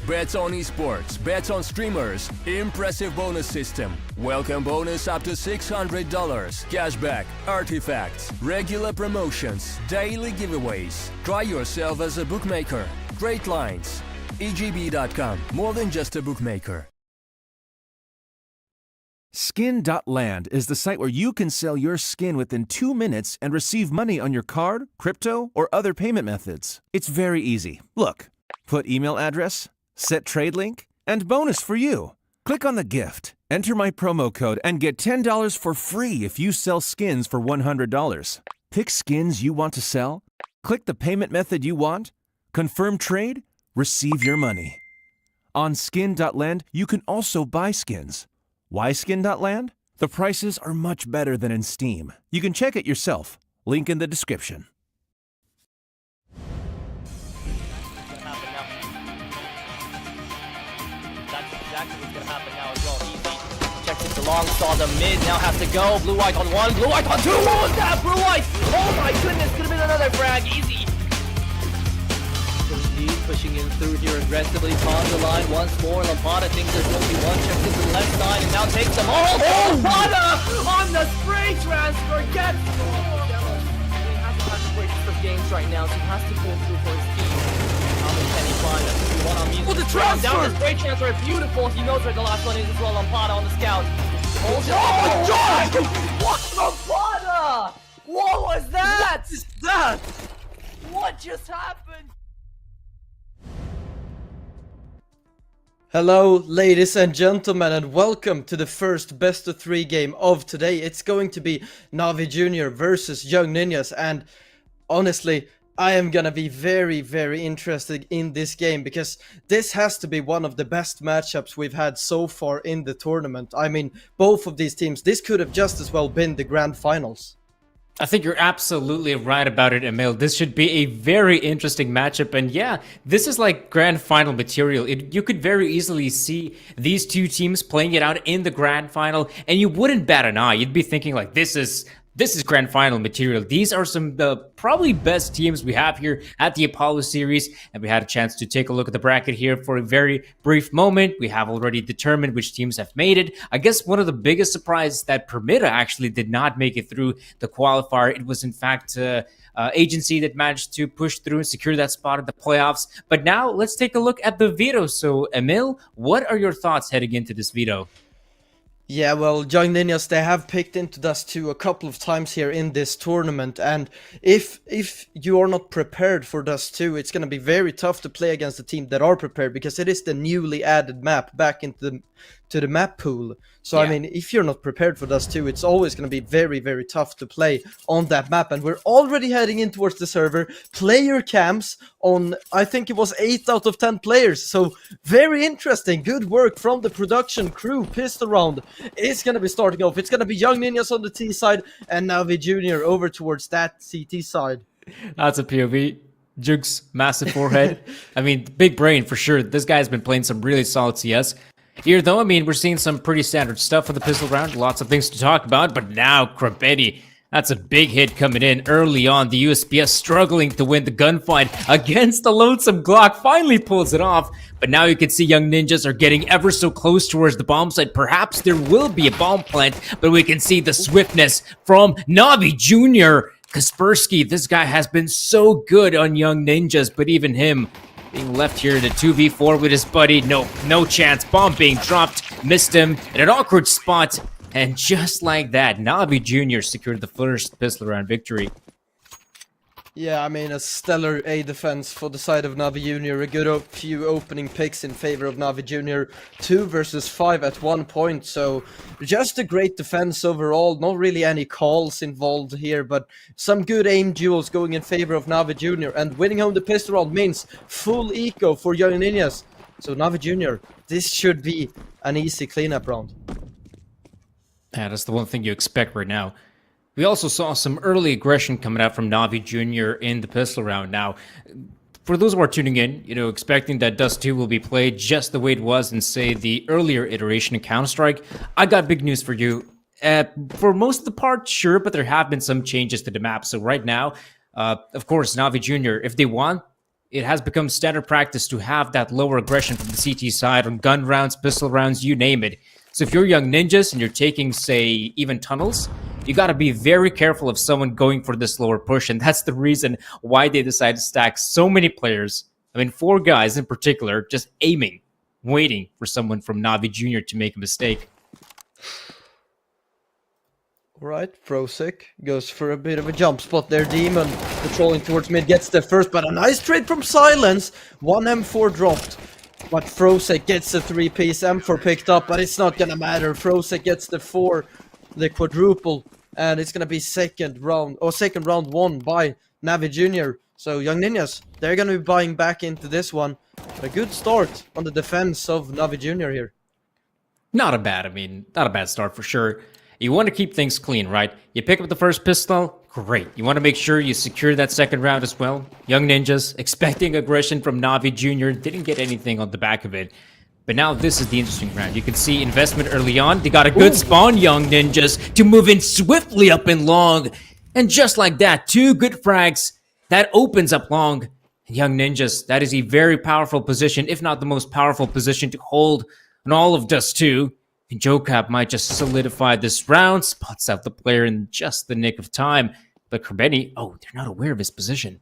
Bets on esports, bets on streamers, impressive bonus system. Welcome bonus up to $600. Cashback, artifacts, regular promotions, daily giveaways. Try yourself as a bookmaker. Great lines. EGB.com, more than just a bookmaker. Skin.land is the site where you can sell your skin within 2 minutes and receive money on your card, crypto, or other payment methods. It's very easy. Look, put email address, set trade link, and bonus for you. Click on the gift, enter my promo code, and get $10 for free if you sell skins for $100. Pick skins you want to sell, click the payment method you want, confirm trade, receive your money. On Skin.land, you can also buy skins. Why Skin.land? The prices are much better than in Steam. You can check it yourself. Link in the description. That's exactly what's gonna happen now as well. Easy checks it along, saw the mid, now has to go. Blue White on one, Blue White on two. What was that? Blue White! Oh my goodness, could have been another frag. Easy. Pushing in through here aggressively, on the line once more. Lampada thinks there's going to be one, checks into the left side and now takes them all. Oh, Lampada on the spray transfer gets scored. He hasn't had to break for games right now, so he has to pull through for his team. How many can he find? That's going to be one on music. Oh, the transfer! Down the spray transfer, beautiful. He knows where the last one is as well. Lampada on the scout. Oh my God! What Lampada? What was that? What is that? What just happened? Hello, ladies and gentlemen, and welcome to the first best of 3 game of today. It's going to be Navi Jr. versus Young Ninjas, and honestly, I am gonna be very, very interested in this game because this has to be one of the best matchups we've had so far in the tournament. I mean, both of these teams, this could have just as well been the grand finals. I think you're absolutely right about it, Emil. This should be a very interesting matchup. And yeah, this is like grand final material. You could very easily see these two teams playing it out in the grand final, and you wouldn't bat an eye. You'd be thinking like, this is grand final material. These are some of the probably best teams we have here at the Apollo series. And we had a chance to take a look at the bracket here for a very brief moment. We have already determined which teams have made it. I guess one of the biggest surprises that Permita actually did not make it through the qualifier. It was in fact Agency that managed to push through and secure that spot at the playoffs. But now let's take a look at the veto. So Emil, what are your thoughts heading into this veto? Yeah, well, Young Ninjas, they have picked into Dust 2 a couple of times here in this tournament, and if you are not prepared for Dust 2, it's going to be very tough to play against a team that are prepared, because it is the newly added map back into the map pool. So, yeah. I mean, if you're not prepared for Dust 2, it's always going to be very, very tough to play on that map, and we're already heading in towards the server. Player cams on, I think it was 8 out of 10 players, so very interesting. Good work from the production crew. Pistol round is going to be starting off. It's going to be Young Ninjas on the T side and Navi Jr. over towards that CT side. That's a POV. Jukes, massive forehead. I mean, big brain for sure. This guy's been playing some really solid CS. Here, though, I mean, we're seeing some pretty standard stuff for the pistol round. Lots of things to talk about, but now Krabetti, that's a big hit coming in early on. The USPS struggling to win the gunfight against the lonesome Glock. Finally pulls it off, but now you can see Young Ninjas are getting ever so close towards the bomb site. Perhaps there will be a bomb plant, but we can see the swiftness from Navi Jr. Kaspersky, this guy has been so good on Young Ninjas, but even him being left here in a 2v4 with his buddy. No chance. Bomb being dropped. Missed him in an awkward spot. And just like that, Navi Jr. secured the first pistol round victory. Yeah, I mean, a stellar A defense for the side of Navi Jr. A good few opening picks in favor of Navi Jr. 2 versus 5 at 1 point. So just a great defense overall. Not really any calls involved here, but some good aim duels going in favor of Navi Jr. And winning home the pistol round means full eco for Young Ninjas. So Navi Jr., this should be an easy cleanup round. Yeah, that's the one thing you expect right now. We also saw some early aggression coming out from Navi Jr. in the pistol round. Now, for those who are tuning in, expecting that Dust 2 will be played just the way it was in, say, the earlier iteration of Counter-Strike, I got big news for you. For most of the part, sure, but there have been some changes to the map. So right now, of course, Navi Jr., if they want, it has become standard practice to have that lower aggression from the CT side on gun rounds, pistol rounds, you name it. So if you're young ninjas and you're taking, say, even tunnels, you got to be very careful of someone going for this lower push. And that's the reason why they decided to stack so many players. I mean, 4 guys in particular, just aiming, waiting for someone from Navi Jr. to make a mistake. Right, Frosek goes for a bit of a jump spot there. Demon patrolling towards mid, gets there first, but a nice trade from Silence. 1 M4 dropped, but Frosek gets the 3-piece. M4 picked up, but it's not gonna matter. Frosek gets the 4, the quadruple, and it's gonna be second round won by Navi Jr. So Young Ninjas, they're gonna be buying back into this one. A good start on the defense of Navi Jr. here. Not a bad start for sure. You want to keep things clean, right? You pick up the first pistol, great. You want to make sure you secure that second round as well. Young Ninjas, expecting aggression from Navi Jr., didn't get anything on the back of it. But now this is the interesting round. You can see investment early on. They got a good spawn, Young Ninjas, to move in swiftly up in long. And just like that, 2 good frags. That opens up long. Young Ninjas, that is a very powerful position, if not the most powerful position to hold on all of Dust 2. And JoeCap might just solidify this round, spots out the player in just the nick of time. But Krebeni, they're not aware of his position.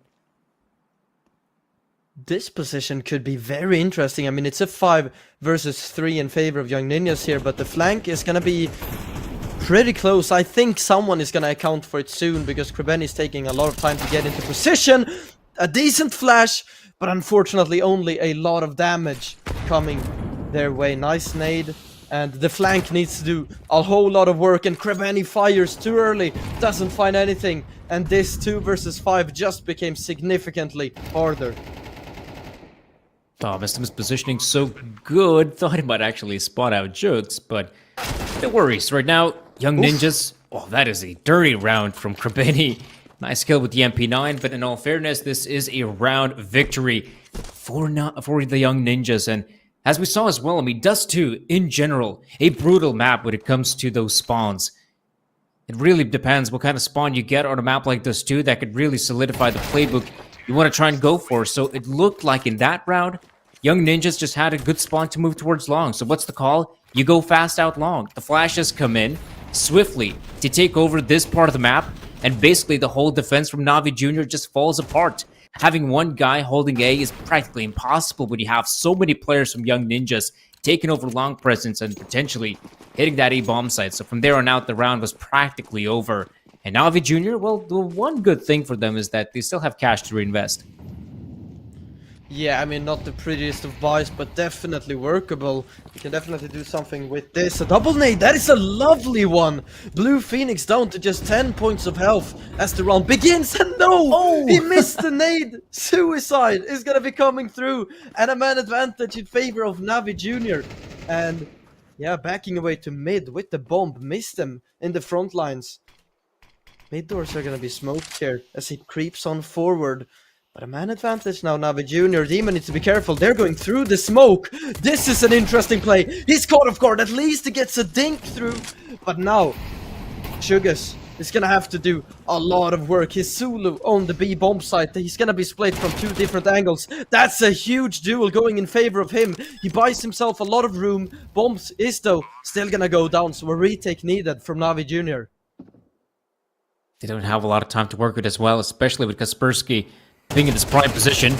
This position could be very interesting. I mean, it's a 5 versus 3 in favor of Young Ninjas here, but the flank is going to be pretty close. I think someone is going to account for it soon, because Krebeni is taking a lot of time to get into position. A decent flash, but unfortunately only a lot of damage coming their way. Nice nade. And the flank needs to do a whole lot of work, and Krebeni fires too early, doesn't find anything, and this 2 versus 5 just became significantly harder. Mistim's positioning so good, thought he might actually spot out Jukes, but no worries. Right now, Young Ninjas, that is a dirty round from Krebeni. Nice kill with the MP9, but in all fairness, this is a round victory for the Young Ninjas. And as we saw as well, I mean, Dust 2, in general, a brutal map when it comes to those spawns. It really depends what kind of spawn you get on a map like Dust 2 that could really solidify the playbook you want to try and go for. So it looked like in that round, Young Ninjas just had a good spawn to move towards long. So what's the call? You go fast out long. The flashes come in swiftly to take over this part of the map, and basically the whole defense from Navi Jr. just falls apart. Having one guy holding A is practically impossible when you have so many players from Young Ninjas taking over long presence and potentially hitting that A bomb site. So from there on out, the round was practically over. And Navi Jr., well, the one good thing for them is that they still have cash to reinvest. Yeah, I mean, not the prettiest of buys, but definitely workable. You can definitely do something with this. A double nade, that is a lovely one! Blue Phoenix down to just 10 points of health as the round begins, and no! He missed the nade! Suicide is gonna be coming through, and a man advantage in favor of Navi Jr. And, yeah, backing away to mid with the bomb, missed him in the front lines. Mid doors are gonna be smoked here as he creeps on forward. But a man advantage now, Navi Jr. Demon needs to be careful. They're going through the smoke. This is an interesting play. He's caught off guard. At least he gets a dink through. But now, Sugas is going to have to do a lot of work. His Zulu on the B bomb site. He's going to be split from 2 different angles. That's a huge duel going in favor of him. He buys himself a lot of room. Bombs is, though, still going to go down. So a retake needed from Navi Jr. They don't have a lot of time to work with as well, especially with Kaspersky being in this prime position.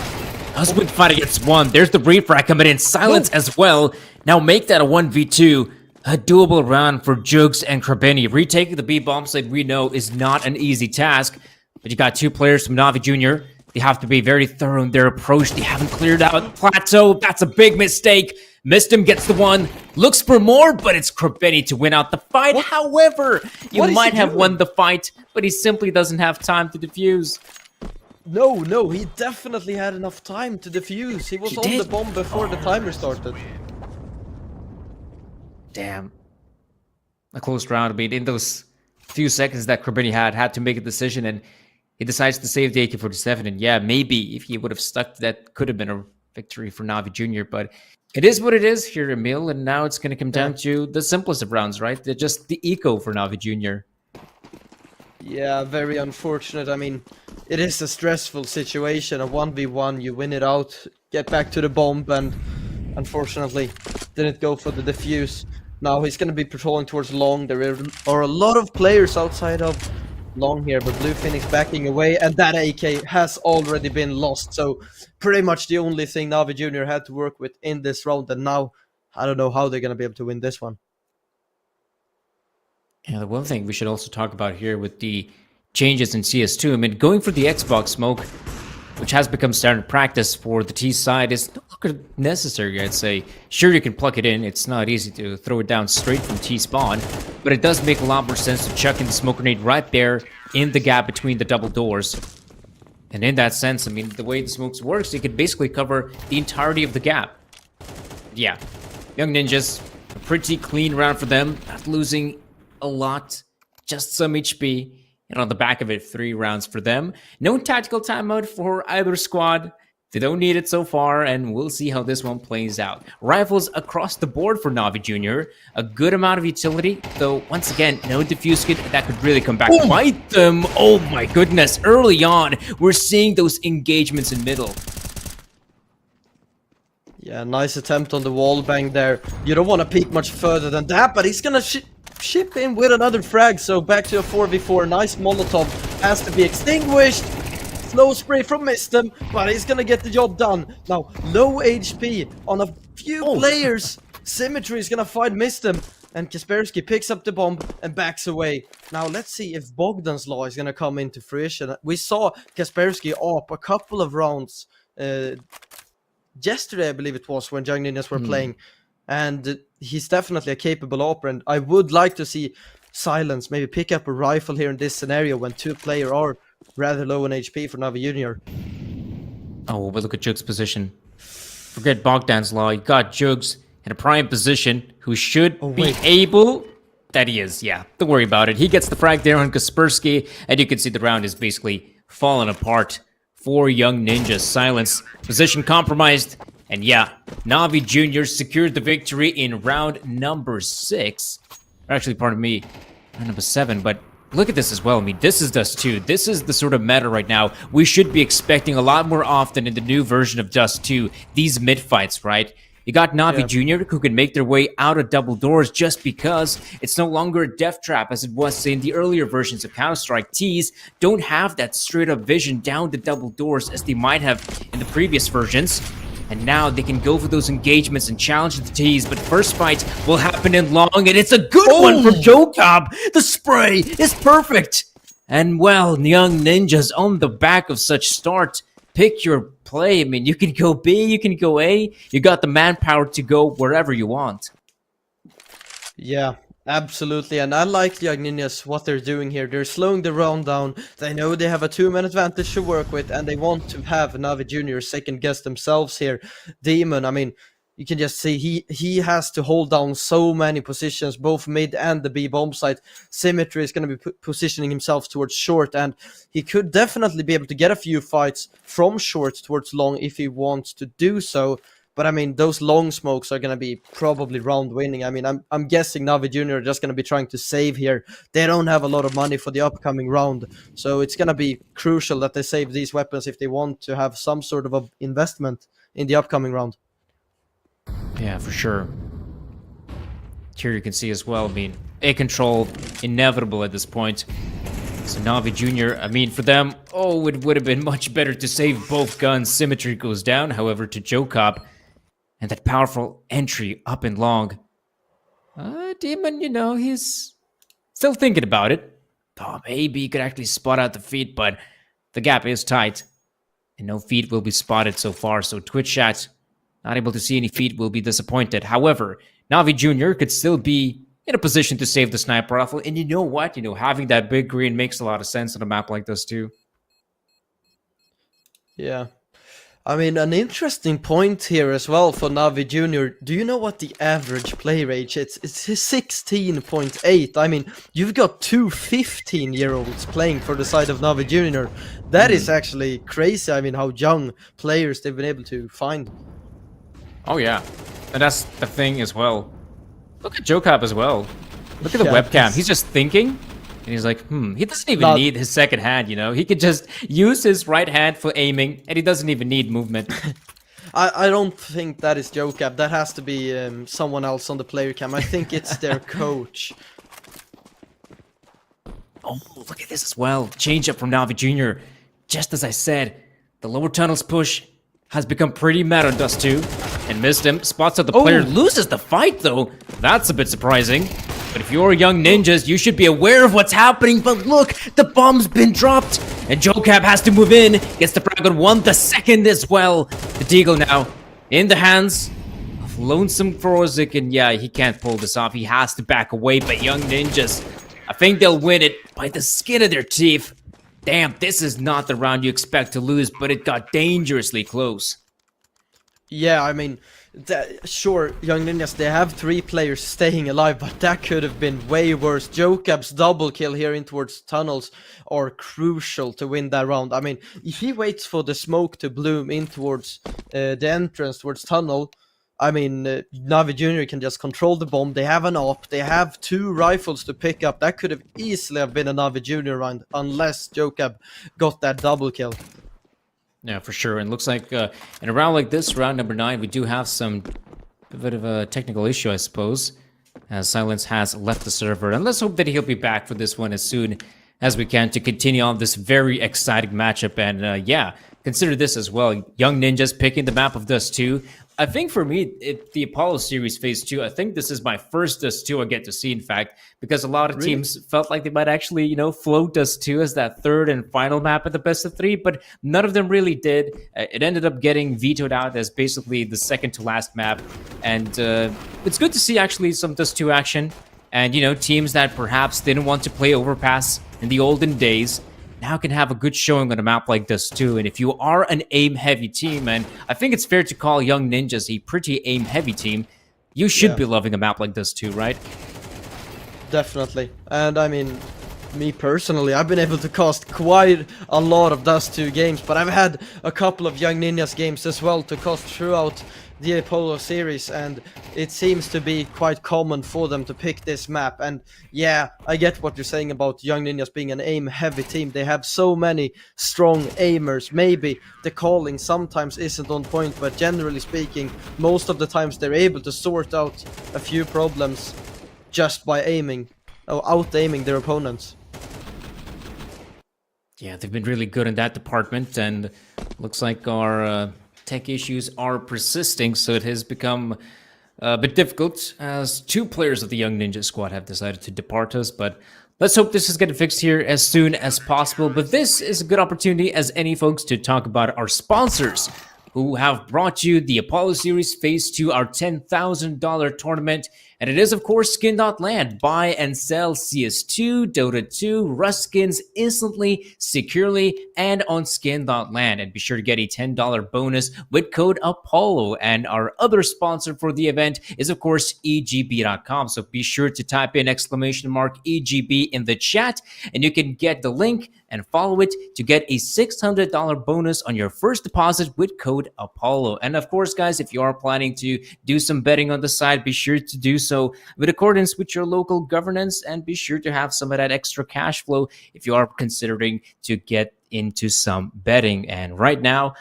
Husband fight against 1. There's the refrag coming in. Silence as well. Now make that a 1v2. A doable round for Jugs and Krebeni. Retaking the B bomb site we know is not an easy task. But you got 2 players from Navi Jr. They have to be very thorough in their approach. They haven't cleared out Plateau. That's a big mistake. Mistim gets the 1. Looks for more, but it's Krebeni to win out the fight. What? However, you might have doing? won the fight, but he simply doesn't have time to defuse. No, he definitely had enough time to defuse. He was on the bomb before the timer started. Damn. A close round. I mean, in those few seconds that Krebeni had to make a decision, and he decides to save the AK-47. And yeah, maybe if he would have stuck, that could have been a victory for Navi Jr. But it is what it is here, Emil. And now it's going to come down to the simplest of rounds, right? They're just the eco for Navi Jr. Yeah, very unfortunate. I mean, it is a stressful situation. A 1v1, you win it out, get back to the bomb, and unfortunately didn't go for the defuse. Now he's going to be patrolling towards long. There are a lot of players outside of long here, but Blue Phoenix backing away, and that AK has already been lost. So pretty much the only thing Navi Jr. had to work with in this round, and now I don't know how they're going to be able to win this one. Yeah, the one thing we should also talk about here with the changes in CS2, I mean, going for the Xbox smoke, which has become standard practice for the T side, is no longer necessary, I'd say. Sure, you can plug it in. It's not easy to throw it down straight from T spawn, but it does make a lot more sense to chuck in the smoke grenade right there in the gap between the double doors. And in that sense, I mean, the way the smokes works, it could basically cover the entirety of the gap. Yeah, Young Ninjas, a pretty clean round for them, not losing a lot, just some HP, and on the back of it, 3 rounds for them. No tactical timeout for either squad. They don't need it so far, and we'll see how this one plays out. Rifles across the board for Navi Jr. A good amount of utility, though once again, no defuse kit that could really come back to bite them. Oh my goodness, early on, we're seeing those engagements in middle. Yeah, nice attempt on the wall bang there. You don't want to peek much further than that, but he's gonna ship in with another frag, so back to a 4v4. Nice Molotov has to be extinguished. Slow spray from Mistem, but he's gonna get the job done. Now, low HP on a few players. Symmetry is gonna find Mistem, and Kaspersky picks up the bomb and backs away. Now, let's see if Bogdan's Law is gonna come into fruition. We saw Kaspersky up a couple of rounds yesterday, I believe it was, when Young Ninjas were playing. And he's definitely a capable operator, and I would like to see Silence maybe pick up a rifle here in this scenario when 2 players are rather low on HP for Navi Jr. Oh, but look at Jug's position. Forget Bogdan's Law. You got Jugs in a prime position who should be able... That he is, yeah. Don't worry about it. He gets the frag there on Kaspersky, and you can see the round is basically falling apart for Young Ninjas. Silence, position compromised. And yeah, Navi Jr. secured the victory in round number 6. Or actually, pardon me, round number 7. But look at this as well. I mean, this is Dust 2. This is the sort of meta right now we should be expecting a lot more often in the new version of Dust 2. These mid-fights, right? You got Navi Jr. who can make their way out of double doors just because it's no longer a death trap as it was in the earlier versions of Counter-Strike. Ts don't have that straight-up vision down the double doors as they might have in the previous versions. And now they can go for those engagements and challenge the Ts, but first fight will happen in long, and it's a good one for Jokob. The spray is perfect. And well, Young Ninjas on the back of such start, pick your play. I mean, you can go B, you can go A. You got the manpower to go wherever you want. Yeah, absolutely. And I like the Young Ninjas, what they're doing here. They're slowing the round down. They know they have a 2-man advantage to work with, and they want to have Navi Jr. second guess themselves here. Demon, I mean, you can just see he has to hold down so many positions, both mid and the B bomb site. Symmetry is going to be positioning himself towards short, and he could definitely be able to get a few fights from short towards long if he wants to do so. But I mean, those long smokes are going to be probably round winning. I mean, I'm guessing Navi Jr. are just going to be trying to save here. They don't have a lot of money for the upcoming round, so it's going to be crucial that they save these weapons if they want to have some sort of a investment in the upcoming round. Yeah, for sure. Here you can see as well, I mean, A control, inevitable at this point. So Navi Jr., I mean, for them, it would have been much better to save both guns. Symmetry goes down, however, to Jokob. And that powerful entry up and long. Demon, you know, he's still thinking about it. Oh, maybe he could actually spot out the feet, but the gap is tight. And no feet will be spotted so far, so Twitch chat, not able to see any feet, will be disappointed. However, Navi Jr. could still be in a position to save the sniper rifle. And you know what? You know, having that big green makes a lot of sense on a map like this too. Yeah. I mean, an interesting point here as well for Navi Jr. Do you know what the average play rate is? It's 16.8. I mean, you've got 2 15-year-olds playing for the side of Navi Jr. That is actually crazy. I mean, how young players they've been able to find. Oh yeah, and that's the thing as well. Look at Jokob as well. Look at the webcam. He's just thinking. And he's like, he doesn't even Not- need his second hand, you know? He could just use his right hand for aiming, and he doesn't even need movement. I don't think that is Jokab. That has to be someone else on the player cam. I think it's their coach. Oh, look at this as well. Change up from Navi Jr. Just as I said, the lower tunnels push has become pretty mad on Dust 2. And missed him. Spots out the player. Loses the fight, though. That's a bit surprising. But if you're young ninjas, you should be aware of what's happening. But look, the bomb's been dropped. And Jokab has to move in. Gets the frag on 1, the second as well. The Deagle now in the hands of Lonesome Frozik. And yeah, he can't pull this off. He has to back away. But young ninjas, I think they'll win it by the skin of their teeth. Damn, this is not the round you expect to lose, but it got dangerously close. Yeah, I mean, sure, Young Ninjas, they have 3 players staying alive, but that could have been way worse. Jokab's double kill here in towards tunnels are crucial to win that round. I mean, if he waits for the smoke to bloom in towards the entrance towards tunnel, I mean, Navi Jr. can just control the bomb. They have an op. They have 2 rifles to pick up. That could have easily have been a Navi Jr. round, unless Jokab got that double kill. Yeah, for sure. And looks like in a round like this, round number 9, we do have a bit of a technical issue, I suppose, as Silence has left the server. And let's hope that he'll be back for this one as soon as we can to continue on this very exciting matchup. And yeah, consider this as well. Young Ninjas picking the map of Dust 2. I think for me, the Apollo Series Phase 2, I think this is my first Dust 2 I get to see, in fact, because a lot of teams felt like they might actually, you know, float Dust 2 as that third and final map at the best of 3, but none of them really did. It ended up getting vetoed out as basically the second to last map, and it's good to see actually some Dust 2 action, and, you know, teams that perhaps didn't want to play Overpass in the olden days now can have a good showing on a map like this too. And if you are an aim-heavy team, and I think it's fair to call Young Ninjas a pretty aim-heavy team, you should be loving a map like this too, right? Definitely. And I mean, me personally, I've been able to cast quite a lot of Dust 2 games, but I've had a couple of Young Ninjas games as well to cast throughout the Apollo series, and it seems to be quite common for them to pick this map. And yeah, I get what you're saying about Young Ninjas being an aim-heavy team. They have so many strong aimers. Maybe the calling sometimes isn't on point, but generally speaking, most of the times they're able to sort out a few problems just by aiming, or out-aiming their opponents. Yeah, they've been really good in that department, and looks like our tech issues are persisting, so it has become a bit difficult as 2 players of the Young Ninja squad have decided to depart us, but let's hope this is getting fixed here as soon as possible. But this is a good opportunity as any, folks, to talk about our sponsors who have brought you the Apollo Series Phase 2, our $10,000 tournament. And it is, of course, Skin.land. Buy and sell CS2, Dota 2, Rust skins instantly, securely, and on Skin.land. And be sure to get a $10 bonus with code APOLLO. And our other sponsor for the event is, of course, EGB.com. So be sure to type in !EGB in the chat, and you can get the link and follow it to get a $600 bonus on your first deposit with code APOLLO. And of course, guys, if you are planning to do some betting on the side, be sure to do so with accordance with your local governance, and be sure to have some of that extra cash flow if you are considering to get into some betting. And right now,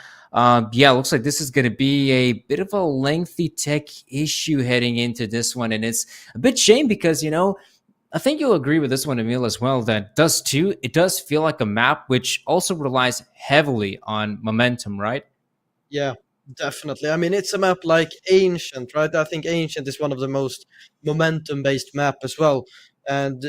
yeah, looks like this is going to be a bit of a lengthy tech issue heading into this one, and it's a bit shame because, you know, I think you'll agree with this one, Emil, as well, that Dust 2, it does feel like a map which also relies heavily on momentum, right? Yeah, definitely. I mean, it's a map like Ancient, right? I think Ancient is one of the most momentum-based map as well. And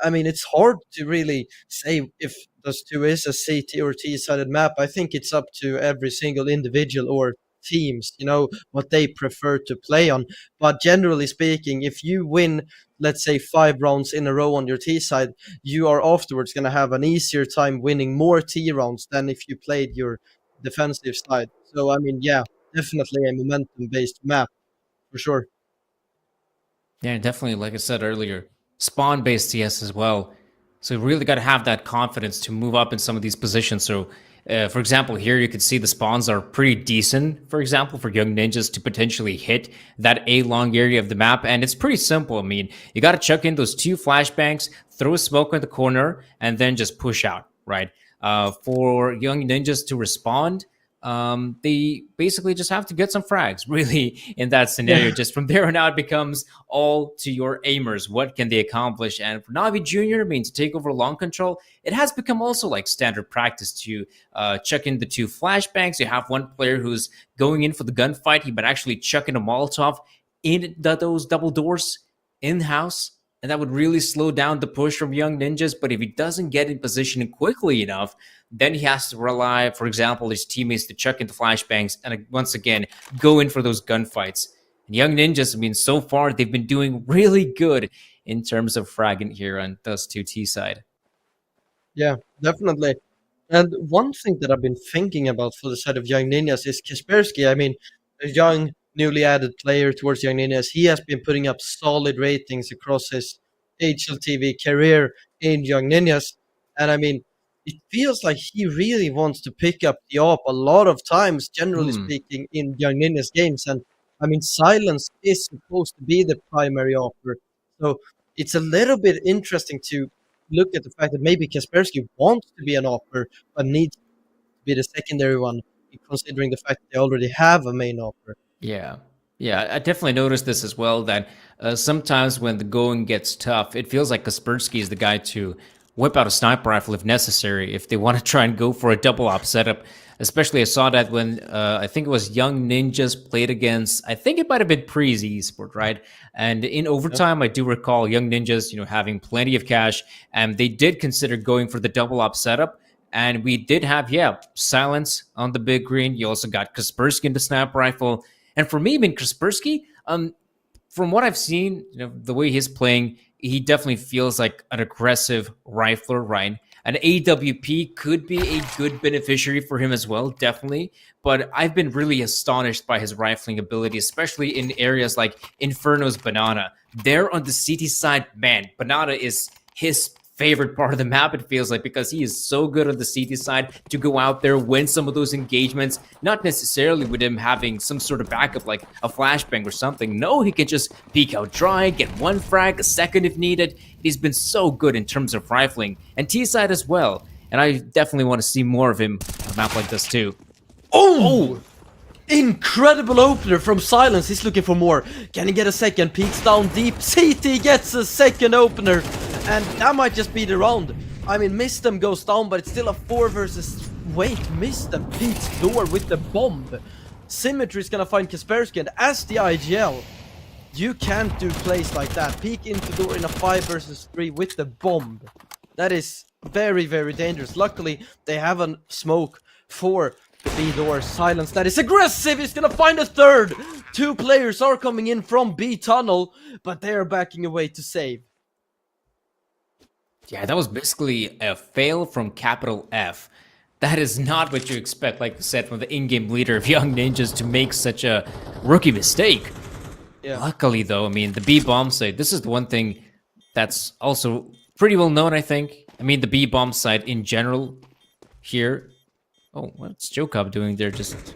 I mean, it's hard to really say if Dust 2 is a CT or T-sided map. I think it's up to every single individual or teams, you know, what they prefer to play on. But generally speaking, if you win, let's say 5 rounds in a row on your T side, you are afterwards going to have an easier time winning more T rounds than if you played your defensive side. So I mean, yeah, definitely a momentum based map for sure. Yeah, definitely, like I said earlier, spawn-based CS as well. So you really got to have that confidence to move up in some of these positions. So For example, here you can see the spawns are pretty decent, for example, for Young Ninjas to potentially hit that A long area of the map. And it's pretty simple. I mean, you got to chuck in those 2 flashbangs, throw a smoke in the corner, and then just push out, right? For Young Ninjas to respond, they basically just have to get some frags, really, in that scenario. Yeah. Just from there on out, it becomes all to your aimers. What can they accomplish? And for Navi Jr., I mean, to take over long control, it has become also like standard practice to chuck in the 2 flashbangs. You have one player who's going in for the gunfight. He might actually chuck in a Molotov in those double doors in-house, and that would really slow down the push from Young Ninjas. But if he doesn't get in position quickly enough, then he has to rely, for example, his teammates to chuck into flashbangs and once again go in for those gunfights. And Young Ninjas, I mean, so far they've been doing really good in terms of fragging here on Dust 2T side. Yeah, definitely. And one thing that I've been thinking about for the side of Young Ninjas is Kaspersky. I mean, a young, newly added player towards Young Ninjas. He has been putting up solid ratings across his HLTV career in Young Ninjas. And I mean, it feels like he really wants to pick up the op a lot of times, generally speaking, in Young Ninjas games. And I mean, silence is supposed to be the primary offer. So it's a little bit interesting to look at the fact that maybe Kaspersky wants to be an offer, but needs to be the secondary one, considering the fact that they already have a main offer. Yeah. Yeah, I definitely noticed this as well, that sometimes when the going gets tough, it feels like Kaspersky is the guy to whip out a sniper rifle if necessary, if they want to try and go for a double op setup. Especially, I saw that when I think it was Young Ninjas played against, I think it might have been Pre's Esport, right? And in overtime, I do recall Young Ninjas, having plenty of cash, and they did consider going for the double op setup. And we did have, silence on the big green. You also got Kaspersky in the sniper rifle. And for me, I mean, Kaspersky, from what I've seen, the way he's playing, he definitely feels like an aggressive rifler, right? An AWP could be a good beneficiary for him as well, definitely. But I've been really astonished by his rifling ability, especially in areas like Inferno's Banana. There on the CT side, man, Banana is his favorite part of the map, it feels like, because he is so good on the CT side to go out there, win some of those engagements, not necessarily with him having some sort of backup like a flashbang or something. No, he can just peek out dry, get 1 frag, a second if needed. He's been so good in terms of rifling, and T side as well. And I definitely want to see more of him on a map like this too. Oh! Incredible opener from Silence. He's looking for more. Can he get a second? Peeks down deep. CT gets a second opener. And that might just be the round. I mean, Mistem goes down, but it's still a 4 versus... Wait, Mistem peeks door with the bomb. Symmetry is gonna find Kaspersky, and as the IGL, you can't do plays like that. Peek into door in a 5 versus 3 with the bomb. That is very, very dangerous. Luckily, they have a smoke for the B door. Silence that is aggressive. He's gonna find a third. 2 players are coming in from B tunnel, but they are backing away to save. Yeah, that was basically a fail from capital F. That is not what you expect, like I said, from the in-game leader of Young Ninjas to make such a rookie mistake. Yeah. Luckily, though, I mean, the B bomb site, this is the one thing that's also pretty well known, I think. I mean, the B bomb site in general here. Oh, what's Joe Cobb doing there? Just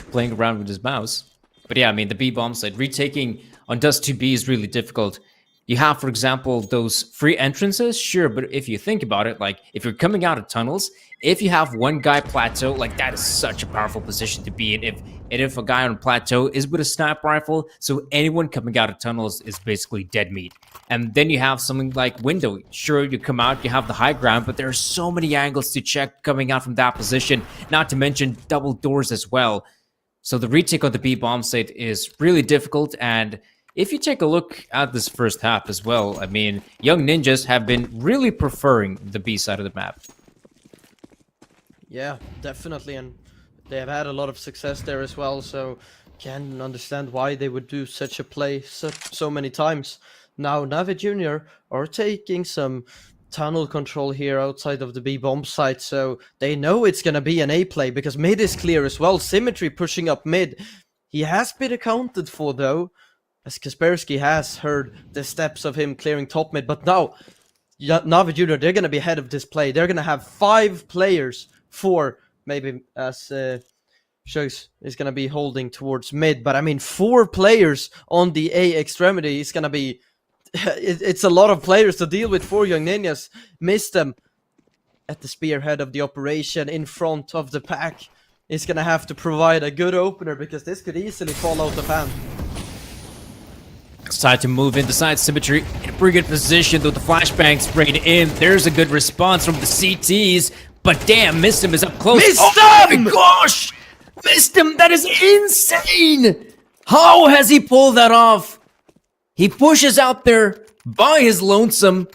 playing around with his mouse. But yeah, I mean, the B bomb site, retaking on Dust 2B is really difficult. You have, for example, those free entrances, sure, but if you think about it, like, if you're coming out of tunnels, if you have one guy plateau, like, that is such a powerful position to be in. If a guy on plateau is with a sniper rifle, so anyone coming out of tunnels is basically dead meat. And then you have something like window. Sure, you come out, you have the high ground, but there are so many angles to check coming out from that position, not to mention double doors as well. So the retake on the B bomb site is really difficult, and if you take a look at this first half as well, I mean, Young Ninjas have been really preferring the B side of the map. Yeah, definitely, and they have had a lot of success there as well, so can understand why they would do such a play so many times. Now, Navi Jr. are taking some tunnel control here outside of the B bomb site, so they know it's gonna be an A play, because mid is clear as well. Symmetry pushing up mid. He has been accounted for, though, as Kaspersky has heard the steps of him clearing top mid, but now Navi Jr., they're going to be ahead of this play. They're going to have 5 players 4, maybe as Shugs is gonna be holding towards mid. But I mean, 4 players on the A extremity is gonna be it's a lot of players to deal with for Young Ninjas. Missed them at the spearhead of the operation in front of the pack. Is gonna have to provide a good opener because this could easily fall out of hand. It's time to move into side symmetry in a pretty good position, though the flashbangs bring it in. There's a good response from the CTs, but damn, missed him is up close. Missed oh him! my gosh! Missed him! That is insane! How has he pulled that off? He pushes out there by his lonesome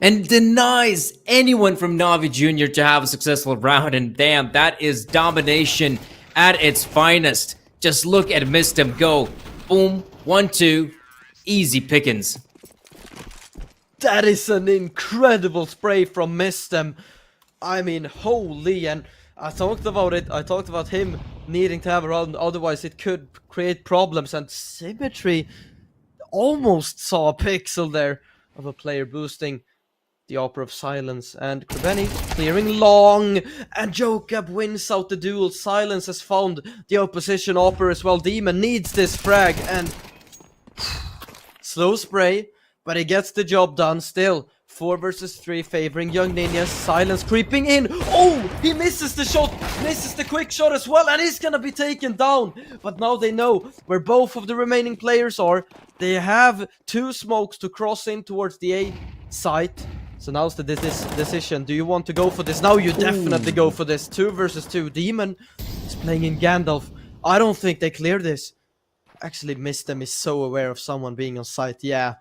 and denies anyone from Navi Jr. to have a successful round, and damn, that is domination at its finest. Just look at Mistem go. Boom. 1-2, easy pickings. That is an incredible spray from Mistem. I mean, holy, and I talked about it. I talked about him needing to have a round, otherwise it could create problems. And Symmetry almost saw a pixel there of a player boosting the Opera of Silence. And Krabeni clearing long, and Jokab wins out the duel. Silence has found the opposition Opera as well. Demon needs this frag, and slow spray, but he gets the job done still. 4 versus 3 favoring Young Ninjas. Silence creeping in. Oh, he misses the shot, misses the quick shot as well, and he's gonna be taken down. But now they know where both of the remaining players are. They have 2 smokes to cross in towards the A site. So now's the decision. Do you want to go for this? Now you definitely go for this. 2 versus 2. Demon is playing in Gandalf. I don't think they clear this. Actually, Mistem is so aware of someone being on site. Yeah,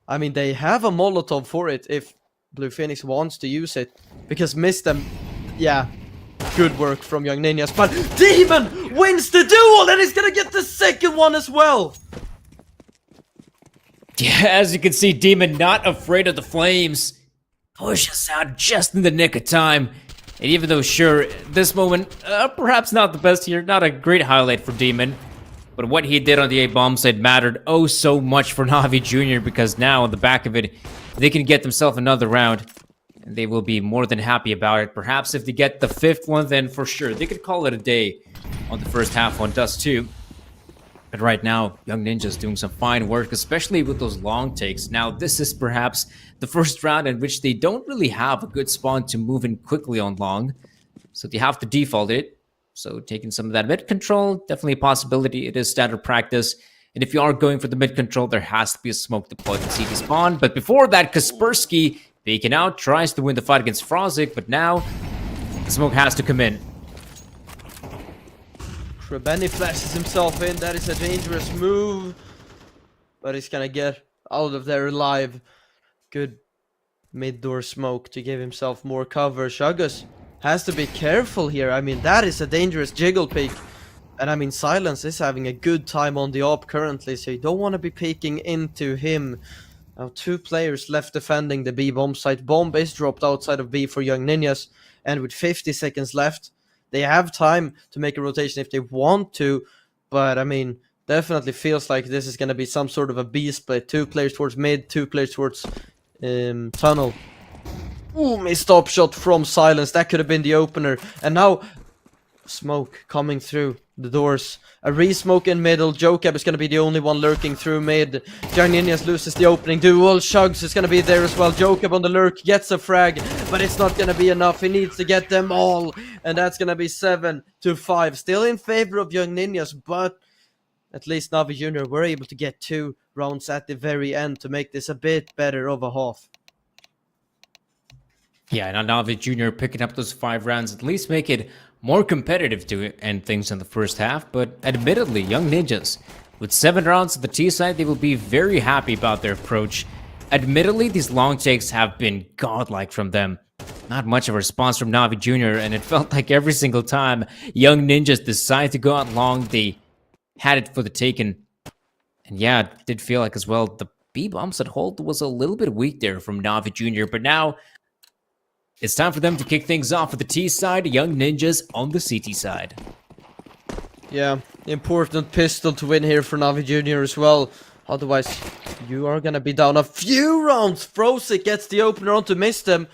I mean, they have a Molotov for it if Blue Phoenix wants to use it. Because Mistem, yeah, good work from Young Ninjas. But Demon wins the duel, and he's gonna get the second one as well. Yeah, as you can see, Demon not afraid of the flames. Pushes out just in the nick of time. And even though, sure, this moment, perhaps not the best here, not a great highlight for Demon. But what he did on the A-bomb side mattered oh so much for Navi Jr. because now on the back of it, they can get themselves another round. And they will be more than happy about it. Perhaps if they get the 5th one, then for sure, they could call it a day on the first half on Dust 2. But right now, Young Ninja's doing some fine work, especially with those long takes. Now, this is perhaps the first round in which they don't really have a good spawn to move in quickly on long. So they have to default it. So taking some of that mid control, definitely a possibility. It is standard practice. And if you are going for the mid control, there has to be a smoke deployed in CT spawn. But before that, Kaspersky peeking out, tries to win the fight against Frozik. But now, the smoke has to come in. Krabeni flashes himself in. That is a dangerous move. But he's gonna get out of there alive. Good mid-door smoke to give himself more cover. Shagus has to be careful here. I mean, that is a dangerous jiggle peek. And I mean, Silence is having a good time on the op currently, so you don't want to be peeking into him. Now 2 players left defending the B bomb site. Bomb is dropped outside of B for Young Ninjas. And with 50 seconds left, they have time to make a rotation if they want to. But I mean, definitely feels like this is going to be some sort of a B split. 2 players towards mid, 2 players towards tunnel. Ooh, missed top shot from Silence. That could have been the opener. And now, smoke coming through the doors. A re-smoke in middle. Jokab is going to be the only one lurking through mid. Young Ninjas loses the opening duel. Shugs is going to be there as well. Jokab on the lurk gets a frag, but it's not going to be enough. He needs to get them all. And that's going to be 7-5. Still in favor of Young Ninjas, but at least Navi Jr. were able to get 2 rounds at the very end to make this a bit better of a half. Yeah, now Navi Jr. picking up those 5 rounds, at least make it more competitive to end things in the first half. But admittedly, Young Ninjas, with 7 rounds at the T side, they will be very happy about their approach. Admittedly, these long takes have been godlike from them. Not much of a response from Navi Jr., and it felt like every single time Young Ninjas decided to go out long, they had it for the taken. And yeah, it did feel like as well, the B-bombs at hold was a little bit weak there from Navi Jr., but now it's time for them to kick things off with the T side, Young Ninjas on the CT side. Yeah, important pistol to win here for Navi Jr. as well. Otherwise, you are gonna be down a few rounds. Frozik gets the opener onto Mistem.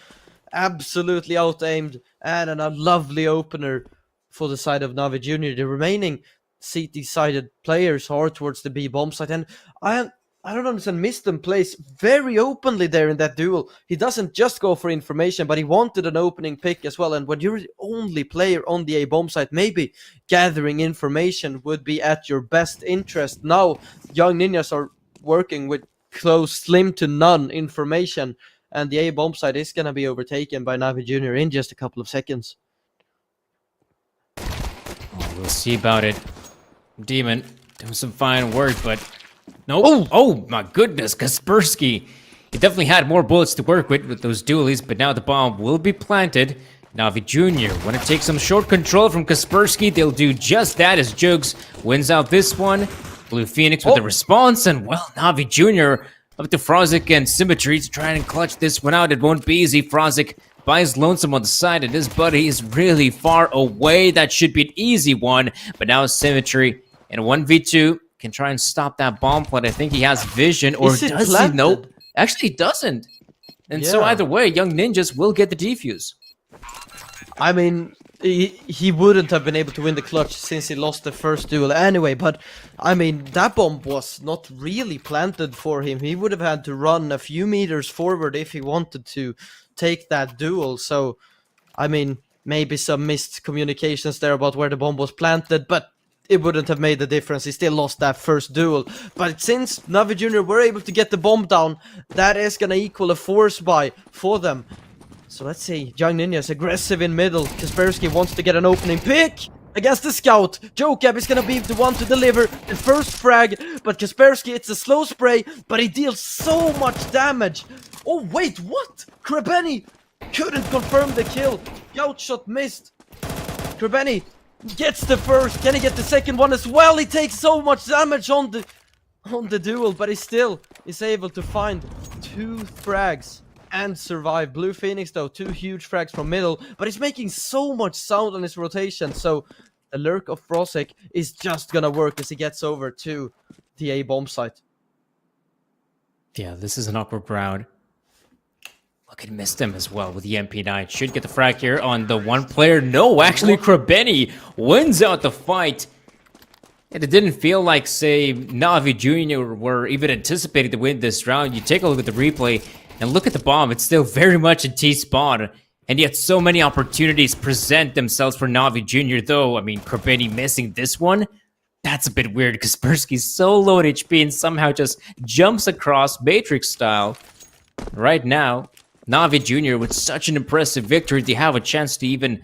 absolutely out-aimed, and a lovely opener for the side of Navi Jr. The remaining CT-sided players are towards the B bomb site, and I don't understand. Miston plays very openly there in that duel. He doesn't just go for information, but he wanted an opening pick as well. And when you're the only player on the A bomb site, maybe gathering information would be at your best interest. Now, Young Ninjas are working with close, slim to none information, and the A bomb site is going to be overtaken by Navi Jr. in just a couple of seconds. We'll see about it. Demon doing some fine work, but no. Oh my goodness, Kaspersky. He definitely had more bullets to work with those dualies, but now the bomb will be planted. Navi Jr. want to take some short control from Kaspersky. They'll do just that as Jugs wins out this one. Blue Phoenix with the response, and well, Navi Jr. up to Frozik and Symmetry to try and clutch this one out. It won't be easy. Frozik buys Lonesome on the side, and his buddy is really far away. That should be an easy one, but now Symmetry in 1v2 can try and stop that bomb plant. I think he has vision, or does he? Nope. Actually, he doesn't. And so either way, Young Ninjas will get the defuse. I mean, he wouldn't have been able to win the clutch since he lost the first duel anyway, but I mean, that bomb was not really planted for him. He would have had to run a few meters forward if he wanted to take that duel. So, I mean, maybe some missed communications there about where the bomb was planted, but it wouldn't have made a difference. He still lost that first duel. But since Navi Jr. were able to get the bomb down, that is going to equal a force buy for them. So let's see. Young Ninjas aggressive in middle. Kaspersky wants to get an opening pick against the scout. Jokab is going to be the one to deliver the first frag. But Kaspersky, it's a slow spray, but he deals so much damage. Oh, wait, what? Krebeni couldn't confirm the kill. Scout shot missed. Krebeni gets the first. Can he get the second one as well? He takes so much damage on the duel, but he still is able to find 2 frags and survive. Blue Phoenix, though, 2 huge frags from middle, but he's making so much sound on his rotation, so the lurk of Frosek is just gonna work as he gets over to the A bomb site. Yeah, this is an awkward round. Look at missed him as well with the MP9. Should get the frag here on the one player. No, actually, Krebeni wins out the fight. And it didn't feel like, say, Navi Jr. were even anticipating to win this round. You take a look at the replay and look at the bomb. It's still very much in T-spawn. And yet so many opportunities present themselves for Navi Jr. though. I mean, Krebeni missing this one? That's a bit weird because Kaspersky's so low on HP and somehow just jumps across Matrix style. Right now, Navi Jr. with such an impressive victory, they have a chance to even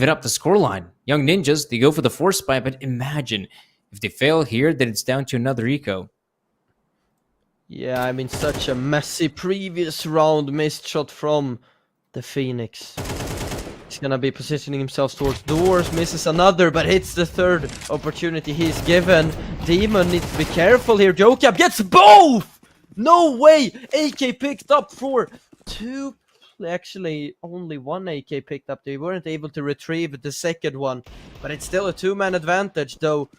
up the scoreline. Young Ninjas, they go for the force buy, but imagine if they fail here, then it's down to another eco. Yeah, I mean, such a messy previous round missed shot from the Phoenix. He's gonna be positioning himself towards doors, misses another, but hits the third opportunity he's given. Demon needs to be careful here. Jokab gets both! No way! AK picked up for 2. Actually, only 1 AK picked up. They weren't able to retrieve the second one, but it's still a 2-man advantage, though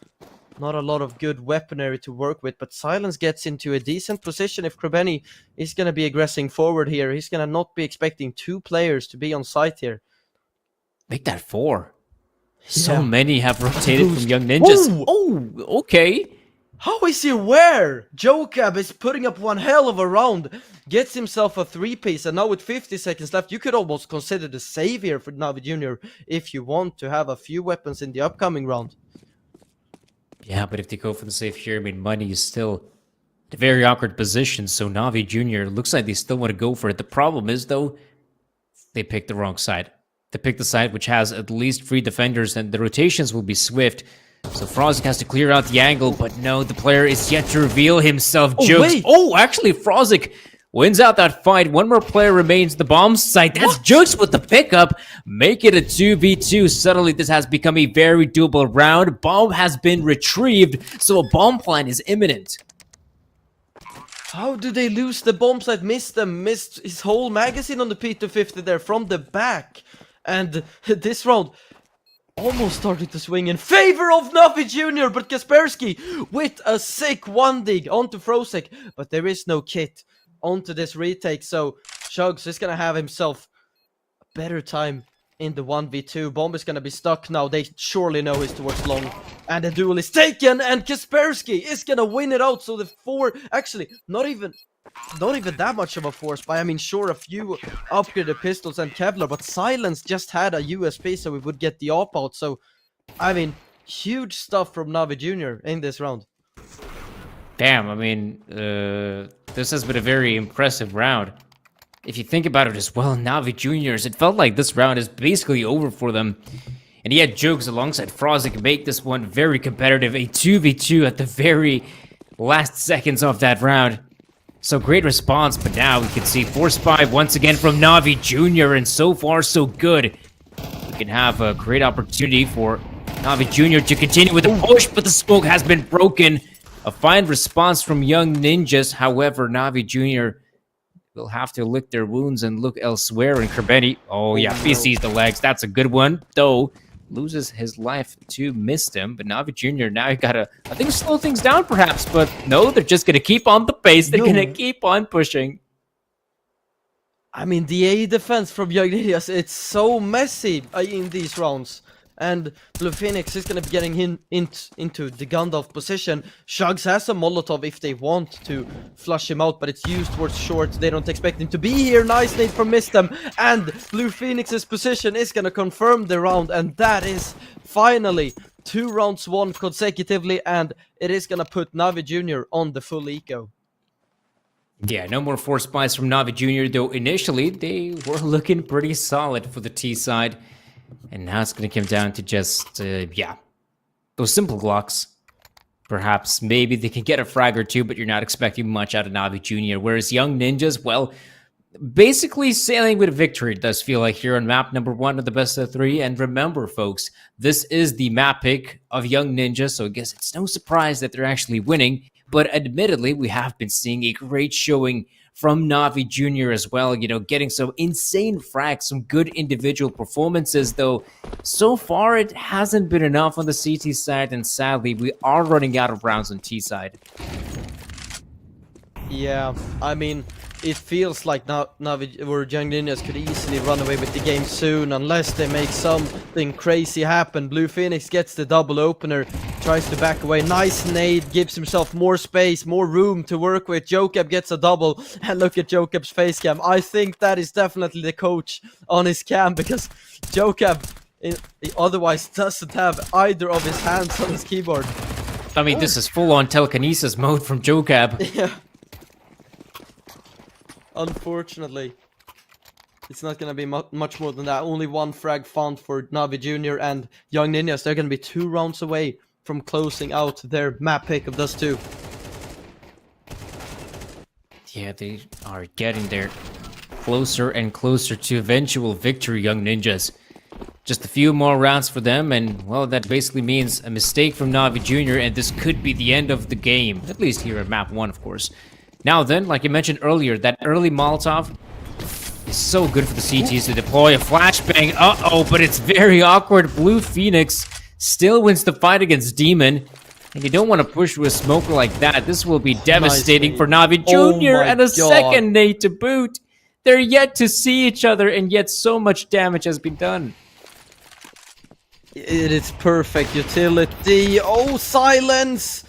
not a lot of good weaponry to work with. But Silence gets into a decent position if Krebeni is going to be aggressing forward here. He's going to not be expecting 2 players to be on site here. Make that 4. So many have rotated from Young Ninjas. Oh, okay. How is he aware? Jokab is putting up one hell of a round. Gets himself a 3-piece, and now with 50 seconds left, you could almost consider the save here for Navi Jr. if you want to have a few weapons in the upcoming round. Yeah, but if they go for the save here, I mean, money is still in a very awkward position, so Navi Jr. looks like they still want to go for it. The problem is, though, they picked the wrong side. They picked the side which has at least 3 defenders, and the rotations will be swift. So Frozik has to clear out the angle, but no, the player is yet to reveal himself. Actually, Frozik wins out that fight. 1 more player remains the bomb site. That's Jukes with the pickup. Make it a 2v2. Suddenly, this has become a very doable round. Bomb has been retrieved, so a bomb plan is imminent. How do they lose the bomb site? Missed his whole magazine on the P250 there from the back. And this round almost started to swing in favor of Navi Jr., but Kaspersky with a sick 1 dig onto Frosek, but there is no kit onto this retake, so Shugs is gonna have himself a better time in the 1v2. Bomb is gonna be stuck now. They surely know he's towards long. And the duel is taken, and Kaspersky is gonna win it out. So the 4, actually, not even that much of a force buy. I mean, sure, a few upgraded pistols and Kevlar, but Silence just had a USP, so we would get the op out. So, I mean, huge stuff from Navi Jr. in this round. Damn, I mean, this has been a very impressive round. If you think about it as well, Navi Juniors, it felt like this round is basically over for them. And he had Jokes alongside Frozik make this one very competitive, a 2v2 at the very last seconds of that round. So great response, but now we can see Force 5 once again from Navi Jr. And so far, so good. We can have a great opportunity for Navi Jr. to continue with the push, but the smoke has been broken. A fine response from Young Ninjas. However, Navi Jr. will have to lick their wounds and look elsewhere. And Kerbeni, oh yeah, he sees the legs. That's a good one, though. Loses his life to Missed him, but Navi Jr. now he gotta, I think, slow things down perhaps, but no, they're just gonna keep on the pace. They're gonna keep on pushing. I mean, the A defense from Young Ninjas, it's so messy in these rounds. And Blue Phoenix is going to be getting into the Gandalf position. Shugs has a Molotov if they want to flush him out, but it's used towards short. They don't expect him to be here. Nice nade from Mistem. And Blue Phoenix's position is going to confirm the round. And that is finally 2 rounds won consecutively. And it is going to put Navi Jr. on the full eco. Yeah, no more force buys from Navi Jr., though initially they were looking pretty solid for the T side. And now it's going to come down to just, yeah, those simple Glocks. Perhaps, maybe they can get a frag or two, but you're not expecting much out of Navi Jr. Whereas Young Ninjas, well, basically sailing with a victory, it does feel like here on map number 1 of the best of 3. And remember, folks, this is the map pick of Young Ninjas, so I guess it's no surprise that they're actually winning. But admittedly, we have been seeing a great showing from Navi Jr. as well, you know, getting some insane frags, some good individual performances, though so far it hasn't been enough on the CT side, and sadly, we are running out of rounds on T side. Yeah, I mean, it feels like Navi or Young Ninjas could easily run away with the game soon, unless they make something crazy happen. Blue Phoenix gets the double opener, tries to back away. Nice nade, gives himself more space, more room to work with. Jokab gets a double, and look at Jokab's face cam. I think that is definitely the coach on his cam, because Jokab otherwise doesn't have either of his hands on his keyboard. I mean, this is full-on telekinesis mode from Jokab. Yeah. Unfortunately, it's not going to be much more than that. Only 1 frag found for Navi Jr. and Young Ninjas. They're going to be 2 rounds away from closing out their map pick of Dust 2. Yeah, they are getting there closer and closer to eventual victory, Young Ninjas. Just a few more rounds for them, and, well, that basically means a mistake from Navi Jr., and this could be the end of the game. At least here at map 1, of course. Now then, like I mentioned earlier, that early Molotov is so good for the CTs to deploy a flashbang. Uh-oh, but it's very awkward. Blue Phoenix still wins the fight against Demon. And you don't want to push with a smoker like that. This will be devastating for Navi Jr. and a second nade to boot. They're yet to see each other, and yet so much damage has been done. It is perfect utility. Oh, silence!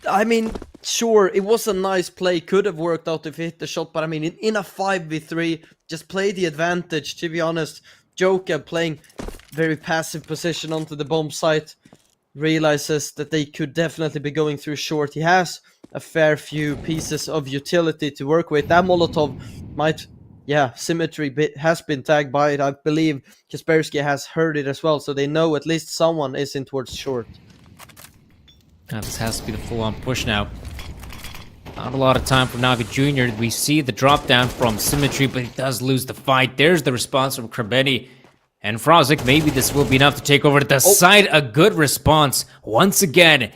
I mean, sure, it was a nice play. Could have worked out if he hit the shot, but I mean, in a 5v3, just play the advantage, to be honest. Joker playing very passive position onto the bomb site. Realizes that they could definitely be going through short. He has a fair few pieces of utility to work with. That Molotov might, yeah, Symmetry has been tagged by it. I believe Kaspersky has heard it as well, so they know at least someone is in towards short. Now this has to be the full-on push now. Not a lot of time for Navi Jr. We see the drop down from Symmetry, but he does lose the fight. There's the response from Kerbeni and Frozik. Maybe this will be enough to take over the side. A good response once again.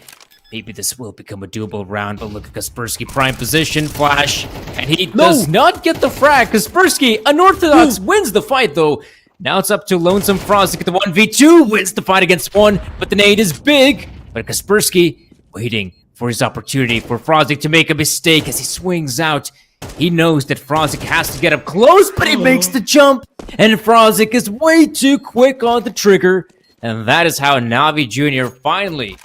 Maybe this will become a doable round, but look at Kaspersky, prime position, flash, and he does not get the frag. Kaspersky, Unorthodox, wins the fight though. Now it's up to Lonesome Frozik at the 1v2, wins the fight against 1, but the nade is big. But Kaspersky waiting for his opportunity for Frozik to make a mistake as he swings out. He knows that Frozik has to get up close, but he makes the jump, and Frozik is way too quick on the trigger, and that is how Navi Jr. finally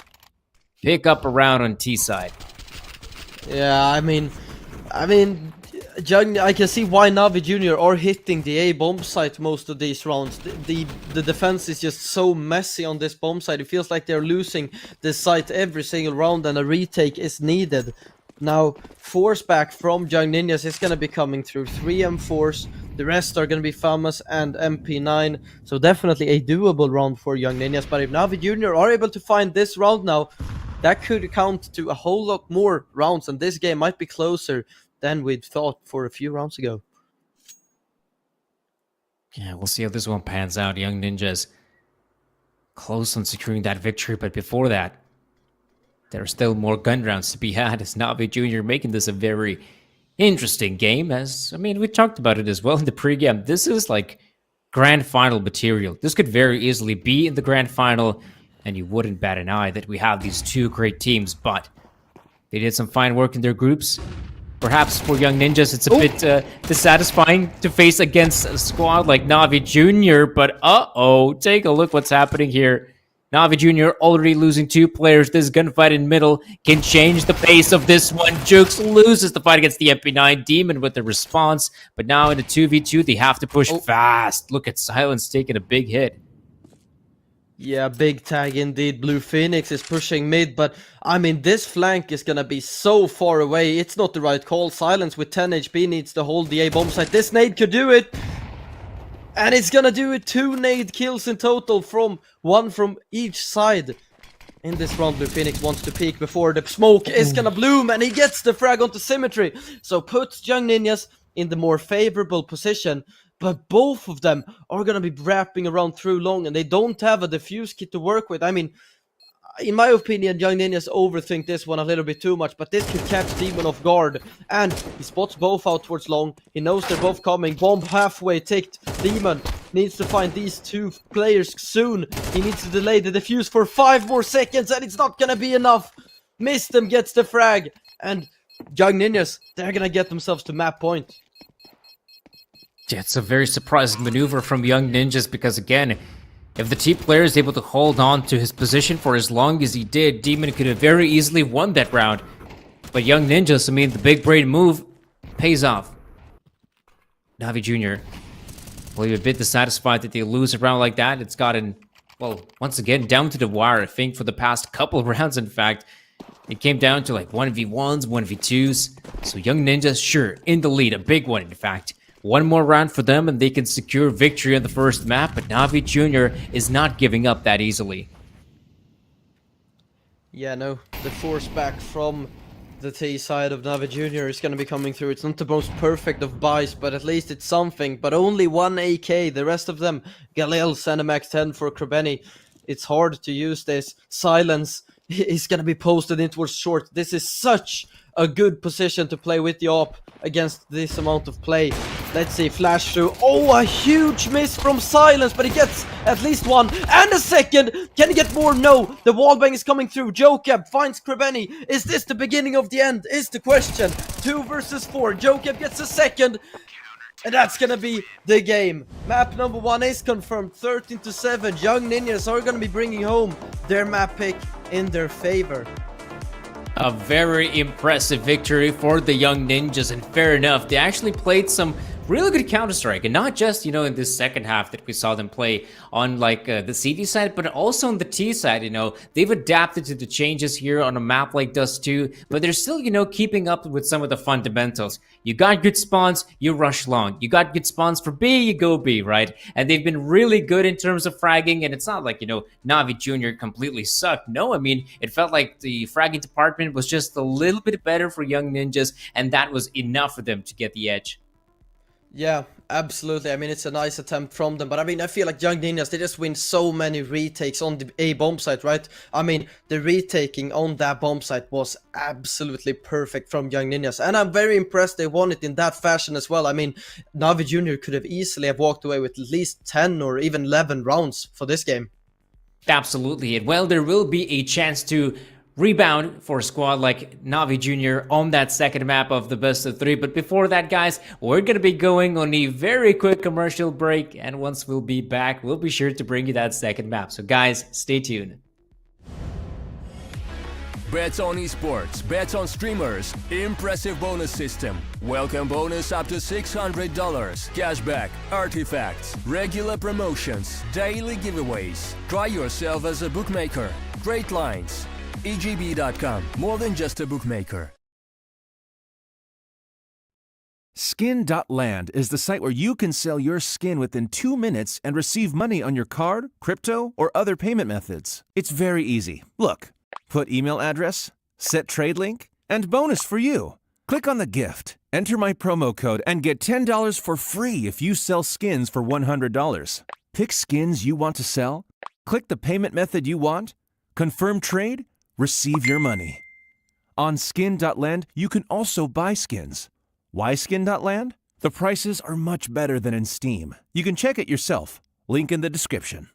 pick up a round on T side. Yeah, I mean, I can see why Navi Jr. are hitting the A bomb site most of these rounds. The defense is just so messy on this bomb site. It feels like they're losing the site every single round, and a retake is needed. Now, force back from Young Ninjas is gonna be coming through 3 M4s. The rest are gonna be FAMAS and MP9. So definitely a doable round for Young Ninjas. But if Navi Jr. are able to find this round now, that could count to a whole lot more rounds, and this game might be closer than we'd thought for a few rounds ago. Yeah, we'll see how this one pans out. Young Ninjas close on securing that victory, but before that, there are still more gun rounds to be had as Navi Jr. making this a very interesting game. As, I mean, we talked about it as well in the pregame. This is like grand final material. This could very easily be in the grand final, and you wouldn't bat an eye that we have these two great teams, but they did some fine work in their groups. Perhaps for Young Ninjas, it's a bit dissatisfying to face against a squad like Navi Jr., but take a look what's happening here. Navi Jr. already losing 2 players. This gunfight in middle can change the pace of this one. Jukes loses the fight against the MP9 Demon with the response, but now in a 2v2, they have to push fast. Look at Silence taking a big hit. Yeah, big tag indeed. Blue Phoenix is pushing mid, but I mean, this flank is gonna be so far away. It's not the right call. Silence with 10 HP needs to hold the A bomb site. This nade could do it. And it's gonna do it. 2 nade kills in total, from 1 from each side. In this round, Blue Phoenix wants to peek before the smoke is gonna bloom, and he gets the frag onto Symmetry. So puts Young Ninjas in the more favorable position. But both of them are going to be wrapping around through long, and they don't have a defuse kit to work with. I mean, in my opinion, Young Ninjas overthink this one a little bit too much, but this could catch Demon off guard. And he spots both out towards long. He knows they're both coming. Bomb halfway ticked. Demon needs to find these 2 players soon. He needs to delay the defuse for 5 more seconds, and it's not going to be enough. Missed them, gets the frag. And Young Ninjas, they're going to get themselves to map point. Yeah, it's a very surprising maneuver from Young Ninjas because, again, if the T player is able to hold on to his position for as long as he did, Demon could have very easily won that round. But Young Ninjas, I mean, the big brain move pays off. Navi Jr. will be a bit dissatisfied that they lose a round like that. It's gotten, well, once again, down to the wire, I think, for the past couple of rounds, in fact. It came down to like 1v1s, 1v2s. So Young Ninjas, sure, in the lead, a big one, in fact. One more round for them and they can secure victory on the first map, but Navi Jr. is not giving up that easily. Yeah, no, the force back from the T side of Navi Jr. is going to be coming through. It's not the most perfect of buys, but at least it's something. But only 1 AK, the rest of them, Galil, Max 10 for Krebeni. It's hard to use this. Silence is going to be posted in towards short. This is such a good position to play with the op against this amount of play. Let's see, flash through. Oh, a huge miss from Silence, but he gets at least 1 and a second. Can he get more? No. The wallbang is coming through. Jokeb finds Krebeni. Is this the beginning of the end? Is the question. 2 versus 4. Jokeb gets a second. And that's gonna be the game. Map number 1 is confirmed. 13-7. Young Ninjas are gonna be bringing home their map pick in their favor. A very impressive victory for the Young Ninjas, and fair enough, they actually played some really good Counter-Strike, and not just, you know, in this second half that we saw them play on like the CD side, but also on the T side. You know, they've adapted to the changes here on a map like Dust 2, but they're still, you know, keeping up with some of the fundamentals. You got good spawns, you rush long. You got good spawns for B, you go B, right? And they've been really good in terms of fragging, and it's not like, you know, Navi Jr. completely sucked. No, I mean, it felt like the fragging department was just a little bit better for Young Ninjas, and that was enough for them to get the edge. Yeah, absolutely. I mean, it's a nice attempt from them, but I mean, I feel like Young Ninjas, they just win so many retakes on the A bomb site, right? I mean, the retaking on that bomb site was absolutely perfect from Young Ninjas, and I'm very impressed they won it in that fashion as well. I mean, Navi Jr. could have easily have walked away with at least 10 or even 11 rounds for this game. Absolutely, and well, there will be a chance to rebound for a squad like Navi Jr. on that second map of the best of 3. But before that, guys, we're going to be going on a very quick commercial break. And once we'll be back, we'll be sure to bring you that second map. So guys, stay tuned. Bets on esports, bets on streamers, impressive bonus system. Welcome bonus up to $600, cashback, artifacts, regular promotions, daily giveaways. Try yourself as a bookmaker. Great lines. EGB.com, more than just a bookmaker. Skin.land is the site where you can sell your skin within 2 minutes and receive money on your card, crypto, or other payment methods. It's very easy. Look, put email address, set trade link, and bonus for you. Click on the gift, enter my promo code, and get $10 for free if you sell skins for $100. Pick skins you want to sell, click the payment method you want, confirm trade, receive your money. On Skin.land, you can also buy skins. Why Skin.land? The prices are much better than in Steam. You can check it yourself. Link in the description.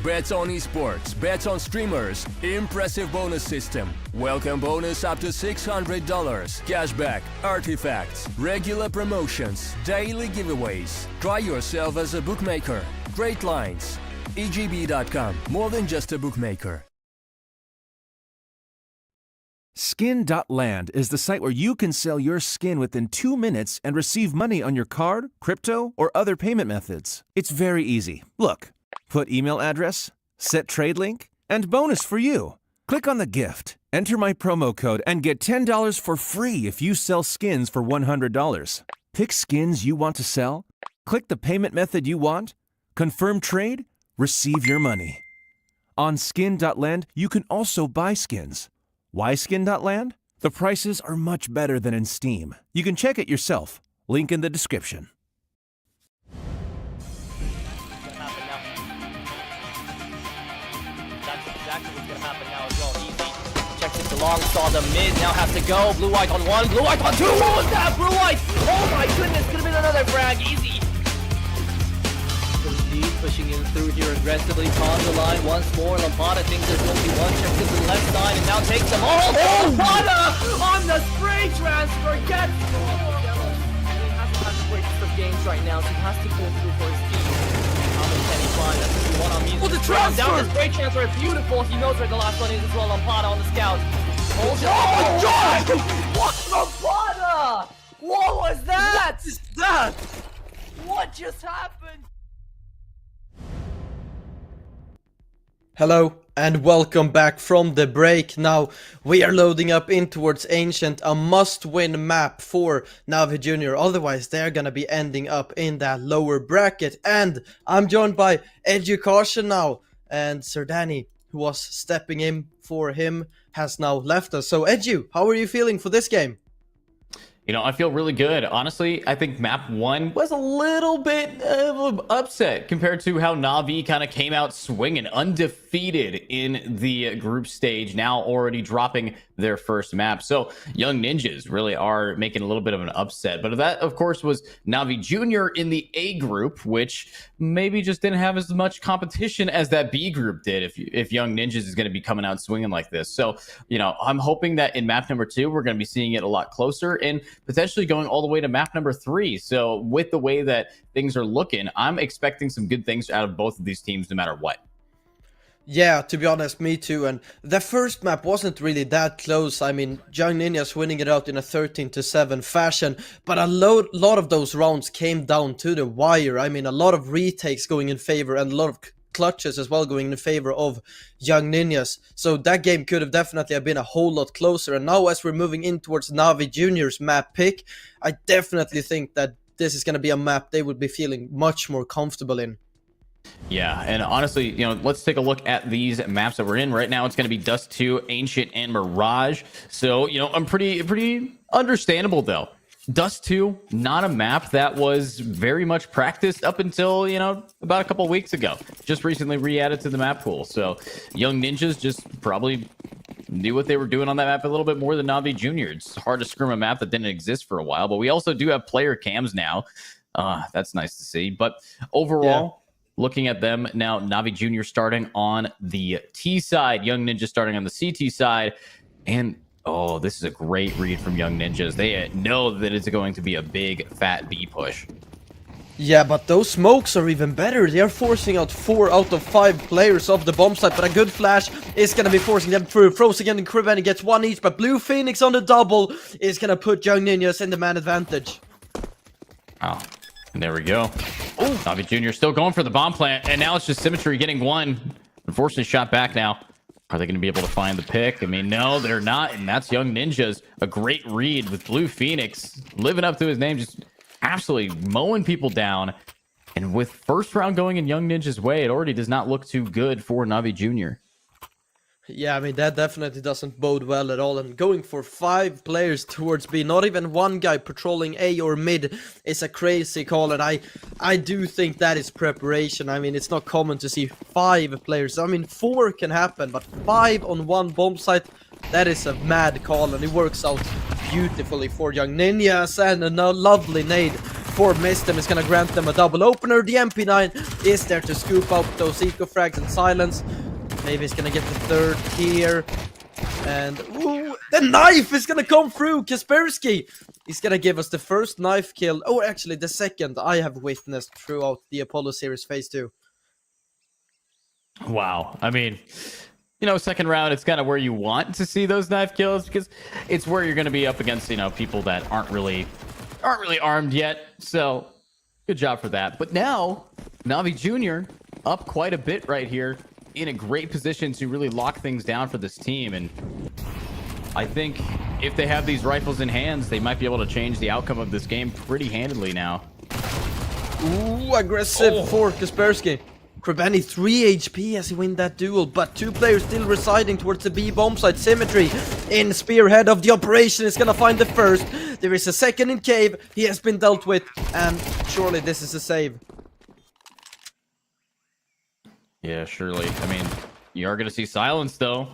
bets on esports, bets on streamers, impressive bonus system. Welcome bonus up to $600, cashback, artifacts, regular promotions, daily giveaways. Try yourself as a bookmaker. Great lines. EGB.com, more than just a bookmaker. Skin.land is the site where you can sell your skin within 2 minutes and receive money on your card, crypto, or other payment methods. It's very easy. Look, put email address, set trade link, and bonus for you. Click on the gift, enter my promo code, and get $10 for free if you sell skins for $100. Pick skins you want to sell, click the payment method you want, confirm trade, receive your money. On Skin.land, you can also buy skins. Why Skin.land? The prices are much better than in Steam. You can check it yourself. Link in the description. That's exactly what's gonna happen now as well. Easy. Checks it along, saw the mid, now has to go. Blue white on one, blue white on two. What was that? Blue white! Oh my goodness, could have been another frag. Easy. Lead pushing in through here aggressively. On the line once more. Lampada thinks there's going to be one. Checks to the left side and now takes them all. Oh, Lampada on the spray transfer gets scored. He hasn't had the greatest of games right now, so he has to pull through for his team. How much can he find? That's what we want on music. Oh, the transfer! Down the spray transfer, beautiful. He knows where the last one is as well. Lampada on the scout. Oh my God! What? Lampada! What was that? What is that? What just happened? Hello and welcome back from the break. Now we are loading up in towards Ancient, a must-win map for Navi Junior. Otherwise they're gonna be ending up in that lower bracket. And I'm joined by Education now, and Sir Danny, who was stepping in for him, has now left us. So Edu, how are you feeling for this game? You know, I feel really good. Honestly, I think map 1 was a little bit of an upset compared to how Na'Vi kind of came out swinging undefeated in the group stage, now already dropping their first map. So Young Ninjas really are making a little bit of an upset. But that, of course, was Na'Vi Junior in the A group, which maybe just didn't have as much competition as that B group did if Young Ninjas is going to be coming out swinging like this. So, you know, I'm hoping that in map number 2, we're going to be seeing it a lot closer and potentially going all the way to map number 3. So with the way that things are looking, I'm expecting some good things out of both of these teams no matter what. Yeah, to be honest, me too. And the first map wasn't really that close. I mean, Young Ninjas winning it out in a 13-7 fashion, but a lot of those rounds came down to the wire. I mean, a lot of retakes going in favor and a lot of clutches as well going in favor of Young Ninjas. So that game could have definitely been a whole lot closer. And now as we're moving in towards Na'Vi Junior's map pick, I definitely think that this is going to be a map they would be feeling much more comfortable in. Yeah, and honestly, you know, let's take a look at these maps that we're in right now. It's going to be Dust 2, Ancient, and Mirage. So, you know, I'm pretty understandable though. Dust 2, not a map that was very much practiced up until, you know, about a couple weeks ago. Just recently re-added to the map pool. So Young Ninjas just probably knew what they were doing on that map a little bit more than Na'Vi Junior. It's hard to scrim a map that didn't exist for a while, but we also do have player cams now. That's nice to see. But overall, looking at them now, Na'Vi Junior starting on the T side, Young Ninja starting on the CT side, and oh, this is a great read from Young Ninjas. They know that it's going to be a big, fat B push. Yeah, but those smokes are even better. They are forcing out 4 out of 5 players off the bomb site, but a good flash is going to be forcing them through. Froze again and Crib, and he gets 1 each, but Blue Phoenix on the double is going to put Young Ninjas in the man advantage. Oh, and there we go. Oh, Na'Vi Junior still going for the bomb plant, and now it's just Symmetry getting one. Unfortunately, shot back now. Are they going to be able to find the pick? I mean, no, they're not, and that's Young Ninjas. A great read with Blue Phoenix living up to his name, just absolutely mowing people down. And with first round going in Young Ninja's way, it already does not look too good for Na'Vi Junior. Yeah, I mean, that definitely doesn't bode well at all. And going for 5 players towards B, not even one guy patrolling A or mid, is a crazy call. And I do think that is preparation. I mean, it's not common to see 5 players. I mean, 4 can happen, but 5 on one bomb site, that is a mad call. And it works out beautifully for Young Ninjas. And a lovely nade before missed him. Is gonna grant them a double opener. The MP9 is there to scoop up those eco frags and silence. Maybe he's gonna get the third here. And ooh, the knife is gonna come through. Kaspersky is gonna give us the first knife kill. Oh, actually the second I have witnessed throughout the Apollo Series Phase 2. Wow. I mean, you know, second round, it's kind of where you want to see those knife kills because it's where you're going to be up against, you know, people that aren't really armed yet. So good job for that. But now Navi Jr. up quite a bit right here, in a great position to really lock things down for this team. And I think if they have these rifles in hands, they might be able to change the outcome of this game pretty handily now. Ooh, aggressive for Kaspersky. Krebeni 3 HP as he win that duel, but two players still residing towards the B bomb site. Symmetry in spearhead of the operation is gonna find the first. There is a second in cave. He has been dealt with, and surely this is a save. Yeah, surely. I mean, you are going to see Silence, though.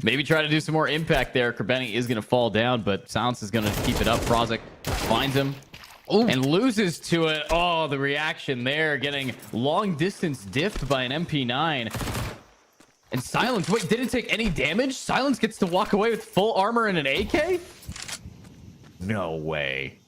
Maybe try to do some more impact there. Krebeni is going to fall down, but Silence is going to keep it up. Frozik finds him. Ooh. And loses to it. Oh, the reaction there, getting long distance diffed by an MP9. And Silence, wait, didn't take any damage? Silence gets to walk away with full armor and an AK? No way.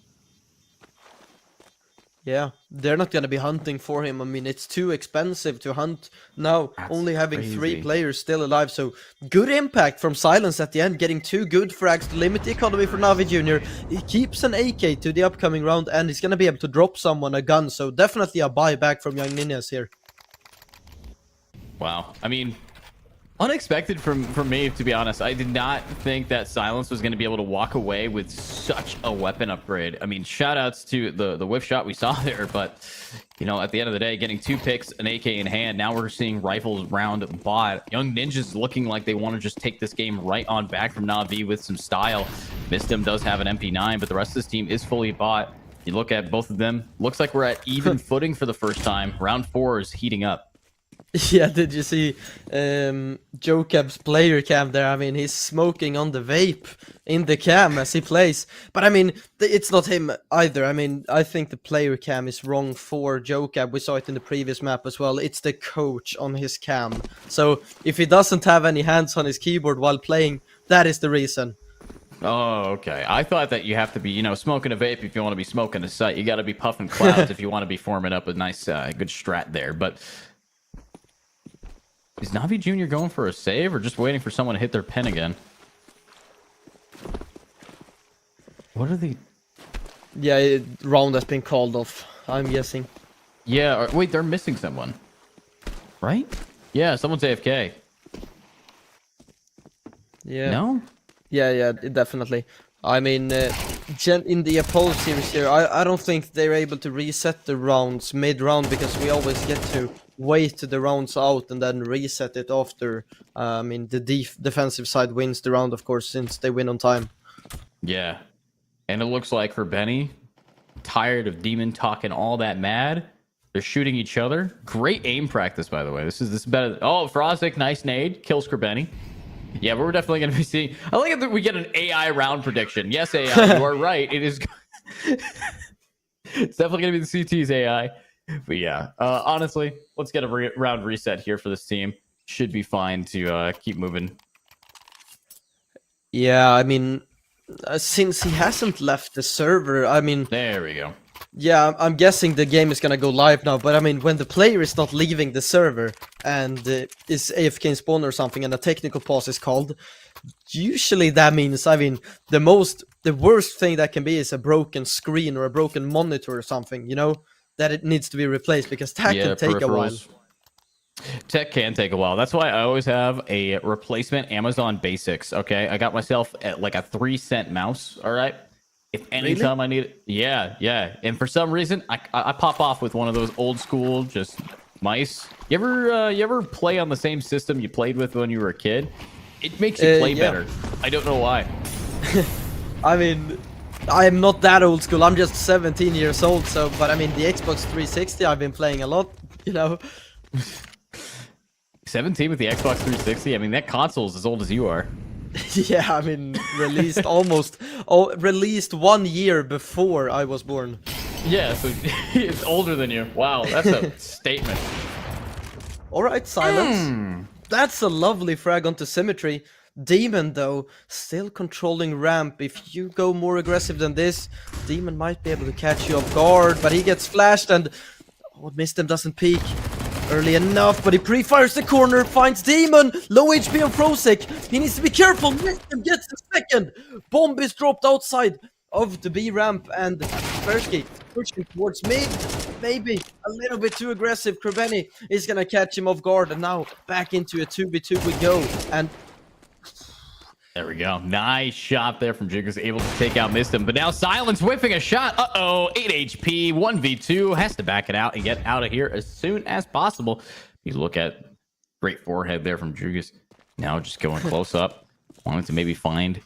Yeah, they're not gonna be hunting for him. I mean, it's too expensive to hunt now. That's only having crazy. 3 players still alive, so good impact from Silence at the end, getting 2 good frags to limit the economy for Navi Jr. He keeps an AK to the upcoming round, and he's gonna be able to drop someone a gun, so definitely a buyback from Young Ninjas here. Wow. I mean, unexpected from me, to be honest. I did not think that Silence was going to be able to walk away with such a weapon upgrade. I mean, shout-outs to the whiff shot we saw there, but, you know, at the end of the day, getting 2 picks, an AK in hand, now we're seeing rifles round bot. Young Ninjas looking like they want to just take this game right on back from Na'Vi with some style. Mistim does have an MP9, but the rest of this team is fully bought. You look at both of them, looks like we're at even footing for the first time. Round 4 is heating up. Yeah, did you see Jokab's player cam there? I mean, he's smoking on the vape in the cam as he plays. But I mean, it's not him either. I mean, I think the player cam is wrong for Jokab. We saw it in the previous map as well. It's the coach on his cam. So if he doesn't have any hands on his keyboard while playing, that is the reason. Oh, okay. I thought that you have to be, you know, smoking a vape if you want to be smoking a sight. You got to be puffing clouds if you want to be forming up a nice, good strat there. But is Navi Jr. going for a save or just waiting for someone to hit their pen again? What are they? Yeah, round has been called off, I'm guessing. Yeah, wait, they're missing someone. Right? Yeah, someone's AFK. Yeah. No? Yeah, definitely. I mean, in the Apollo series here, I don't think they're able to reset the rounds mid-round because we always get to wait to the rounds out and then reset it after. I mean, the defensive side wins the round, of course, since they win on time. Yeah. And it looks like for Benny, tired of Demon talking all that mad. They're shooting each other. Great aim practice, by the way. This is better. Oh, Frozik, nice nade. Kills Kerbeni. Yeah, but we're definitely going to be seeing... I like that we get an AI round prediction. Yes, AI, you are right. It is... It's definitely going to be the CT's AI. But yeah, honestly, let's get a round reset here for this team. Should be fine to keep moving. Yeah, I mean, since he hasn't left the server, I mean... There we go. Yeah, I'm guessing the game is gonna go live now, but I mean, when the player is not leaving the server and is AFK in spawn or something and a technical pause is called, usually that means, I mean, the worst thing that can be is a broken screen or a broken monitor or something, you know, that it needs to be replaced because that can take a while. Tech can take a while. That's why I always have a replacement Amazon Basics, okay? I got myself at like a 3-cent mouse, all right? If anytime I need it, yeah. And for some reason, I pop off with one of those old school just mice. You ever play on the same system you played with when you were a kid? It makes you play better. I don't know why. I mean, I'm not that old school. I'm just 17 years old. So, but I mean, the Xbox 360, I've been playing a lot. You know. 17 with the Xbox 360. I mean, that console's as old as you are. Yeah, I mean, released released 1 year before I was born. Yeah, so it's older than you. Wow, that's a statement. Alright, Silence. That's a lovely frag onto Symmetry. Demon, though, still controlling ramp. If you go more aggressive than this, Demon might be able to catch you off guard, but he gets flashed and... Oh, Missed him, doesn't peek early enough, but he pre-fires the corner, finds Demon, low HP on Frosic. He needs to be careful, Missed him, gets the second. Bomb is dropped outside of the B ramp, and Persky pushing towards mid. Maybe a little bit too aggressive. Krabeni is gonna catch him off guard, and now back into a 2v2 we go. And there we go. Nice shot there from Jiggers, able to take out Missed him. But now Silence whiffing a shot. Uh-oh, 8 HP, 1v2. Has to back it out and get out of here as soon as possible. You look at great forehead there from Jiggers. Now just going close up. Wanting to maybe find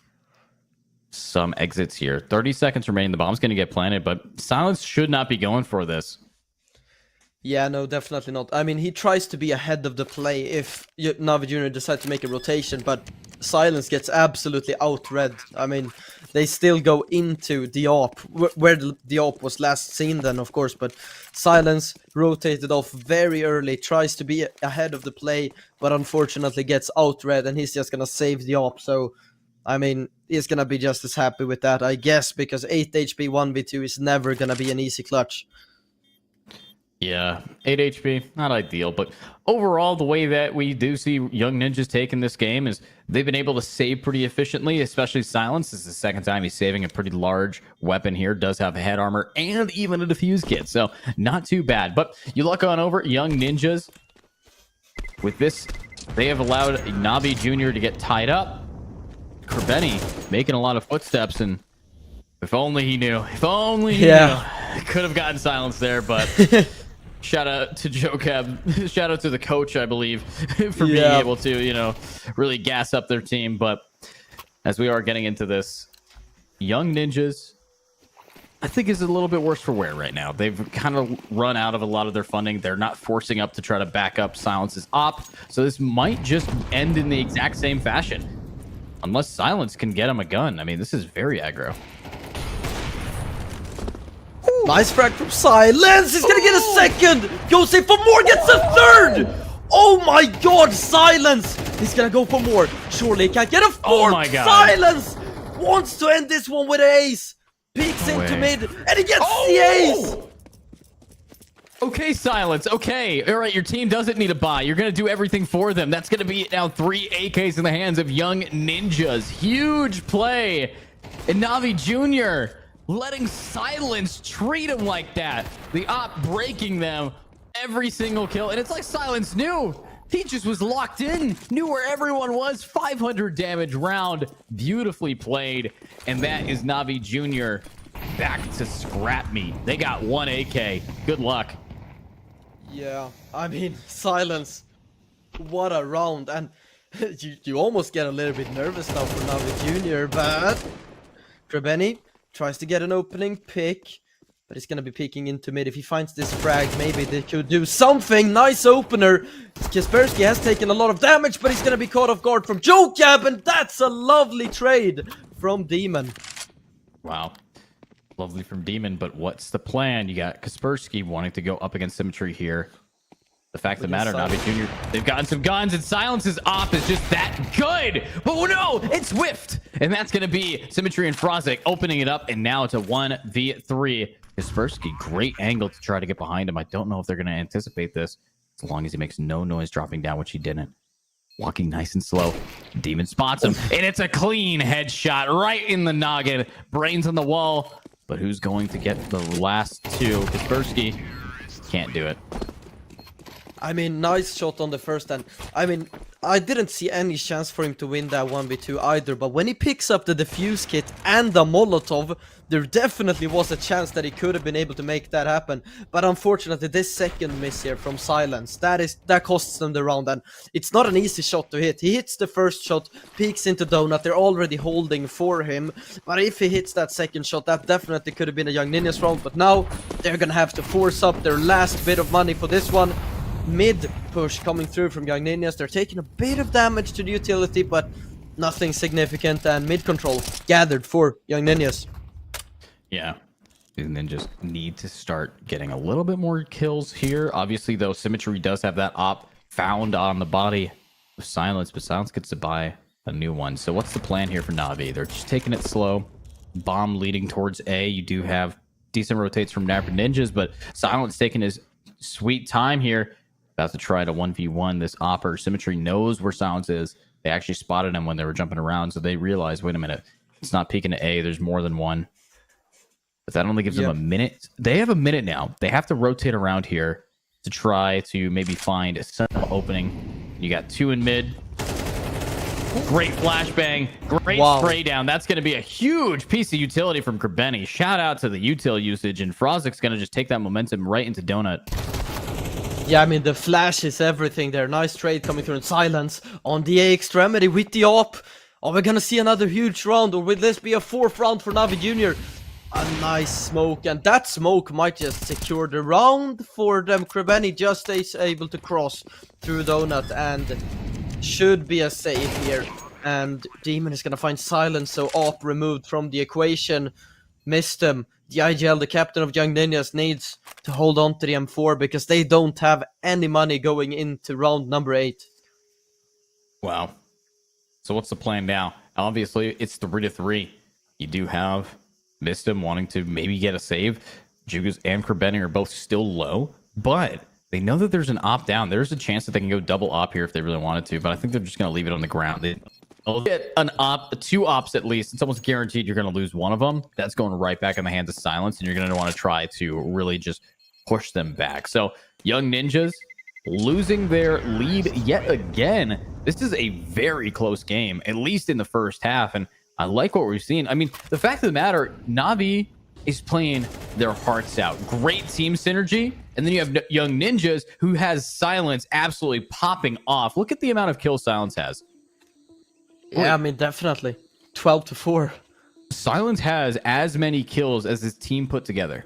some exits here. 30 seconds remaining. The bomb's going to get planted, but Silence should not be going for this. yeah, no, definitely not. I mean, he tries to be ahead of the play if Navi Jr. decides to make a rotation, but Silence gets absolutely out-read. I mean, they still go into the AWP, where the AWP was last seen then, of course, but Silence rotated off very early, tries to be ahead of the play, but unfortunately gets out-read, and he's just gonna save the AWP, so... I mean, he's gonna be just as happy with that, I guess, because 8 HP 1v2 is never gonna be an easy clutch. Yeah, 8 HP, not ideal, but overall, the way that we do see Young Ninjas taking this game is they've been able to save pretty efficiently, especially Silence. This is the second time he's saving a pretty large weapon here, does have head armor and even a defuse kit, so not too bad. But you look on over, Young Ninjas, with this, they have allowed Navi Jr. to get tied up. Krabeni making a lot of footsteps, and if only he knew, knew. Could have gotten Silence there, but... Shout out to Joe Cab. Shout out to the coach, I believe, for being able to, you know, really gas up their team. But as we are getting into this, Young Ninjas, I think, is a little bit worse for wear right now. They've kind of run out of a lot of their funding. They're not forcing up to try to back up Silence's op. So this might just end in the exact same fashion. Unless Silence can get him a gun. I mean, this is very aggro. Nice frag from Silence. He's gonna get a second. Goes in for more. Gets a third. Oh my god, Silence. He's gonna go for more. Surely he can't get a fourth. Oh my god. Silence wants to end this one with an ace. Peeks into mid. And he gets the ace. Okay, Silence. Okay. All right, your team doesn't need a buy. You're going to do everything for them. That's going to be now 3 AKs in the hands of Young Ninjas. Huge play. And Navi Jr. letting Silence treat him like that. The op breaking them every single kill. And it's like Silence knew. He just was locked in. Knew where everyone was. 500 damage round. Beautifully played. And that is Navi Jr. back to scrap meat. They got 1 AK. Good luck. Yeah, I mean, Silence. What a round. And you almost get a little bit nervous now for Navi Jr. But Krabeni tries to get an opening pick, but he's gonna be peeking into mid. If he finds this frag, maybe they could do something. Nice opener. Kaspersky has taken a lot of damage, but he's gonna be caught off guard from Jokab, and that's a lovely trade from Demon. Wow. Lovely from Demon, but what's the plan? You got Kaspersky wanting to go up against Symmetry here. The fact of the matter, Navi Jr., they've gotten some guns, and Silence's op is just that good. But no, it's whiffed. And that's going to be Symmetry and Frosic opening it up, and now it's a 1v3. Kaspersky, great angle to try to get behind him. I don't know if they're going to anticipate this, as long as he makes no noise dropping down, which he didn't. Walking nice and slow. Demon spots him, and it's a clean headshot right in the noggin. Brains on the wall. But who's going to get the last two? Kaspersky can't do it. I mean, nice shot on the first, and I mean, I didn't see any chance for him to win that 1v2 either, but when he picks up the defuse kit and the Molotov, there definitely was a chance that he could have been able to make that happen. But unfortunately, this second miss here from Silence, that costs them the round, and it's not an easy shot to hit. He hits the first shot, peeks into Donut, they're already holding for him, but if he hits that second shot, that definitely could have been a Young Ninjas round, but now they're gonna have to force up their last bit of money for this one. Mid push coming through from Young Ninjas. They're taking a bit of damage to the utility, but nothing significant, and mid control gathered for Young Ninjas. Yeah. And then just need to start getting a little bit more kills here. Obviously, though, Symmetry does have that op found on the body of Silence, but Silence gets to buy a new one. So what's the plan here for Na'Vi? They're just taking it slow. Bomb leading towards A. You do have decent rotates from Napper Ninjas, but Silence taking his sweet time here. About to try to 1v1 this Opper. Symmetry knows where Silence is. They actually spotted him when they were jumping around, so they realized, wait a minute, it's not peeking to A. There's more than one. But that only gives them a minute. They have a minute now. They have to rotate around here to try to maybe find some opening. You got 2 in mid. Great flashbang. Great spray down. That's going to be a huge piece of utility from Krebeni. Shout out to the util usage. And Frozik's going to just take that momentum right into Donut. Yeah, I mean, the flash is everything there. Nice trade coming through in Silence on the A extremity with the op. Are we going to see another huge round, or will this be a 4th round for Na'Vi Junior? A nice smoke, and that smoke might just secure the round for them. Krebeni just is able to cross through Donut and should be a save here. And Demon is going to find Silence, so op removed from the equation. Missed him. The IGL, the captain of Young Ninjas, needs to hold on to the M4 because they don't have any money going into round number 8. Wow. So what's the plan now? Obviously, it's 3-3. You do have Mistim wanting to maybe get a save. Jugas and Krebeni are both still low, but they know that there's an op down. There's a chance that they can go double op here if they really wanted to, but I think they're just going to leave it on the ground. They'll get an op, 2 ops at least. It's almost guaranteed you're going to lose one of them. That's going right back in the hands of Silence, and you're going to want to try to really just push them back. So Young Ninjas losing their lead yet again. This is a very close game, at least in the first half, and I like what we've seen. I mean, the fact of the matter, Na'Vi is playing their hearts out. Great team synergy. And then you have Young Ninjas, who has Silence absolutely popping off. Look at the amount of kills Silence has. Yeah, I mean, definitely. 12-4. Silence has as many kills as his team put together.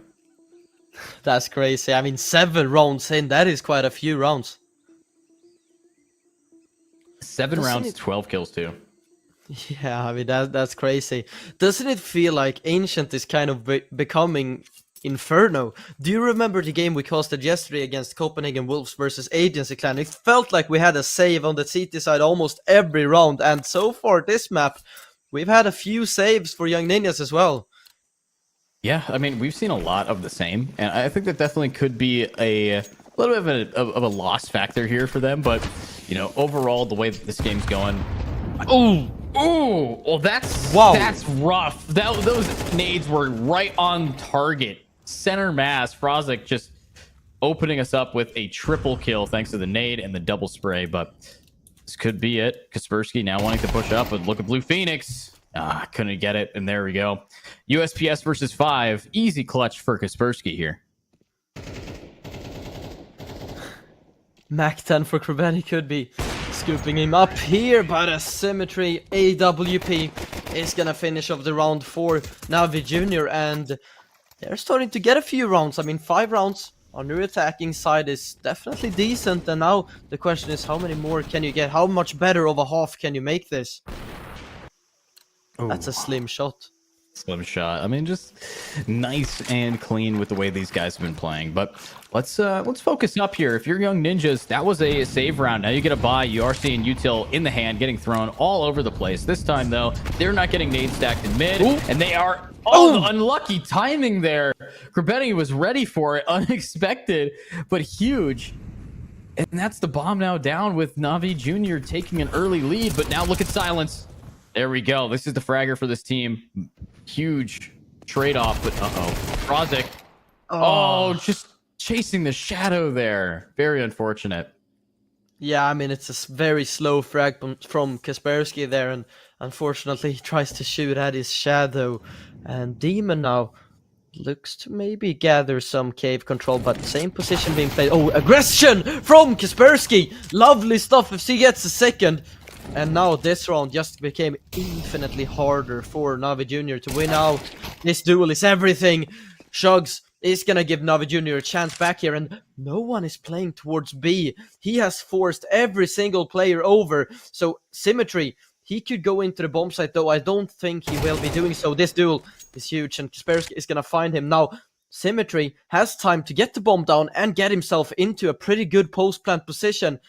That's crazy. I mean, 7 rounds in, that is quite a few rounds. 7 rounds, 12 kills too. Yeah, I mean, that's crazy. Doesn't it feel like Ancient is kind of becoming Inferno? Do you remember the game we casted yesterday against Copenhagen Wolves versus Agency Clan? It felt like we had a save on the CT side almost every round, and so far this map, we've had a few saves for Young Ninjas as well. Yeah, I mean, we've seen a lot of the same, and I think that definitely could be a little bit of a loss factor here for them, but, you know, overall, the way that this game's going... Oh, well, that's rough. Those nades were right on target. Center mass. Frozik just opening us up with a triple kill thanks to the nade and the double spray, but this could be it. Kaspersky now wanting to push up, but look at Blue Phoenix. Couldn't get it, and there we go. USPS versus 5. Easy clutch for Kaspersky here. Mac 10 for Krebeni could be scooping him up here, but a Symmetry AWP is gonna finish off the round for Na'Vi Junior, and they're starting to get a few rounds. I mean, 5 rounds on your attacking side is definitely decent, and now the question is, how many more can you get? How much better of a half can you make this? Ooh. That's a slim shot. Slim shot. I mean, just nice and clean with the way these guys have been playing. But let's focus up here. If you're Young Ninjas, that was a save round. Now you get a buy. You are seeing util in the hand, getting thrown all over the place. This time, though, they're not getting nade stacked in mid, and they are unlucky timing there. Krebeni was ready for it, unexpected, but huge. And that's the bomb now down with Na'Vi Junior taking an early lead. But now look at Silence. There we go. This is the fragger for this team. Huge trade-off, but Frozik. Oh, just chasing the shadow there. Very unfortunate. Yeah, I mean, it's a very slow frag from Kaspersky there, and unfortunately he tries to shoot at his shadow. And Demon now looks to maybe gather some cave control, but same position being played. Oh, aggression from Kaspersky! Lovely stuff if he gets a second. And now this round just became infinitely harder for Na'Vi Junior to win out. This duel is everything. Shugs is gonna give Na'Vi Junior a chance back here, and no one is playing towards B. He has forced every single player over. So Symmetry, He could go into the bomb site, though I don't think he will be doing so. This duel is huge, and Kaspersky is gonna find him. Now, Symmetry has time to get the bomb down and get himself into a pretty good post-plant position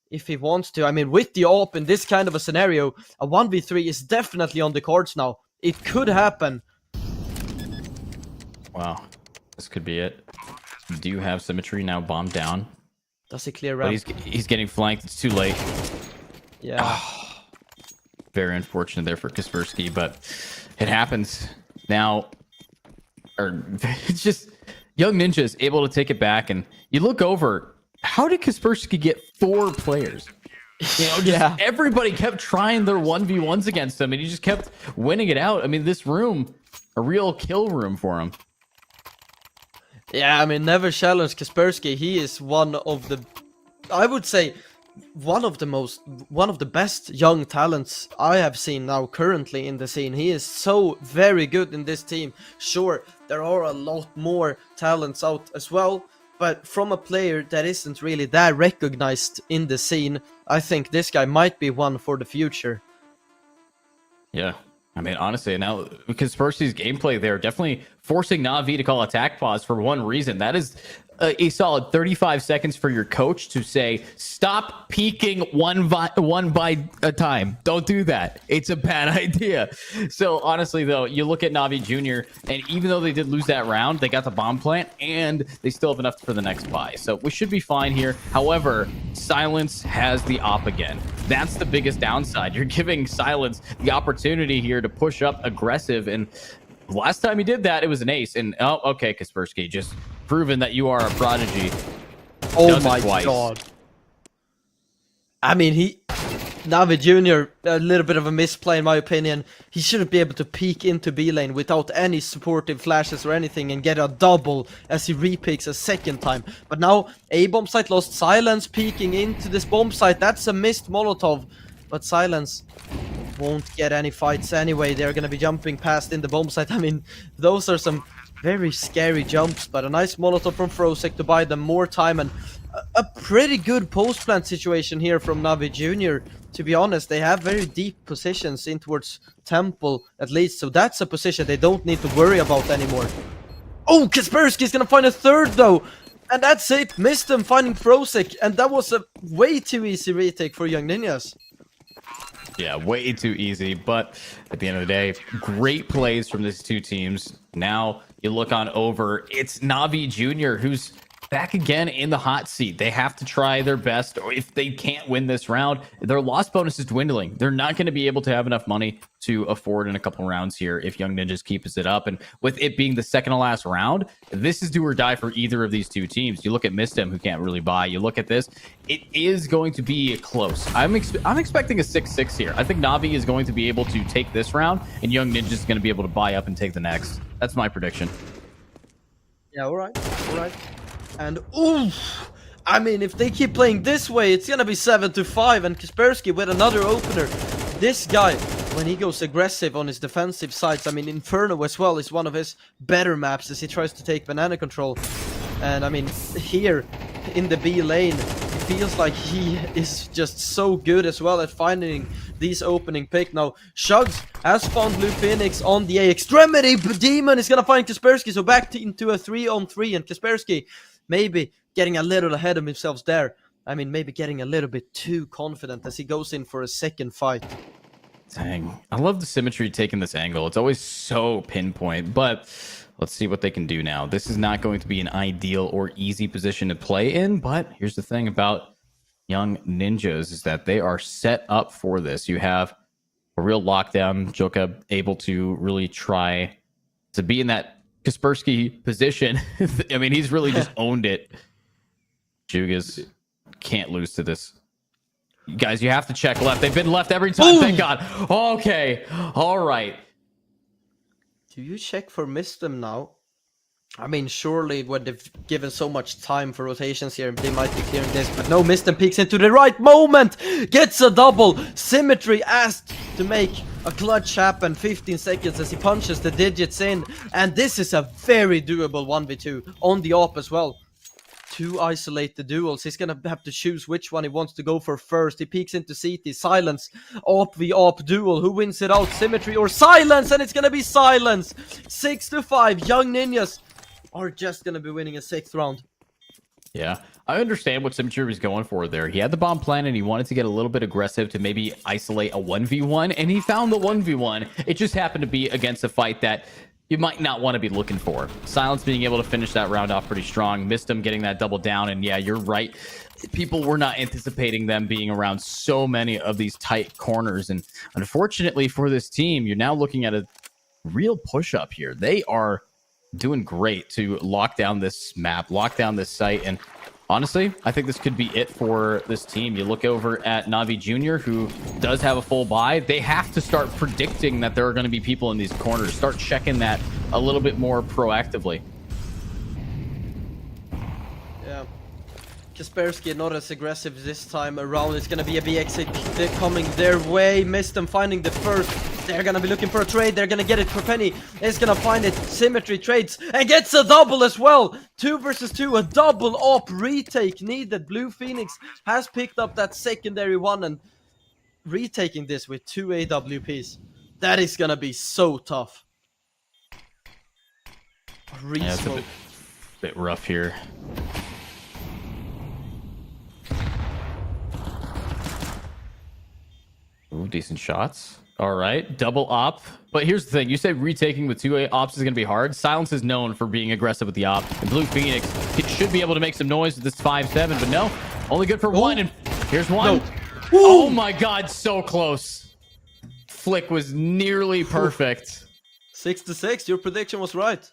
if he wants to. I mean, with the AWP in this kind of a scenario, a 1v3 is definitely on the cards now. It could happen. Wow, this could be it. You do have Symmetry now bombed down. Does he clear But ramp? he's getting flanked. It's too late. Yeah. Very unfortunate there for Kaspersky, but it happens. Now, it's just Young Ninja is able to take it back, and you look over. How did Kaspersky get 4 players? You know, just everybody kept trying their 1v1s against him, and he just kept winning it out. I mean, this room, a real kill room for him. Yeah, I mean, never challenge Kaspersky. He is one of the, I would say, one of the best young talents I have seen now currently in the scene. He is so very good in this team. Sure, there are a lot more talents out as well, but from a player that isn't really that recognized in the scene, I think this guy might be one for the future. Yeah. I mean, honestly, now Kaspersky's gameplay there definitely forcing Na'Vi to call attack pause for one reason. That is a solid 35 seconds for your coach to say, stop peeking one by a time. Don't do that. It's a bad idea. So honestly, though, you look at Na'Vi Jr., and even though they did lose that round, they got the bomb plant, and they still have enough for the next buy. So we should be fine here. However, Silence has the op again. That's the biggest downside. You're giving Silence the opportunity here to push up aggressive, and last time he did that, it was an ace. And oh, okay, Kaspersky, just proven that you are a prodigy. Oh my god. I mean, Na'Vi Jr., a little bit of a misplay in my opinion. He shouldn't be able to peek into B lane without any supportive flashes or anything and get a double as he repeaks a second time. But now, A bomb site lost. Silence peeking into this bomb site. That's a missed Molotov. But Silence won't get any fights anyway. They're gonna be jumping past in the bomb site. I mean, those are some very scary jumps, but a nice Molotov from Frosek to buy them more time, and a pretty good post-plant situation here from Na'Vi Jr. To be honest, they have very deep positions in towards Temple, at least, so that's a position they don't need to worry about anymore. Oh, Kaspersky's gonna find a third, though! And that's it! Missed him finding Frosek, and that was a way too easy retake for Young Ninjas. Yeah, way too easy, but at the end of the day, great plays from these two teams. Now you look on over, it's Na'Vi Jr. who's back again in the hot seat. They have to try their best, or if they can't win this round, their loss bonus is dwindling. They're not going to be able to have enough money to afford in a couple rounds here if Young Ninjas keeps it up. And with it being the second to last round, this is do or die for either of these two teams. You look at Mistem, who can't really buy. You look at this, it is going to be close. I'm expecting a 6-6 here. I think Na'Vi is going to be able to take this round, and Young Ninjas is going to be able to buy up and take the next. That's my prediction. Yeah, alright. And oof! I mean, if they keep playing this way, it's gonna be 7-5, and Kaspersky with another opener. This guy, when he goes aggressive on his defensive sides, I mean, Inferno as well is one of his better maps as he tries to take banana control. And I mean, here in the B lane, it feels like he is just so good as well at finding these opening pick. Now, Shugs has found Blue Phoenix on the A extremity, but Demon is gonna find Kaspersky, so back into a 3-on-3, and Kaspersky maybe getting a little ahead of himself there. I mean, maybe getting a little bit too confident as he goes in for a second fight. Dang, I love the Symmetry taking this angle. It's always so pinpoint, but let's see what they can do now. This is not going to be an ideal or easy position to play in, but here's the thing about Young Ninjas is that they are set up for this. You have a real lockdown. Joka able to really try to be in that Kaspersky position. I mean, he's really just owned it. Jugas can't lose to this. You guys, you have to check left. They've been left every time. Ooh. Thank God. Okay. All right. Do you check for Mistem now? I mean, surely when they've given so much time for rotations here, they might be clearing this. But no, Mistem peeks into the right moment. Gets a double. Symmetry asked to make a clutch happen. 15 seconds as he punches the digits in. And this is a very doable 1v2 on the AWP as well. 2 isolated duels. He's gonna have to choose which one he wants to go for first. He peeks into CT. Silence. Op v op duel. Who wins it out? Symmetry or Silence? And it's gonna be Silence. 6-5. Young Ninjas are just gonna be winning a 6th round. Yeah, I understand what Symmetry was going for there. He had the bomb plan and he wanted to get a little bit aggressive to maybe isolate a 1v1, and he found the 1v1. It just happened to be against a fight that you might not want to be looking for. Silence being able to finish that round off pretty strong. Missed him getting that double down, and yeah, you're right. People were not anticipating them being around so many of these tight corners, and unfortunately for this team, you're now looking at a real push-up here. They are doing great to lock down this map, lock down this site, and honestly, I think this could be it for this team. You look over at Na'Vi Jr., who does have a full buy. They have to start predicting that there are going to be people in these corners. Start checking that a little bit more proactively. Yeah. Kaspersky not as aggressive this time around. It's gonna be a BX coming their way. Missed them finding the first. They're gonna be looking for a trade. They're gonna get it. Penny is gonna find it. Symmetry trades and gets a double as well. 2 versus 2, a double op retake needed. Blue Phoenix has picked up that secondary one and retaking this with 2 AWPs. That is gonna be so tough. Yeah, it's a bit rough here. Ooh, decent shots. All right, double op. But here's the thing. You say retaking with 2 ops is going to be hard. Silence is known for being aggressive with the op. And Blue Phoenix should be able to make some noise with this 5-7, but no. Only good for one. And here's one. No. Oh my God, so close. Flick was nearly perfect. 6-6. Your prediction was right.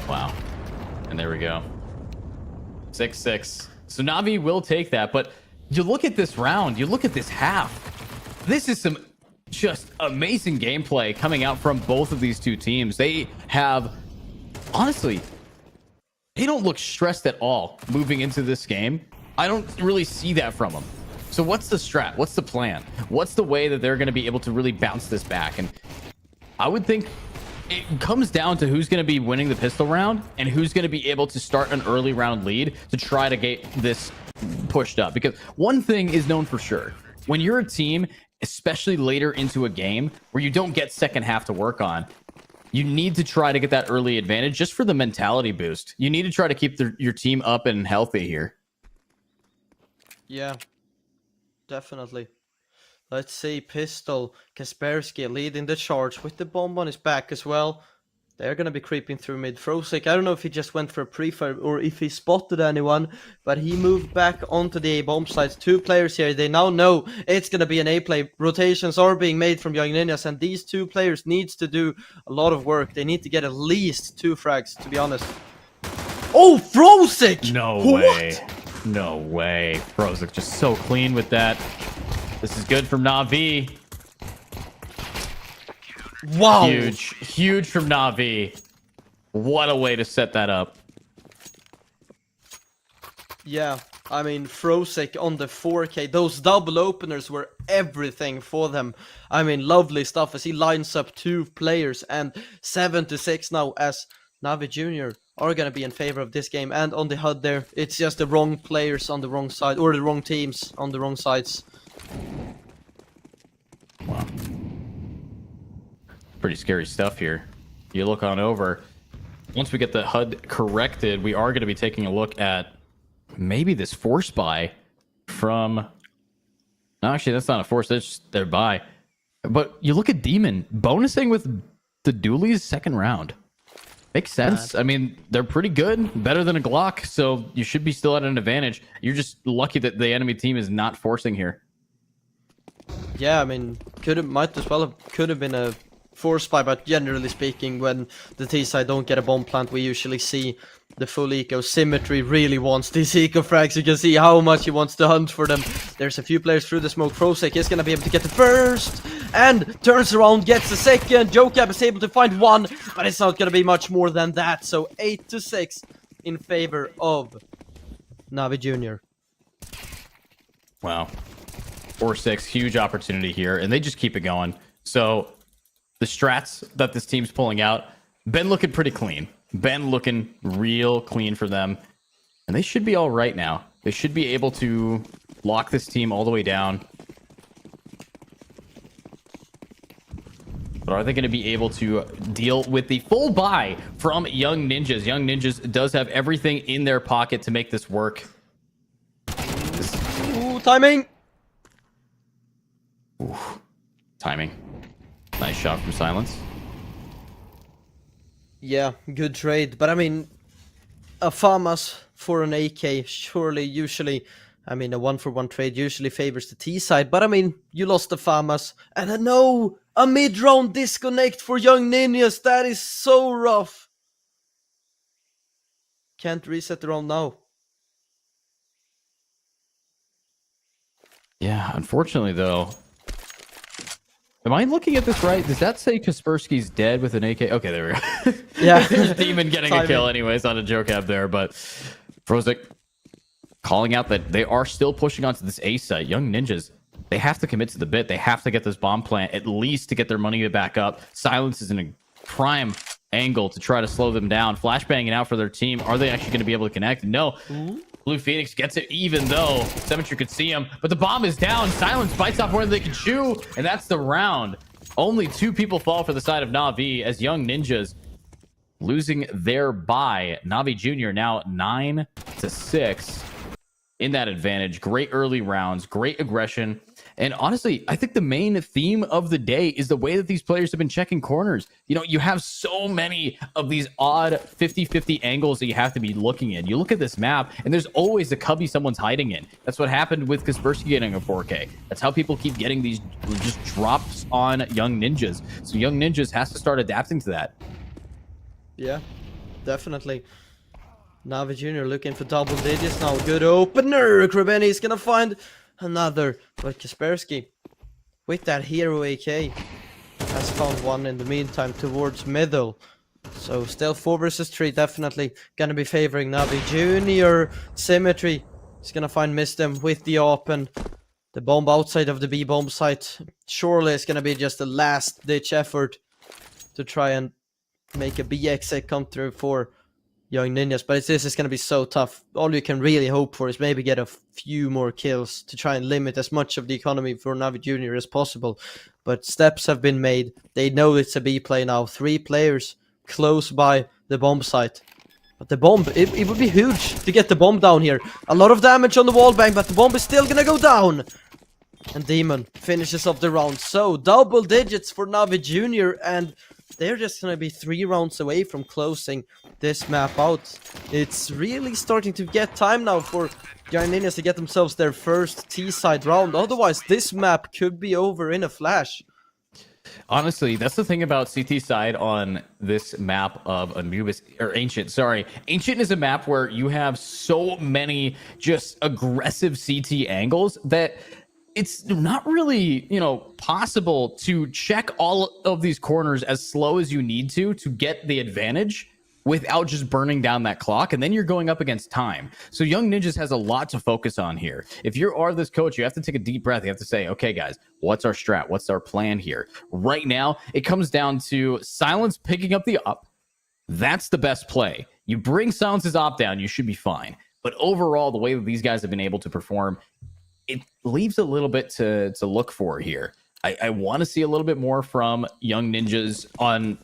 Wow. And there we go. 6-6. So Na'Vi will take that, but you look at this round, you look at this half. This is some just amazing gameplay coming out from both of these two teams. They have, honestly, they don't look stressed at all moving into this game. I don't really see that from them. So what's the strat? What's the plan? What's the way that they're going to be able to really bounce this back? And I would think it comes down to who's going to be winning the pistol round and who's going to be able to start an early round lead to try to get this pushed up. Because one thing is known for sure. When you're a team, especially later into a game where you don't get second half to work on, you need to try to get that early advantage just for the mentality boost. You need to try to keep your team up and healthy here. Yeah, definitely. Let's see, Pistol, Kaspersky leading the charge with the bomb on his back as well. They're going to be creeping through mid. Frosik, I don't know if he just went for a pre-fire or if he spotted anyone, but he moved back onto the A-bomb sites. 2 players here. They now know it's going to be an A-play. Rotations are being made from Young Ninjas, and these 2 players needs to do a lot of work. They need to get at least 2 frags, to be honest. Oh, Frosik! No way. No way. Frosik just so clean with that. This is good from Na'Vi. Wow. Huge from Na'Vi. What a way to set that up. Yeah, I mean, Frosik on the 4K. Those double openers were everything for them. I mean, lovely stuff as he lines up 2 players, and 7-6 now as Na'Vi Jr. are going to be in favor of this game. And on the HUD there, it's just the wrong players on the wrong side, or the wrong teams on the wrong sides. Wow. Pretty scary stuff here. You look on over. Once we get the HUD corrected, we are going to be taking a look at maybe this force buy from... No, actually, that's not a force. That's just their buy. But you look at Demon bonusing with the Dooley's second round. Makes sense. I mean, they're pretty good. Better than a Glock. So you should be still at an advantage. You're just lucky that the enemy team is not forcing here. Yeah, I mean, might as well have could have been a force buy, but generally speaking, when the T side don't get a bomb plant, we usually see the full eco. Symmetry really wants these eco frags. You can see how much he wants to hunt for them. There's a few players through the smoke. Frosik is gonna be able to get the first and turns around, gets the second. Jocab is able to find 1, but it's not gonna be much more than that. So 8-6 in favor of Na'Vi Jr. Wow. 4-6, huge opportunity here, and they just keep it going. So the strats that this team's pulling out, Ben looking pretty clean. Ben looking real clean for them. And they should be all right now. They should be able to lock this team all the way down. But are they going to be able to deal with the full buy from Young Ninjas? Young Ninjas does have everything in their pocket to make this work. Ooh, timing! Timing. Nice shot from Silence. Yeah, good trade. But I mean, a FAMAS for an AK, surely, usually, I mean, a 1-for-1 trade usually favors the T side. But I mean, you lost the FAMAS. And a mid-round disconnect for Young Ninjas. That is so rough. Can't reset the round now. Yeah, unfortunately, though. Am I looking at this right? Does that say Kaspersky's dead with an AK? Okay, there we go. Yeah. There's Demon getting a kill anyways on a joke ab there, but Frozik calling out that they are still pushing onto this A site. Young Ninjas, they have to commit to the bit. They have to get this bomb plant at least to get their money back up. Silence is in a prime angle to try to slow them down. Flashbanging out for their team. Are they actually going to be able to connect? No. Blue Phoenix gets it even though Symmetry could see him, but the bomb is down. Silence bites off more than they can chew, and that's the round. Only 2 people fall for the side of Na'Vi as Young Ninjas losing their bye. Na'Vi Jr. now 9-6 in that advantage. Great early rounds, great aggression. And honestly, I think the main theme of the day is the way that these players have been checking corners. You know, you have so many of these odd 50-50 angles that you have to be looking in. You look at this map, and there's always a cubby someone's hiding in. That's what happened with Kaspersky getting a 4K. That's how people keep getting these just drops on Young Ninjas. So Young Ninjas has to start adapting to that. Yeah, definitely. Na'Vi Jr. looking for double digits now. Good opener. Krebeni is gonna find another. But Kaspersky, with that hero AK, has found one in the meantime towards middle. So still 4 versus 3. Definitely gonna be favoring Na'Vi Jr. Symmetry is gonna find Mistem with the open. The bomb outside of the B bomb site. Surely it's gonna be just a last ditch effort to try and make a B exit come through for Young Ninjas, but this is going to be so tough. All you can really hope for is maybe get a few more kills to try and limit as much of the economy for Na'Vi Jr. as possible. But steps have been made. They know it's a B play now. 3 players close by the bomb site. But the bomb, it would be huge to get the bomb down here. A lot of damage on the wall bang, but the bomb is still going to go down. And Demon finishes off the round. So, double digits for Na'Vi Jr. and they're just going to be 3 rounds away from closing this map out. It's really starting to get time now for Young Ninjas to get themselves their first T-side round. Otherwise, this map could be over in a flash. Honestly, that's the thing about CT side on this map of Anubis, or Ancient, sorry. Ancient is a map where you have so many just aggressive CT angles that it's not really, you know, possible to check all of these corners as slow as you need to get the advantage without just burning down that clock. And then you're going up against time. So Young Ninjas has a lot to focus on here. If you are this coach, you have to take a deep breath. You have to say, okay, guys, what's our strat? What's our plan here? Right now, it comes down to Silence picking up the op. That's the best play. You bring Silence's op down, you should be fine. But overall, the way that these guys have been able to perform, it leaves a little bit to look for here. I want to see a little bit more from Young Ninjas on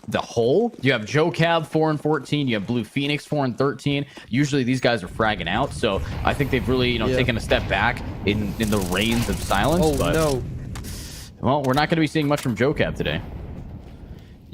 the whole. You have Joe Cab 4-14. You have Blue Phoenix 4-13. Usually these guys are fragging out, so I think they've really, taken a step back in the reins of Silence. Oh, but, no. Well, we're not going to be seeing much from Joe Cab today.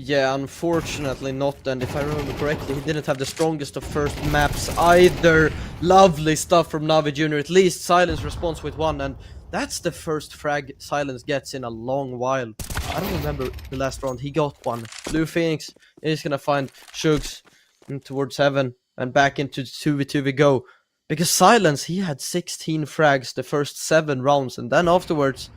Yeah, unfortunately not. And if I remember correctly, he didn't have the strongest of first maps either. Lovely stuff from Na'Vi Jr. At least Silence responds with 1, and that's the first frag Silence gets in a long while. I don't remember the last round he got one. Blue Phoenix is gonna find Shugs towards heaven and back into 2v2 we go. Because Silence, he had 16 frags the first 7 rounds, and then afterwards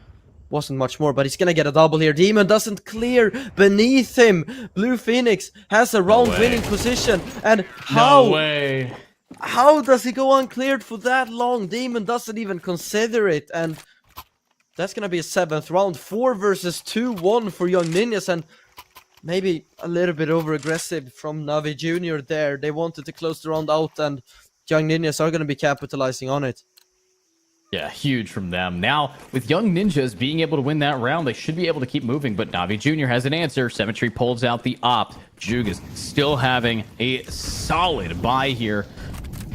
wasn't much more, but he's gonna get a double here. Demon doesn't clear beneath him. Blue Phoenix has a round winning position, and how? No way. How does he go uncleared for that long? Demon doesn't even consider it, and that's gonna be a 7th round. 4 versus 2, 1 for Young Ninjas, and maybe a little bit over aggressive from Navi Jr. there. They wanted to close the round out, and Young Ninjas are going to be capitalizing on it. Yeah, huge from them. Now, with Young Ninjas being able to win that round, they should be able to keep moving, but Navi Jr. has an answer. Symmetry pulls out the op. Jug is still having a solid buy here.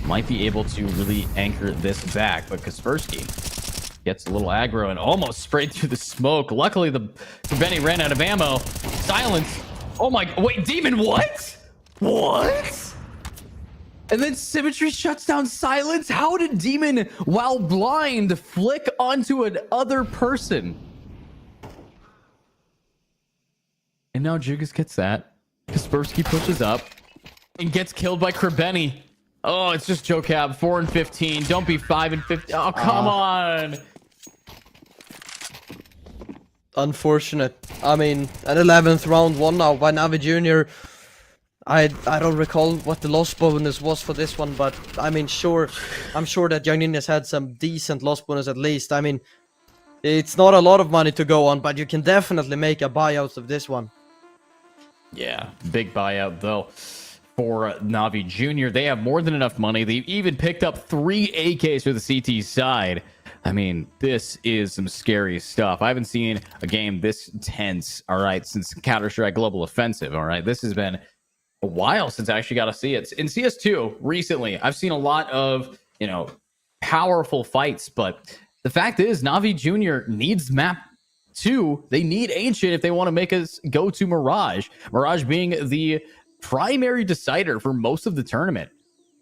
Might be able to really anchor this back, but Kaspersky gets a little aggro and almost sprayed through the smoke. Luckily, the Benny ran out of ammo. Silence. Oh my, wait, Demon, what? What? And then Symmetry shuts down Silence? How did Demon, while blind, flick onto another person? And now Jugas gets that. Kaspersky pushes up and gets killed by Krebeni. Oh, it's just Joe Cab. 4 and 15. Don't be 5 and 15. Oh, come on. Unfortunate. I mean, an 11th round won now by Navi Jr. I don't recall what the loss bonus was for this one, but I mean, I'm sure that Young Ninjas had some decent loss bonus at least. I mean, it's not a lot of money to go on, but you can definitely make a buyout of this one. Yeah, big buyout though for Navi Jr. They have more than enough money. They even picked up 3 AKs for the CT side. I mean, this is some scary stuff. I haven't seen a game this tense, all right, since Counter-Strike Global Offensive, all right? This has been a while since I actually got to see it. In CS2, recently, I've seen a lot of, powerful fights, but the fact is, Navi Jr. needs map 2. They need Ancient if they want to make us go to Mirage. Mirage being the primary decider for most of the tournament.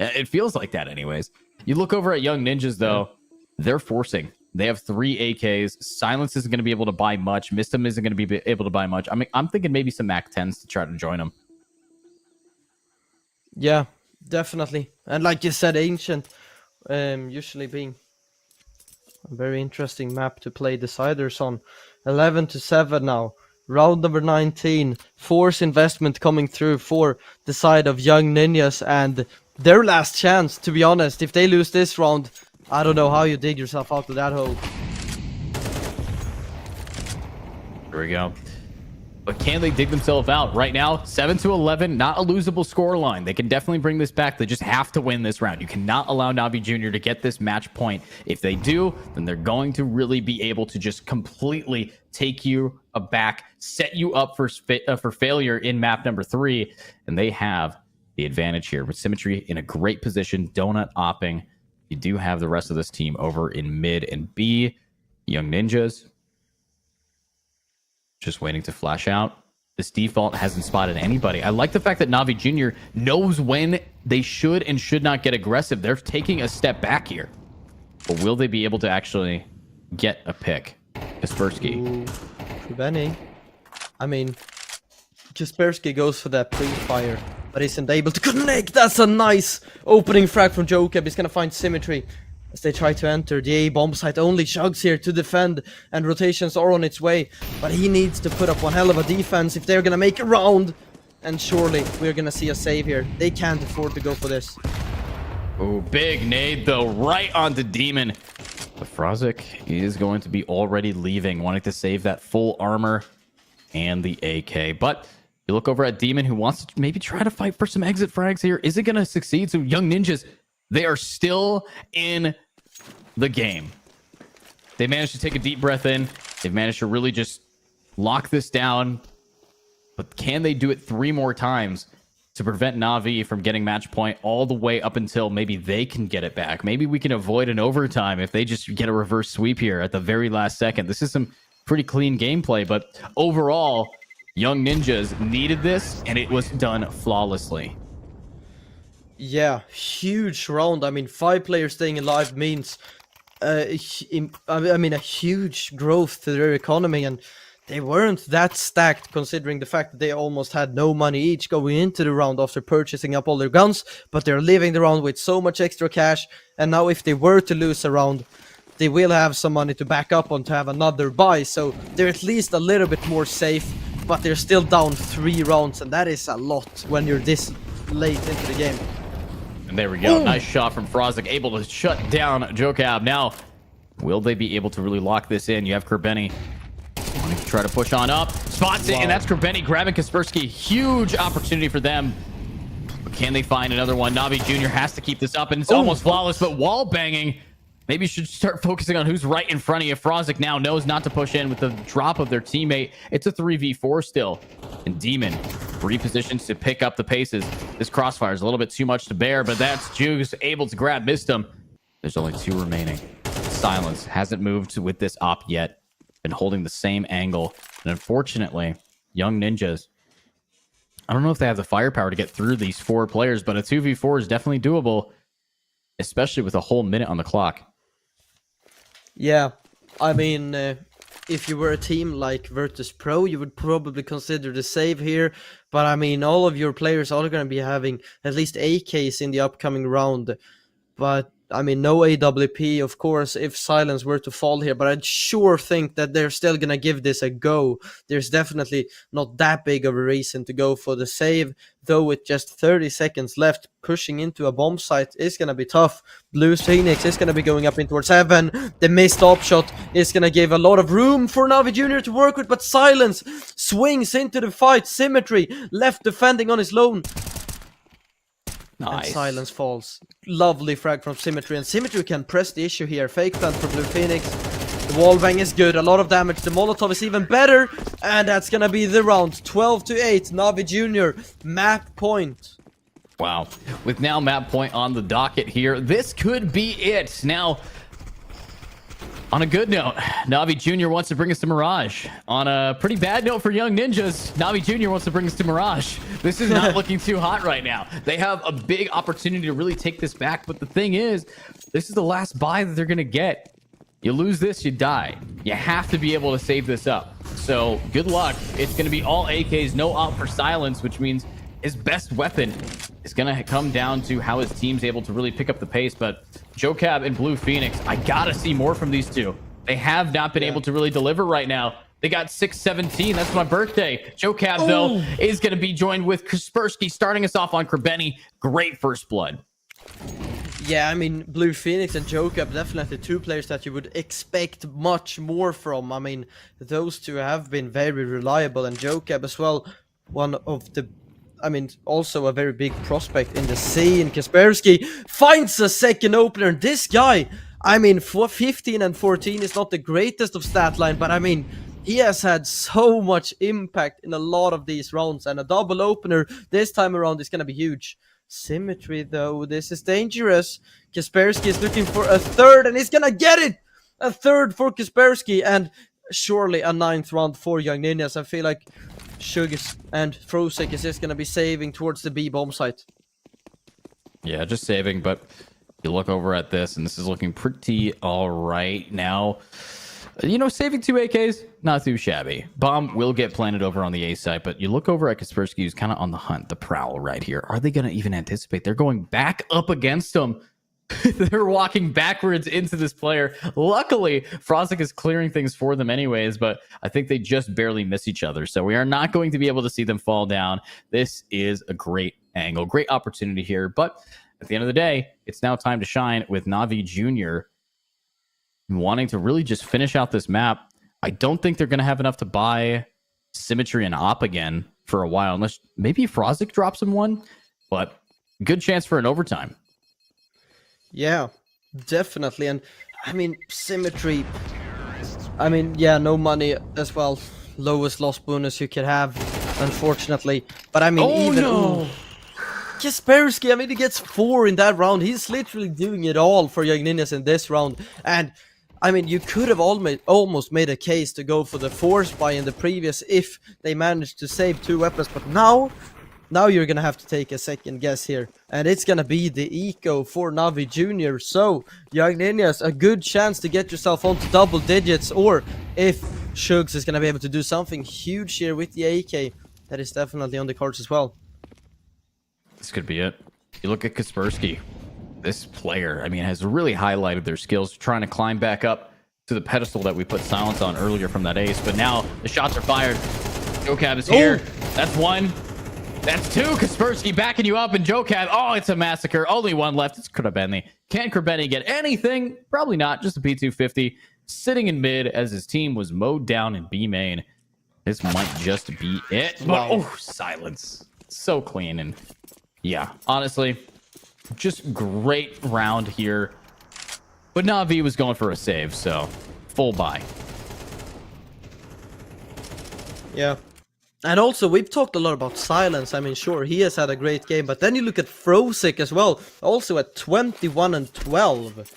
It feels like that anyways. You look over at Young Ninjas, though, they're forcing. They have 3 AKs. Silence isn't going to be able to buy much. Mistum isn't going to be able to buy much. I mean, I'm thinking maybe some Mac 10s to try to join them. Yeah, definitely. And like you said, Ancient, usually being a very interesting map to play deciders on. 11-7 now. Round number 19. Force investment coming through for the side of Young Ninjas, and their last chance, to be honest. If they lose this round, I don't know how you dig yourself out of that hole. Here we go. But can they dig themselves out? Right now, 7-11, not a losable scoreline. They can definitely bring this back. They just have to win this round. You cannot allow Navi Jr. to get this match point. If they do, then they're going to really be able to just completely take you aback, set you up for failure in map number 3, and they have the advantage here. With Symmetry in a great position, Donut opping. You do have the rest of this team over in mid and B. Young Ninjas just waiting to flash out. This default hasn't spotted anybody. I like the fact that Navi Jr. knows when they should and should not get aggressive. They're taking a step back here. But will they be able to actually get a pick? Kaspersky. Krebeni. I mean, Kaspersky goes for that pre-fire, but isn't able to connect. That's a nice opening frag from Jokeb. He's gonna find Symmetry as they try to enter the A bomb site. Only Shugs here to defend, and rotations are on its way, but he needs to put up one hell of a defense if they're gonna make a round, and surely we're gonna see a save here. They can't afford to go for this. Oh, big nade though, right onto Demon. But Frozik is going to be already leaving, wanting to save that full armor and the AK. But you look over at Demon, who wants to maybe try to fight for some exit frags here. Is it going to succeed? So Young Ninjas, they are still in the game. They managed to take a deep breath in. They've managed to really just lock this down. But can they do it 3 more times to prevent Na'Vi from getting match point all the way up until maybe they can get it back? Maybe we can avoid an overtime if they just get a reverse sweep here at the very last second. This is some pretty clean gameplay, but overall, Young Ninjas needed this, and it was done flawlessly. Yeah, huge round. I mean, 5 players staying alive means a huge growth to their economy, and they weren't that stacked considering the fact that they almost had no money each going into the round after purchasing up all their guns, but they're leaving the round with so much extra cash, and now if they were to lose a round, they will have some money to back up on to have another buy, so they're at least a little bit more safe, but they're still down 3 rounds, and that is a lot when you're this late into the game. And there we go. Nice shot from Frozik, able to shut down Jokab. Now, will they be able to really lock this in? You have Krebeni wanting to try to push on up. Spots it, and that's Krabeni grabbing Kaspersky. Huge opportunity for them. But can they find another one? Navi Jr. has to keep this up, and it's almost flawless, but wall banging. Maybe you should start focusing on who's right in front of you. Frozik now knows not to push in with the drop of their teammate. It's a 3v4 still. And Demon repositions to pick up the paces. This crossfire is a little bit too much to bear, but that's Juice able to grab Mistum. There's only 2 remaining. Silence hasn't moved with this op yet. Been holding the same angle. And unfortunately, Young Ninjas, I don't know if they have the firepower to get through these 4 players, but a 2v4 is definitely doable, especially with a whole minute on the clock. Yeah, I mean, if you were a team like Virtus Pro, you would probably consider the save here. But I mean, all of your players are going to be having at least AKs in the upcoming round. But I mean, no AWP, of course, if Silence were to fall here. But I'd sure think that they're still going to give this a go. There's definitely not that big of a reason to go for the save. Though with just 30 seconds left, pushing into a bomb site is going to be tough. Blue Phoenix is going to be going up in towards heaven. The missed op shot is going to give a lot of room for Navi Jr. to work with. But Silence swings into the fight. Symmetry left defending on his lone. Nice. And Silence falls. Lovely frag from Symmetry, and Symmetry can press the issue here. Fake plant for Blue Phoenix. The wall bang is good, a lot of damage. The Molotov is even better, and that's gonna be the round. 12-8, Navi Jr. Map point. Wow. With now map point on the docket here, this could be it. Now, on a good note, Navi Jr. wants to bring us to Mirage. On a pretty bad note for Young Ninjas, Navi Jr. wants to bring us to Mirage. This is not looking too hot right now. They have a big opportunity to really take this back, but the thing is, this is the last buy that they're going to get. You lose this, you die. You have to be able to save this up. So, good luck. It's going to be all AKs, no op for Silence, which means his best weapon is going to come down to how his team's able to really pick up the pace. But JoeCab and Blue Phoenix, I got to see more from these two. They have not been able to really deliver right now. They got 6-17. That's my birthday. JoeCab, though, is going to be joined with Kaspersky, starting us off on Krabeni. Great first blood. Yeah, I mean, Blue Phoenix and JoeCab, definitely 2 players that you would expect much more from. I mean, those 2 have been very reliable, and JoeCab as well, one of the, I mean, also a very big prospect in the scene. Kaspersky finds a second opener, and this guy, I mean, for 15 and 14 is not the greatest of stat line, but I mean, he has had so much impact in a lot of these rounds, and a double opener this time around is going to be huge. Symmetry, though, this is dangerous. Kaspersky is looking for a third, and he's gonna get it! A third for Kaspersky, and surely a 9th round for Young Ninjas. I feel like Shugs and Frosek is just gonna be saving towards the B bomb site. Yeah, just saving, but you look over at this, and this is looking pretty all right now. You know, saving 2 AKs, not too shabby. Bomb will get planted over on the A side, but you look over at Kaspersky, who's kind of on the hunt, the prowl right here. Are they going to even anticipate? They're going back up against him. They're walking backwards into this player. Luckily, Frozik is clearing things for them anyways, but I think they just barely miss each other. So we are not going to be able to see them fall down. This is a great angle, great opportunity here. But at the end of the day, it's now time to shine with Navi Jr. wanting to really just finish out this map. I don't think they're going to have enough to buy Symmetry and Op again for a while, unless maybe Frozik drops him one, but good chance for an overtime. Yeah, definitely. And I mean, Symmetry, I mean, yeah, no money as well. Lowest loss bonus you could have, unfortunately. But I mean, Kaspersky, I mean, he gets 4 in that round. He's literally doing it all for Young Ninjas in this round. And I mean, you could have almost made a case to go for the force buy in the previous if they managed to save 2 weapons. But now you're going to have to take a second guess here. And it's going to be the eco for Navi Jr. So, Young Ninjas, a good chance to get yourself onto double digits. Or if Shugs is going to be able to do something huge here with the AK, that is definitely on the cards as well. This could be it. You look at Kaspersky. This player, I mean, has really highlighted their skills, trying to climb back up to the pedestal that we put Silence on earlier from that ace. But now the shots are fired. JoeCab is here. That's 1. That's 2. Kaspersky backing you up, and JoeCab. Oh, it's a massacre. Only 1 left. It's Krabeni. Can Krabeni get anything? Probably not. Just a P250. sitting in mid as his team was mowed down in B main. This might just be it. But, Wow. oh, silence. So clean. And yeah, honestly, just great round here. But Na'Vi was going for a save, so full buy. Yeah. And also, we've talked a lot about Silence. I mean, sure, he has had a great game, but then you look at Frosic as well, also at 21 and 12.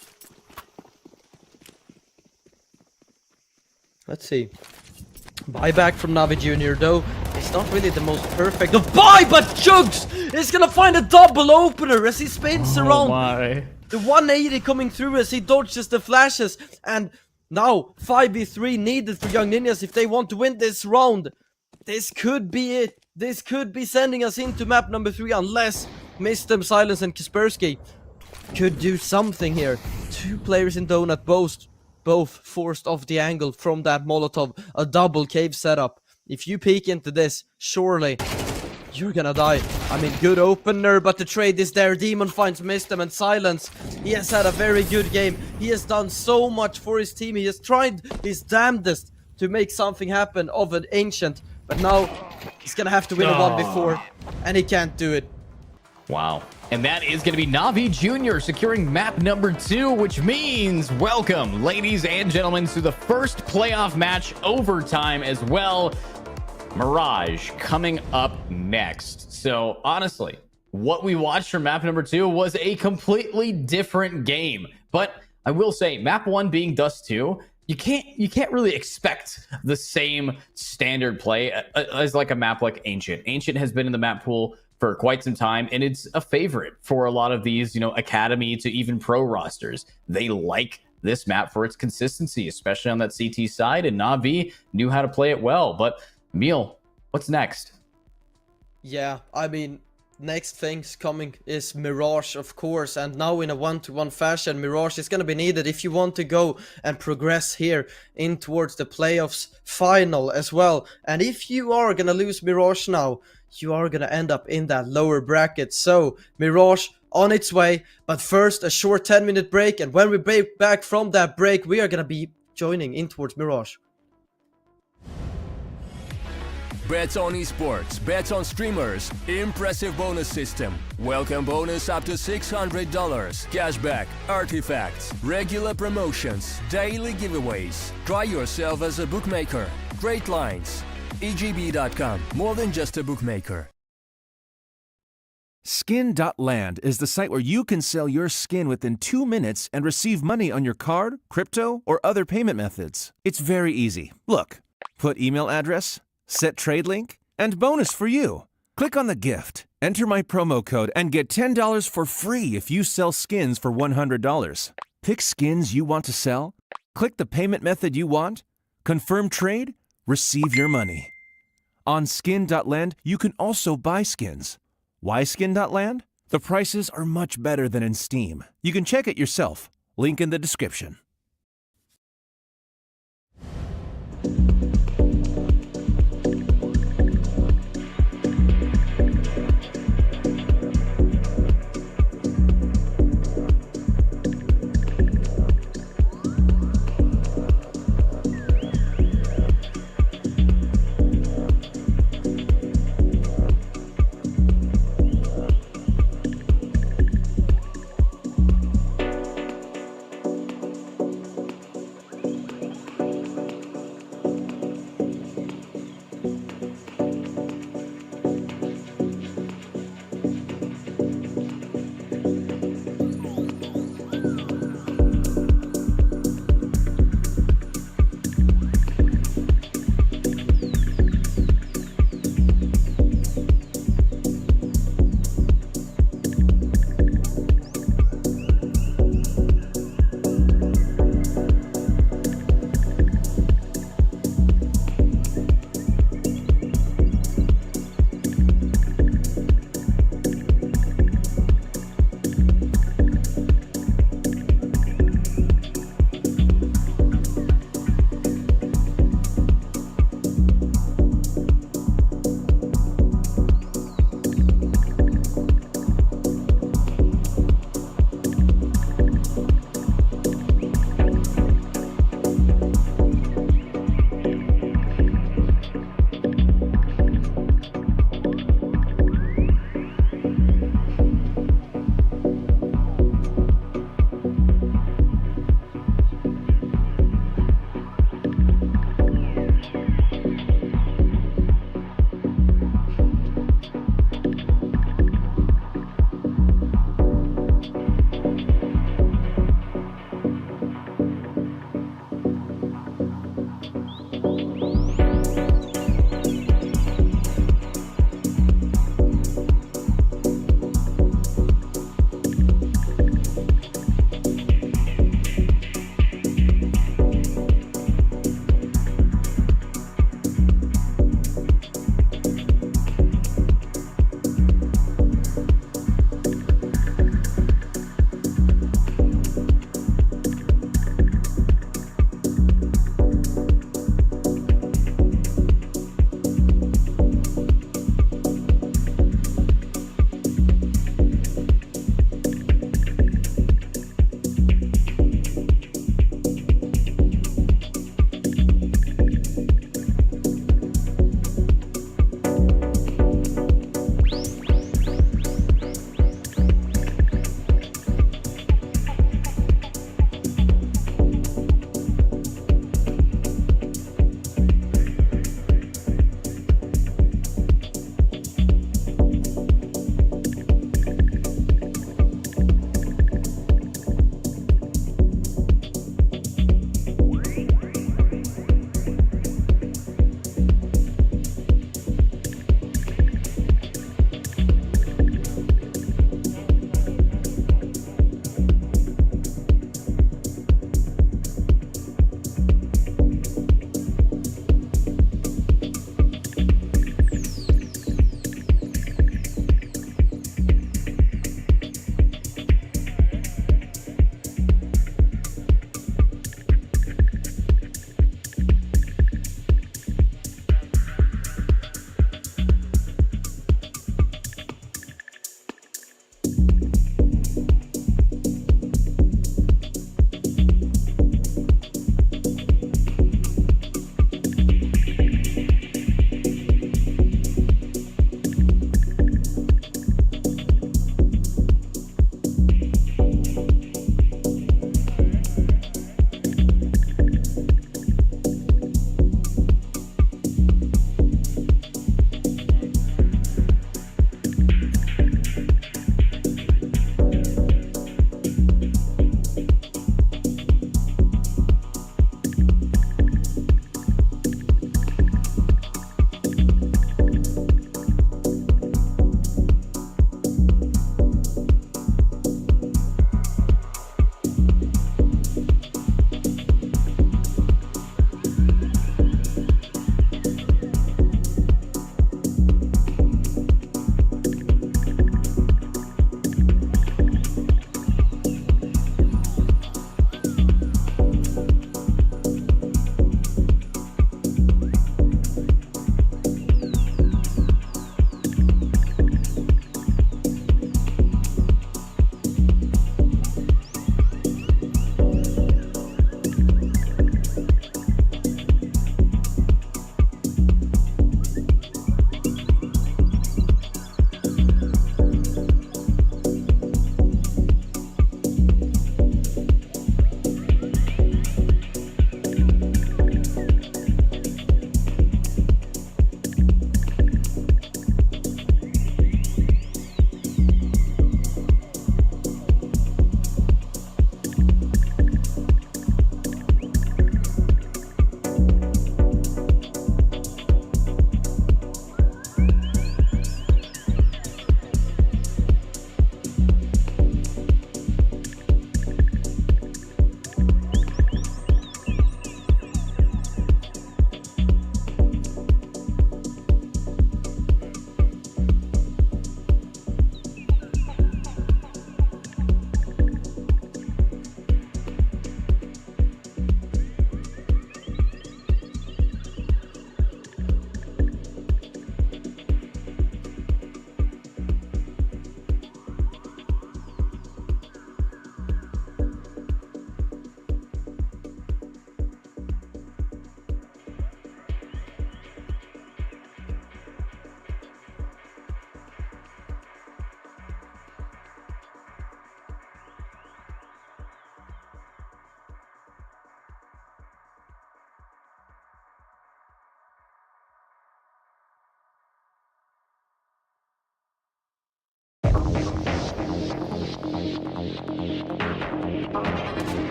Let's see. Buyback from Navi Jr. though. It's not really the most perfect of buy, but Jugs is gonna find a double opener as he spins around. My. The 180 coming through as he dodges the flashes. And now 5v3 needed for Young Ninjas if they want to win this round. This could be it. This could be sending us into map number 3 unless Mistem, Silence and Kaspersky could do something here. 2 players in Donut, both forced off the angle from that Molotov. A double cave setup. If you peek into this, surely you're gonna die. I mean, good opener, but the trade is there. Demon finds Mistem and Silence. He has had a very good game. He has done so much for his team. He has tried his damnedest to make something happen of an Ancient. But now, he's gonna have to win a 1v4, and he can't do it. Wow. And that is going to be Na'Vi Jr. securing map number 2, which means welcome, ladies and gentlemen, to the first playoff match, overtime as well. Mirage coming up next. So honestly, what we watched from map number 2 was a completely different game. But I will say, map 1 being Dust 2, you can't really expect the same standard play as like a map like Ancient. Ancient has been in the map pool for quite some time, and it's a favorite for a lot of these, academy to even pro rosters. They like this map for its consistency, especially on that CT side, and Na'Vi knew how to play it well. But Emil, what's next? Yeah, I mean, next things coming is Mirage, of course, and now in a 1-to-1 fashion, Mirage is going to be needed if you want to go and progress here in towards the playoffs final as well. And if you are going to lose Mirage now, you are going to end up in that lower bracket. So, Mirage on its way, but first a short 10-minute break, and when we break back from that break, we are going to be joining in towards Mirage. Bets on esports, bets on streamers, impressive bonus system. Welcome bonus up to $600, cashback, artifacts, regular promotions, daily giveaways. Try yourself as a bookmaker. Great lines. EGB.com, more than just a bookmaker. Skin.land is the site where you can sell your skin within 2 minutes and receive money on your card, crypto, or other payment methods. It's very easy. Look, put email address, set trade link, and bonus for you. Click on the gift, enter my promo code, and get $10 for free if you sell skins for $100. Pick skins you want to sell, click the payment method you want, confirm trade, receive your money. On Skin.land, you can also buy skins. Why Skin.land? The prices are much better than in Steam. You can check it yourself. Link in the description.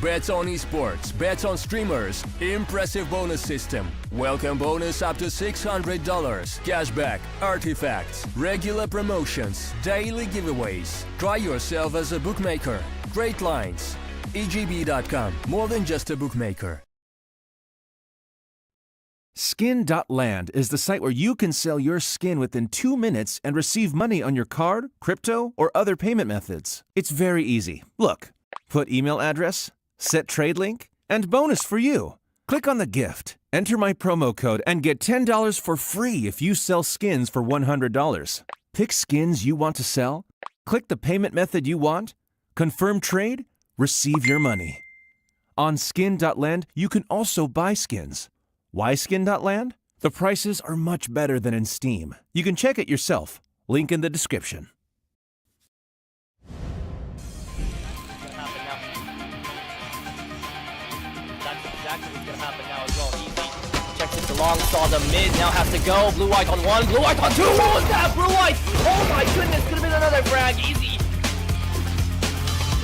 Bets on esports, bets on streamers, impressive bonus system. Welcome bonus up to $600, cashback, artifacts, regular promotions, daily giveaways. Try yourself as a bookmaker. Great lines. EGB.com, more than just a bookmaker. Skin.land is the site where you can sell your skin within 2 minutes and receive money on your card, crypto, or other payment methods. It's very easy. Look, put email address, set trade link, and bonus for you. Click on the gift, enter my promo code, and get $10 for free if you sell skins for $100. Pick skins you want to sell, click the payment method you want, confirm trade, receive your money. On Skin.land, you can also buy skins. Why Skin.land? The prices are much better than in Steam. You can check it yourself. Link in the description. That's exactly what's gonna happen now as well. Easy. Checks it long, saw the mid, now has to go. Blue white on one, blue white on two. What was that? Blue white! Oh my goodness, could have been another frag. Easy.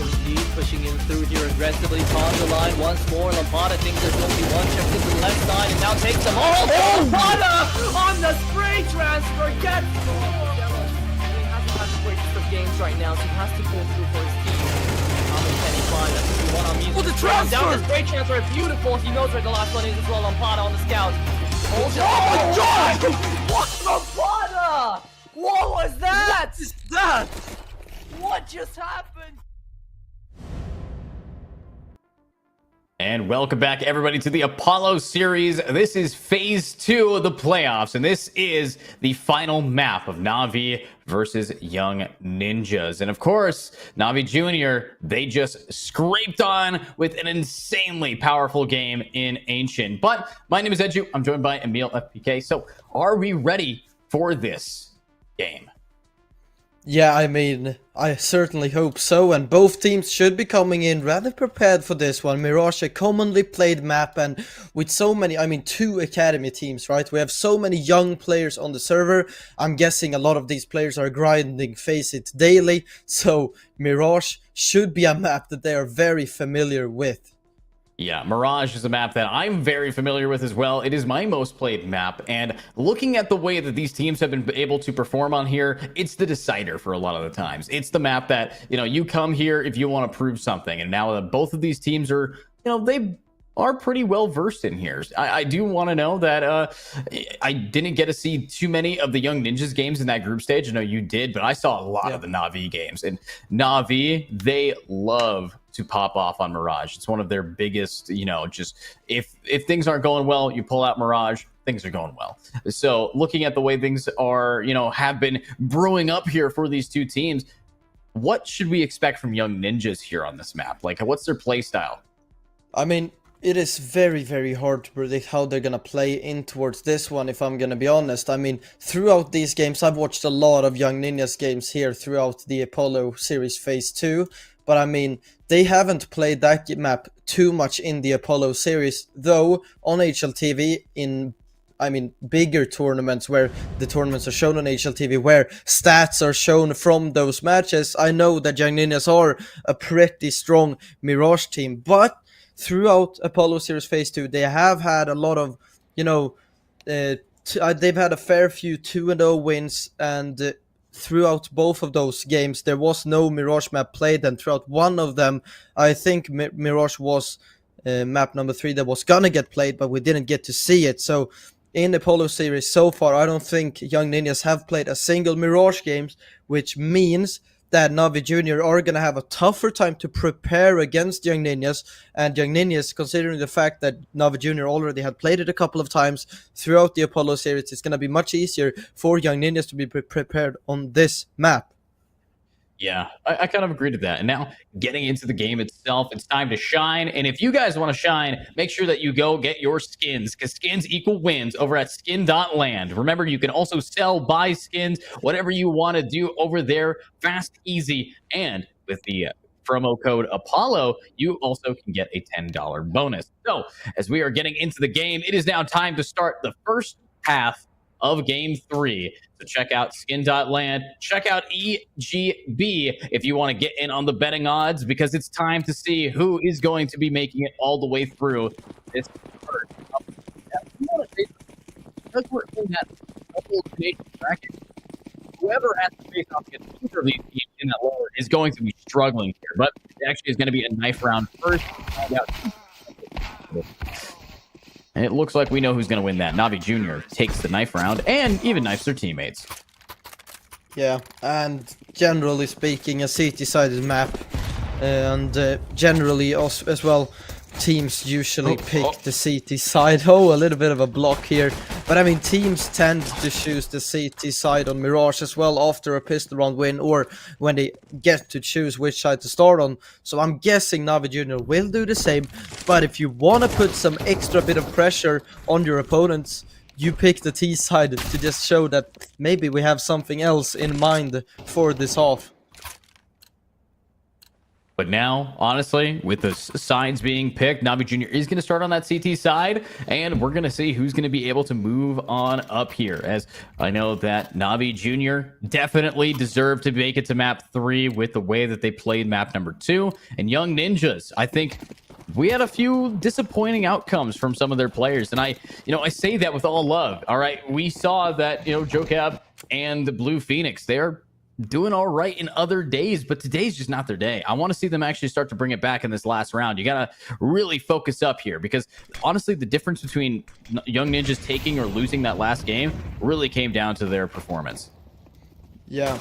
Indeed, pushing in through here aggressively. Pawns the line once more. Lampada thinks there's only one. Checks it to the left side and now takes them all. Lampada on the spray transfer gets scored. He hasn't had the greatest of games right now, so he has to pull through for his team. How many can he find? That's what we want on music. Oh, the transfer! Down the spray transfer, beautiful. He knows where the last one is as well. Lampada on the scout. Oh my god! What? Lampada! What was that? What is that? What just happened? And welcome back, everybody, to the Apollo series. This is phase 2 of the playoffs, and this is the final map of Na'Vi versus Young Ninjas. And of course, Na'Vi Jr., they just scraped on with an insanely powerful game in Ancient. But my name is Edu. I'm joined by Emil FPK. So are we ready for this game? Yeah, I mean, I certainly hope so, and both teams should be coming in rather prepared for this one. Mirage, a commonly played map, and with so many, I mean, 2 academy teams, right? We have so many young players on the server. I'm guessing a lot of these players are grinding Face-It daily, so Mirage should be a map that they are very familiar with. Yeah, Mirage is a map that I'm very familiar with as well. It is my most played map, and looking at the way that these teams have been able to perform on here, it's the decider for a lot of the times. It's the map that, you know, you come here if you want to prove something, and now that both of these teams are, you know, they are pretty well versed in here. I do want to know that I didn't get to see too many of the Young Ninjas games in that group stage. I know you did, but I saw a lot of the Na'Vi games, and Na'Vi, they love to pop off on Mirage. It's one of their biggest, you know, just if things aren't going well, you pull out Mirage, things are going well. So looking at the way things are, you know, have been brewing up here for these two teams, what should we expect from Young Ninjas here on this map? Like, what's their play style? I mean, it is very, very hard to predict how they're gonna play in towards this one, if I'm gonna be honest. I mean, throughout these games, I've watched a lot of Young Ninjas games here throughout the Apollo Series Phase 2, but I mean, they haven't played that map too much in the Apollo Series, though on HLTV in bigger tournaments where the tournaments are shown on HLTV, where stats are shown from those matches, I know that Young Ninjas are a pretty strong Mirage team, but throughout Apollo Series Phase 2, they have had a lot of, they've had a fair few 2-0 wins, and throughout both of those games, there was no Mirage map played, and throughout one of them, I think Mirage was map number 3 that was gonna get played, but we didn't get to see it. So in the Apollo Series so far, I don't think Young Ninjas have played a single Mirage games, which means that Navi Jr. are going to have a tougher time to prepare against Young Ninjas, and Young Ninjas, considering the fact that Navi Jr. already had played it a couple of times throughout the Apollo Series, it's going to be much easier for Young Ninjas to be prepared on this map. Yeah, I kind of agree to that. And now getting into the game itself, it's time to shine. And if you guys want to shine, make sure that you go get your skins, because skins equal wins over at skin.land. Remember, you can also sell, buy skins, whatever you want to do over there, fast, easy. And with the promo code Apollo, you also can get a $10 bonus. So as we are getting into the game, it is now time to start the first half of Game 3. So check out skin.land, check out EGB if you want to get in on the betting odds, because it's time to see who is going to be making it all the way through this first. Because we're in that double stage bracket, whoever has to face off against either of these teams in that lower is going to be struggling here. But it actually is going to be a knife round first. And it looks like we know who's going to win that. Navi Jr. takes the knife round and even knifes their teammates. Yeah, and generally speaking, a city-sided map, and generally as well, teams usually pick the CT side. Oh, a little bit of a block here. But I mean, teams tend to choose the CT side on Mirage as well after a pistol round win, or when they get to choose which side to start on. So I'm guessing Navi Jr. will do the same. But if you want to put some extra bit of pressure on your opponents, you pick the T side to just show that maybe we have something else in mind for this half. But now, honestly, with the sides being picked, Navi Jr. is going to start on that CT side, and we're going to see who's going to be able to move on up here. As I know that Navi Jr. definitely deserved to make it to map 3 with the way that they played map number 2. And Young Ninjas, I think we had a few disappointing outcomes from some of their players. And I say that with all love. All right, we saw that, Jocab and the Blue Phoenix, they're doing all right in other days, but today's just not their day. I want to see them actually start to bring it back in this last round. You got to really focus up here, because honestly, the difference between Young Ninjas taking or losing that last game really came down to their performance. Yeah,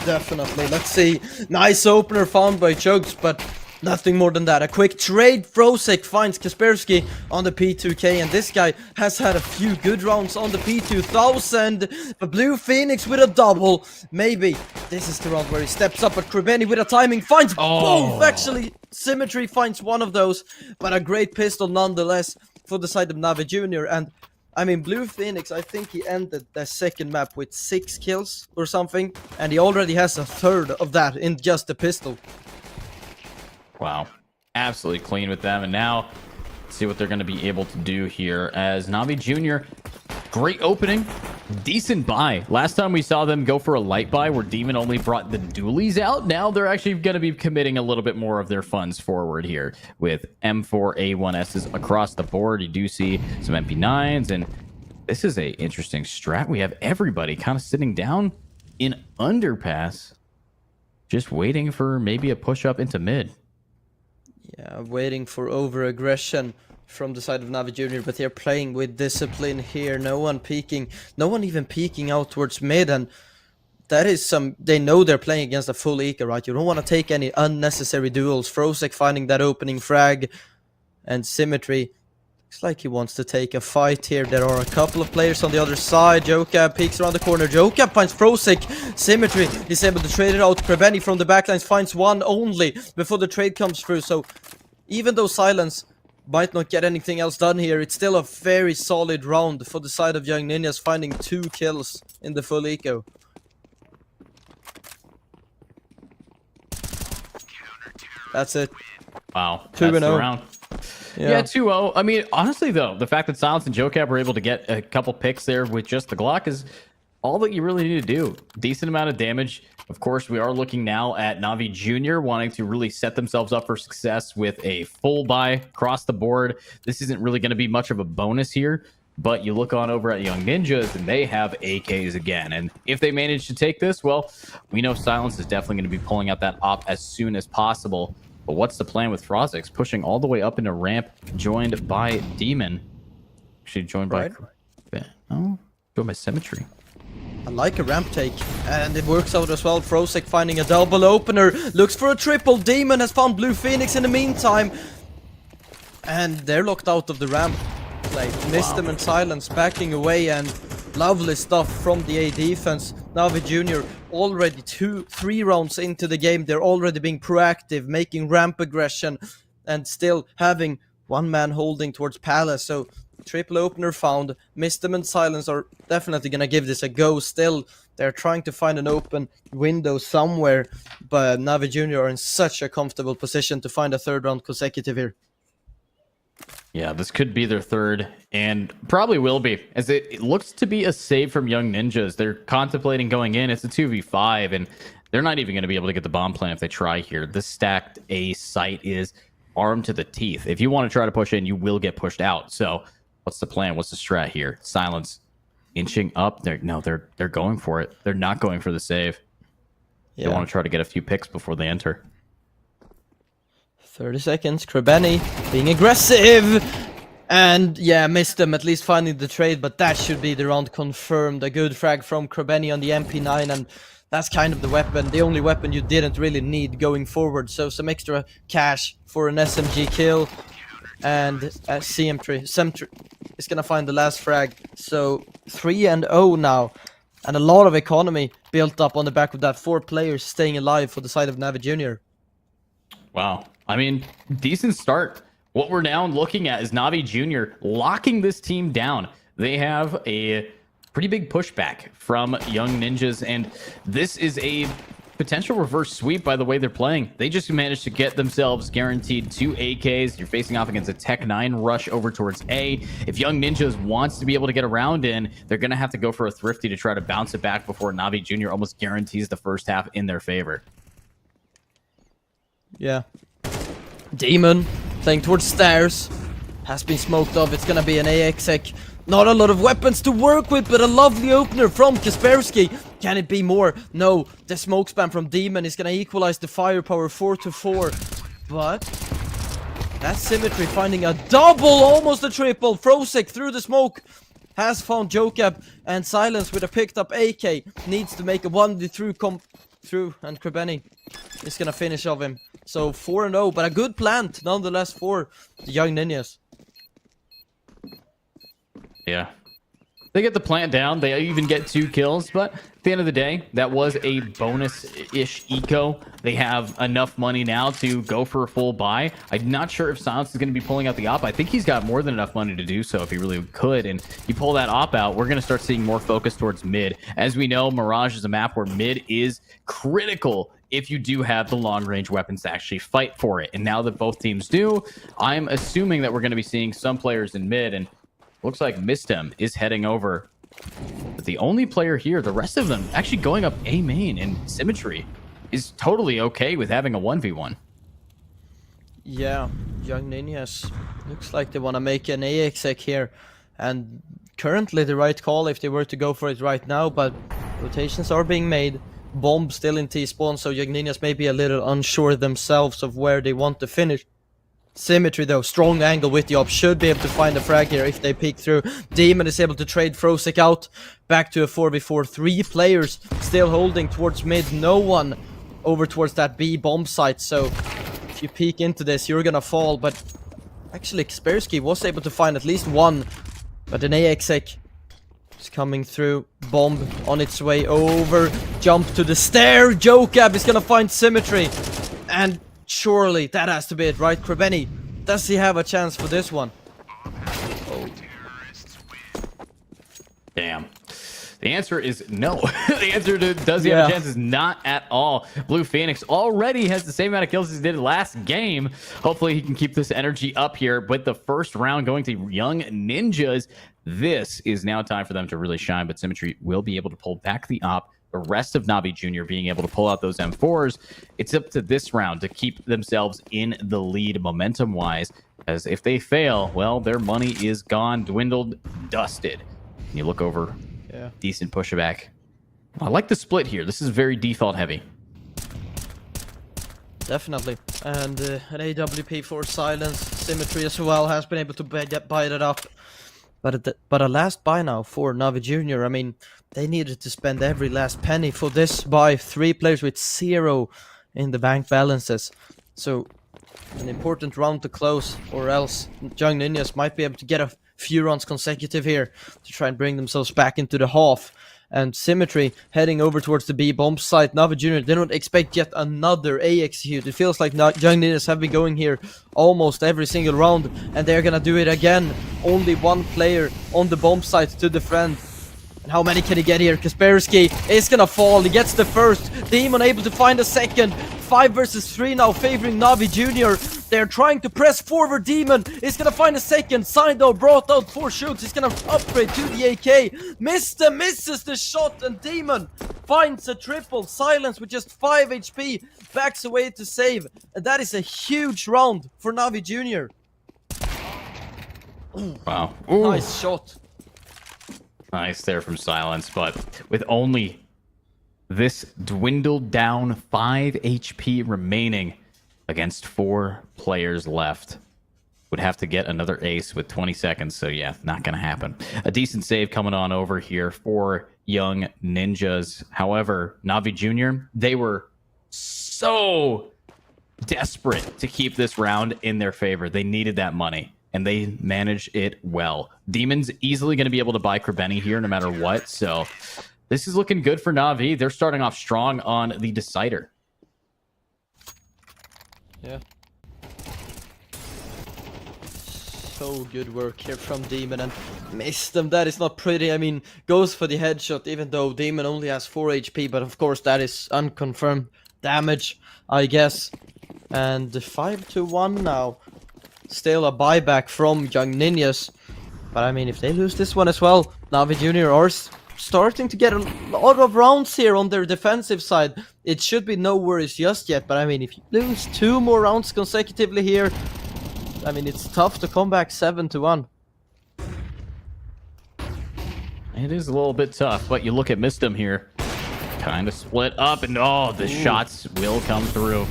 definitely. Let's see. Nice opener found by Chugs, but nothing more than that. A quick trade. Frosek finds Kaspersky on the P2K, and this guy has had a few good rounds on the P2000. But Blue Phoenix with a double. Maybe this is the round where he steps up, but Kribeni with a timing finds both. Actually, Symmetry finds one of those, but a great pistol nonetheless for the side of Navi Jr. And I mean, Blue Phoenix, I think he ended the second map with 6 kills or something, and he already has a third of that in just the pistol. Wow. Absolutely clean with them. And now, let's see what they're going to be able to do here as Navi Jr. Great opening. Decent buy. Last time we saw them go for a light buy where Demon only brought the dualies out. Now they're actually going to be committing a little bit more of their funds forward here with M4A1Ss across the board. You do see some MP9s, and this is a interesting strat. We have everybody kind of sitting down in underpass, just waiting for maybe a push up into mid. Yeah, waiting for over-aggression from the side of Navi Jr., but they're playing with discipline here. No one even peeking out towards mid, and that is they know they're playing against a full eco, right? You don't want to take any unnecessary duels. Frosek finding that opening frag, and Symmetry Looks like he wants to take a fight here. There are a couple of players on the other side. Jokab peeks around the corner. Jokab finds Frosik. Symmetry is able to trade it out. Krebeni from the backlines finds one only before the trade comes through. So even though Silence might not get anything else done here, it's still a very solid round for the side of Young Ninjas, finding 2 kills in the full eco. That's it. Wow. 2-0. Round. Yeah, 2-0. I mean, honestly, though, the fact that Silence and Jokab were able to get a couple picks there with just the Glock is all that you really need to do. Decent amount of damage. Of course, we are looking now at Navi Jr. wanting to really set themselves up for success with a full buy across the board. This isn't really going to be much of a bonus here, but you look on over at Young Ninjas and they have AKs again. And if they manage to take this, well, we know Silence is definitely going to be pulling out that op as soon as possible. But what's the plan with Frozix? Pushing all the way up into ramp, joined by Demon. Actually, joined by... Oh, joined by Symmetry. I like a ramp take, and it works out as well. Frosik finding a double opener, looks for a triple. Demon has found Blue Phoenix in the meantime, and they're locked out of the ramp. Like, missed them in Silence, backing away, and lovely stuff from the A defense. Navi Jr. already 2-3 rounds into the game. They're already being proactive, making ramp aggression, and still having one man holding towards Palace. So triple opener found. Missed them in Silence are definitely gonna give this a go. Still, they're trying to find an open window somewhere, but Navi Jr. are in such a comfortable position to find a 3rd round consecutive here. Yeah, this could be their 3rd, and probably will be, as it looks to be a save from Young Ninjas. They're contemplating going in. It's a 2v5, and they're not even going to be able to get the bomb plant if they try here. This stacked A site is armed to the teeth. If you want to try to push in, you will get pushed out. So what's the plan? What's the strat here? Silence inching up. They're going for it. They're not going for the save. Yeah. They want to try to get a few picks before they enter. 30 seconds. Krebeni being aggressive. And yeah, missed them, at least finding the trade, but that should be the round confirmed. A good frag from Krebeni on the MP9, and that's kind of the weapon, the only weapon you didn't really need going forward. So some extra cash for an SMG kill. And Symmetry is going to find the last frag. So 3-0 now. And a lot of economy built up on the back of that. 4 players staying alive for the side of Navi Jr. Wow. I mean, decent start. What we're now looking at is Navi Jr. locking this team down. They have a pretty big pushback from Young Ninjas, and this is a potential reverse sweep by the way they're playing. They just managed to get themselves guaranteed 2 AKs. You're facing off against a Tech 9 rush over towards A. If Young Ninjas wants to be able to get around in, they're going to have to go for a Thrifty to try to bounce it back before Navi Jr. almost guarantees the first half in their favor. Yeah. Demon playing towards stairs. Has been smoked off. It's gonna be an AXEC. Not a lot of weapons to work with, but a lovely opener from Kaspersky. Can it be more? No. The smoke spam from Demon is gonna equalize the firepower 4-4. But that's Symmetry finding a double, almost a triple. Frosik through the smoke has found Jokab, and Silence with a picked up AK needs to make a 1v3 through, and Krebeni is gonna finish off him. So 4-0, but a good plant nonetheless for the Young Ninjas. Yeah. They get the plant down. They even get 2 kills, but at the end of the day, that was a bonus-ish eco. They have enough money now to go for a full buy. I'm not sure if Silence is going to be pulling out the op. I think he's got more than enough money to do so if he really could. And you pull that op out, we're going to start seeing more focus towards mid. As we know, Mirage is a map where mid is critical if you do have the long-range weapons to actually fight for it. And now that both teams do, I'm assuming that we're going to be seeing some players in mid, and looks like Mistem is heading over. But the only player here, the rest of them actually going up A main, and Symmetry is totally okay with having a 1v1. Yeah, Young Ninjas looks like they want to make an AXEC here, and currently the right call if they were to go for it right now, but rotations are being made. Bomb still in T-spawn, so Young Ninjas may be a little unsure themselves of where they want to finish. Symmetry though, strong angle with the op, should be able to find a frag here if they peek through. Demon is able to trade Frosik out, back to a 4v4. 3 players still holding towards mid, no one over towards that B bomb site, so if you peek into this, you're gonna fall, but Actually, Kaspersky was able to find at least one, but an AXX is coming through. Bomb on its way over. Jump to the stair. Jokab is gonna find Symmetry. And surely that has to be it, right? Krebeni, does he have a chance for this one? Damn. The answer is no. The answer to does he have a chance is not at all. Blue Phoenix already has the same amount of kills as he did last game. Hopefully he can keep this energy up here. But the first round going to Young Ninjas. This is now time for them to really shine. But Symmetry will be able to pull back the op. The rest of Navi Jr. being able to pull out those M4s. It's up to this round to keep themselves in the lead momentum-wise. As if they fail, well, their money is gone, dwindled, dusted. And you look over. Yeah. Decent pushback. I like the split here. This is very default heavy. Definitely. And an AWP for Silence. Symmetry as well has been able to buy it up. But a last buy now for Navi Jr. I mean, they needed to spend every last penny for this buy. 3 players with 0 in the bank balances. So, an important round to close, or else Young Ninjas might be able to get a few rounds consecutive here to try and bring themselves back into the half. And Symmetry heading over towards the B bomb site. Navi Jr. They don't expect yet another A execute. It feels like Young Ninjas have been going here almost every single round, and they're gonna do it again. Only one player on the bomb site to defend. And how many can he get here? Kaspersky is gonna fall. He gets the first. Demon able to find a second. 5 versus 3 now favoring Navi Jr. They're trying to press forward. Demon is gonna find a second. Sindo brought out 4 shoots. He's gonna upgrade to the AK. Misses the shot, and Demon finds a triple. Silence with just 5 HP backs away to save. And that is a huge round for Navi Jr. Wow. Ooh. Nice shot. Nice there from Silence, but with only this dwindled down 5 HP remaining against 4 players left. Would have to get another ace with 20 seconds, so yeah, not gonna happen. A decent save coming on over here for Young Ninjas. However, Navi Jr., they were so desperate to keep this round in their favor. They needed that money, and they managed it well. Demon's easily going to be able to buy Krebeni here no matter what, so this is looking good for Navi. They're starting off strong on the Decider. Yeah. So good work here from Demon, and missed them. That is not pretty. I mean, goes for the headshot even though Demon only has 4 HP, but of course that is unconfirmed damage, I guess. And 5-1 now. Still a buyback from Young Ninjas. But I mean, if they lose this one as well, Navi Jr. are starting to get a lot of rounds here on their defensive side. It should be no worries just yet, but I mean, if you lose 2 more rounds consecutively here, I mean, it's tough to come back 7-1. It is a little bit tough, but you look at Mistum here. Kind of split up, and oh, the shots will come through.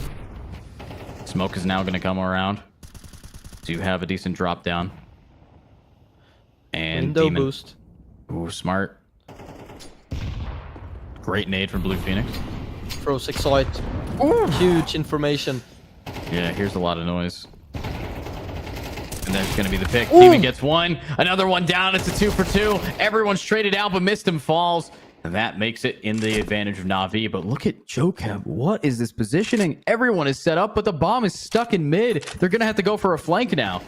Smoke is now going to come around. Do have a decent drop down. And window Demon. boost. Ooh, smart. Great nade from Blue Phoenix. Pro 6 site. Huge information. Yeah, here's a lot of noise. And there's going to be the pick. Demon gets one. Another one down. It's a 2 for 2. Everyone's traded out, but Mistum falls. And that makes it in the advantage of Navi. But look at Jokab. What is this positioning? Everyone is set up, but the bomb is stuck in mid. They're going to have to go for a flank now.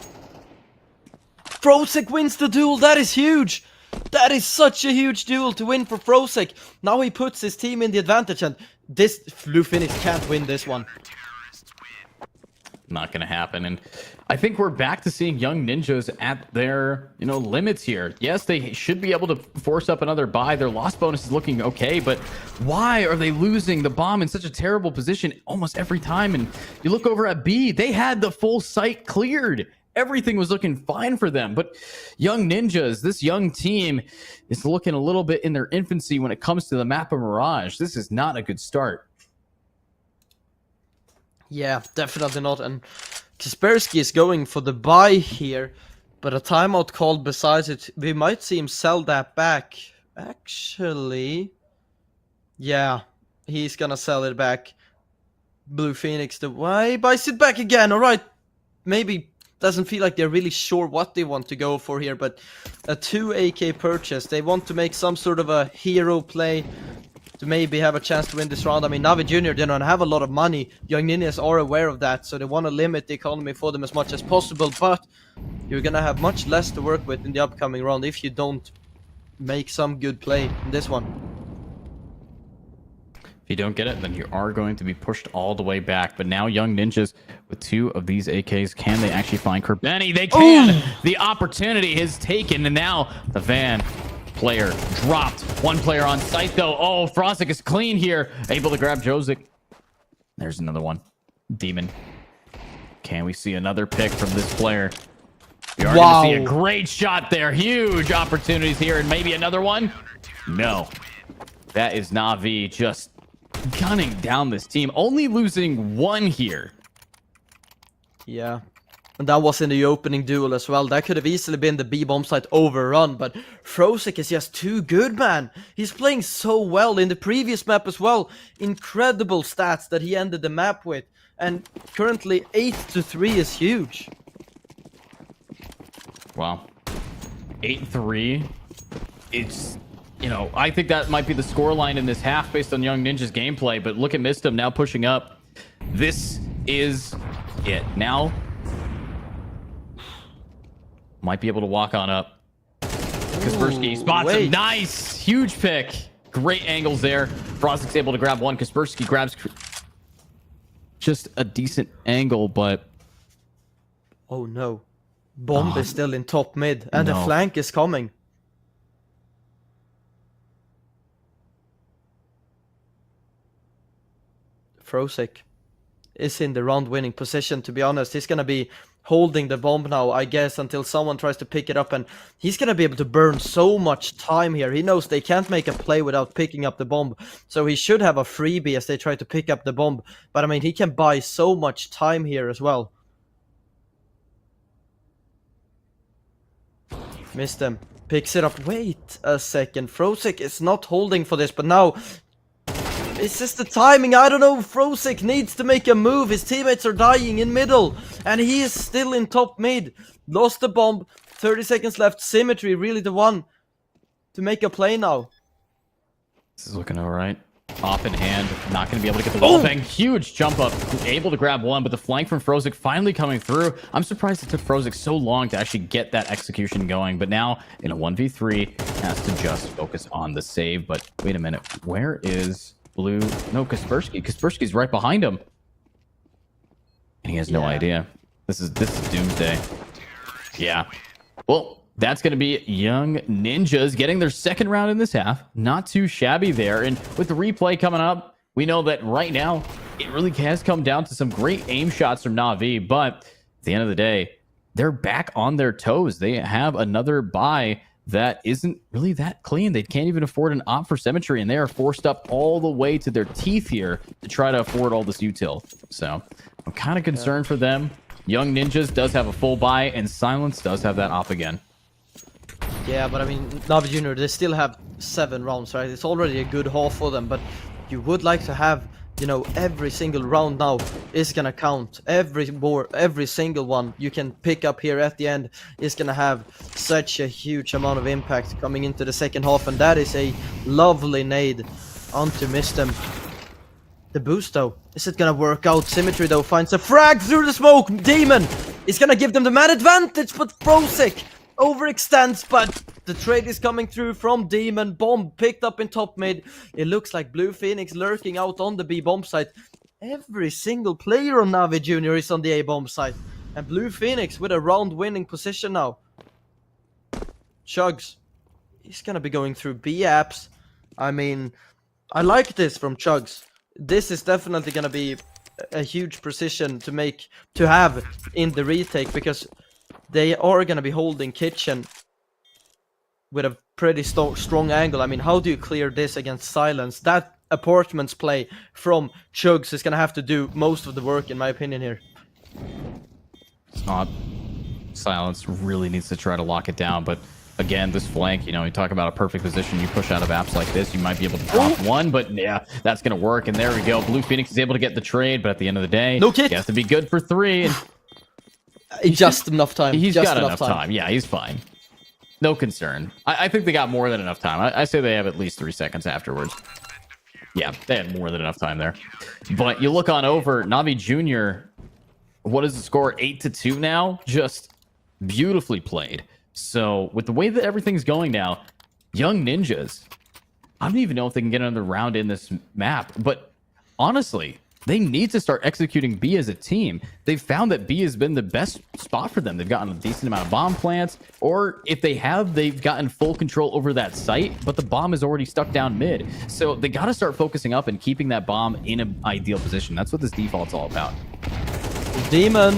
Frosek wins the duel. That is huge. That is such a huge duel to win for Frosek. Now he puts his team in the advantage, and this Blue Phoenix can't win this one. Not going to happen. And I think we're back to seeing Young Ninjas at their, limits here. Yes, they should be able to force up another buy. Their loss bonus is looking okay, but why are they losing the bomb in such a terrible position almost every time? And you look over at B, they had the full site cleared. Everything was looking fine for them. But Young Ninjas, this young team, is looking a little bit in their infancy when it comes to the map of Mirage. This is not a good start. Yeah, definitely not. And Kaspersky is going for the buy here, but a timeout called besides it. We might see him sell that back. Actually, yeah, he's gonna sell it back. Blue Phoenix the way buys it back again. All right, maybe doesn't feel like they're really sure what they want to go for here, but a 2 AK purchase. They want to make some sort of a hero play to maybe have a chance to win this round. I mean, Navi Jr. they don't have a lot of money. Young Ninjas are aware of that, so they want to limit the economy for them as much as possible, but you're gonna have much less to work with in the upcoming round if you don't make some good play in this one. If you don't get it, then you are going to be pushed all the way back. But now Young Ninjas with 2 of these AKs, can they actually find Kerbeni? They can! Ooh. The opportunity is taken, and now the Van player dropped. 1 player on site, though. Oh, Frostic is clean here. Able to grab Josic. There's another one. Demon. Can we see another pick from this player? We are going to see a great shot there. Huge opportunities here, and maybe another one? No. That is Na'Vi just gunning down this team, only losing 1 here. Yeah, and that was in the opening duel as well. That could have easily been the B bomb site overrun, but Frosik is just too good, man. He's playing so well in the previous map as well. Incredible stats that he ended the map with, and currently 8-3 is huge. Wow, 8-3. It's, you know, I think that might be the scoreline in this half based on Young Ninja's gameplay, but look at Mistum now pushing up. This is it. Now, might be able to walk on up. Kaspersky spots him. Nice! Huge pick. Great angles there. Frostic's able to grab one. Kaspersky grabs just a decent angle, but... Oh no. Bomb is still in top mid, and the flank is coming. Frosik is in the round winning position, to be honest. He's gonna be holding the bomb now, I guess, until someone tries to pick it up, and he's gonna be able to burn so much time here. He knows they can't make a play without picking up the bomb, so he should have a freebie as they try to pick up the bomb. But I mean, he can buy so much time here as well. Missed him. Picks it up. Wait a second. Frosik is not holding for this, but now it's just the timing. I don't know. Frosik needs to make a move. His teammates are dying in middle, and he is still in top mid. Lost the bomb. 30 seconds left. Symmetry really the one to make a play now. This is looking all right. Off in hand. Not going to be able to get the wall bang. Huge jump up. Able to grab one, but the flank from Frosik finally coming through. I'm surprised it took Frosik so long to actually get that execution going. But now, in a 1v3, has to just focus on the save. But wait a minute. Where is Blue? No, Kaspersky. Kaspersky's right behind him. And he has no idea. This is doomsday. Yeah. Well, that's going to be Young Ninjas getting their second round in this half. Not too shabby there. And with the replay coming up, we know that right now, it really has come down to some great aim shots from Na'Vi. But at the end of the day, they're back on their toes. They have another buy that isn't really that clean. They can't even afford an op for Symmetry, and they are forced up all the way to their teeth here to try to afford all this util. So I'm kind of concerned for them. Young Ninjas does have a full buy, and Silence does have that op again. Yeah, but I mean, Navi Jr., they still have 7 rounds, right? It's already a good haul for them, but you would like to have, you know, every single round now is gonna count. Every single one you can pick up here at the end is gonna have such a huge amount of impact coming into the second half, and that is a lovely nade onto Mistum. The boost though, is it gonna work out? Symmetry though finds a frag through the smoke. Demon is gonna give them the man advantage, but Frosik overextends, but the trade is coming through from Demon. Bomb picked up in top mid. It looks like Blue Phoenix lurking out on the B bomb site. Every single player on Navi Jr. is on the A bomb site, and Blue Phoenix with a round winning position now. Chugs, he's gonna be going through B apps. I mean, I like this from Chugs. This is definitely gonna be a huge precision to have in the retake, because they are going to be holding Kitchen with a pretty strong angle. I mean, how do you clear this against Silence? That Apartments play from Chugs is going to have to do most of the work, in my opinion, here. It's not. Silence really needs to try to lock it down, but again, this flank, you know, you talk about a perfect position, you push out of apps like this, you might be able to drop one, but yeah, that's going to work, and there we go. Blue Phoenix is able to get the trade, but at the end of the day, no kit. He has to be good for 3, and Just enough time. He's just got enough time. Yeah, he's fine. No concern. I think they got more than enough time. I say they have at least 3 seconds afterwards. Yeah, they had more than enough time there. But you look on over, Navi Jr., what is the score? 8-2 now? Just beautifully played. So with the way that everything's going now, Young Ninjas, I don't even know if they can get another round in this map. But honestly, they need to start executing B as a team. They've found that B has been the best spot for them. They've gotten a decent amount of bomb plants, or if they have, they've gotten full control over that site, but the bomb is already stuck down mid. So they got to start focusing up and keeping that bomb in an ideal position. That's what this default's all about. Demon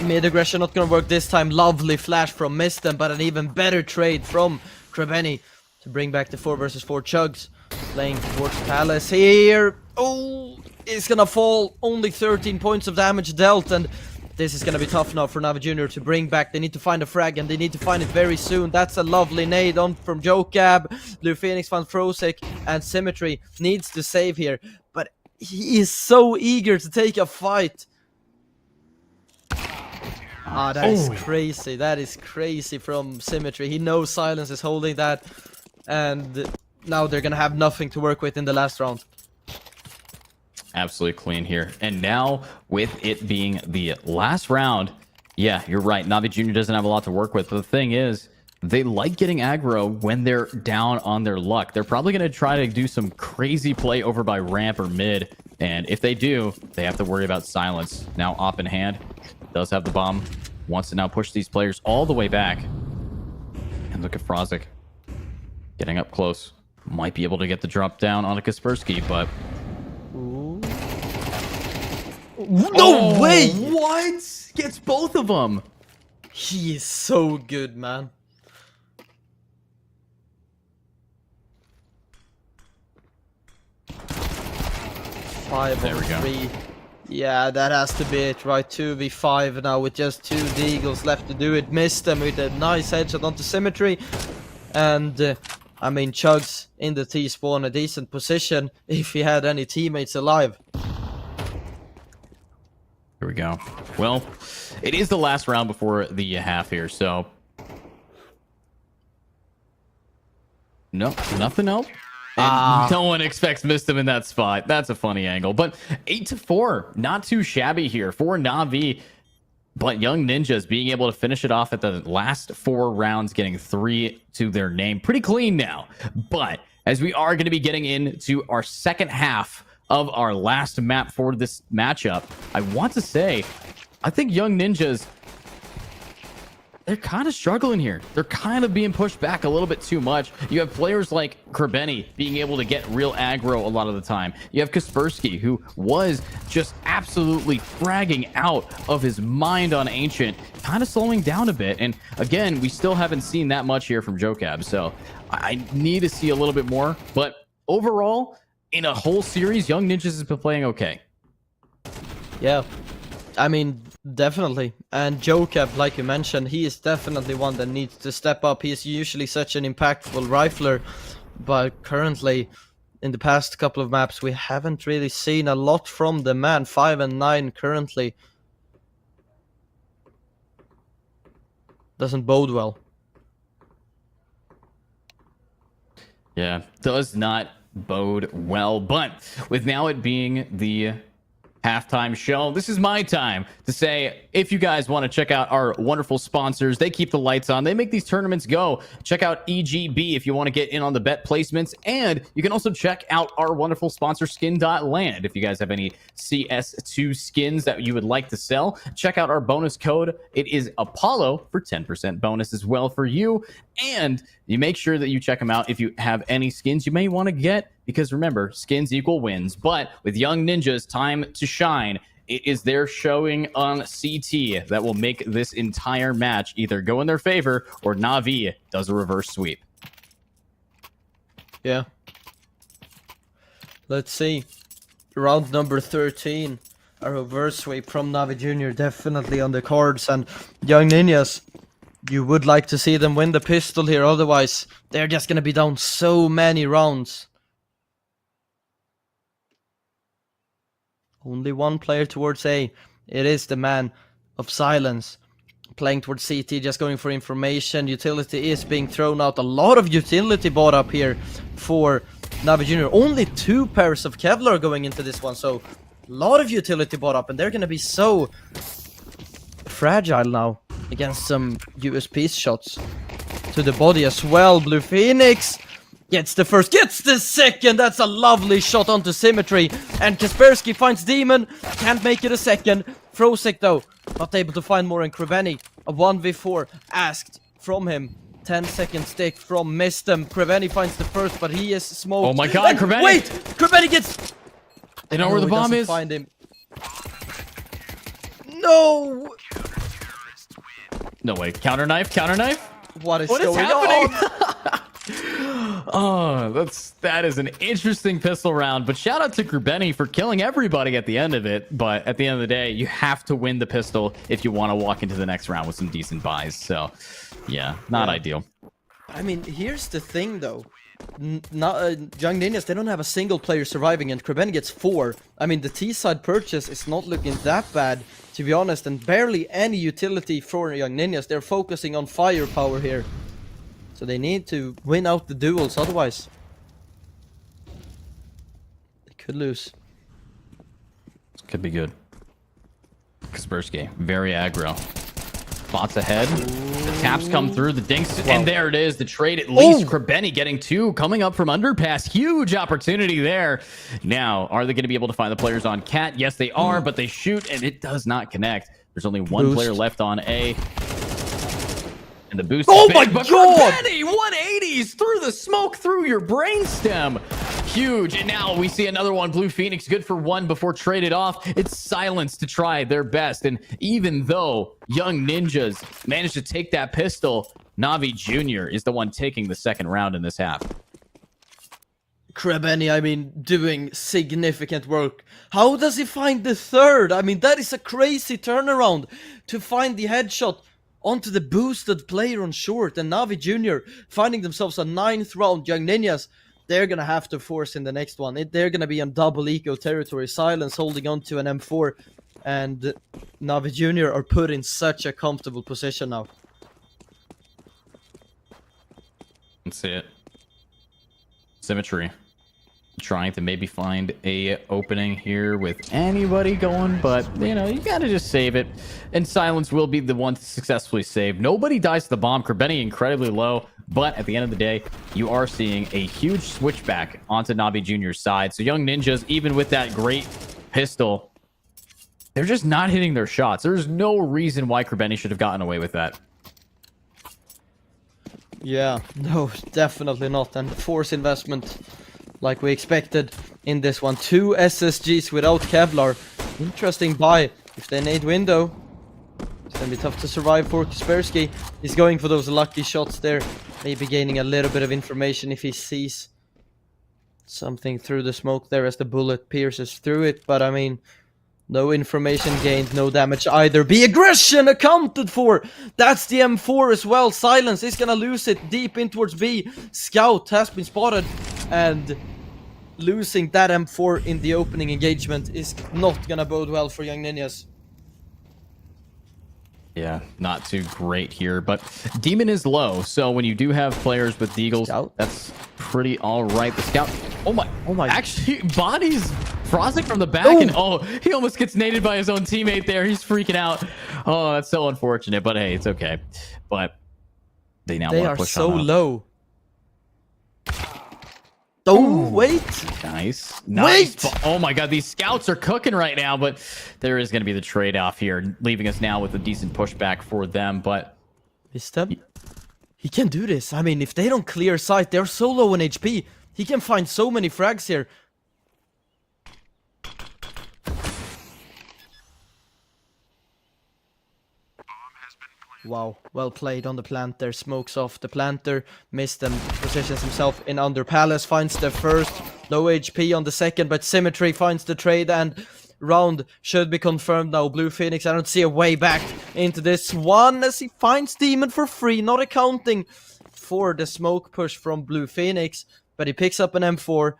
mid aggression not gonna work this time. Lovely flash from Mistem, but an even better trade from Krebeni to bring back the 4 versus 4 Chugs. Playing towards Palace here. Oh, it's gonna fall. Only 13 points of damage dealt, and this is gonna be tough now for Navi Jr. to bring back. They need to find a frag, and they need to find it very soon. That's a lovely nade on from Jokab. Blue Phoenix found Frosic, and Symmetry needs to save here, but he is so eager to take a fight. Ah, that is crazy. That is crazy from Symmetry. He knows Silence is holding that, and now they're gonna have nothing to work with in the last round. Absolutely clean here. And now, with it being the last round, yeah, you're right. Navi Jr. doesn't have a lot to work with. But the thing is, they like getting aggro when they're down on their luck. They're probably going to try to do some crazy play over by ramp or mid. And if they do, they have to worry about Silence. Now, op in hand, does have the bomb. Wants to now push these players all the way back. And look at Frosic getting up close. Might be able to get the drop down on a Kaspersky, but... No way! What? Gets both of them. He is so good, man. There we go. 3. Yeah, that has to be it, right? 2v5 now with just 2 Deagles left to do it. Missed them with a nice headshot onto Symmetry. And, I mean, Chugs in the T-spawn, a decent position if he had any teammates alive. Here we go. Well, it is the last round before the half here, so... No, nothing else. And no one expects Mistem in that spot. That's a funny angle. But 8-4, not too shabby here for Na'Vi. But Young Ninjas being able to finish it off at the last 4 rounds, getting 3 to their name. Pretty clean now. But as we are going to be getting into our second half of our last map for this matchup, I want to say, I think Young Ninjas, they're kind of struggling here. They're kind of being pushed back a little bit too much. You have players like Krebeni being able to get real aggro a lot of the time. You have Kaspersky, who was just absolutely fragging out of his mind on Ancient, kind of slowing down a bit. And again, we still haven't seen that much here from Jokab, so I need to see a little bit more. But overall, in a whole series, Young Ninjas has been playing okay. Yeah, I mean, definitely. And Jokab, like you mentioned, he is definitely one that needs to step up. He is usually such an impactful rifler, but currently, in the past couple of maps, we haven't really seen a lot from the man. 5 and 9 currently. Doesn't bode well. Yeah, does not bode well. But with now it being the halftime show, this is my time to say, if you guys want to check out our wonderful sponsors, they keep the lights on, they make these tournaments go. Check out EGB if you want to get in on the bet placements, and you can also check out our wonderful sponsor Skin.land if you guys have any CS2 skins that you would like to sell. Check out our bonus code. It is Apollo for 10% bonus as well for you. And you make sure that you check them out if you have any skins you may want to get, because remember, skins equal wins. But with Young Ninjas, time to shine. It is their showing on CT that will make this entire match either go in their favor or Na'Vi does a reverse sweep. Yeah. Let's see. Round number 13. A reverse sweep from Na'Vi Jr. definitely on the cards. And Young Ninjas, you would like to see them win the pistol here. Otherwise, they're just going to be down so many rounds. Only one player towards A. It is the man of Silence. Playing towards CT, just going for information. Utility is being thrown out. A lot of utility bought up here for Navi Jr. Only 2 pairs of Kevlar going into this one, so a lot of utility bought up, and they're gonna be so fragile now against some USP shots to the body as well. Blue Phoenix gets the first, gets the second. That's a lovely shot onto Symmetry, and Kaspersky finds Demon, can't make it a second. Frosek though, not able to find more, and Kreveni, a 1v4 asked from him. 10-second stick from Mistem. Kreveni finds the first, but he is smoked. Oh my god, Kreveni! Wait! Kreveni gets... They know where the he bomb doesn't is. find him. No! No way. Counter knife. What is What is going happening? on? Oh, that is an interesting pistol round. But shout out to Grubeni for killing everybody at the end of it. But at the end of the day, you have to win the pistol if you want to walk into the next round with some decent buys. So, yeah, not ideal. I mean, here's the thing though. Young Ninjas, they don't have a single player surviving, and Kreben gets 4. I mean, the T-side purchase is not looking that bad, to be honest, and barely any utility for Young Ninjas. They're focusing on firepower here. So they need to win out the duels, otherwise they could lose. This could be good. Kaspersky, very aggro. Spots ahead. The taps come through, the dinks, and there it is. The trade, at least Krabeni getting 2, coming up from underpass. Huge opportunity there. Now, are they going to be able to find the players on Cat? Yes, they are, but they shoot, and it does not connect. There's only one player left on A. And the boost is big, my but god! Krabeni, 180s through the smoke, through your brainstem. Huge. And now we see another one. Blue Phoenix, good for 1 before traded off. It's Silence to try their best. And even though Young Ninjas managed to take that pistol, Navi Jr. is the one taking the second round in this half. Krabeni, I mean, doing significant work. How does he find the third? I mean, that is a crazy turnaround to find the headshot onto the boosted player on short, and Navi Jr. finding themselves a 9th round. Young Ninjas, they're gonna have to force in the next one. They're gonna be on double eco territory. Silence holding on to an M4, and Navi Jr. are put in such a comfortable position now. Let's see it. Symmetry. Trying to maybe find a opening here with anybody going, but you know, you gotta just save it, and Silence will be the one to successfully save. Nobody dies to the bomb. Krabeni incredibly low, but at the end of the day, you are seeing a huge switchback onto Navi Jr.'s side. So Young Ninjas, even with that great pistol, they're just not hitting their shots. There's no reason why Krabeni should have gotten away with that. Yeah, no, definitely not. And force investment like we expected in this one. 2 SSGs without Kevlar. Interesting buy. If they need window, it's gonna be tough to survive for Kaspersky. He's going for those lucky shots there. Maybe gaining a little bit of information if he sees something through the smoke there as the bullet pierces through it. But I mean, no information gained, no damage either. Be aggression accounted for. That's the M4 as well. Silence is gonna lose it deep in towards B. Scout has been spotted, and losing that M4 in the opening engagement is not gonna bode well for Young Ninjas. Yeah, not too great here, but Demon is low, so when you do have players with Deagles, Scout. that's pretty all right. The Scout, oh my, actually bodies Frosting from the back, and he almost gets naded by his own teammate there. He's freaking out. Oh, that's so unfortunate, but hey, it's okay. But they now want to push so on up. low. Oh, wait. Nice. Wait! Oh my god, these scouts are cooking right now, but there is going to be the trade-off here, leaving us now with a decent pushback for them, but... Mistem? He can do this. I mean, if they don't clear sight, they're so low on HP. He can find so many frags here. Wow, well played on the plant there. Smokes off the planter. Missed and positions himself in under palace. Finds the first. Low HP on the second, but Symmetry finds the trade, and round should be confirmed now. Blue Phoenix, I don't see a way back into this one as he finds Demon for free. Not accounting for the smoke push from Blue Phoenix, but he picks up an M4,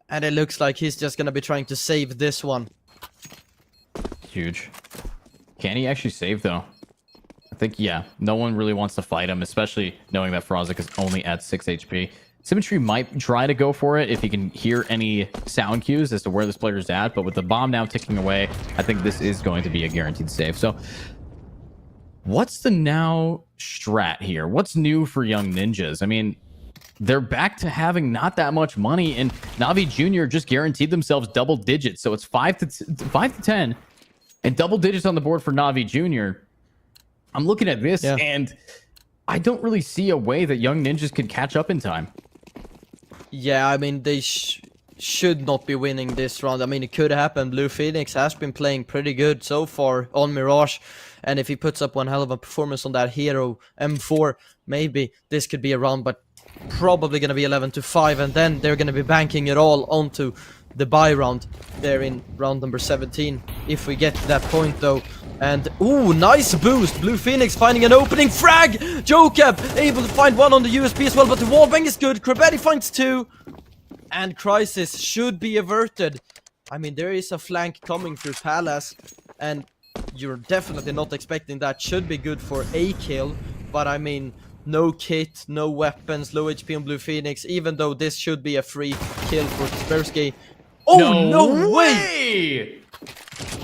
and it looks like he's just gonna be trying to save this one. Huge. Can he actually save, though? think, yeah, no one really wants to fight him, especially knowing that Frozik is only at 6 HP. Symmetry might try to go for it if he can hear any sound cues as to where this player is at, but with the bomb now ticking away, I think this is going to be a guaranteed save. So what's the now strat here? What's new for Young Ninjas? I mean, they're back to having not that much money, and Navi Jr. just guaranteed themselves double digits. So it's 5 to 10 and double digits on the board for Navi Jr. I'm looking at this and I don't really see a way that Young Ninjas could catch up in time. Yeah, I mean, they should not be winning this round. I mean, it could happen. Blue Phoenix has been playing pretty good so far on Mirage, and if he puts up one hell of a performance on that hero M4, maybe this could be a round, but probably going to be 11-5, and then they're going to be banking it all onto the buy round there in round number 17, if we get to that point though. And ooh, nice boost. Blue Phoenix finding an opening. Frag! Jokab able to find one on the USB as well, but the wallbang is good. Krabetti finds two, and Crisis should be averted. I mean, there is a flank coming through Palace, and you're definitely not expecting that. Should be good for a kill, but I mean, no kit, no weapons, low HP on Blue Phoenix, even though this should be a free kill for Kaspersky. Oh, no way!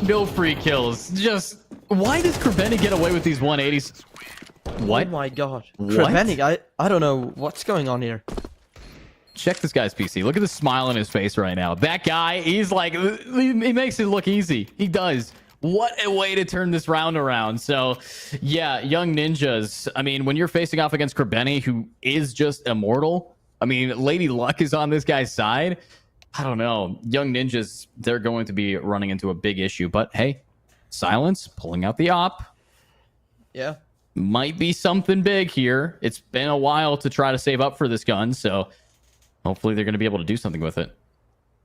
No free kills. Just, why does Krabetti get away with these 180s? What? Oh my god. What? Krabetti, I don't know what's going on here. Check this guy's PC. Look at the smile on his face right now. That guy, he's like, he makes it look easy. He does. What a way to turn this round around. So, yeah, Young Ninjas. I mean, when you're facing off against Krabetti, who is just immortal, I mean, Lady Luck is on this guy's side. I don't know. Young Ninjas, they're going to be running into a big issue. But, hey, Silence pulling out the op. Yeah. Might be something big here. It's been a while to try to save up for this gun, so hopefully they're going to be able to do something with it.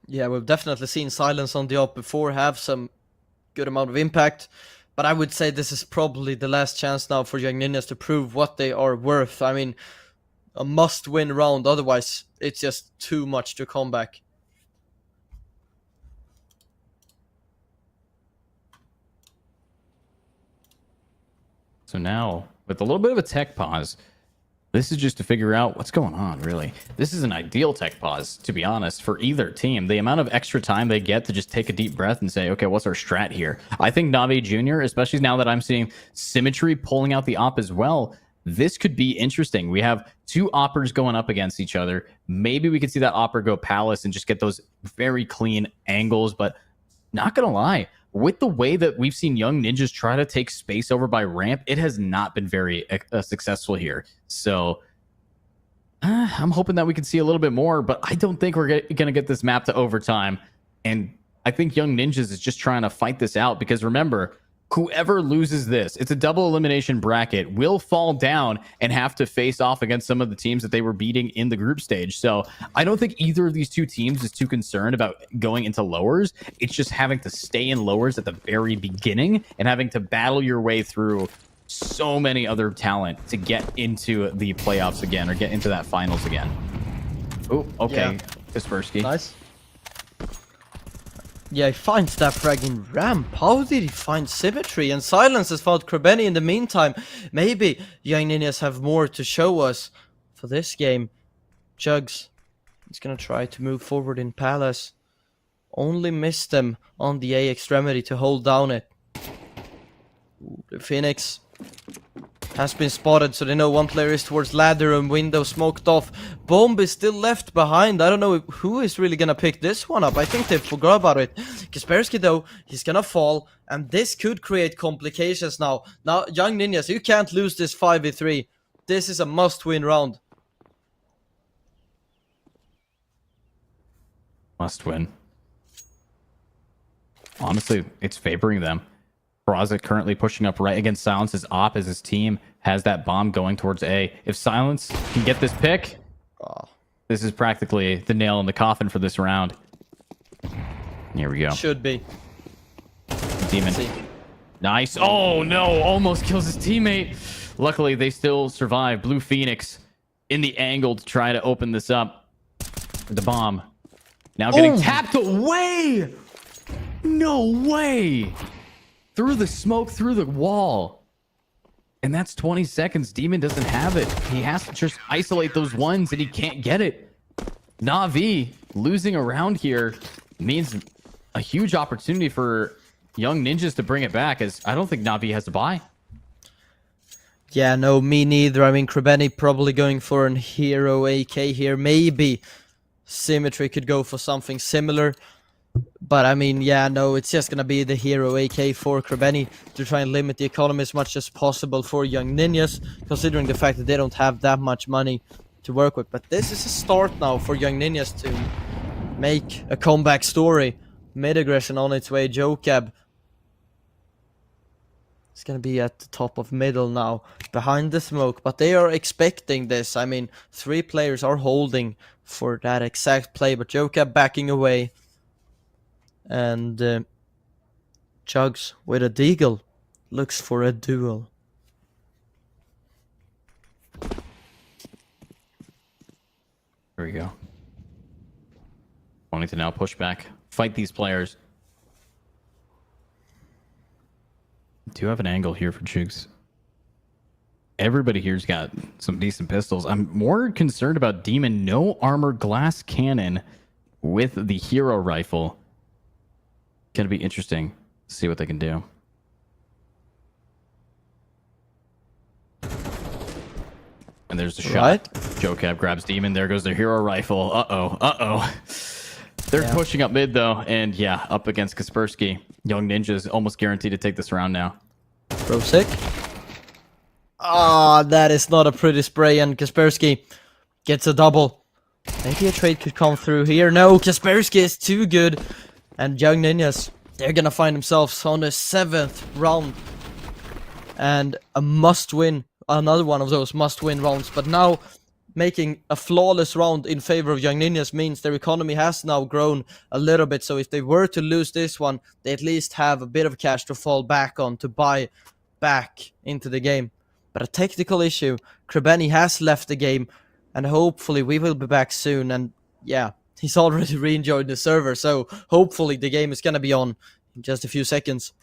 Yeah, we've definitely seen Silence on the op before have some good amount of impact, but I would say this is probably the last chance now for Young Ninjas to prove what they are worth. I mean, a must-win round, otherwise it's just too much to come back. So now, with a little bit of a tech pause, this is just to figure out what's going on, really. This is an ideal tech pause, to be honest, for either team. The amount of extra time they get to just take a deep breath and say, okay, what's our strat here? I think Navi Jr., especially now that I'm seeing Symmetry pulling out the op as well, this could be interesting. We have two oppers going up against each other. Maybe we could see that opper go Palace and just get those very clean angles, but not gonna lie, with the way that we've seen Young Ninjas try to take space over by ramp, it has not been very successful here. So I'm hoping that we can see a little bit more, but I don't think we're going to get this map to overtime. And I think Young Ninjas is just trying to fight this out because remember, whoever loses this, it's a double elimination bracket, will fall down and have to face off against some of the teams that they were beating in the group stage. So I don't think either of these two teams is too concerned about going into lowers. It's just having to stay in lowers at the very beginning and having to battle your way through so many other talent to get into the playoffs again or get into that finals again. Oh, okay. Yeah. Kaspersky. Nice. Yeah, he finds that fragging ramp. How did he find Symmetry? And Silence has found Krabetti in the meantime. Maybe Young Ninjas have more to show us for this game. Jugs is gonna try to move forward in Palace. Only missed them on the A extremity to hold down it. Ooh, the Phoenix has been spotted, so they know one player is towards ladder and window smoked off. Bomb is still left behind. I don't know who is really gonna pick this one up. I think they forgot about it. Kaspersky though, he's gonna fall, and this could create complications now. Now, Young Ninjas, you can't lose this 5v3. This is a must-win round. Must win. Honestly, it's favoring them. Frozik currently pushing up right against Silence's op as his team has that bomb going towards A. If Silence can get this pick, this is practically the nail in the coffin for this round. Here we go. Should be. Demon. Nice. Oh no, almost kills his teammate. Luckily, they still survive. Blue Phoenix in the angle to try to open this up. The bomb. Now getting tapped away. No way. Through the smoke, through the wall. And that's 20 seconds. Demon doesn't have it. He has to just isolate those ones, and he can't get it. Na'Vi losing around here means a huge opportunity for Young Ninjas to bring it back, as I don't think Na'Vi has a buy. Yeah, no, me neither. I mean, Krebeni probably going for an hero AK here. Maybe Symmetry could go for something similar. But I mean, yeah, no, it's just gonna be the hero AK for Krebeni to try and limit the economy as much as possible for Young Ninjas, considering the fact that they don't have that much money to work with. But this is a start now for Young Ninjas to make a comeback story. Mid-aggression on its way. Jokab. It's gonna be at the top of middle now, behind the smoke. But they are expecting this. I mean, 3 players are holding for that exact play, but Jokab backing away. And Chugs with a deagle looks for a duel. There we go. Wanting to now push back, fight these players. Do have an angle here for Jukes. Everybody here's got some decent pistols. I'm more concerned about Demon. No armor glass cannon with the hero rifle. Gonna be interesting to see what they can do. And there's the shot. Right. Jokab grabs Demon. There goes their hero rifle. Uh-oh. They're pushing up mid, though. And yeah, up against Kaspersky. Young Ninja's almost guaranteed to take this round now. Pro sick. Ah, that is not a pretty spray, and Kaspersky gets a double. Maybe a trade could come through here. No, Kaspersky is too good. And Young Ninjas, they're gonna find themselves on the 7th round. And a must-win, another one of those must-win rounds. But now, making a flawless round in favor of Young Ninjas means their economy has now grown a little bit. So if they were to lose this one, they at least have a bit of cash to fall back on to buy back into the game. But a technical issue, Krebeni has left the game, and hopefully we will be back soon. And yeah, he's already re-joined the server, so hopefully the game is gonna be on in just a few seconds.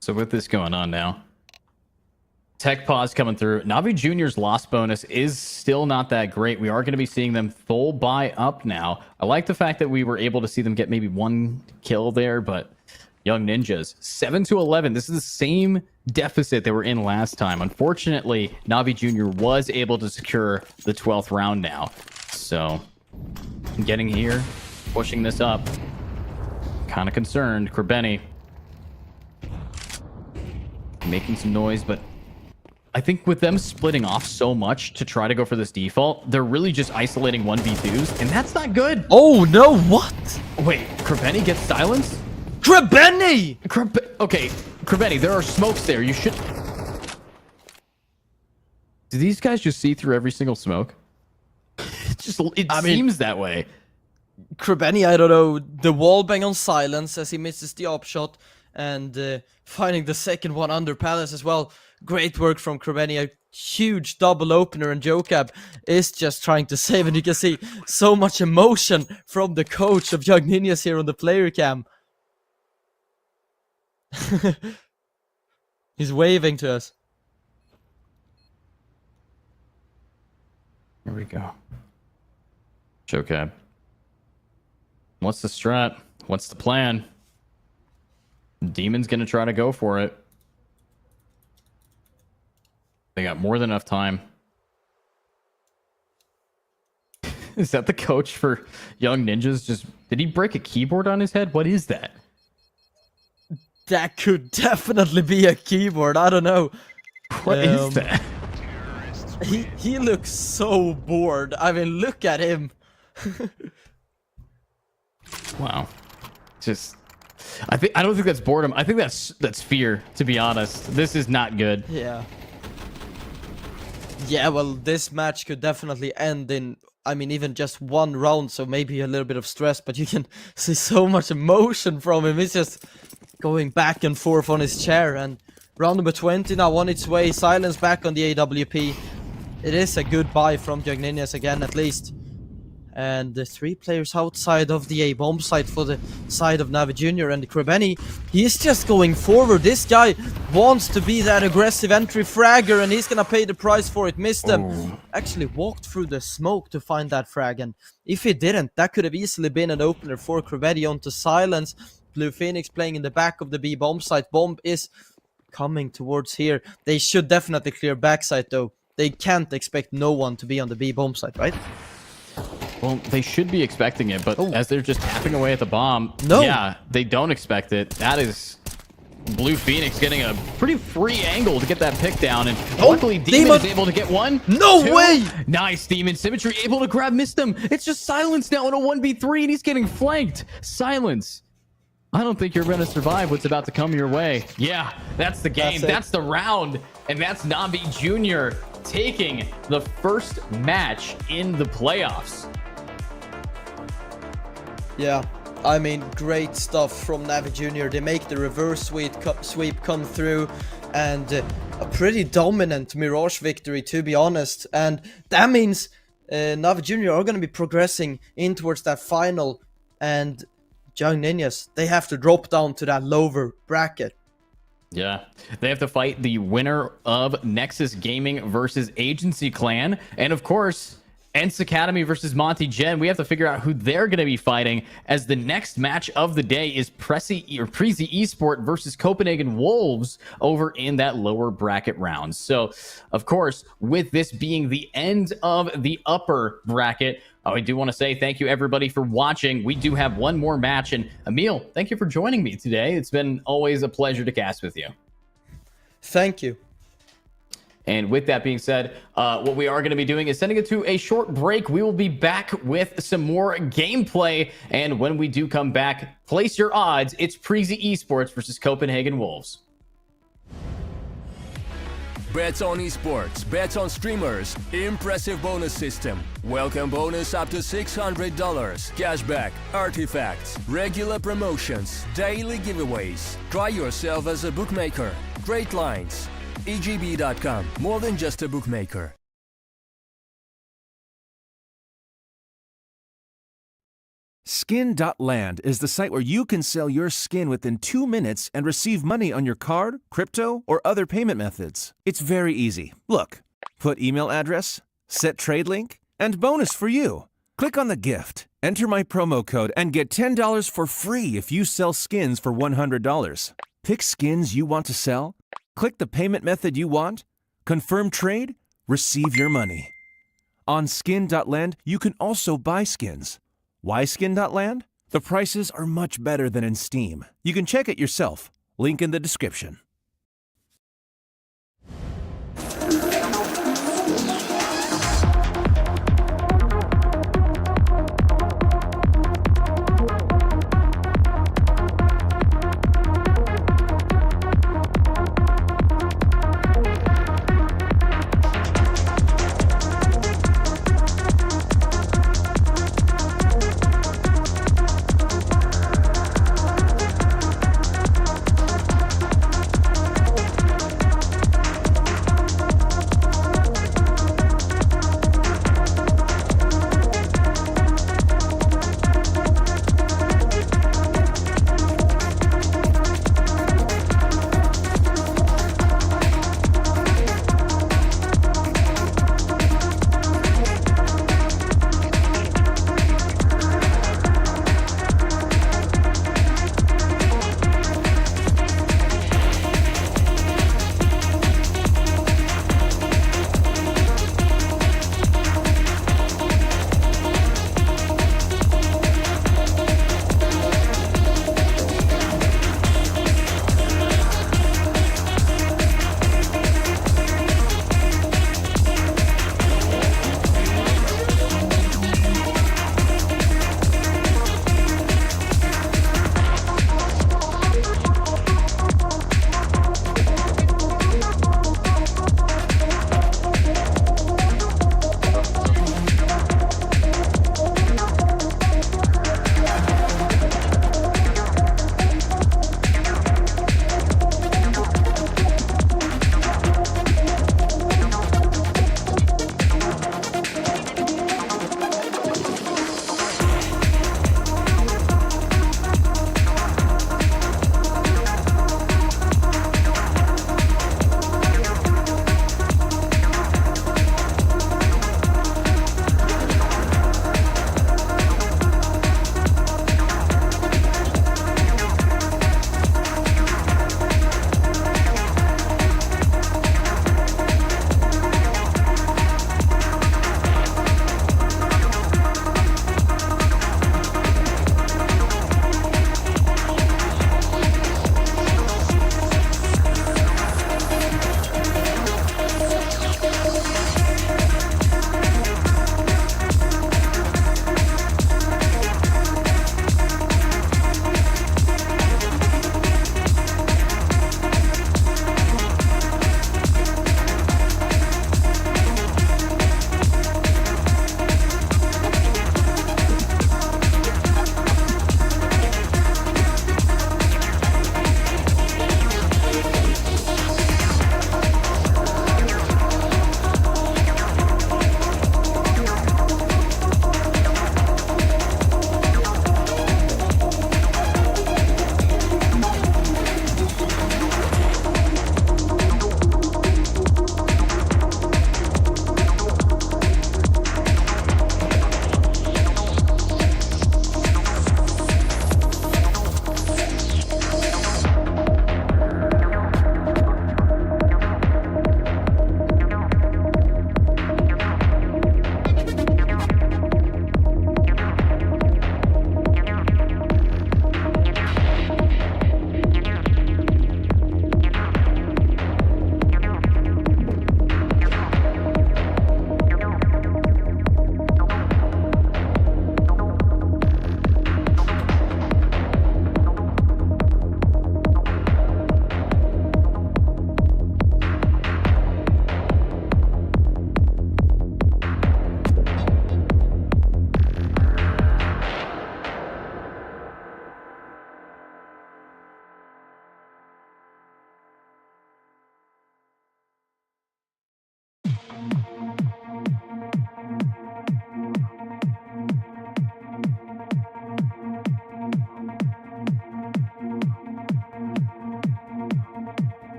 So with this going on now, tech pause coming through. Na'Vi Jr.'s loss bonus is still not that great. We are going to be seeing them full buy up now. I like the fact that we were able to see them get maybe 1 kill there, but Young Ninjas, 7-11. This is the same deficit they were in last time. Unfortunately, Na'Vi Jr. was able to secure the 12th round now. So, getting here, pushing this up. Kind of concerned. Krebeni making some noise, but I think with them splitting off so much to try to go for this default, they're really just isolating 1v2s, and that's not good. Oh no, what? Wait, Krebeni gets silenced? Krebeni! Okay, Krebeni, there are smokes there. You should... Do these guys just see through every single smoke? It seems that way. Krebeni, I don't know, the wall bang on silence as he misses the op shot, and finding the second one under Palace as well. Great work from Krebeni, a huge double opener, and Jokab is just trying to save, and you can see so much emotion from the coach of Young Ninjas here on the player cam. He's waving to us. Here we go. Jokab. What's the strat? What's the plan? Demon's gonna try to go for it. They got more than enough time. Is that the coach for Young Ninjas? Did he break a keyboard on his head? What is that? That could definitely be a keyboard. I don't know. What is that? He looks so bored. I mean, look at him. Wow. I don't think that's boredom. I think that's fear, to be honest. This is not good. Yeah. Yeah, well, this match could definitely end in, I mean, even just 1 round, so maybe a little bit of stress, but you can see so much emotion from him. He's just going back and forth on his chair, and round number 20 now on its way. Silence back on the AWP. It is a good buy from Young Ninjas again, at least. And the 3 players outside of the A bomb site for the side of Navi Jr. and Krebeni, he's just going forward. This guy wants to be that aggressive entry fragger, and he's gonna pay the price for it. Missed them. Actually walked through the smoke to find that frag, and if he didn't, that could have easily been an opener for Krebeni onto Silence. Blue Phoenix playing in the back of the B bomb site. Bomb is coming towards here. They should definitely clear backside though. They can't expect no one to be on the B bomb site, right? Well, they should be expecting it, but as they're just tapping away at the bomb, No. yeah, they don't expect it. That is Blue Phoenix getting a pretty free angle to get that pick down, and luckily Demon is able to get one. No way! Nice, Demon. Symmetry able to grab, missed him. It's just Silence now in a 1v3, and he's getting flanked. Silence. I don't think you're going to survive what's about to come your way. Yeah, that's the game. That's the round. And that's Navi Jr. taking the first match in the playoffs. Yeah, I mean, great stuff from Navi Jr. They make the reverse sweep come through, and a pretty dominant Mirage victory, to be honest. And that means Navi Jr. are going to be progressing in towards that final, and Young Ninjas, they have to drop down to that lower bracket. Yeah, they have to fight the winner of Nexus Gaming versus Agency Clan, and of course, Ents Academy versus Monty Gen. We have to figure out who they're going to be fighting, as the next match of the day is Prezi Esport versus Copenhagen Wolves over in that lower bracket round. So, of course, with this being the end of the upper bracket, I do want to say thank you, everybody, for watching. We do have one more match, and Emil, thank you for joining me today. It's been always a pleasure to cast with you. Thank you. And with that being said, what we are going to be doing is sending it to a short break. We will be back with some more gameplay. And when we do come back, place your odds. It's Prezi Esports versus Copenhagen Wolves. Bets on esports, bets on streamers, impressive bonus system. Welcome bonus up to $600, cashback, artifacts, regular promotions, daily giveaways. Try yourself as a bookmaker. Great lines. EGB.com, more than just a bookmaker. Skin.land is the site where you can sell your skin within 2 minutes and receive money on your card, crypto, or other payment methods. It's very easy. Look, put email address, set trade link, and bonus for you. Click on the gift, enter my promo code, and get $10 for free if you sell skins for $100. Pick skins you want to sell, click the payment method you want, confirm trade, receive your money. On Skin.land, you can also buy skins. Why Skin.land? The prices are much better than in Steam. You can check it yourself. Link in the description.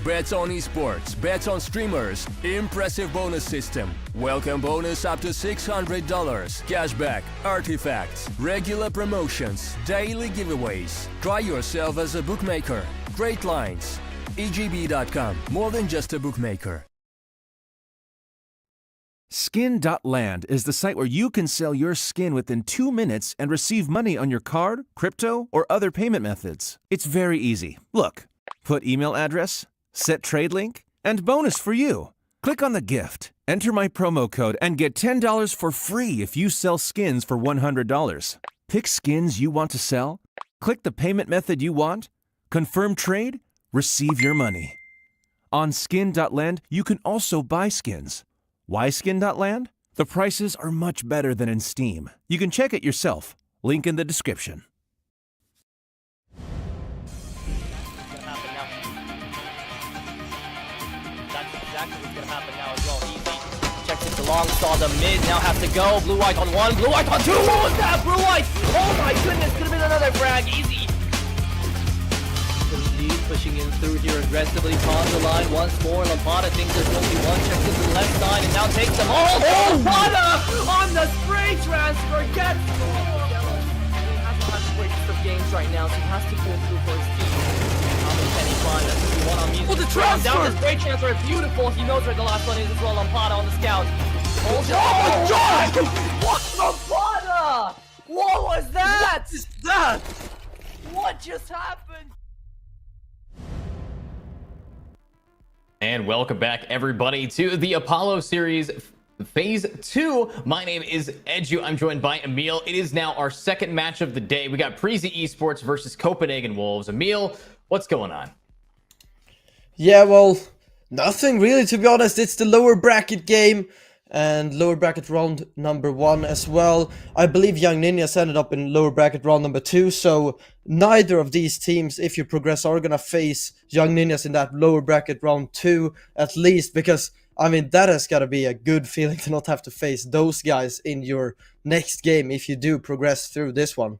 Bets on esports, bets on streamers, impressive bonus system. Welcome bonus up to $600, cashback, artifacts, regular promotions, daily giveaways. Try yourself as a bookmaker. Great lines. EGB.com, more than just a bookmaker. Skin.land is the site where you can sell your skin within 2 minutes and receive money on your card, crypto, or other payment methods. It's very easy. Look, put email address, set trade link, and bonus for you. Click on the gift, enter my promo code, and get $10 for free if you sell skins for $100. Pick skins you want to sell, click the payment method you want, confirm trade, receive your money. On Skin.land, you can also buy skins. Why Skin.land? The prices are much better than in Steam. You can check it yourself. Link in the description. That's exactly what's gonna happen now as well. Easy. Checks it along, saw the mid, now has to go. Blue white on one, blue white on two. What was that? Blue white! Oh my goodness, could have been another frag. Easy. Lead pushing in through here aggressively. On the line once more. Lampada thinks there's only one. Checks to the left side and now takes them all. Oh, Lampada on the spray transfer gets scored. He hasn't had the greatest of games right now, so he has to pull through for his team. Oh, the transfer! Down the spray transfer, beautiful. He knows where the last one is as well. Lampada on the scout. Oh my god! What Lampada? What was that? What is that? What just happened? And welcome back, everybody, to the Apollo Series Phase 2. My name is Edu. I'm joined by Emil. It is now our second match of the day. We got Breezy Esports versus Copenhagen Wolves. Emil, what's going on? Yeah, well, nothing really, to be honest. It's the lower bracket game and lower bracket round number 1 as well. I believe Young Ninjas ended up in lower bracket round number 2, so neither of these teams, if you progress, are gonna face Young Ninjas in that lower bracket round 2 at least, because I mean that has gotta be a good feeling to not have to face those guys in your next game if you do progress through this one.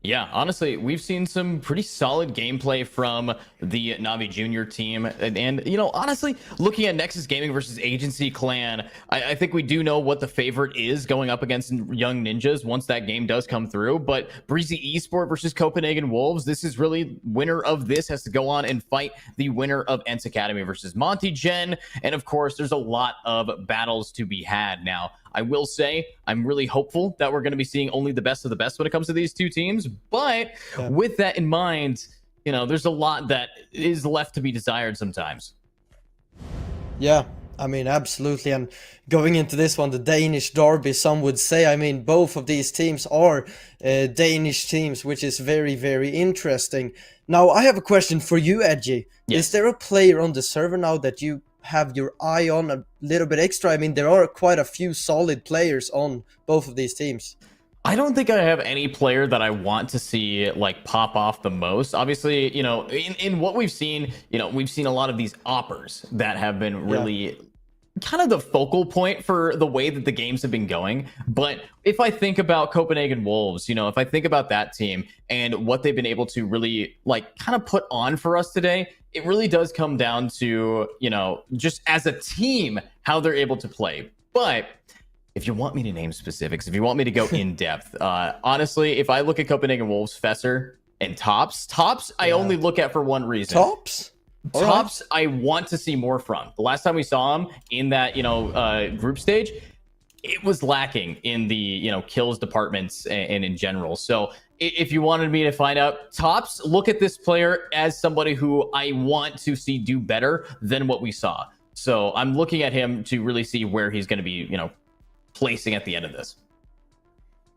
Yeah, honestly, we've seen some pretty solid gameplay from the Navi Junior team. And you know, honestly, looking at Nexus Gaming versus Agency Clan, I think we do know what the favorite is going up against Young Ninjas once that game does come through. But Breezy Esport versus Copenhagen Wolves, this is really, winner of this has to go on and fight the winner of Ents Academy versus Monty Gen. And of course, there's a lot of battles to be had now. I will say I'm really hopeful that we're going to be seeing only the best of the best when it comes to these two teams. But with that in mind, there's a lot that is left to be desired sometimes. Yeah, I mean, absolutely. And going into this one, the Danish derby, some would say, I mean, both of these teams are Danish teams, which is very, very interesting. Now, I have a question for you, Edgy. Yes. Is there a player on the server now that you have your eye on a little bit extra? I mean, there are quite a few solid players on both of these teams. I don't think I have any player that I want to see like pop off the most. Obviously, in what we've seen, we've seen a lot of these oppers that have been really kind of the focal point for the way that the games have been going. But if I think about Copenhagen Wolves, if I think about that team and what they've been able to really like kind of put on for us today, it really does come down to, just as a team, how they're able to play. But if you want me to name specifics, if you want me to go in depth, honestly, if I look at Copenhagen Wolves, Fesser, and Tops, I only look at for one reason. Tops? Tops, I want to see more from. The last time we saw him in that, group stage, it was lacking in the, kills departments and in general. So if you wanted me to find out, Tops, look at this player as somebody who I want to see do better than what we saw. So I'm looking at him to really see where he's going to be, placing at the end of this.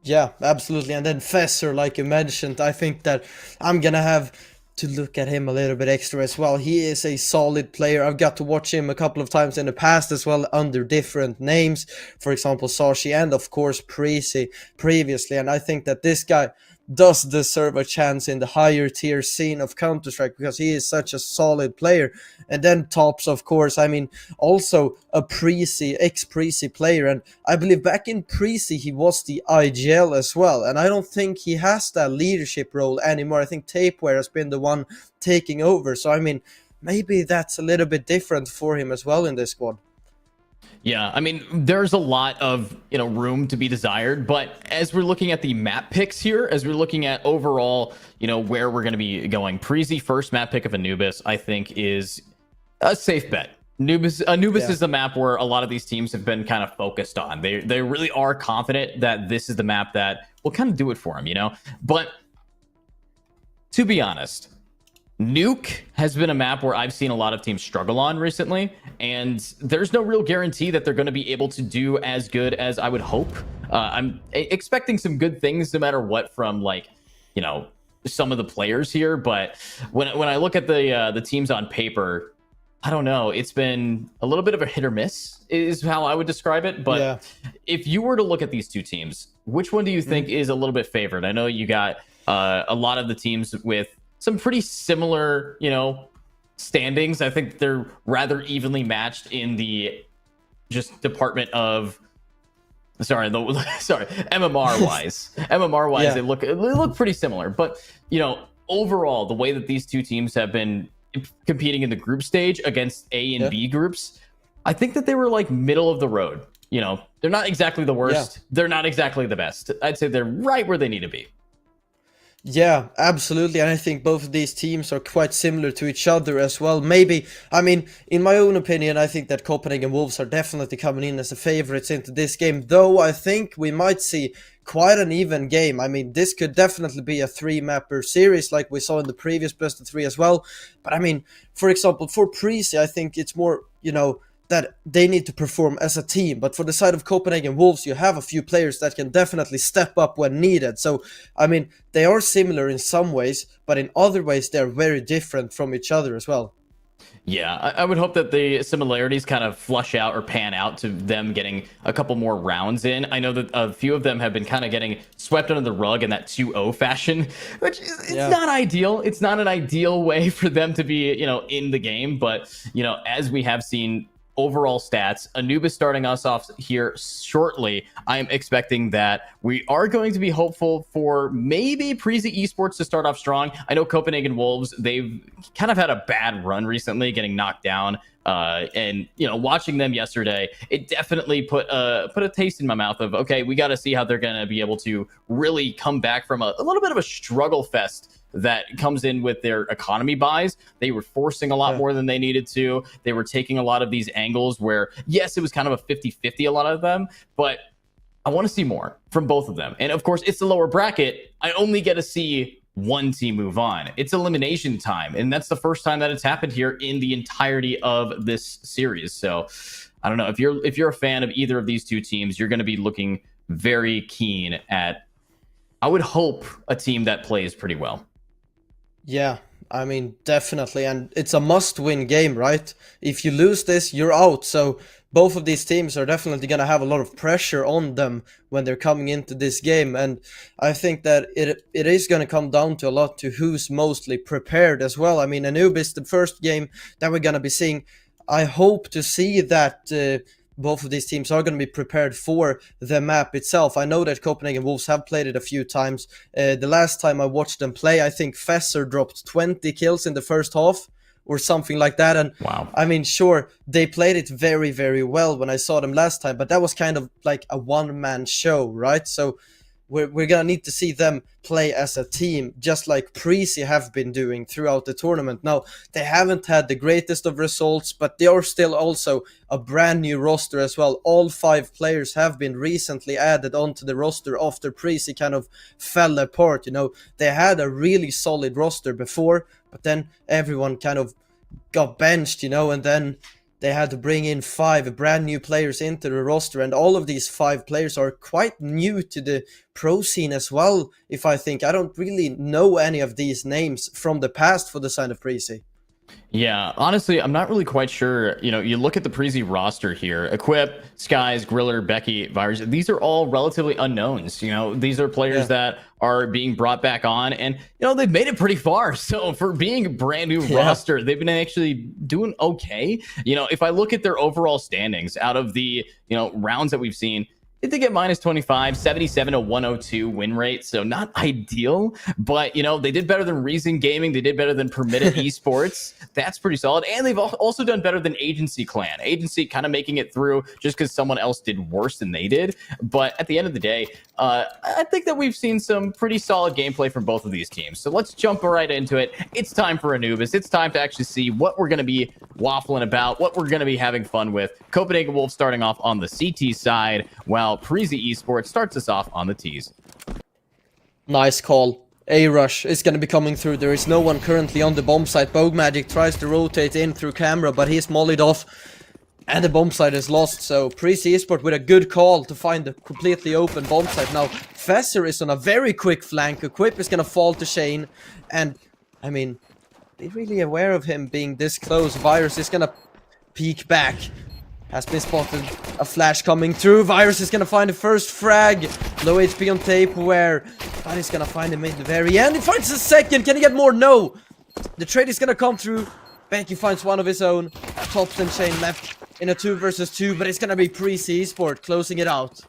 Yeah, absolutely. And then Fesser, like you mentioned, I think that I'm gonna have to look at him a little bit extra as well. He is a solid player. I've got to watch him a couple of times in the past as well under different names. For example, Sashi and of course Prezi previously. And I think that this guy does deserve a chance in the higher tier scene of Counter-Strike because he is such a solid player. And then Tops, of course, I mean, also a Prezi, ex-Prezi player. And I believe back in Prezi, he was the IGL as well. And I don't think he has that leadership role anymore. I think Tapeware has been the one taking over. So, I mean, maybe that's a little bit different for him as well in this squad. Yeah, I mean, there's a lot of room to be desired, but as we're looking at the map picks here, as we're looking at overall, where we're going to be going, Prezi first map pick of Anubis, I think is a safe bet. Anubis is the map where a lot of these teams have been kind of focused on. They really are confident that this is the map that will kind of do it for them, But to be honest, Nuke has been a map where I've seen a lot of teams struggle on recently, and there's no real guarantee that they're going to be able to do as good as I would hope. I'm expecting some good things no matter what from some of the players here, but when I look at the teams on paper, I don't know. It's been a little bit of a hit or miss is how I would describe it. But if you were to look at these two teams, which one do you think is a little bit favored? I know you got a lot of the teams with some pretty similar, standings. I think they're rather evenly matched in the just department of MMR wise. They look pretty similar. But overall, the way that these two teams have been competing in the group stage against A and B groups, I think that they were like middle of the road. They're not exactly the worst. They're not exactly the best. I'd say they're right where they need to be. Yeah, absolutely. And I think both of these teams are quite similar to each other as well. Maybe, I mean, in my own opinion, I think that Copenhagen Wolves are definitely coming in as the favorites into this game. Though I think we might see quite an even game. I mean, this could definitely be a 3-mapper series like we saw in the previous best of 3 as well. But I mean, for example, for Prezi, I think it's more, that they need to perform as a team. But for the side of Copenhagen Wolves, you have a few players that can definitely step up when needed. So, I mean, they are similar in some ways, but in other ways, they're very different from each other as well. Yeah, I would hope that the similarities kind of flush out or pan out to them getting a couple more rounds in. I know that a few of them have been kind of getting swept under the rug in that 2-0 fashion, which is not ideal. It's not an ideal way for them to be, in the game. But, as we have seen overall stats, Anubis starting us off here shortly, I'm expecting that we are going to be hopeful for maybe Prezi Esports to start off strong. I know Copenhagen Wolves, they've kind of had a bad run recently, getting knocked down. And watching them yesterday, it definitely put a taste in my mouth of, okay, we got to see how they're going to be able to really come back from a little bit of a struggle fest that comes in with their economy buys. They were forcing a lot more than they needed to. They were taking a lot of these angles where, yes, it was kind of a 50-50, a lot of them, but I want to see more from both of them. And of course, it's the lower bracket. I only get to see one team move on. It's elimination time, and that's the first time that it's happened here in the entirety of this series. So I don't know, if you're a fan of either of these two teams, you're going to be looking very keen at, I would hope, a team that plays pretty well. Yeah, I mean, definitely. And it's a must-win game, right? If you lose this, you're out. So both of these teams are definitely going to have a lot of pressure on them when they're coming into this game. And I think that it is going to come down to a lot to who's mostly prepared as well. I mean, Anubis, the first game that we're going to be seeing, I hope to see that both of these teams are going to be prepared for the map itself. I know that Copenhagen Wolves have played it a few times. The last time I watched them play, I think Fesser dropped 20 kills in the first half or something like that. And wow. I mean, sure, they played it very, very well when I saw them last time, but that was kind of like a one-man show, right? So we're going to need to see them play as a team, just like Prezi have been doing throughout the tournament. Now, they haven't had the greatest of results, but they are still also a brand new roster as well. All 5 players have been recently added onto the roster after Prezi kind of fell apart. You know, they had a really solid roster before, but then everyone kind of got benched, you know, and then they had to bring in 5 brand new players into the roster, and all of these 5 players are quite new to the pro scene as well, if I think. I don't really know any of these names from the past for the side of Prezi. Yeah, honestly, I'm not really quite sure. You know, you look at the Prezi roster here, Equip, Skies, Griller, Becky, Virus, these are all relatively unknowns. You know, these are players that are being brought back on, and, you know, they've made it pretty far. So for being a brand new roster, they've been actually doing okay. You know, if I look at their overall standings out of the, you know, rounds that we've seen, they get minus 25, 77 to 102 win rate. So not ideal, but, you know, they did better than Reason Gaming. They did better than Permitted Esports. That's pretty solid. And they've also done better than Agency Clan. Agency kind of making it through just because someone else did worse than they did. But at the end of the day, I think that we've seen some pretty solid gameplay from both of these teams. So let's jump right into it. It's time for Anubis. It's time to actually see what we're going to be waffling about, what we're going to be having fun with. Copenhagen Wolves starting off on the CT side, while Prezi Esports starts us off on the T's. Nice call. A-Rush is going to be coming through. There is no one currently on the bomb site. Bogue Magic tries to rotate in through camera, but he's mollied off. And the bomb site is lost, so Prezi Esports with a good call to find the completely open bomb site. Now, Fesser is on a very quick flank. Equip is going to fall to Shane. And, I mean, they're really aware of him being this close. Virus is going to peek back. Has been spotted. A flash coming through. Virus is going to find the first frag. Low HP on Tapeware. But he's going to find him in the very end. He finds the second. Can he get more? No. The trade is going to come through. Becky finds one of his own. Tops and Shane left in a 2 versus 2. But it's going to be Prezi Esports closing it out.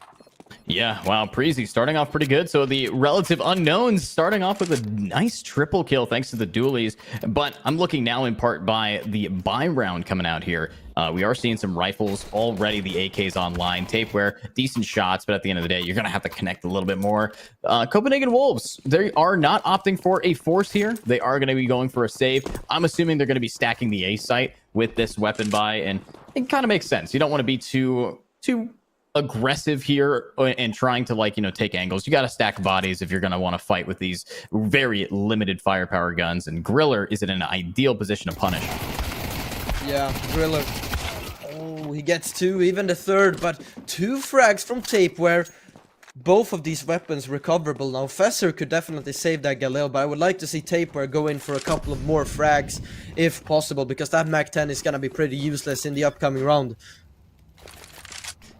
Yeah, wow, Prezi starting off pretty good. So the relative unknowns starting off with a nice triple kill thanks to the dualies. But I'm looking now in part by the buy round coming out here. We are seeing some rifles already, the AKs online. Tapeware, decent shots, but at the end of the day, you're going to have to connect a little bit more. Copenhagen Wolves, they are not opting for a force here. They are going to be going for a save. I'm assuming they're going to be stacking the A site with this weapon buy, and it kind of makes sense. You don't want to be too aggressive here and trying to, like, you know, take angles. You got to stack bodies if you're going to want to fight with these very limited firepower guns, and Griller is in an ideal position to punish. Yeah, Griller. Oh, he gets 2, even the third, but 2 frags from Tapeware. Both of these weapons recoverable now. Fesser could definitely save that Galil, but I would like to see Tapeware go in for a couple of more frags if possible, because that MAC-10 is going to be pretty useless in the upcoming round.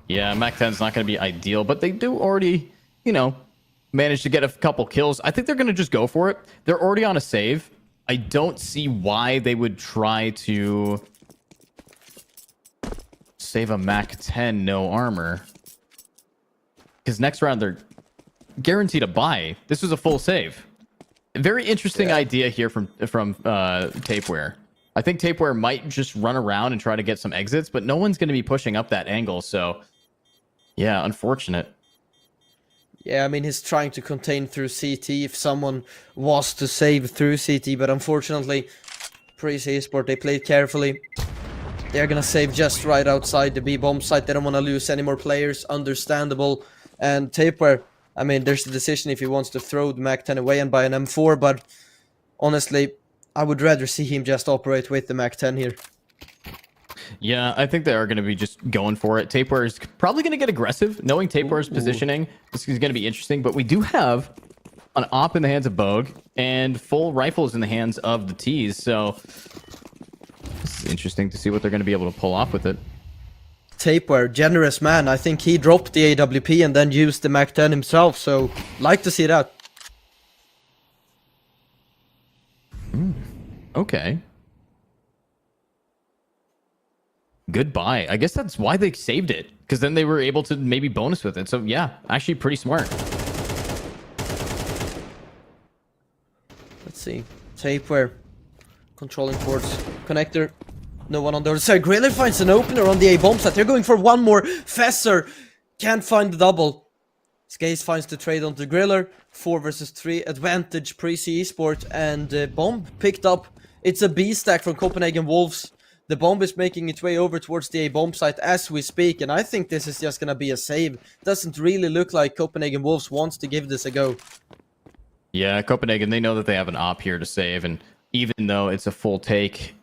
Yeah, MAC-10 is not going to be ideal, but they do already, you know, manage to get a couple kills. I think they're going to just go for it. They're already on a save. I don't see why they would try to save a MAC-10 no armor, because next round they're guaranteed a buy. This was a full save. Very interesting idea here from Tapeware. I think Tapeware might just run around and try to get some exits, but no one's going to be pushing up that angle, so yeah, unfortunate. Yeah, I mean, he's trying to contain through CT if someone was to save through CT, but unfortunately, Prezi Esport, they played carefully. They're gonna save just right outside the B bomb site. They don't want to lose any more players, understandable. And Tapeware, I mean, there's a decision if he wants to throw the MAC-10 away and buy an M4, but honestly, I would rather see him just operate with the MAC-10 here. Yeah, I think they are going to be just going for it. Tapeware is probably going to get aggressive, knowing Tapeware's positioning. This is going to be interesting, but we do have an op in the hands of Bogue and full rifles in the hands of the T's, so it's interesting to see what they're going to be able to pull off with it. Tapeware, generous man. I think he dropped the AWP and then used the MAC-10 himself, so like to see that. Okay. Goodbye. I guess that's why they saved it, because then they were able to maybe bonus with it. So yeah, actually pretty smart. Let's see. Tapeware controlling towards connector. No one on the other side. Griller finds an opener on the A bomb site. They're going for one more. Fesser can't find the double. Skaze finds the trade onto Griller. 4 versus 3 advantage Prezi Esport, and bomb picked up. It's a B stack from Copenhagen Wolves. The bomb is making its way over towards the A bomb site as we speak, and I think this is just gonna be a save. Doesn't really look like Copenhagen Wolves wants to give this a go. Yeah, Copenhagen, they know that they have an op here to save, and even though it's a full take,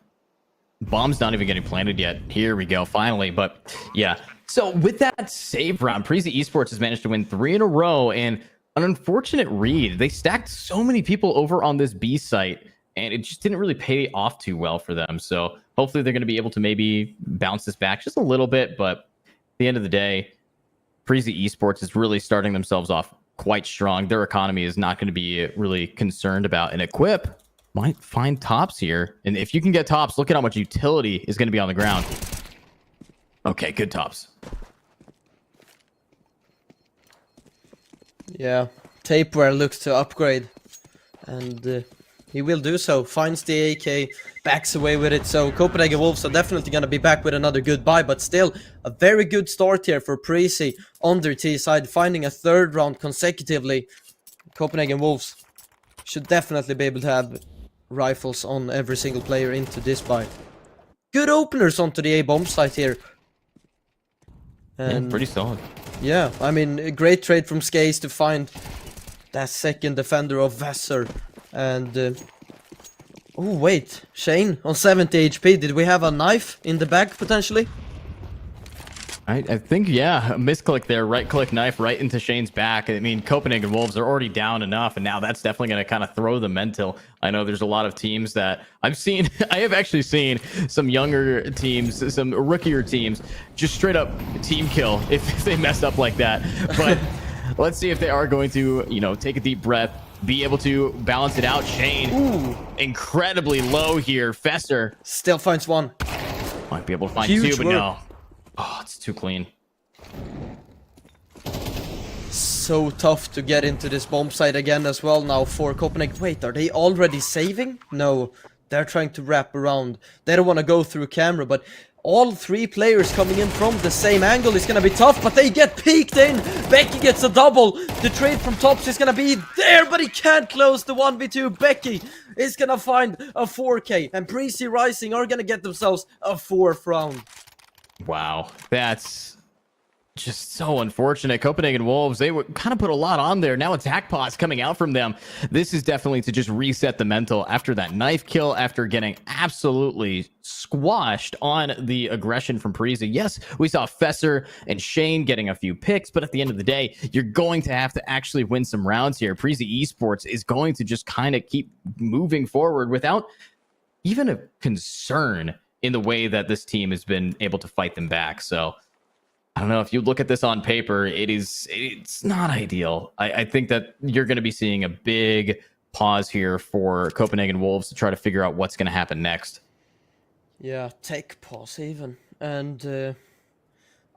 bomb's not even getting planted yet. Here we go, finally. But yeah, so with that save round, Prezi Esports has managed to win 3 in a row, and an unfortunate read. They stacked so many people over on this B site, and it just didn't really pay off too well for them. So hopefully they're going to be able to maybe bounce this back just a little bit. But at the end of the day, Prezi Esports is really starting themselves off quite strong. Their economy is not going to be really concerned about. And Equip might find tops here. And if you can get tops, look at how much utility is going to be on the ground. Okay, good tops. Yeah, Tapeware looks to upgrade, and he will do so. Finds the AK, backs away with it. So Copenhagen Wolves are definitely going to be back with another good buy, but still a very good start here for Prezi on their T side, finding a 3rd round consecutively. Copenhagen Wolves should definitely be able to have rifles on every single player into this buy. Good openers onto the A bomb site here. And yeah, pretty solid. yeah, I mean, a great trade from Skaze to find that second defender of Vassar. And oh wait, Shane on 70 HP. Did we have a knife in the bag potentially? I think, yeah, a misclick there, right click knife right into Shane's back. I mean, Copenhagen Wolves are already down enough, and now that's definitely going to kind of throw the mental. I know there's a lot of teams that I've seen. I have actually seen some younger teams, some rookier teams, just straight up team kill if they mess up like that. But let's see if they are going to, you know, take a deep breath, be able to balance it out. Shane, ooh, incredibly low here. Fesser still finds one. Might be able to find Huge 2, but work. no. Oh, it's too clean. So tough to get into this bomb site again as well now for Copenhagen. Wait, are they already saving? No, they're trying to wrap around. They don't want to go through camera, but all 3 players coming in from the same angle is going to be tough, but they get peeked in. Becky gets a double. The trade from Tops is going to be there, but he can't close the 1v2. Becky is going to find a 4K, and Prezi Rising are going to get themselves a 4th round. Wow, that's just so unfortunate. Copenhagen Wolves, they would kind of put a lot on there. Now attack pods coming out from them. This is definitely to just reset the mental after that knife kill, after getting absolutely squashed on the aggression from Prezi. Yes, we saw Fesser and Shane getting a few picks, but at the end of the day, you're going to have to actually win some rounds here. Prezi Esports is going to just kind of keep moving forward without even a concern in the way that this team has been able to fight them back. So I don't know, if you look at this on paper, it's not ideal. I think that you're going to be seeing a big pause here for Copenhagen Wolves to try to figure out what's going to happen next. Yeah, take pause even. And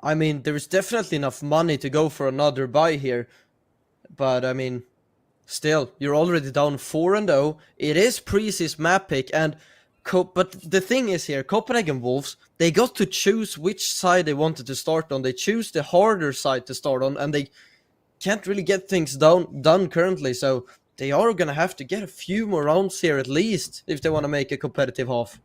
I mean, there's definitely enough money to go for another buy here. But I mean, still, you're already down 4-0. It is Prezi's map pick, and but the thing is here, Copenhagen Wolves, they got to choose which side they wanted to start on. They choose the harder side to start on, and they can't really get things done currently, so they are gonna have to get a few more rounds here at least if they want to make a competitive half.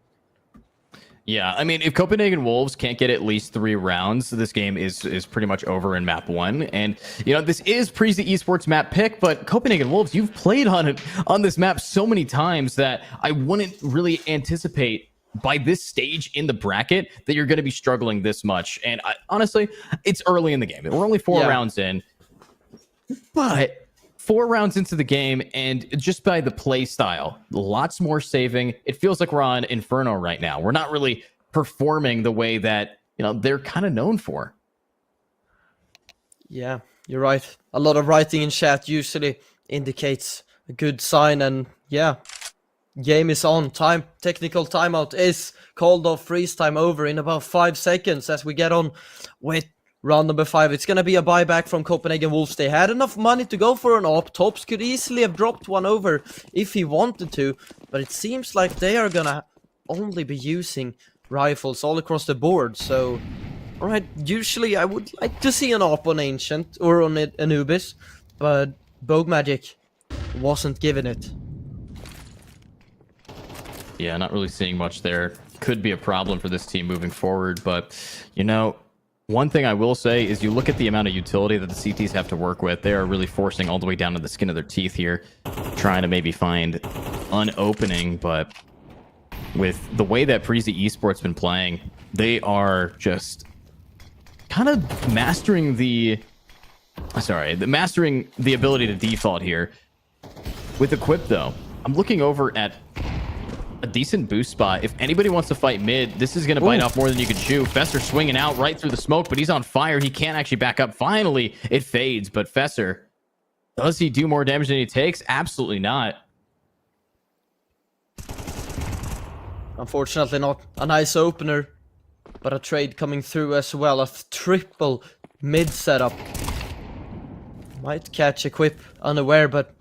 Yeah, I mean, if Copenhagen Wolves can't get at least 3 rounds, this game is pretty much over in map 1. And, you know, this is Prezi Esports map pick, but Copenhagen Wolves, you've played on this map so many times that I wouldn't really anticipate by this stage in the bracket that you're going to be struggling this much. And honestly, it's early in the game. We're only 4 rounds in, but 4 rounds into the game, and just by the play style, lots more saving. It feels like we're on Inferno right now. We're not really performing the way that, you know, they're kind of known for. Yeah, you're right. A lot of writing in chat usually indicates a good sign, and yeah, game is on. Technical timeout is called off. Freeze time over in about 5 seconds as we get on with round number 5. It's gonna be a buyback from Copenhagen Wolves. They had enough money to go for an op. Tops could easily have dropped one over if he wanted to, but it seems like they are gonna only be using rifles all across the board. So, alright, usually I would like to see an op on Ancient or on Anubis, but Bogue Magic wasn't given it. Yeah, not really seeing much there. Could be a problem for this team moving forward, but, you know, one thing I will say is you look at the amount of utility that the CTs have to work with. They are really forcing all the way down to the skin of their teeth here, trying to maybe find an opening. But with the way that Prezi Esports been playing, they are just kind of mastering the ability to default here. With Equip, though, I'm looking over at a decent boost spot. If anybody wants to fight mid, this is going to bite off more than you can chew. Fesser swinging out right through the smoke, but he's on fire. He can't actually back up. Finally, it fades, but Fesser, does he do more damage than he takes? Absolutely not. Unfortunately not a nice opener, but a trade coming through as well. A triple mid setup. Might catch Equip unaware, but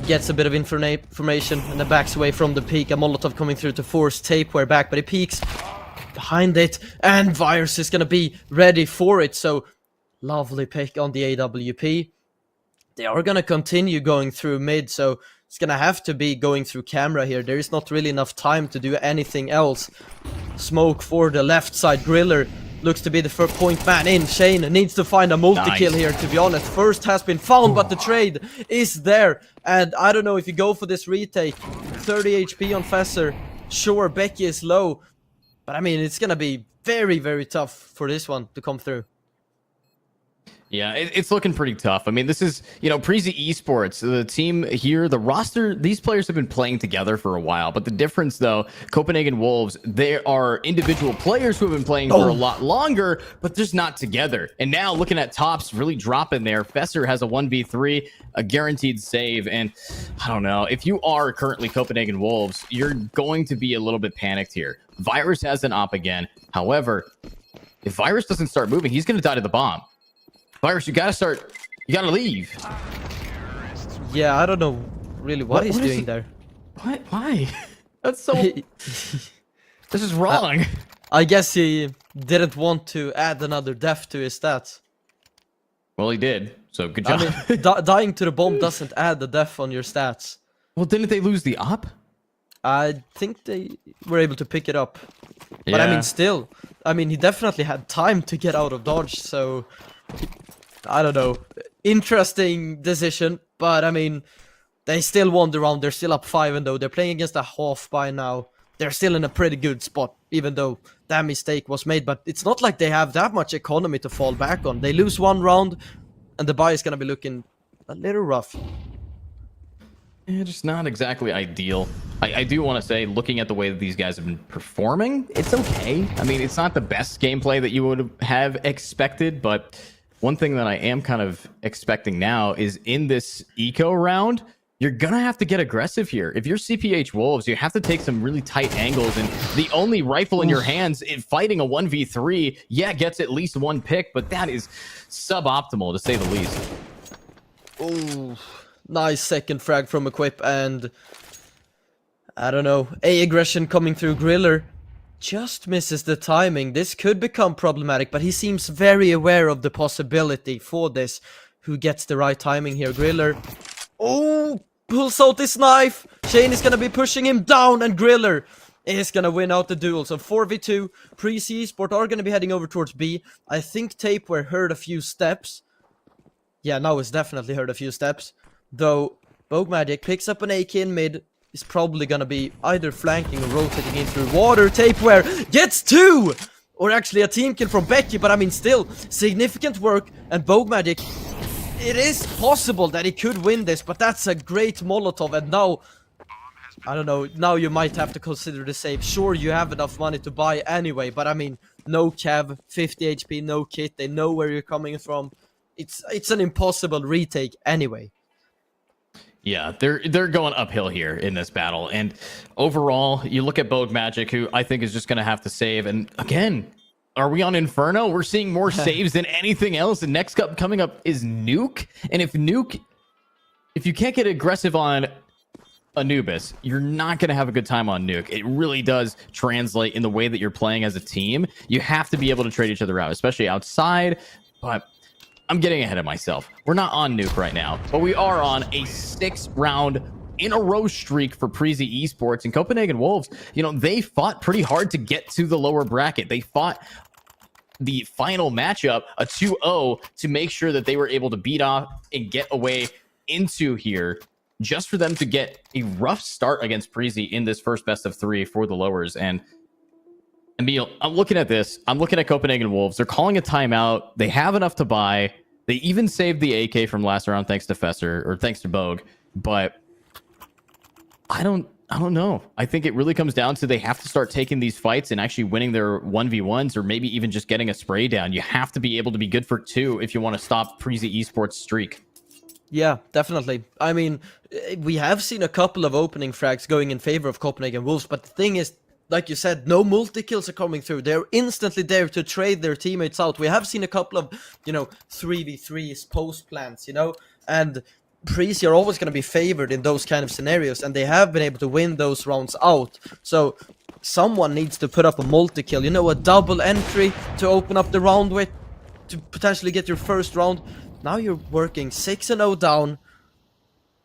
gets a bit of information and then backs away from the peak. A Molotov coming through to force Tapeware back, but he peeks behind it, and Virus is gonna be ready for it. So lovely pick on the AWP. They are gonna continue going through mid, so it's gonna have to be going through camera here. There is not really enough time to do anything else. Smoke for the left side. Griller looks to be the first point man in. Shane needs to find a multi-kill here, to be honest. First has been found, but the trade is there. And I don't know if you go for this retake. 30 HP on Fesser. Sure, Becky is low. But I mean, it's gonna be very, very tough for this one to come through. Yeah, it's looking pretty tough. I mean, this is, you know, Prezi Esports, the team here, the roster, these players have been playing together for a while. But the difference, though, Copenhagen Wolves, they are individual players who have been playing for a lot longer, but just not together. And now looking at Tops really dropping there. Fesser has a 1v3, a guaranteed save. And I don't know, if you are currently Copenhagen Wolves, you're going to be a little bit panicked here. Virus has an op again. However, if Virus doesn't start moving, he's going to die to the bomb. Virus, you gotta leave. Yeah, I don't know really what he's doing there. What? Why? That's so... This is wrong. I guess he didn't want to add another death to his stats. Well, he did, so good job. I mean, dying to the bomb doesn't add the death on your stats. Well, didn't they lose the op? I think they were able to pick it up. But I mean, still, I mean, he definitely had time to get out of dodge, so... I don't know. Interesting decision, but I mean, they still won the round. They're still up 5, and though they're playing against a half by now, they're still in a pretty good spot, even though that mistake was made. But it's not like they have that much economy to fall back on. They lose one round, and the buy is gonna be looking a little rough. Yeah, just not exactly ideal. I do want to say, looking at the way that these guys have been performing, it's okay. I mean, it's not the best gameplay that you would have expected, but one thing that I am kind of expecting now is in this eco round, you're gonna have to get aggressive here. If you're CPH Wolves, you have to take some really tight angles, and the only rifle in your hands in fighting a 1v3, yeah, gets at least 1 pick, but that is suboptimal to say the least. Oh, nice second frag from Equip, and I don't know, aggression coming through. Griller just misses the timing. This could become problematic, but he seems very aware of the possibility for this. who gets the right timing here. Griller, oh, pulls out this knife. Shane is gonna be pushing him down, and Griller is gonna win out the duel. So 4v2, Pre-C Esport are gonna be heading over towards B. I think Tapeware heard a few steps. Yeah, now it's definitely heard a few steps. Though, Bogue Magic picks up an AK in mid, is probably gonna be either flanking or rotating in through water. Tapeware gets 2! Or actually a team kill from Becky, but I mean still, significant work, and Bogue Magic, it is possible that he could win this, but that's a great Molotov, and now, I don't know, now you might have to consider the save. Sure, you have enough money to buy anyway, but I mean, no cav, 50 HP, no kit, they know where you're coming from. It's an impossible retake anyway. Yeah, they're going uphill here in this battle. And overall, you look at Bogue Magic, who I think is just going to have to save. And again, are we on Inferno? We're seeing more saves than anything else. And next up coming up is Nuke. And if you can't get aggressive on Anubis, you're not going to have a good time on Nuke. It really does translate in the way that you're playing as a team. You have to be able to trade each other out, especially outside. But I'm getting ahead of myself. We're not on Nuke right now, but we are on a 6-round in a row streak for Pre-C Esports. And Copenhagen Wolves, you know, they fought pretty hard to get to the lower bracket. They fought the final matchup, a 2-0, to make sure that they were able to beat off and get away into here, just for them to get a rough start against Pre-C in this first best of 3 for the lowers. And Emil, I'm looking at this. I'm looking at Copenhagen Wolves. They're calling a timeout. They have enough to buy. They even saved the AK from last round thanks to Fesser, or thanks to Bogue. But I don't know. I think it really comes down to they have to start taking these fights and actually winning their 1v1s, or maybe even just getting a spray down. You have to be able to be good for 2 if you want to stop Pre-C Esports streak. Yeah, definitely. I mean, we have seen a couple of opening frags going in favor of Copenhagen Wolves, but the thing is, like you said, no multi-kills are coming through. They're instantly there to trade their teammates out. We have seen a couple of, 3v3s post-plants, and Pre-C are always going to be favored in those kind of scenarios, and they have been able to win those rounds out. So someone needs to put up a multi-kill, a double entry to open up the round with, to potentially get your first round. Now you're working 6-0 down,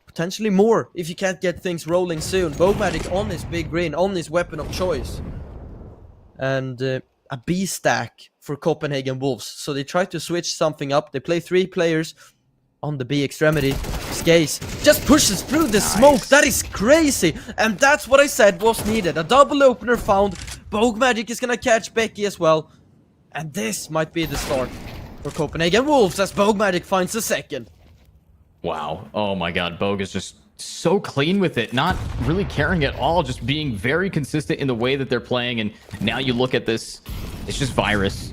potentially more if you can't get things rolling soon. Bogue Magic on his big green, on his weapon of choice. And a B stack for Copenhagen Wolves. So they try to switch something up. They play 3 players on the B extremity. Skaze just pushes through the smoke. That is crazy. And that's what I said was needed. A double opener found. Bogue Magic is gonna catch Becky as well. And this might be the start for Copenhagen Wolves as Bogue Magic finds the second. Wow. Oh my god. Bogue is just so clean with it. Not really caring at all. Just being very consistent in the way that they're playing. And now you look at this. It's just Virus.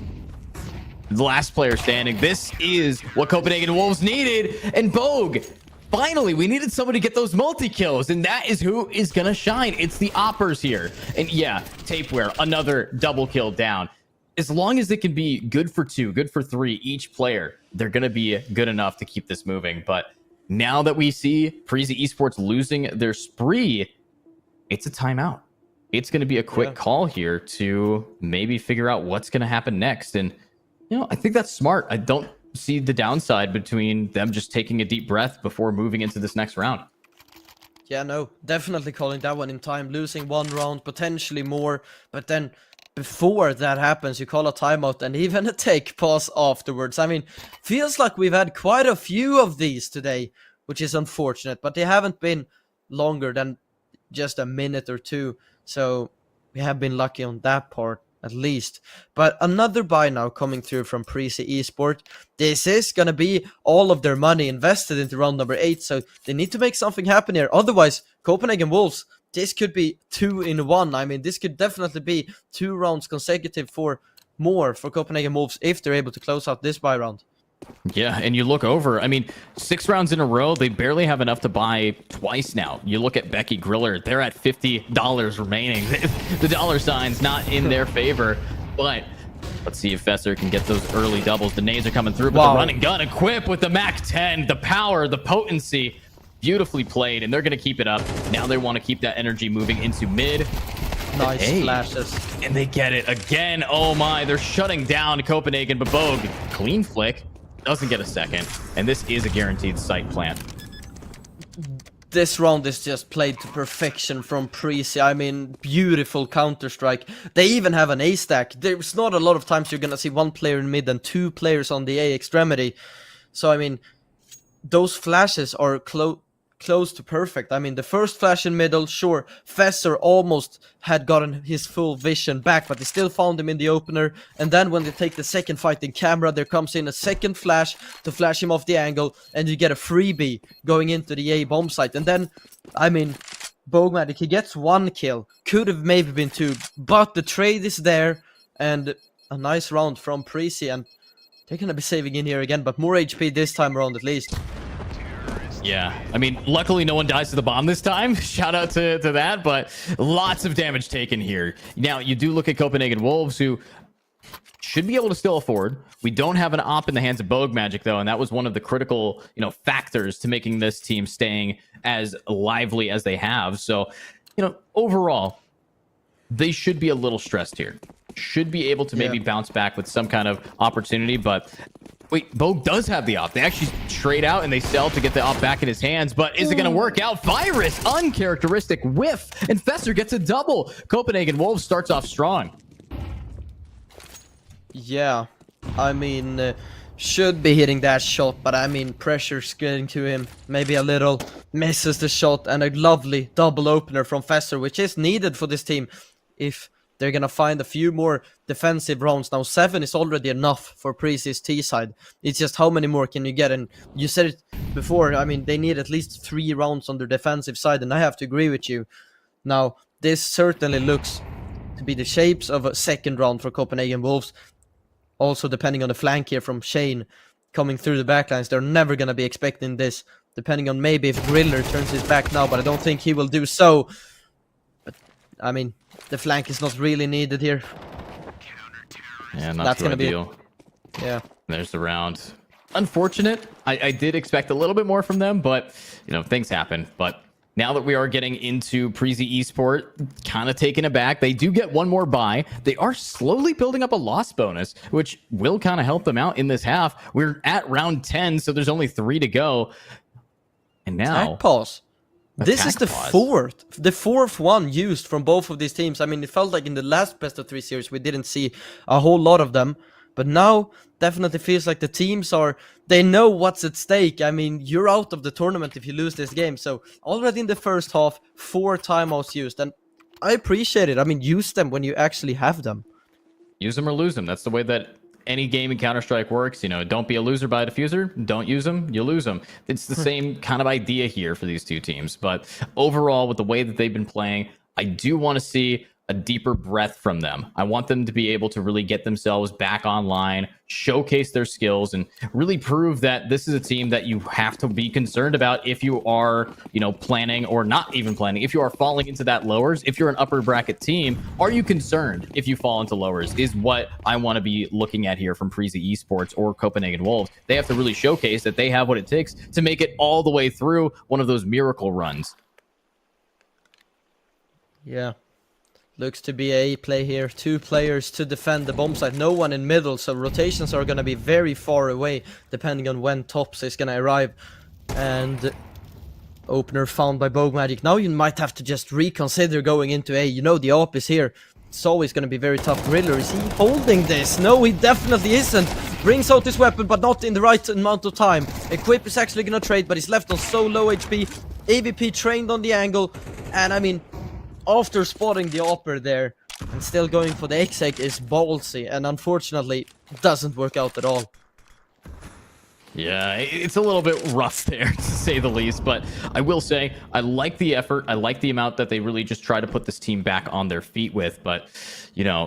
The last player standing. This is what Copenhagen Wolves needed. And Bogue, finally, we needed somebody to get those multi-kills. And that is who is going to shine. It's the Oppers here. And yeah, Tapeware, another double kill down. As long as it can be good for 2, good for 3 each player, they're going to be good enough to keep this moving. But now that we see Pre-C Esports losing their spree, it's a timeout. It's going to be a quick call here to maybe figure out what's going to happen next. And, I think that's smart. I don't see the downside between them just taking a deep breath before moving into this next round. Yeah, no, definitely calling that one in time. Losing 1 round, potentially more. But then before that happens, you call a timeout and even a take pause afterwards. I mean, feels like we've had quite a few of these today, which is unfortunate, but they haven't been longer than just a minute or 2. So we have been lucky on that part, at least. But another buy now coming through from Pre-C Esport. This is going to be all of their money invested into round number 8, so they need to make something happen here. Otherwise, Copenhagen Wolves, this could be 2 in 1. I mean, this could definitely be 2 rounds consecutive for more for Copenhagen Wolves if they're able to close out this buy round. Yeah, and you look over, 6 rounds in a row, they barely have enough to buy twice now. You look at Becky Griller, they're at $50 remaining. The dollar sign's not in their favor, but let's see if Fesser can get those early doubles. The nades are coming through, but the run and gun equip with the MAC-10, the power, the potency. Beautifully played, and they're going to keep it up. Now they want to keep that energy moving into mid. Nice flashes. And they get it again. Oh my, they're shutting down Copenhagen, but Bogue, clean flick. doesn't get a second, and this is a guaranteed site plant. This round is just played to perfection from Prezi. I mean, beautiful counter-strike. They even have an A stack. There's not a lot of times you're gonna see one player in mid and two players on the A extremity. So, I mean, those flashes are close to perfect. I mean, the first flash in middle, sure, Fesser almost had gotten his full vision back, but they still found him in the opener. And then when they take the second fight in camera, there comes in a second flash to flash him off the angle, and you get a freebie going into the A bomb site. And then, I mean, Bogmatic, he gets one kill, could have maybe been two, but the trade is there, and a nice round from Prezi, and they're gonna be saving in here again, but more HP this time around at least. Yeah, I mean, luckily no one dies to the bomb this time. Shout out to that, but lots of damage taken here. Now, you do look at Copenhagen Wolves, who should be able to still afford. We don't have an op in the hands of Bogue Magic, though, and that was one of the critical, factors to making this team staying as lively as they have. So, overall, they should be a little stressed here. Should be able to maybe bounce back with some kind of opportunity, but wait, Bogue does have the op. They actually trade out and they sell to get the op back in his hands, but is it going to work out? Virus, uncharacteristic whiff, and Fesser gets a double. Copenhagen Wolves starts off strong. Yeah, I mean, should be hitting that shot, but I mean, pressure's getting to him. Maybe a little, misses the shot, and a lovely double opener from Fesser, which is needed for this team if they're gonna find a few more defensive rounds. Now 7 is already enough for Prezi's T side. It's just how many more can you get? And you said it before, I mean, they need at least 3 rounds on their defensive side, and I have to agree with you. Now, this certainly looks to be the shapes of a second round for Copenhagen Wolves. Also, depending on the flank here from Shane coming through the backlines, they're never gonna be expecting this. Depending on maybe if Griller turns his back now, but I don't think he will do so. But, I mean, the flank is not really needed here. Yeah, not too ideal. Yeah. There's the round. Unfortunate. I did expect a little bit more from them, but, things happen. But now that we are getting into Prezi Esport, kind of taken aback. They do get one more bye. They are slowly building up a loss bonus, which will kind of help them out in this half. We're at round 10, so there's only 3 to go. And now... Attack pause. This is the fourth one used from both of these teams. I mean, it felt like in the last best of 3 series we didn't see a whole lot of them, but now definitely feels like the teams they know what's at stake. I mean, you're out of the tournament if you lose this game. So already in the first half, 4 timeouts used, and I appreciate it. I mean, use them when you actually have them. Use them or lose them. That's the way that any game in Counter-Strike works. Don't be a loser by a diffuser. Don't use them, you lose them. It's the same kind of idea here for these two teams. But overall, with the way that they've been playing, I do want to see a deeper breadth from them. I want them to be able to really get themselves back online, showcase their skills, and really prove that this is a team that you have to be concerned about if you are, planning or not even planning. If you are falling into that lowers, if you're an upper bracket team, are you concerned if you fall into lowers is what I want to be looking at here from Prezi Esports or Copenhagen Wolves. They have to really showcase that they have what it takes to make it all the way through one of those miracle runs. Yeah. Looks to be a play here. 2 players to defend the bomb site. No one in middle, so rotations are going to be very far away depending on when Tops is going to arrive. And opener found by Bogue Magic. Now you might have to just reconsider going into A. The AWP is here. It's always going to be very tough. Griller, is he holding this? No, he definitely isn't. Brings out his weapon, but not in the right amount of time. Equip is actually going to trade, but he's left on so low HP. AVP trained on the angle, and I mean, after spotting the upper there and still going for the exec is ballsy, and unfortunately doesn't work out at all. Yeah, it's a little bit rough there, to say the least, but I will say I like the effort. I like the amount that they really just try to put this team back on their feet with, but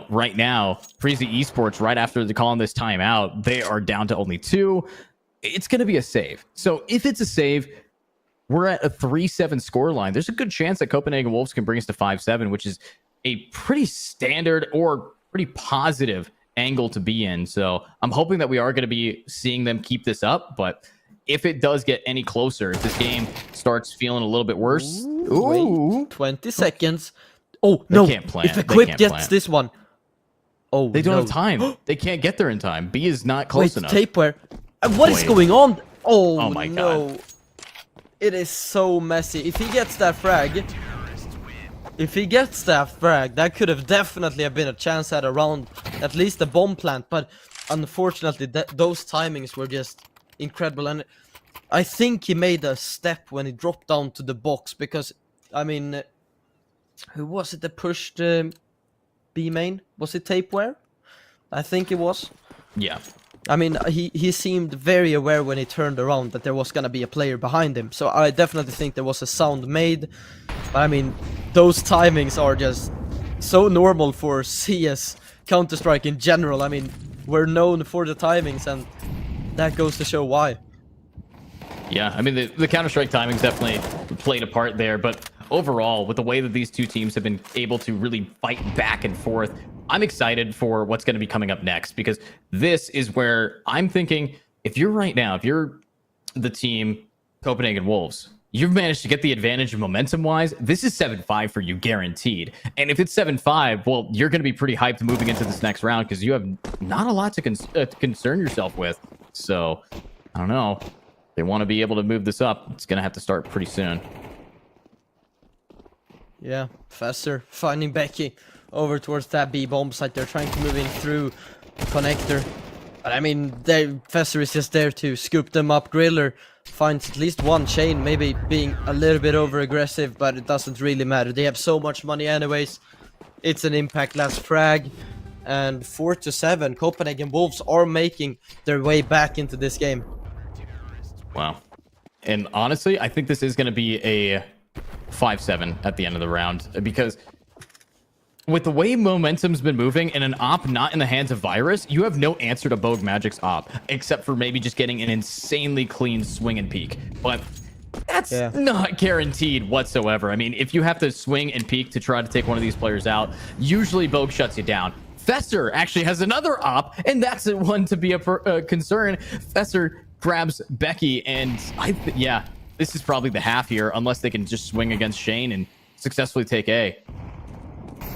right now, Prezi Esports, right after the calling this timeout, they are down to only 2. It's going to be a save. So if it's a save, we're at a 3-7 scoreline. There's a good chance that Copenhagen Wolves can bring us to 5-7, which is a pretty standard or pretty positive angle to be in. So I'm hoping that we are going to be seeing them keep this up. But if it does get any closer, if this game starts feeling a little bit worse, wait, 20 seconds. Oh, no. They can't plant. If Equip gets this one. Oh, they don't have time. They can't get there in time. B is not close enough. Tapeware. What is Wait. going on? Oh, Oh my no. God. It is so messy. If he gets that frag, that could have definitely have been a chance at around at least the bomb plant. But unfortunately, those timings were just incredible. And I think he made a step when he dropped down to the box because, I mean, who was it that pushed B main? Was it Tapeware? I think it was. Yeah. I mean, he seemed very aware when he turned around that there was gonna be a player behind him. So I definitely think there was a sound made. But I mean, those timings are just so normal for CS, Counter-Strike in general. I mean, we're known for the timings, and that goes to show why. Yeah, I mean, the Counter-Strike timings definitely played a part there, but overall, with the way that these two teams have been able to really fight back and forth, I'm excited for what's going to be coming up next, because this is where I'm thinking, if you're the team Copenhagen Wolves, you've managed to get the advantage momentum-wise, this is 7-5 for you, guaranteed. And if it's 7-5, well, you're going to be pretty hyped moving into this next round, because you have not a lot to concern yourself with. So, I don't know. They want to be able to move this up. It's going to have to start pretty soon. Yeah, Fesser finding Becky over towards that B bomb site. They're trying to move in through connector. But I mean, Fesser is just there to scoop them up. Griller finds at least one chain, maybe being a little bit over aggressive, but it doesn't really matter. They have so much money anyways. It's an impact last frag. And 4-7, Copenhagen Wolves are making their way back into this game. Wow. And honestly, I think this is going to be a 5-7 at the end of the round, because with the way momentum's been moving and an op not in the hands of Virus, you have no answer to Bogue Magic's op, except for maybe just getting an insanely clean swing and peek. But that's not guaranteed whatsoever. I mean, if you have to swing and peek to try to take one of these players out, usually Bogue shuts you down. Fesser actually has another op, and that's the one to be a concern. Fesser grabs Becky, and this is probably the half here, unless they can just swing against Shane and successfully take A.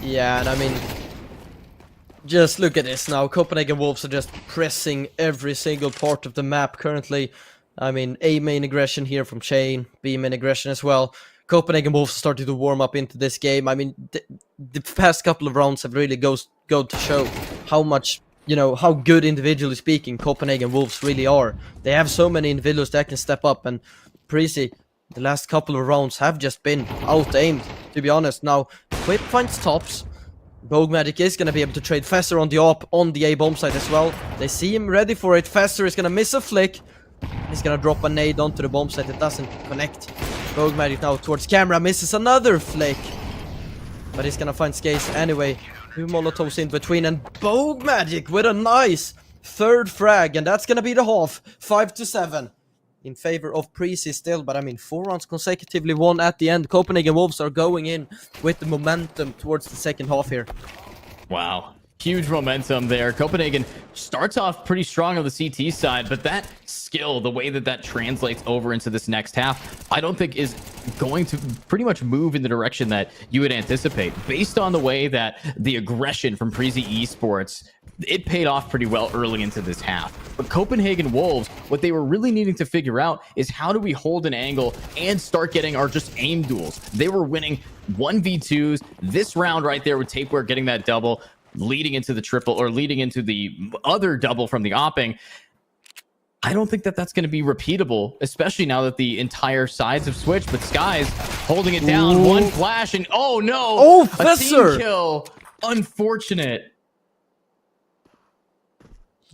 Yeah, and I mean, just look at this now. Copenhagen Wolves are just pressing every single part of the map currently. I mean, A main aggression here from Shane, B main aggression as well. Copenhagen Wolves started to warm up into this game. I mean, the past couple of rounds have really go to show how much, how good individually speaking Copenhagen Wolves really are. They have so many individuals that can step up, and Prezi, the last couple of rounds have just been out-aimed, to be honest. Now, Quip finds tops. Bogue Magic is going to be able to trade Fesser on the op on the A bomb site as well. They see him ready for it. Fesser is going to miss a flick. He's going to drop a nade onto the bomb site. It doesn't connect. Bogue Magic now towards camera, misses another flick. But he's going to find Skaze anyway. 2 Molotovs in between, and Bogue Magic with a nice third frag, and that's going to be the half. 5-7. In favor of Prezi still, but I mean, 4 rounds consecutively won at the end. Copenhagen Wolves are going in with the momentum towards the second half here. Wow. Huge momentum there. Copenhagen starts off pretty strong on the CT side, but that skill, the way that translates over into this next half, I don't think is going to pretty much move in the direction that you would anticipate. Based on the way that the aggression from Prezi Esports, it paid off pretty well early into this half. But Copenhagen Wolves, what they were really needing to figure out is how do we hold an angle and start getting our just aim duels. They were winning 1v2s. This round right there with Tapeware getting that double, leading into the triple, or leading into the other double from the opping. I don't think that's going to be repeatable, especially now that the entire sides have switched. But Skies holding it down. Ooh. One flash, and oh no! Oh, a team kill. Unfortunate.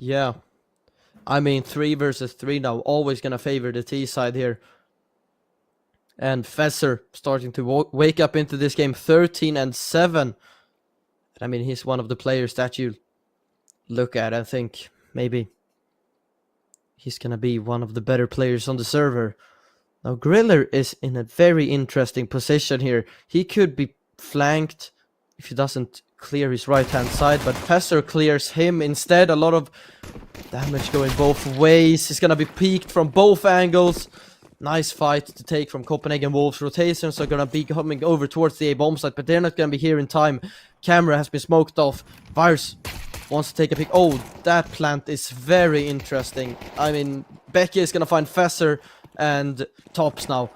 Yeah. I mean, 3 versus 3 now. Always going to favor the T side here. And Fesser starting to wake up into this game. 13-7. I mean, he's one of the players that you look at and think maybe he's going to be one of the better players on the server. Now, Griller is in a very interesting position here. He could be flanked if he doesn't clear his right-hand side, but Fesser clears him instead. A lot of damage going both ways. He's going to be peaked from both angles. Nice fight to take from Copenhagen Wolves. Rotations are going to be coming over towards the A bomb site, but they're not going to be here in time. Camera has been smoked off. Virus wants to take a pick. Oh, that plant is very interesting. I mean, Becky is gonna find Fesser and Tops now.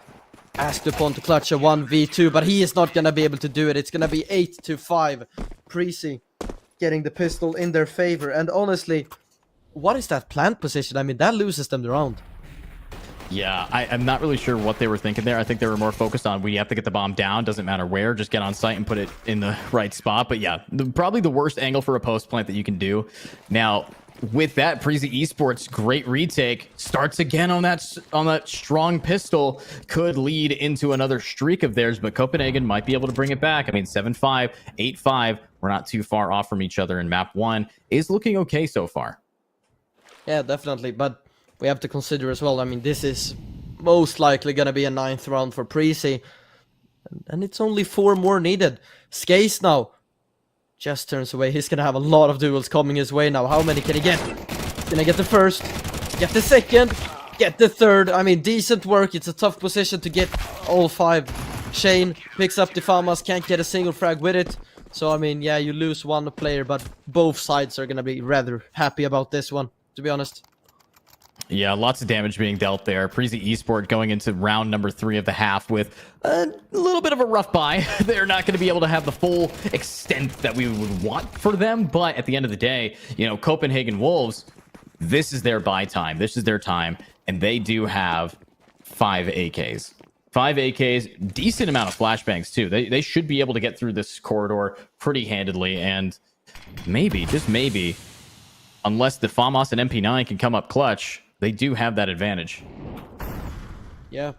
Asked upon to clutch a 1v2, but he is not gonna be able to do it. It's gonna be 8-5. Precy getting the pistol in their favor. And honestly, what is that plant position? I mean, that loses them the round. Yeah, I'm not really sure what they were thinking there. I think they were more focused on we have to get the bomb down. Doesn't matter where. Just get on site and put it in the right spot. But yeah, probably the worst angle for a post plant that you can do. Now, with that, Preezy Esports, great retake. Starts again on that strong pistol. Could lead into another streak of theirs, but Copenhagen might be able to bring it back. I mean, 7-5, 8-5. We're not too far off from each other, and map 1 is looking okay so far. Yeah, definitely. But we have to consider as well, I mean, this is most likely going to be a 9th round for Preezy. And it's only 4 more needed. Skaze now just turns away. He's going to have a lot of duels coming his way now. How many can he get? Can I get the first? Get the second? Get the third? I mean, decent work. It's a tough position to get all 5. Shane picks up the FAMAS, can't get a single frag with it. So, I mean, yeah, you lose 1 player, but both sides are going to be rather happy about this one, to be honest. Yeah, lots of damage being dealt there. Preezy Esport going into round number 3 of the half with a little bit of a rough buy. They're not going to be able to have the full extent that we would want for them. But at the end of the day, you know, Copenhagen Wolves, this is their buy time. This is their time. And they do have 5 AKs. 5 AKs, decent amount of flashbangs too. They should be able to get through this corridor pretty handedly. And maybe, just maybe, unless the FAMAS and MP9 can come up clutch, they do have that advantage. Yeah,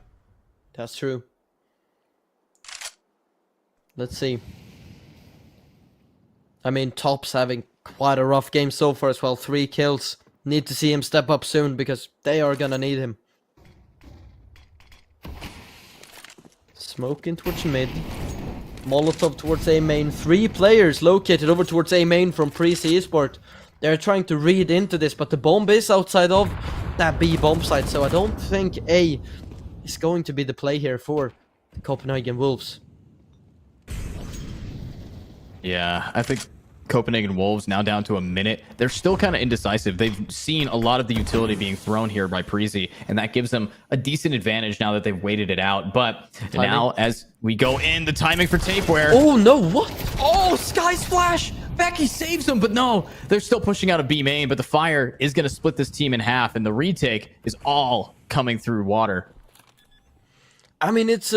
that's true. Let's see. I mean, Top's having quite a rough game so far as well. 3 kills. Need to see him step up soon because they are gonna need him. Smoke in towards mid. Molotov towards A main. 3 players located over towards A main from Preezy Esport. They're trying to read into this, but the bomb is outside of that B bomb site, so I don't think A is going to be the play here for the Copenhagen Wolves. Yeah, I think Copenhagen Wolves now down to a minute. They're still kind of indecisive. They've seen a lot of the utility being thrown here by Preezy, and that gives them a decent advantage now that they've waited it out. But timing. Now, as we go in, the timing for Tapeware. Oh no, what? Oh, Sky Splash! Becky saves him, but no, they're still pushing out a B main, but the fire is going to split this team in half, and the retake is all coming through water. I mean, it's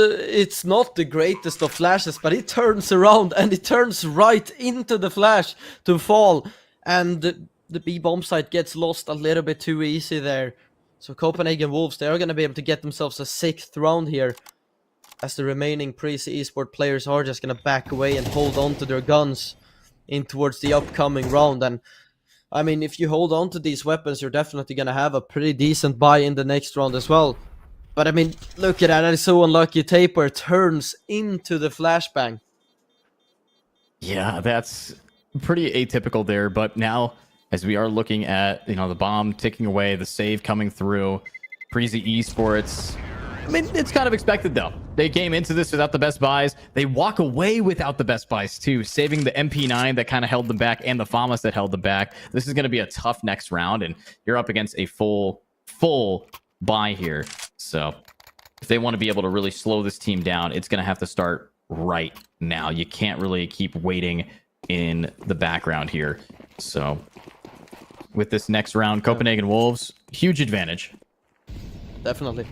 not the greatest of flashes, but it turns around and it turns right into the flash to fall, and the B bomb site gets lost a little bit too easy there. So Copenhagen Wolves, they are going to be able to get themselves a 6th round here, as the remaining Preezy Esport players are just going to back away and hold on to their guns in towards the upcoming round. And I mean, if you hold on to these weapons, you're definitely going to have a pretty decent buy in the next round as well. But I mean, look at that, that is so unlucky. Tapeware turns into the flashbang. Yeah, that's pretty atypical there, but now as we are looking at, you know, the bomb ticking away, the save coming through, Preezy Esports, I mean, it's kind of expected though. They came into this without the best buys. They walk away without the best buys too, saving the MP9 that kind of held them back and the FAMAS that held them back. This is going to be a tough next round, and you're up against a full buy here. So if they want to be able to really slow this team down, it's going to have to start right now. You can't really keep waiting in the background here. So with this next round, Copenhagen Wolves, huge advantage. Definitely.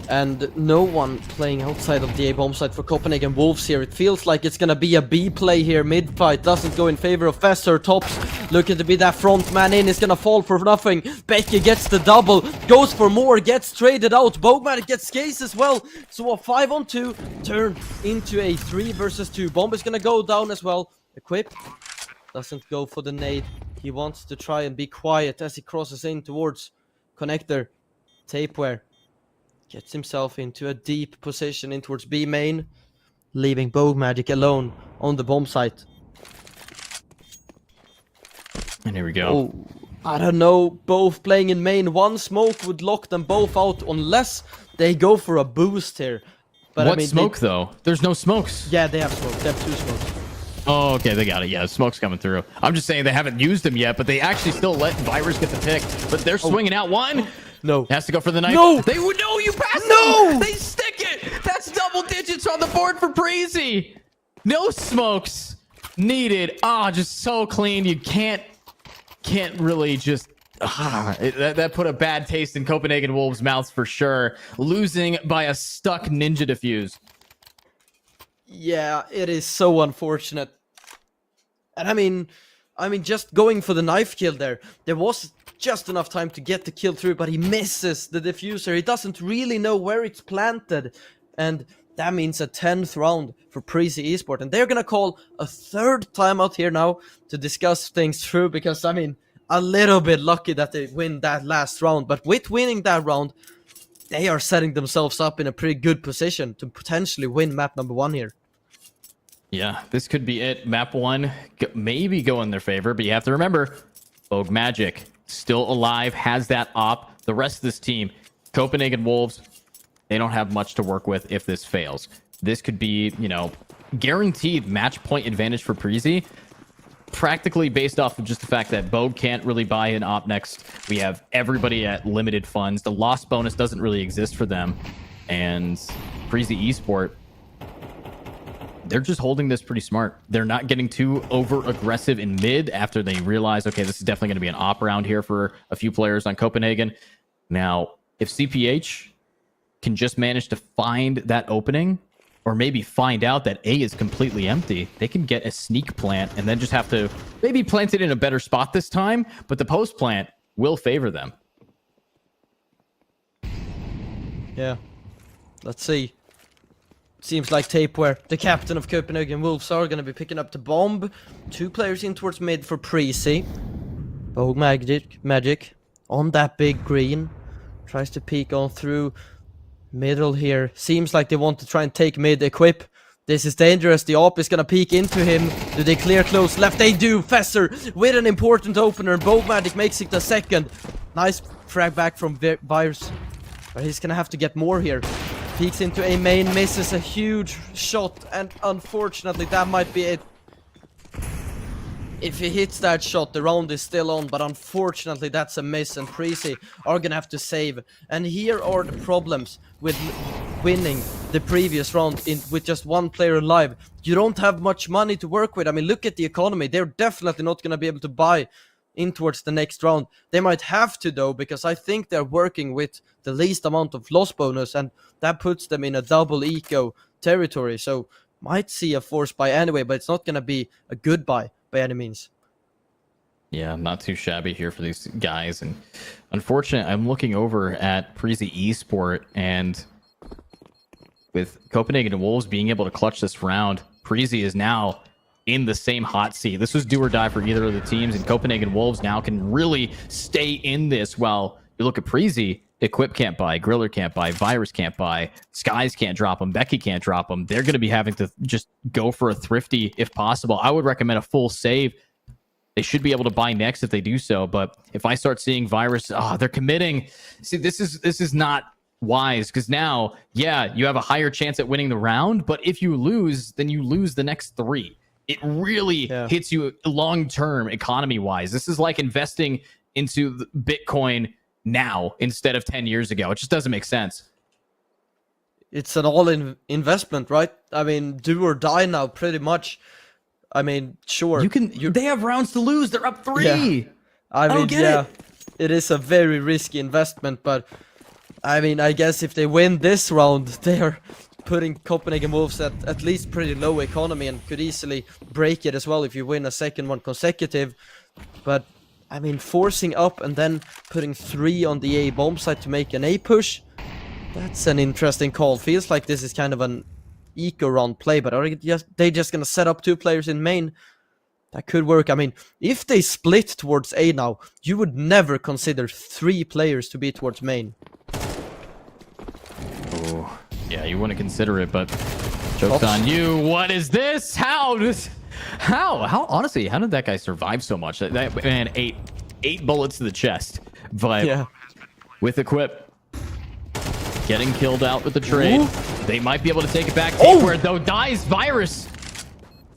And no one playing outside of the A bomb site for Copenhagen Wolves here. It feels like it's gonna be a B play here. Mid fight doesn't go in favor of Fesser. Tops looking to be that front man in, is gonna fall for nothing. Becky gets the double, goes for more, gets traded out. Bogman gets Skaze as well. So a 5-on-2 turn into a 3 versus 2. Bomb is gonna go down as well. Equip doesn't go for the nade. He wants to try and be quiet as he crosses in towards connector. Tapeware gets himself into a deep position in towards B main, leaving Bow Magic alone on the bomb site. And here we go. Oh, I don't know, both playing in main. One smoke would lock them both out unless they go for a boost here. But what I mean, smoke though? There's no smokes. Yeah, they have smoke. They have 2 smokes. Oh, okay, they got it. Yeah, smoke's coming through. I'm just saying they haven't used them yet, but they actually still let Virus get the pick. But they're swinging out one. No. Has to go for the knife. No. They would know you passed No. them. They stick it. That's double digits on the board for Breezy. No smokes needed. Just so clean. You can't really just... that put a bad taste in Copenhagen Wolves' mouths for sure. Losing by a stuck ninja defuse. Yeah, it is so unfortunate. And I mean, just going for the knife kill there was just enough time to get the kill through, but he misses the diffuser. He doesn't really know where it's planted. And that means a 10th round for Prezi Esport. And they're going to call a third timeout here now to discuss things through, because, I mean, a little bit lucky that they win that last round. But with winning that round, they are setting themselves up in a pretty good position to potentially win map number 1 here. Yeah, this could be it. Map 1 maybe go in their favor, but you have to remember, Bogue Magic still alive, has that op. The rest of this team, Copenhagen Wolves, they don't have much to work with if this fails. This could be, guaranteed match point advantage for Prezi, practically based off of just the fact that Bogue can't really buy an op next. We have everybody at limited funds. The loss bonus doesn't really exist for them. And Prezi Esport, they're just holding this pretty smart. They're not getting too over aggressive in mid after they realize, okay, this is definitely going to be an op round here for a few players on Copenhagen. Now, if CPH can just manage to find that opening, or maybe find out that A is completely empty, they can get a sneak plant and then just have to maybe plant it in a better spot this time, but the post plant will favor them. Yeah. Let's see. Seems like Tapeware, the captain of Copenhagen Wolves, are going to be picking up the bomb. 2 players in towards mid for Prezi. Bogue Magic on that big green. Tries to peek on through middle here. Seems like they want to try and take mid equip. This is dangerous. The op is going to peek into him. Do they clear close left? They do. Fesser with an important opener. Bogue Magic makes it the second. Nice frag back from Virus. But he's going to have to get more here. Peeks into a main, misses a huge shot, and unfortunately that might be it. If he hits that shot, the round is still on, but unfortunately that's a miss, and Prezi are gonna have to save. And here are the problems with winning the previous round with just 1 player alive. You don't have much money to work with. I mean, look at the economy. They're definitely not gonna be able to buy in towards the next round. They might have to though, because I think they're working with the least amount of loss bonus, and that puts them in a double eco territory. So might see a force buy anyway, but it's not going to be a good buy by any means. Yeah, not too shabby here for these guys. And unfortunately, I'm looking over at Prezi Esport, and with Copenhagen Wolves being able to clutch this round, Prezi is now in the same hot seat. This was do or die for either of the teams, and Copenhagen Wolves now can really stay in this. While you look at Prezi, Equip can't buy, Griller can't buy, Virus can't buy, Skies can't drop them, Becky can't drop them. They're going to be having to just go for a thrifty if possible. I would recommend a full save. They should be able to buy next if they do so, but if I start seeing Virus, they're committing. See, this is not wise, because now, yeah, you have a higher chance at winning the round, but if you lose, then you lose the next 3. It really hits you long-term economy-wise. This is like investing into Bitcoin now instead of 10 years ago. It just doesn't make sense. It's an all-in investment, right? I mean, do or die now, pretty much. I mean, sure. They have rounds to lose. They're up 3. Yeah. I mean, it is a very risky investment, but I mean, I guess if they win this round, they are putting Copenhagen Wolves at least pretty low economy, and could easily break it as well if you win a second one consecutive. But I mean, forcing up and then putting 3 on the A bomb site to make an A push, that's an interesting call. Feels like this is kind of an eco round play, but are they just gonna set up 2 players in main? That could work. I mean, if they split towards A now, you would never consider 3 players to be towards main. Oh, yeah, you wouldn't consider it, but joke's on you. What is this? How honestly, how did that guy survive so much? That man ate 8 bullets to the chest, but yeah, with Equip getting killed out with the trade, they might be able to take it back. Where though dies Virus.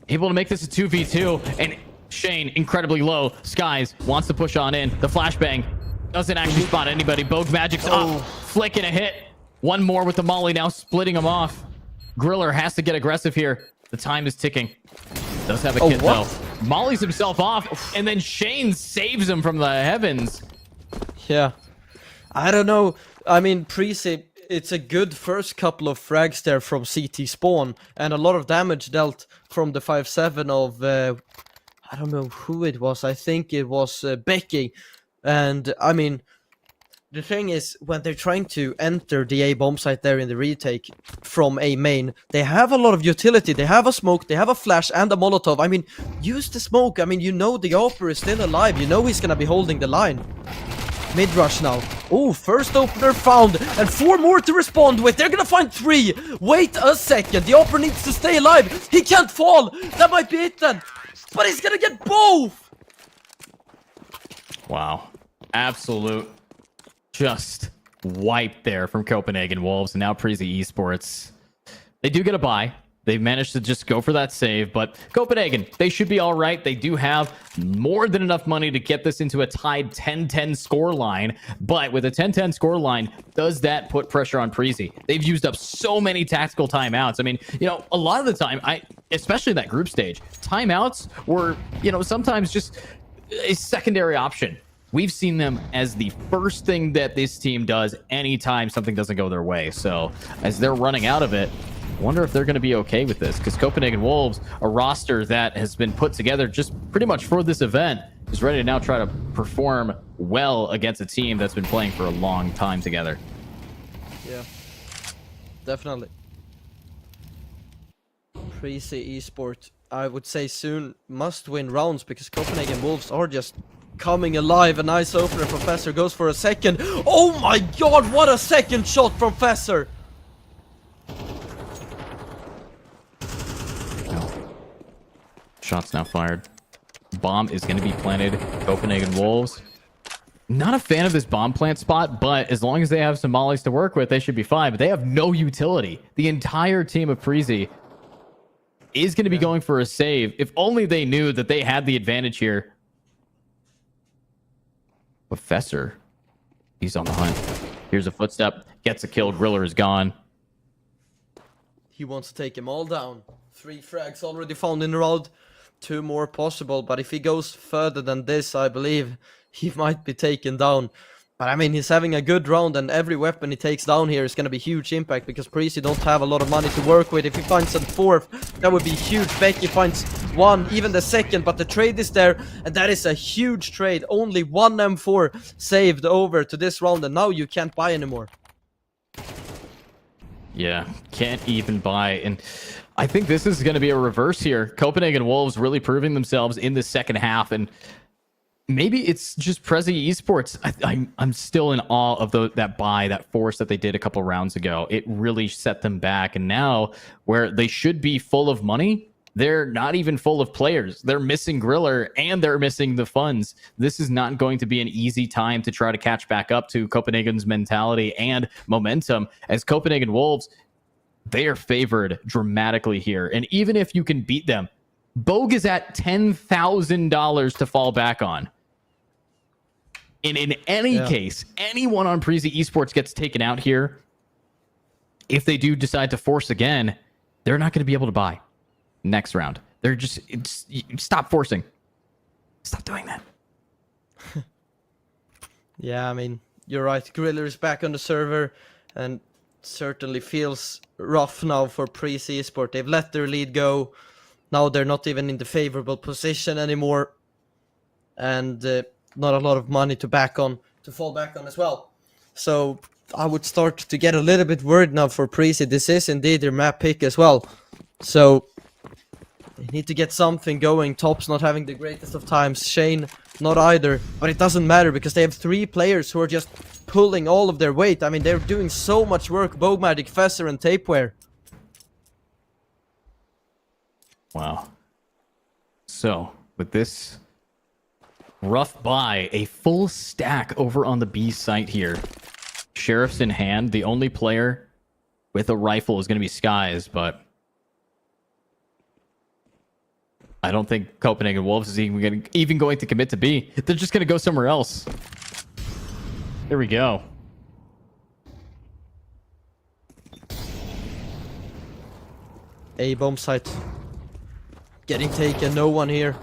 able to make this a 2v2, and Shane incredibly low. Skies wants to push on in. The flashbang doesn't actually spot anybody. Bogue Magic's up, flicking a hit. One more with the molly now, splitting him off. Griller has to get aggressive here. The time is ticking. Does have a kit though. Mollies himself off, and then Shane saves him from the heavens. Yeah. I don't know. I mean, Prezi, it's a good first couple of frags there from CT spawn, and a lot of damage dealt from the 5-7 of, I don't know who it was. I think it was Becky. And, I mean, the thing is, when they're trying to enter the A bomb site there in the retake from A main, they have a lot of utility. They have a smoke, they have a flash, and a Molotov. I mean, use the smoke. I mean, you know the Opera is still alive. You know he's gonna be holding the line. Mid-rush now. Oh, first opener found, and 4 more to respond with. They're gonna find 3. Wait a second. The Opera needs to stay alive. He can't fall. That might be it then. But he's gonna get both. Wow. Absolute just wiped there from Copenhagen Wolves. And now Prezi Esports, they do get a buy. They've managed to just go for that save, but Copenhagen, they should be all right. They do have more than enough money to get this into a tied 10-10 score line, but with a 10-10 score line, does that put pressure on Prezi? They've used up so many tactical timeouts. I mean, you know, a lot of the time, especially that group stage, timeouts were, you know, sometimes just a secondary option. We've seen them as the first thing that this team does anytime something doesn't go their way. So as they're running out of it, I wonder if they're going to be okay with this, because Copenhagen Wolves, a roster that has been put together just pretty much for this event, is ready to now try to perform well against a team that's been playing for a long time together. Yeah, definitely. Prezi Esport, I would say soon must win rounds, because Copenhagen Wolves are just coming alive. A nice opener. Professor goes for a second. Oh my god, what a second shot from Professor! Shots now fired. Bomb is going to be planted. Copenhagen Wolves. Not a fan of this bomb plant spot, but as long as they have some mollies to work with, they should be fine. But they have no utility. The entire team of Prezi is going to be going for a save. If only they knew that they had the advantage here. Professor. He's on the hunt. Here's a footstep. Gets a kill. Griller is gone. He wants to take them all down. 3 frags already found in the round. 2 more possible, but if he goes further than this, I believe he might be taken down. But I mean, he's having a good round, and every weapon he takes down here is going to be huge impact, because Prezi don't have a lot of money to work with. If he finds a 4th, that would be huge. Becky finds 1, even the 2nd, but the trade is there, and that is a huge trade. Only 1 M4 saved over to this round, and now you can't buy anymore. Yeah, can't even buy. And I think this is going to be a reverse here. Copenhagen Wolves really proving themselves in the second half, and maybe it's just Prezi Esports. I'm still in awe of that buy, that force that they did a couple rounds ago. It really set them back, and now where they should be full of money, they're not even full of players. They're missing Griller, and they're missing the funds. This is not going to be an easy time to try to catch back up to Copenhagen's mentality and momentum, as Copenhagen Wolves, they are favored dramatically here. And even if you can beat them, Bogue is at $10,000 to fall back on. And in any case, anyone on Prezi Esports gets taken out here. If they do decide to force again, they're not going to be able to buy next round. They're just stop forcing. Stop doing that. Yeah, I mean, you're right. Griller is back on the server, and certainly feels rough now for Prezi Esport. They've let their lead go. Now they're not even in the favorable position anymore, and not a lot of money to fall back on as well. So I would start to get a little bit worried now for Prezi. This is indeed their map pick as well, so they need to get something going. Top's not having the greatest of times. Shane not either, but it doesn't matter, because they have 3 players who are just pulling all of their weight. I mean, they're doing so much work. Bogue Magic, Fesser, and Tapeware. Wow. So, with this rough buy, a full stack over on the B site here. Sheriff's in hand. The only player with a rifle is going to be Skies, but I don't think Copenhagen Wolves is even going to commit to B. They're just going to go somewhere else. Here we go. A bomb site getting taken, no one here.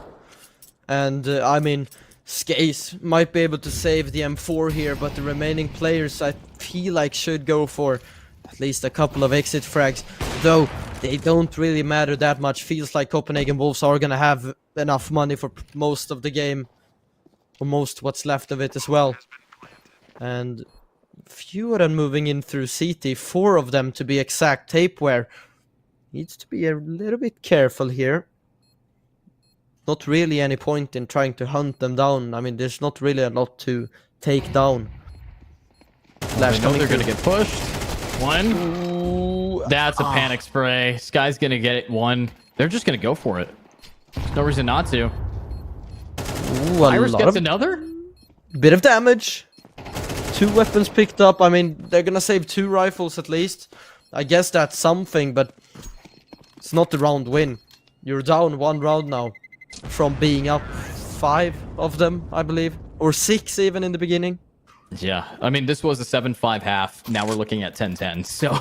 And I mean, Skaze might be able to save the M4 here, but the remaining players I feel like should go for at least a couple of exit frags, though they don't really matter that much. Feels like Copenhagen Wolves are gonna have enough money for most of the game, or most what's left of it as well. And few of them moving in through CT, 4 of them to be exact. Tapeware needs to be a little bit careful here. Not really any point in trying to hunt them down. I mean, there's not really a lot to take down. Flash coming, they're gonna get pushed. One. Ooh, that's a panic spray. Sky's gonna get it. One. They're just gonna go for it. There's no reason not to. Ooh, Iris gets another bit of damage. 2 weapons picked up. I mean, they're gonna save 2 rifles at least. I guess that's something, but it's not the round win. You're down 1 round now from being up 5 of them, I believe, or 6 even in the beginning. Yeah, I mean, this was a 7-5 half. Now we're looking at 10-10. So,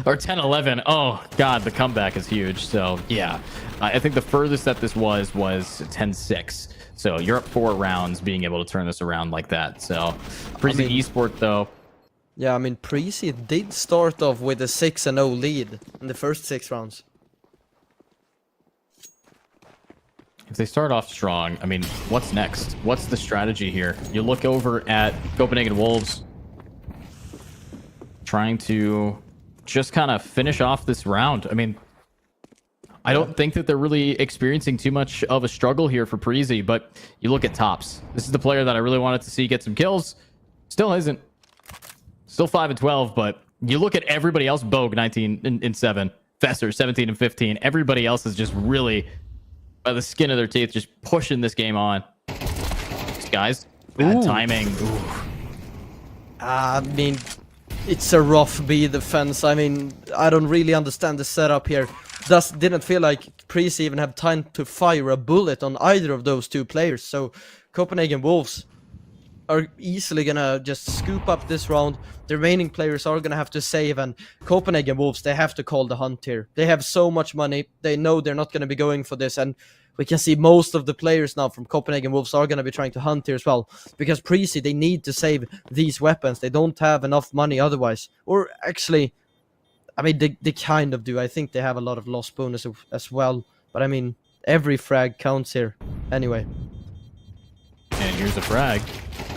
or 10-11. Oh, God, the comeback is huge. So, yeah, I think the furthest that this was 10-6. So, you're up 4 rounds being able to turn this around like that. So, Prezi Esport, though. Yeah, I mean, Prezi did start off with a 6-0 lead in the first 6 rounds. If they start off strong, I mean, what's next? What's the strategy here? You look over at Copenhagen Wolves trying to just kind of finish off this round. I mean, I don't think that they're really experiencing too much of a struggle here for Prezi, but you look at Tops. This is the player that I really wanted to see get some kills. Still isn't. Still 5-12, but you look at everybody else. Bogue 19-7, Fesser 17-15. Everybody else is just really, by the skin of their teeth, just pushing this game on. Guys, bad timing. Ooh. I mean, it's a rough B defense. I mean, I don't really understand the setup here. Didn't feel like Prezi even had time to fire a bullet on either of those 2 players. So Copenhagen Wolves are easily gonna just scoop up this round. The remaining players are gonna have to save, and Copenhagen Wolves, they have to call the hunt here. They have so much money. They know they're not gonna be going for this, and we can see most of the players now from Copenhagen Wolves are gonna be trying to hunt here as well, because Prezi, they need to save these weapons. They don't have enough money otherwise. Or actually, I mean, they kind of do. I think they have a lot of loss bonus as well, but I mean, every frag counts here anyway. And here's a frag.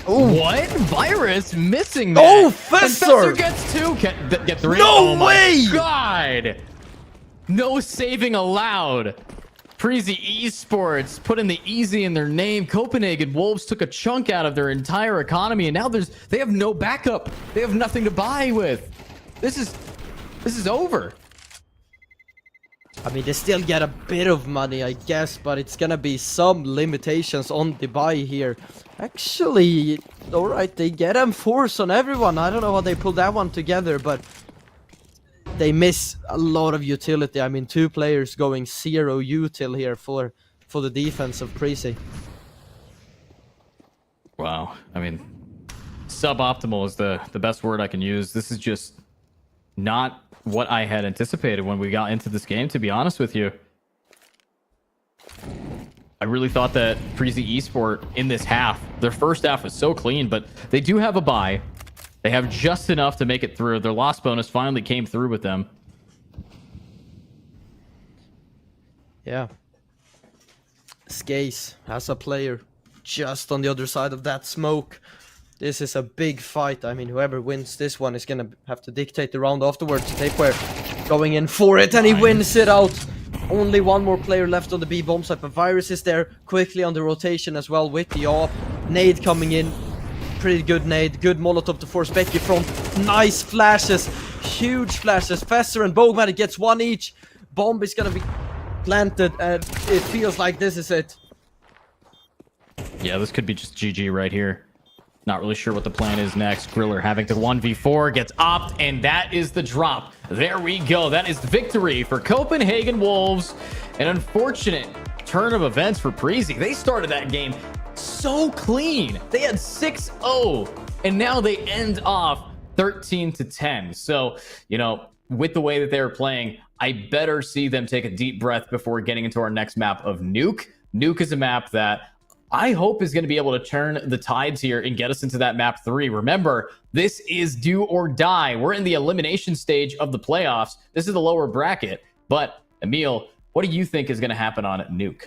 Oh, What? Virus missing that. Oh, And Fesser! Fesser gets 2. Get 3. No Oh my way! God! No saving allowed. Prezi Esports put in the easy in their name. Copenhagen Wolves took a chunk out of their entire economy, and now they have no backup. They have nothing to buy with. This is over. I mean, they still get a bit of money, I guess, but it's gonna be some limitations on the buy here. Actually, alright, they get M4s on everyone. I don't know how they pull that one together, but they miss a lot of utility. I mean, 2 players going 0 util here for the defense of Prezi. Wow. I mean, suboptimal is the best word I can use. This is just not what I had anticipated when we got into this game, to be honest with you. I really thought that Prezi Esport in this half, their first half was so clean, but they do have a bye. They have just enough to make it through. Their loss bonus finally came through with them. Yeah. Skaze has a player just on the other side of that smoke. This is a big fight. I mean, whoever wins this one is gonna have to dictate the round afterwards. Tapeware going in for it, and he wins it out. Only 1 more player left on the B bomb site, but Virus is there quickly on the rotation as well with the AWP. Nade coming in. Pretty good nade. Good Molotov to force Becky front. Nice flashes. Huge flashes. Fesser and Bogman gets 1 each. Bomb is gonna be planted, and it feels like this is it. Yeah, this could be just GG right here. Not really sure what the plan is next. Griller having to 1v4, gets opt, and that is the drop. There we go. That is victory for Copenhagen Wolves. An unfortunate turn of events for Preezy. They started that game so clean. They had 6-0, and now they end off 13-10. So, you know, with the way that they're playing, I better see them take a deep breath before getting into our next map of Nuke. Nuke is a map that I hope is going to be able to turn the tides here and get us into that map 3. Remember, this is do or die. We're in the elimination stage of the playoffs. This is the lower bracket. But, Emil, what do you think is going to happen on Nuke?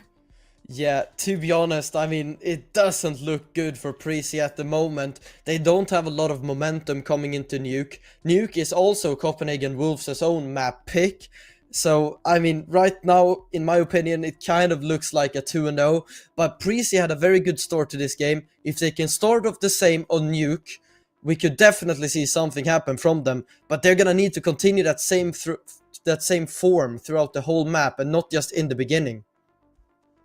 Yeah, to be honest, I mean, it doesn't look good for Preezy at the moment. They don't have a lot of momentum coming into Nuke. Nuke is also Copenhagen Wolves' own map pick. So, I mean, right now, in my opinion, it kind of looks like a 2-0. But Preezy had a very good start to this game. If they can start off the same on Nuke, we could definitely see something happen from them. But they're gonna need to continue that same form throughout the whole map and not just in the beginning.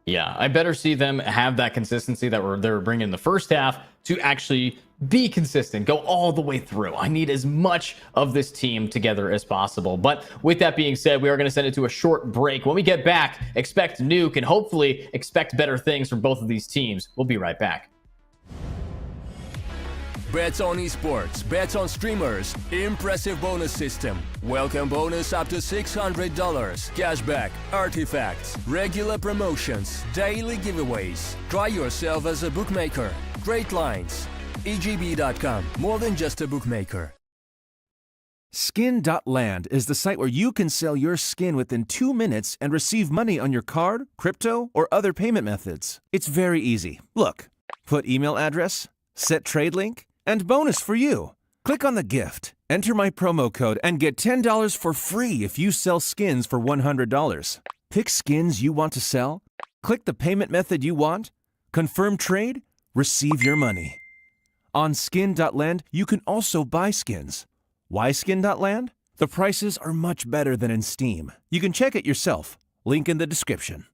Yeah, I better see them have that consistency that they were bringing in the first half to actually be consistent, go all the way through. I need as much of this team together as possible. But with that being said, we are going to send it to a short break. When we get back, expect Nuke and hopefully expect better things from both of these teams. We'll be right back. Bets on esports, bets on streamers, impressive bonus system. Welcome bonus up to $600, cashback, artifacts, regular promotions, daily giveaways. Try yourself as a bookmaker. Great lines. EGB.com, more than just a bookmaker. Skin.land is the site where you can sell your skin within 2 minutes and receive money on your card, crypto, or other payment methods. It's very easy. Look, put email address, set trade link, and bonus for you. Click on the gift, enter my promo code, and get $10 for free if you sell skins for $100. Pick skins you want to sell, click the payment method you want, confirm trade, receive your money. On Skin.land, you can also buy skins. Why Skin.land? The prices are much better than in Steam. You can check it yourself. Link in the description.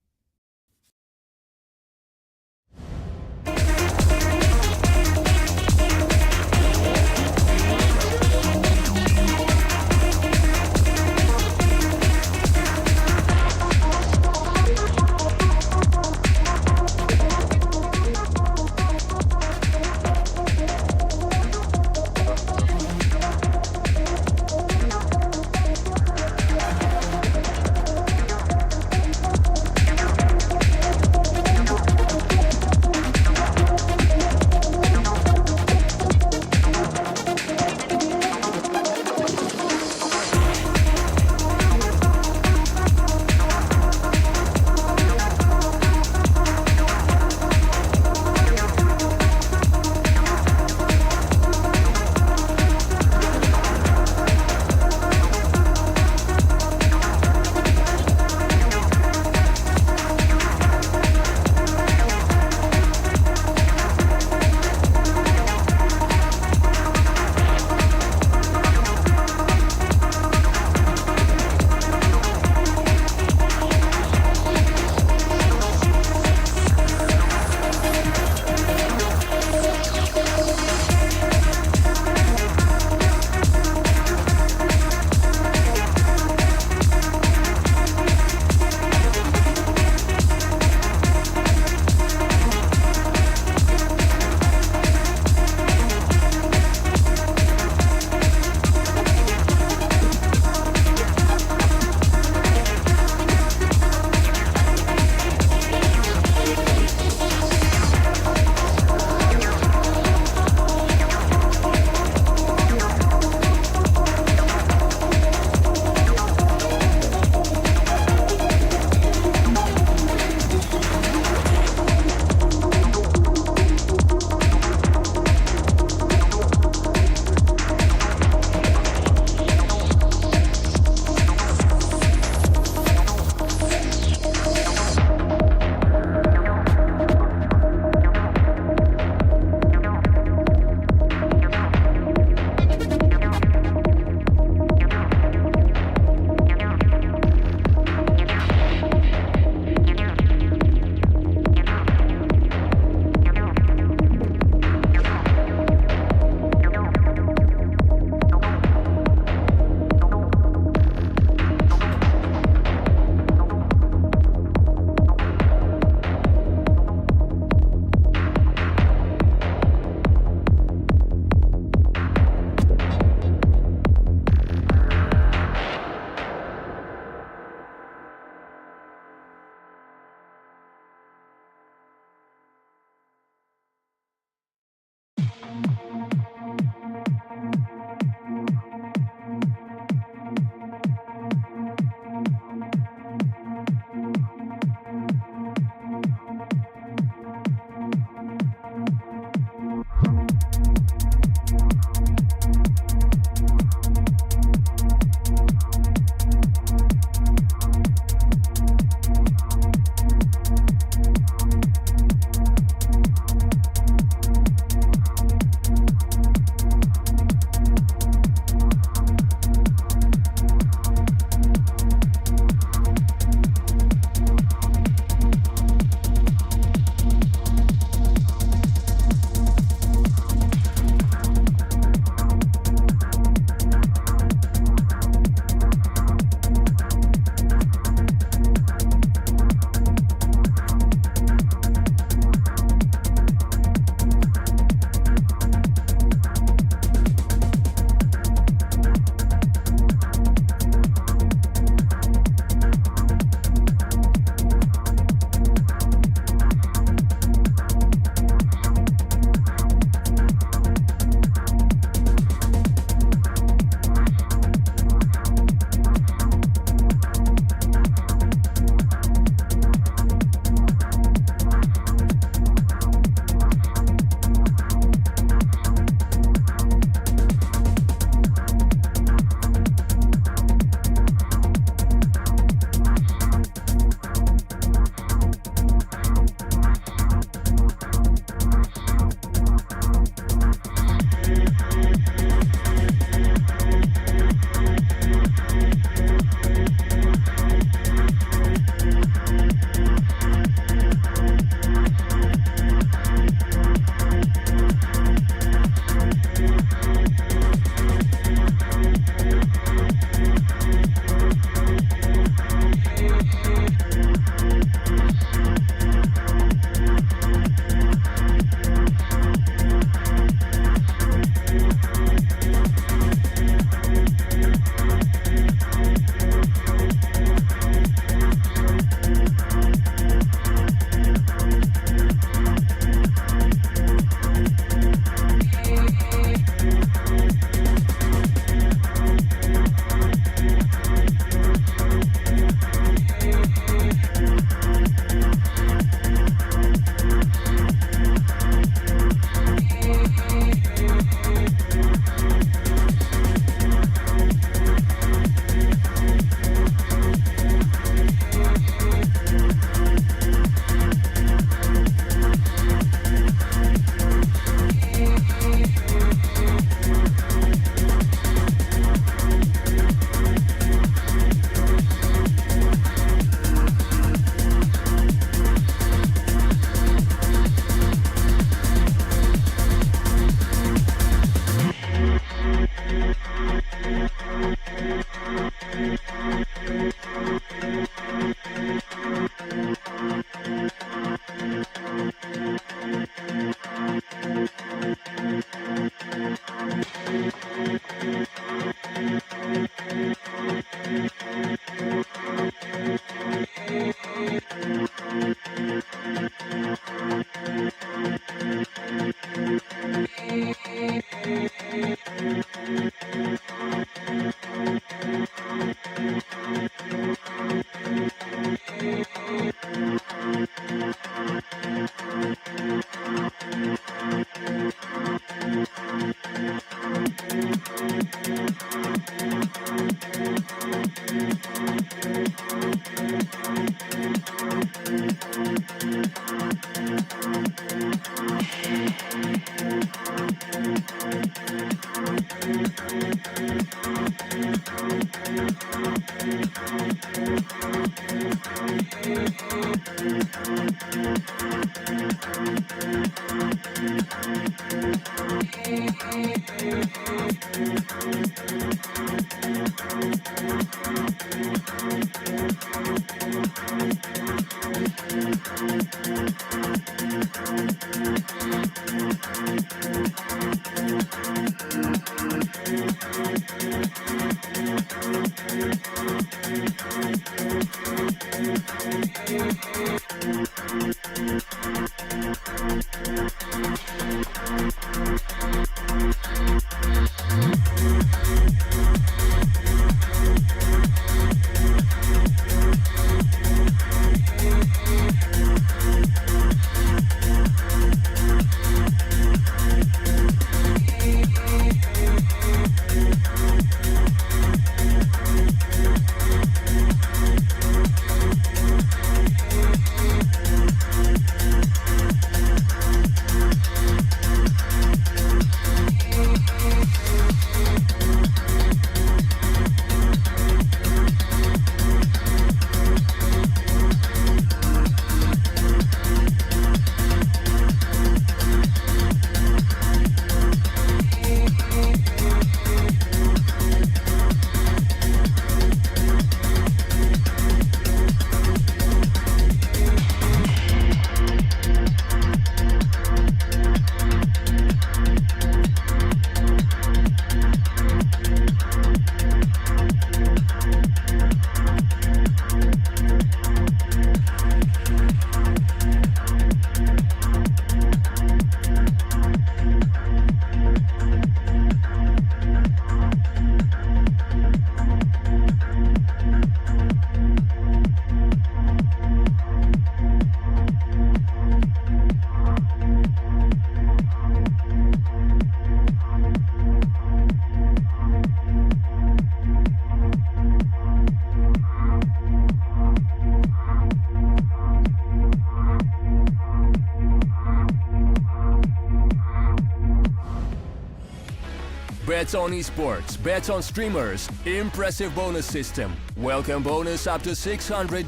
Bets on esports, bets on streamers, impressive bonus system. Welcome bonus up to $600,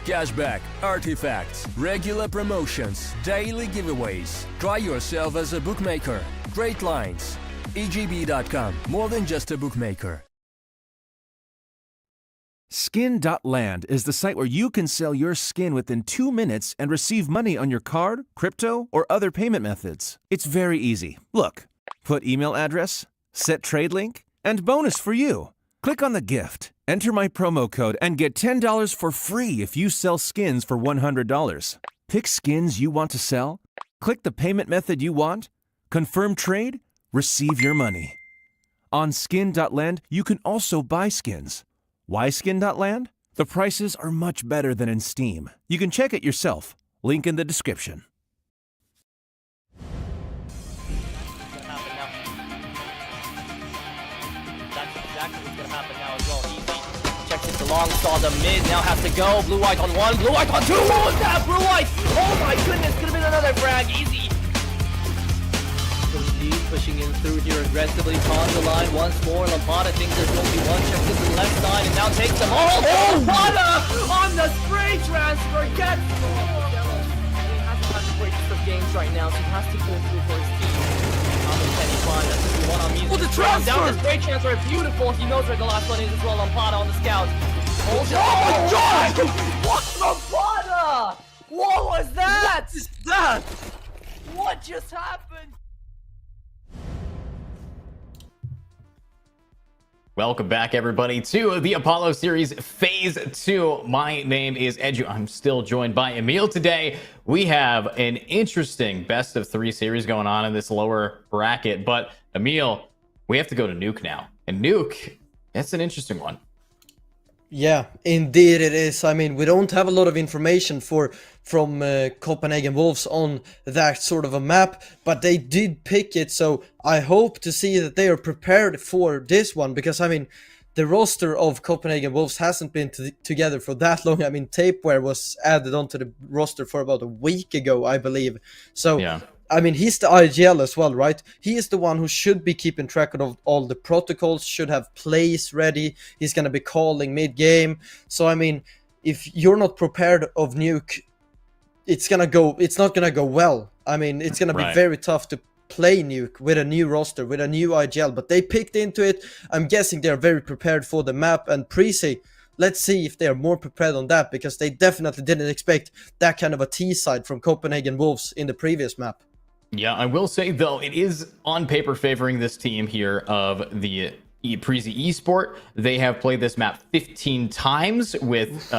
cashback, artifacts, regular promotions, daily giveaways. Try yourself as a bookmaker. Great lines. EGB.com, more than just a bookmaker. Skin.land is the site where you can sell your skin within 2 minutes and receive money on your card, crypto, or other payment methods. It's very easy. Look, put email address, set trade link, and bonus for you. Click on the gift, enter my promo code, and get $10 for free if you sell skins for $100. Pick skins you want to sell, click the payment method you want, confirm trade, receive your money. On Skin.land, you can also buy skins. Why Skin.land? The prices are much better than in Steam. You can check it yourself. Link in the description. That's exactly what's gonna happen now as well. Easy. Checks it along, saw the mid, now has to go. Blue White on one, Blue White on two. What was that? Blue White! Oh my goodness, could have been another frag. Easy. Lead pushing in through here aggressively. On the line once more. Lampada thinks there's going to be one. Checks to the left side and now takes them all. Oh, Lampada on the spray transfer gets. He hasn't had the greatest of games right now, so he has to go through for his team. That's just one on music. Oh, the transfer! Down the spray transfer, beautiful. He knows where the last one is as well. Lampada on the scout. Oh my God! What Lampada? What was that? What is that? What just happened? Welcome back, everybody, to the Apollo Series Phase 2. My name is Edu. I'm still joined by Emil today. We have an interesting best of 3 series going on in this lower bracket. But, Emil, we have to go to Nuke now. And Nuke, that's an interesting one. Yeah, indeed it is. I mean, we don't have a lot of information from Copenhagen Wolves on that sort of a map, but they did pick it, so I hope to see that they are prepared for this one, because I mean, the roster of Copenhagen Wolves hasn't been together for that long. I mean, Tapeware was added onto the roster for about a week ago, I believe. So, Yeah. I mean, he's the IGL as well, right? He is the one who should be keeping track of all the protocols, should have plays ready. He's going to be calling mid-game. So, I mean, if you're not prepared of Nuke, it's not going to go well. I mean, it's going to be very tough to play Nuke with a new roster, with a new IGL, but they picked into it. I'm guessing they're very prepared for the map, and Prezi, let's see if they're more prepared on that, because they definitely didn't expect that kind of a T-side from Copenhagen Wolves in the previous map. Yeah, I will say, though, it is on paper favoring this team here of the Prezi Esport. They have played this map 15 times with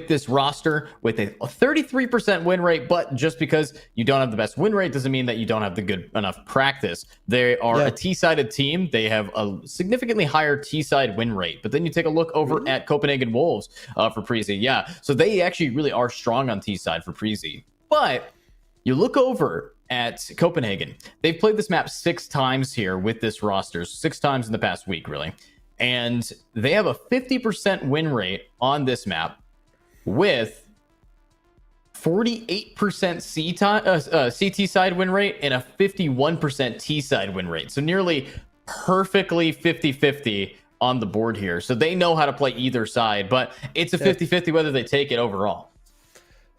this roster with a 33% win rate, but just because you don't have the best win rate doesn't mean that you don't have the good enough practice. They are a T-sided team. They have a significantly higher T-side win rate, but then you take a look over at Copenhagen Wolves for Prezi. Yeah, so they actually really are strong on T-side for Prezi. But you look over at Copenhagen. They've played this map 6 times here with this roster, 6 times in the past week, really. And they have a 50% win rate on this map with 48% CT side win rate and a 51% T side win rate. So nearly perfectly 50-50 on the board here. So they know how to play either side, but it's a 50-50 whether they take it overall.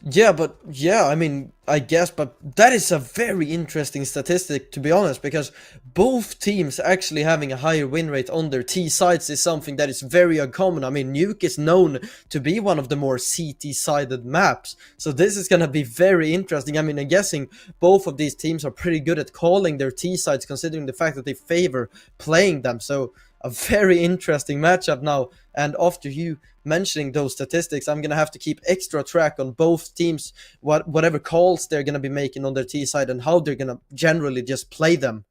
Yeah, I mean, I guess, but that is a very interesting statistic, to be honest, because both teams actually having a higher win rate on their T sides is something that is very uncommon. I mean, Nuke is known to be one of the more CT-sided maps, so this is going to be very interesting. I mean, I'm guessing both of these teams are pretty good at calling their T sides, considering the fact that they favor playing them, so a very interesting matchup now. And after you mentioning those statistics, I'm gonna have to keep extra track on both teams, whatever calls they're gonna be making on their T side and how they're gonna generally just play them.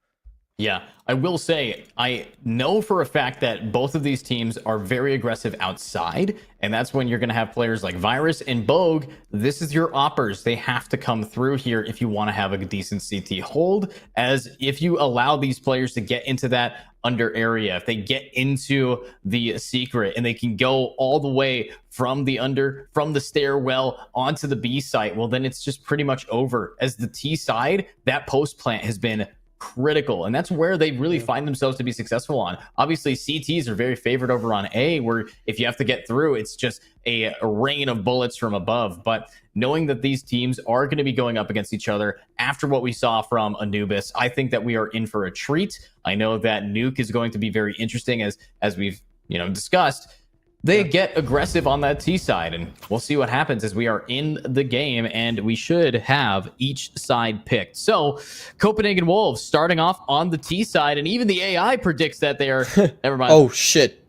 Yeah, I will say, I know for a fact that both of these teams are very aggressive outside, and that's when you're going to have players like Virus and Bogue. This is your oppers. They have to come through here if you want to have a decent CT hold, as if you allow these players to get into that under area, if they get into the secret and they can go all the way from the stairwell onto the B site, well, then it's just pretty much over. As the T side, that post plant has been critical, and that's where they really find themselves to be successful on. Obviously, CTs are very favored over on A, where if you have to get through, it's just a rain of bullets from above. But knowing that these teams are going to be going up against each other after what we saw from Anubis, I think that we are in for a treat. I know that Nuke is going to be very interesting, as we've discussed. They get aggressive on that T side, and we'll see what happens as we are in the game, and we should have each side picked. So, Copenhagen Wolves starting off on the T side, and even the AI predicts that they are... Never mind. Oh, shit.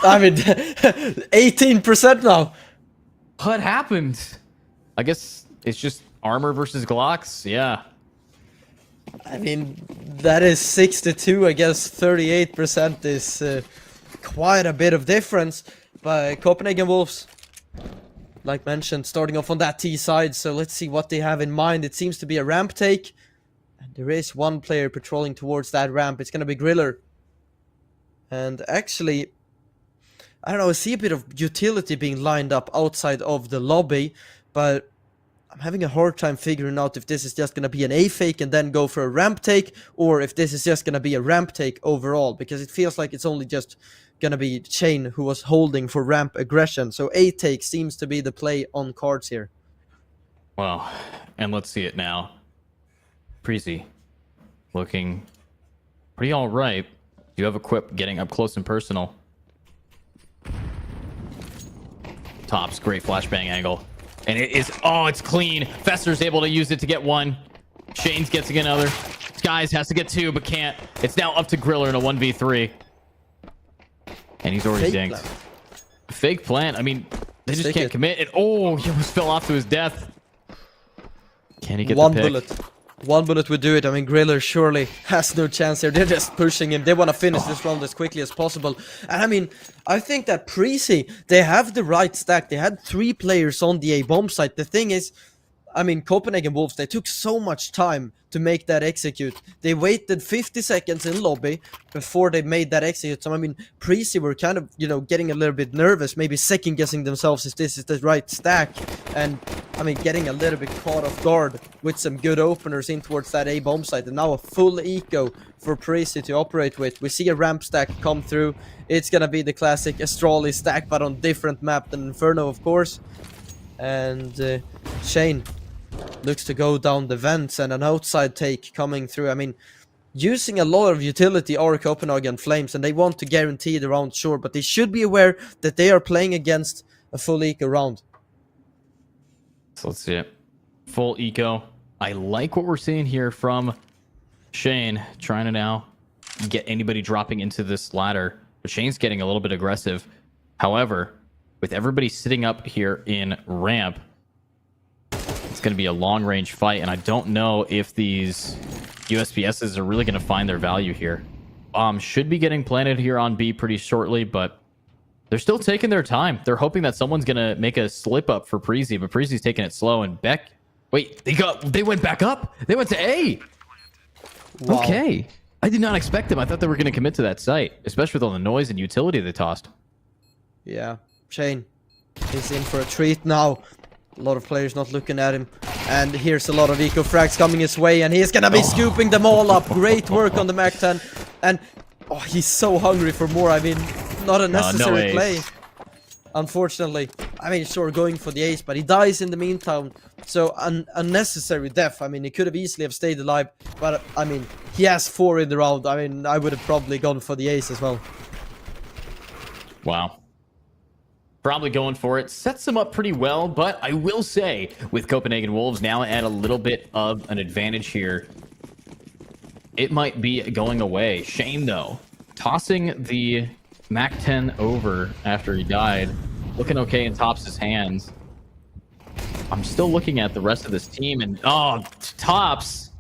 I mean, 18% now. What happened? I guess it's just armor versus Glocks. Yeah. I mean, that is 62. I guess 38% is... quite a bit of difference, but Copenhagen Wolves, like mentioned, starting off on that T side, so let's see what they have in mind. It seems to be a ramp take, and there is one player patrolling towards that ramp. It's going to be Griller. And actually, I don't know, I see a bit of utility being lined up outside of the lobby, but I'm having a hard time figuring out if this is just going to be an A fake and then go for a ramp take, or if this is just going to be a ramp take overall, because it feels like it's only just going to be Chain who was holding for ramp aggression. So A take seems to be the play on cards here. Well, and let's see it now. Prezi looking pretty all right. You have Equip getting up close and personal. Tops, great flashbang angle. And it is, it's clean. Fester's able to use it to get one. Shane's getting another. Skies has to get two, but can't. It's now up to Griller in a 1v3. And he's already Fake dinked. plant. Fake plant. I mean, they just Stick can't it. commit. He almost fell off to his death. Can he get One the pick? bullet. One bullet would do it. I mean, Griller surely has no chance here. They're just pushing him. They want to finish this round as quickly as possible. And I mean, I think that Prezi, they have the right stack. They had 3 players on the A bomb site. The thing is, I mean, Copenhagen Wolves, they took so much time to make that execute. They waited 50 seconds in lobby before they made that execute. So, I mean, Prezi were kind of, you know, getting a little bit nervous, maybe second guessing themselves if this is the right stack. And, I mean, getting a little bit caught off guard with some good openers in towards that A bomb site. And now a full eco for Prezi to operate with. We see a ramp stack come through. It's gonna be the classic Astrali stack, but on different map than Inferno, of course. And Shane looks to go down the vents, and an outside take coming through. I mean, using a lot of utility are Copenhagen Flames, and they want to guarantee the round, sure, but they should be aware that they are playing against a full eco round. So let's see it. Full eco. I like what we're seeing here from Shane, trying to now get anybody dropping into this ladder. But Shane's getting a little bit aggressive. However, with everybody sitting up here in ramp, it's going to be a long-range fight, and I don't know if these USPSs are really going to find their value here. Should be getting planted here on B pretty shortly, but they're still taking their time. They're hoping that someone's going to make a slip-up for Prezi, but Prezi's taking it slow, and Beck... Wait, they went back up? They went to A! Wow. Okay. I did not expect them. I thought they were going to commit to that site, especially with all the noise and utility they tossed. Yeah, Shane is in for a treat now. A lot of players not looking at him. And here's a lot of eco frags coming his way, and he's gonna be scooping them all up. Great work on the Mac 10. And oh, he's so hungry for more. I mean, not a necessary play. Unfortunately. I mean, sure, going for the ace, but he dies in the meantime. So, unnecessary death. I mean, he could have easily have stayed alive. But, I mean, he has 4 in the round. I mean, I would have probably gone for the ace as well. Wow. Probably going for it. Sets him up pretty well, but I will say, with Copenhagen Wolves now at a little bit of an advantage here, it might be going away. Shane, though, tossing the Mac 10 over after he died, looking okay in Tops' hands. I'm still looking at the rest of this team, and Tops,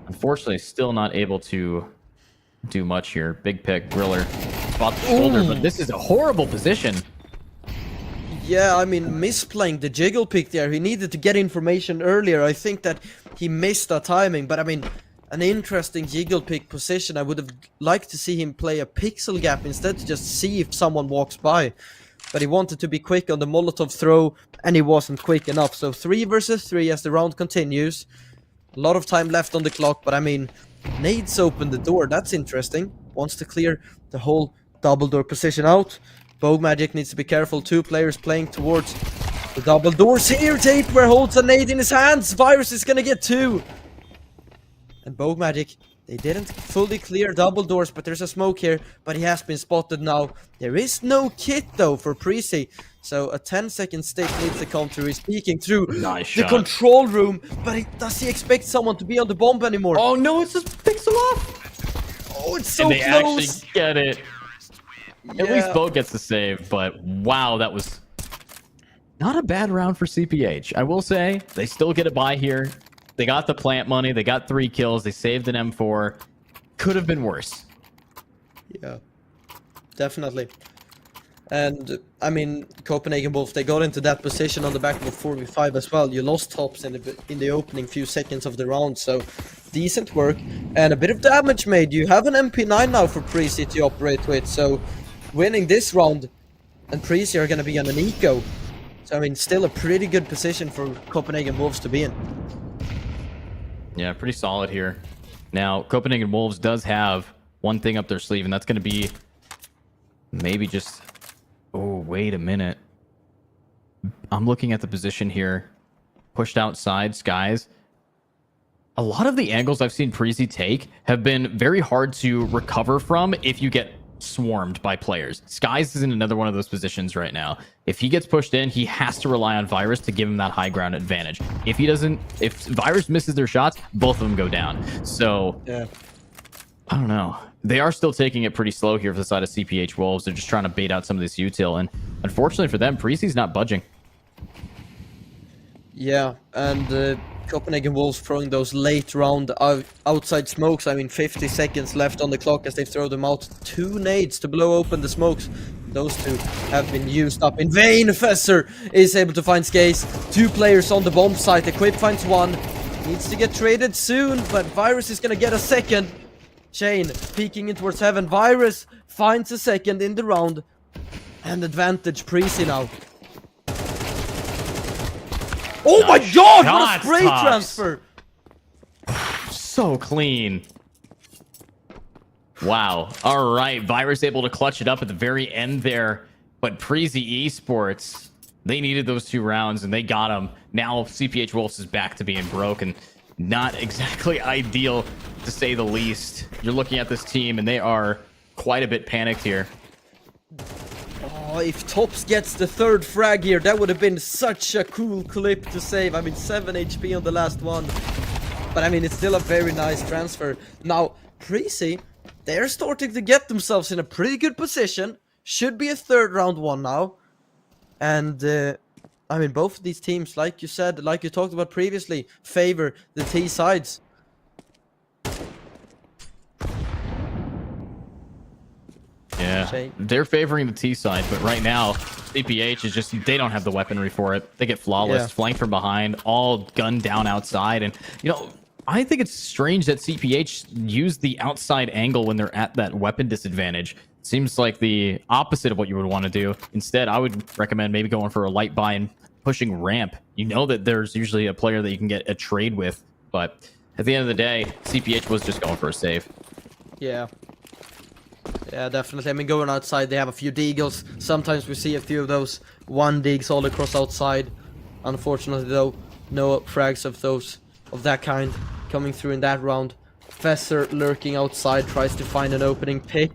unfortunately, still not able to do much here. Big pick, Griller, spot the shoulder, but this is a horrible position. Yeah, I mean, misplaying the jiggle pick there. He needed to get information earlier. I think that he missed the timing, but I mean, an interesting jiggle pick position. I would have liked to see him play a pixel gap instead to just see if someone walks by. But he wanted to be quick on the Molotov throw, and he wasn't quick enough. So 3 versus 3 as the round continues. A lot of time left on the clock, but I mean, nades open the door. That's interesting. Wants to clear the whole double door position out. Bow Magic needs to be careful. 2 players playing towards the double doors here. Tapeware holds a nade in his hands. Virus is gonna get 2. And Bow Magic, they didn't fully clear double doors, but there's a smoke here. But he has been spotted now. There is no kit though for Prezi. So a 10-second stick needs to come through. He's peeking through the control room. But does he expect someone to be on the bomb anymore? Oh no, it's just pixel off. Oh, it's so and they close. Actually get it. At least Bo gets the save, but wow, that was not a bad round for CPH. I will say, they still get it by here. They got the plant money, they got 3 kills, they saved an M4. Could have been worse. Yeah, definitely. And, I mean, Copenhagen Wolves, they got into that position on the back of a 4v5 as well. You lost Tops in the opening few seconds of the round, so decent work. And a bit of damage made. You have an MP9 now for Prezi to operate with, so winning this round and Prezi are going to be on an eco. So, I mean, still a pretty good position for Copenhagen Wolves to be in. Yeah, pretty solid here. Now, Copenhagen Wolves does have one thing up their sleeve, and that's going to be maybe just... Oh, wait a minute. I'm looking at the position here. Pushed outside, Skies. A lot of the angles I've seen Prezi take have been very hard to recover from if you get swarmed by players. Skies is in another one of those positions right now. If he gets pushed in, he has to rely on Virus to give him that high ground advantage. If he doesn't, if Virus misses their shots, both of them go down. So, yeah. I don't know. They are still taking it pretty slow here for the side of CPH Wolves. They're just trying to bait out some of this util, and unfortunately for them, Prezi's not budging. Yeah, and Copenhagen Wolves throwing those late round outside smokes. I mean, 50 seconds left on the clock as they throw them out. 2 nades to blow open the smokes. Those 2 have been used up in vain. Fesser is able to find Skaze. 2 players on the bomb site. Equip finds 1. Needs to get traded soon, but Virus is gonna get a second. Shane peeking in towards heaven. Virus finds a second in the round. And advantage Preezy now. Oh my god, what a spray transfer! So clean. Wow. All right. Virus able to clutch it up at the very end there. But Preezy Esports, they needed those 2 rounds and they got them. Now CPH Wolves is back to being broken. Not exactly ideal, to say the least. You're looking at this team and they are quite a bit panicked here. Oh, if Tops gets the 3rd frag here, that would have been such a cool clip to save. I mean, 7 HP on the last one. But I mean, it's still a very nice transfer. Now, Preezy, they're starting to get themselves in a pretty good position. Should be a 3rd round one now. And, I mean, both of these teams, like you said, like you talked about previously, favor the T sides. Yeah, they're favoring the T side, but right now, CPH is just, they don't have the weaponry for it. They get flawless, flanked from behind, all gunned down outside. And, you know, I think it's strange that CPH used the outside angle when they're at that weapon disadvantage. Seems like the opposite of what you would want to do. Instead, I would recommend maybe going for a light buy and pushing ramp. You know that there's usually a player that you can get a trade with, but at the end of the day, CPH was just going for a save. Yeah. Yeah, definitely. I mean, going outside, they have a few deagles. Sometimes we see a few of those 1 digs all across outside. Unfortunately, though, no frags of that kind coming through in that round. Fesser lurking outside, tries to find an opening pick.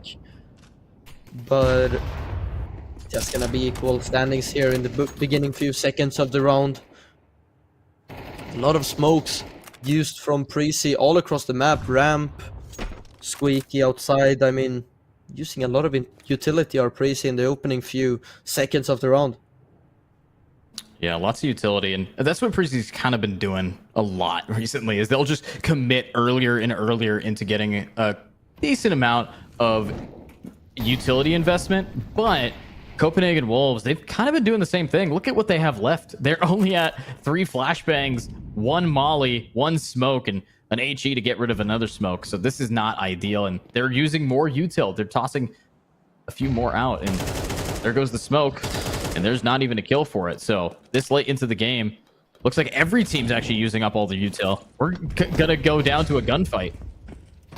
But just gonna be equal standings here in the beginning few seconds of the round. A lot of smokes used from Preezy all across the map. Ramp, Squeaky outside. I mean, using a lot of utility are Preezy in the opening few seconds of the round. Yeah, lots of utility, and that's what Preezy's kind of been doing a lot recently, is they'll just commit earlier and earlier into getting a decent amount of utility investment. But Copenhagen Wolves, they've kind of been doing the same thing. Look at what they have left. They're only at 3 flashbangs, 1 molly, 1 smoke, and an HE to get rid of another smoke. So this is not ideal, and they're using more util. They're tossing a few more out, and there goes the smoke, and there's not even a kill for it. So this late into the game, looks like every team's actually using up all their util. We're gonna go down to a gunfight.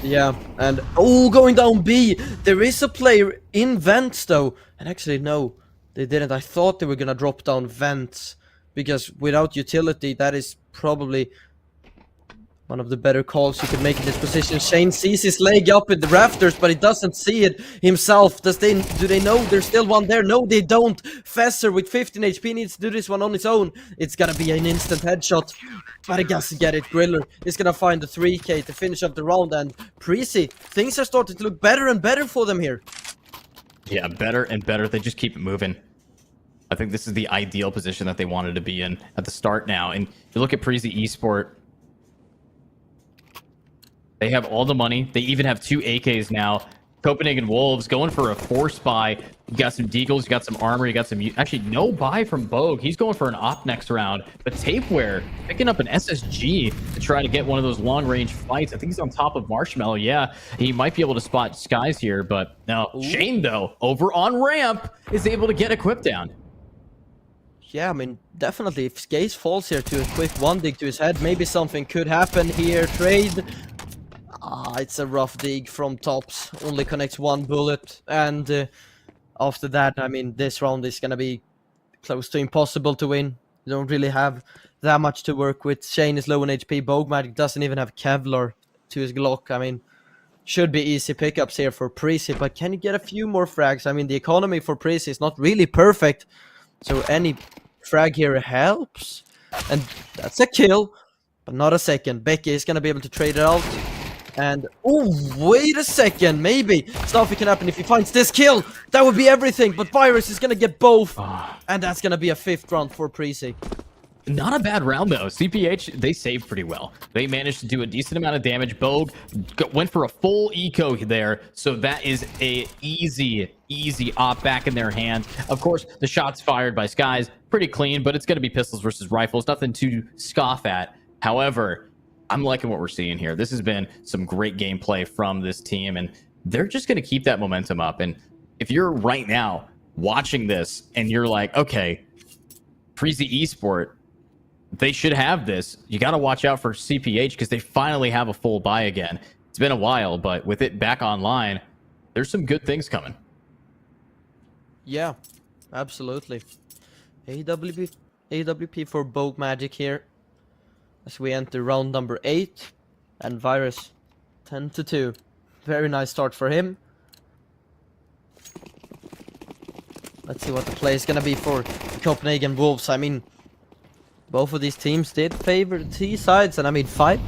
Yeah, and going down B. There is a player in vents though, and actually no, they didn't. I thought they were gonna drop down vents because without utility, that is probably one of the better calls you could make in this position. Shane sees his leg up in the rafters, but he doesn't see it himself. Do they know there's still one there? No, they don't. Fesser with 15 HP needs to do this one on his own. It's gonna be an instant headshot, but he doesn't get it. Griller is gonna find the 3k to finish up the round, and Preezy, things are starting to look better and better for them here. Yeah, better and better. They just keep it moving. I think this is the ideal position that they wanted to be in at the start now. And you look at Preezy Esport, they have all the money. They even have 2 AKs now. Copenhagen Wolves going for a force buy. You got some deagles, you got some armor, you got some... Actually, no buy from Bogue. He's going for an op next round. But Tapeware picking up an SSG to try to get one of those long-range fights. I think he's on top of Marshmallow. Yeah, he might be able to spot Skies here, but no. Ooh. Shane, though, over on ramp, is able to get a quip down. Yeah, I mean, definitely. If Skaze falls here to a quick 1 dig to his head, maybe something could happen here. Trade... it's a rough dig from Tops. Only connects 1 bullet. And after that, I mean, this round is going to be close to impossible to win. You don't really have that much to work with. Shane is low on HP. Bogmatic doesn't even have Kevlar to his Glock. I mean, should be easy pickups here for Preezy. But can you get a few more frags? I mean, the economy for Preezy is not really perfect. So any frag here helps. And that's a kill. But not a second. Becky is going to be able to trade it out. And, oh, wait a second, maybe something can happen if he finds this kill. That would be everything, but Virus is gonna get both. And that's gonna be a 5th round for Preezy. Not a bad round though. CPH, they saved pretty well. They managed to do a decent amount of damage. Bogue went for a full eco there, so that is a easy op back in their hand. Of course, the shots fired by Skies, pretty clean, but it's going to be pistols versus rifles. Nothing to scoff at. However, I'm liking what we're seeing here. This has been some great gameplay from this team, and they're just going to keep that momentum up. And if you're right now watching this and you're like, okay, Freezy Esport, they should have this. You got to watch out for CPH because they finally have a full buy again. It's been a while, but with it back online, there's some good things coming. Yeah, absolutely. AWP for Bogue Magic here as we enter round number 8, and Virus 10-2. Very nice start for him. Let's see what the play is gonna be for the Copenhagen Wolves. I mean, both of these teams did favor the T sides, and I mean 5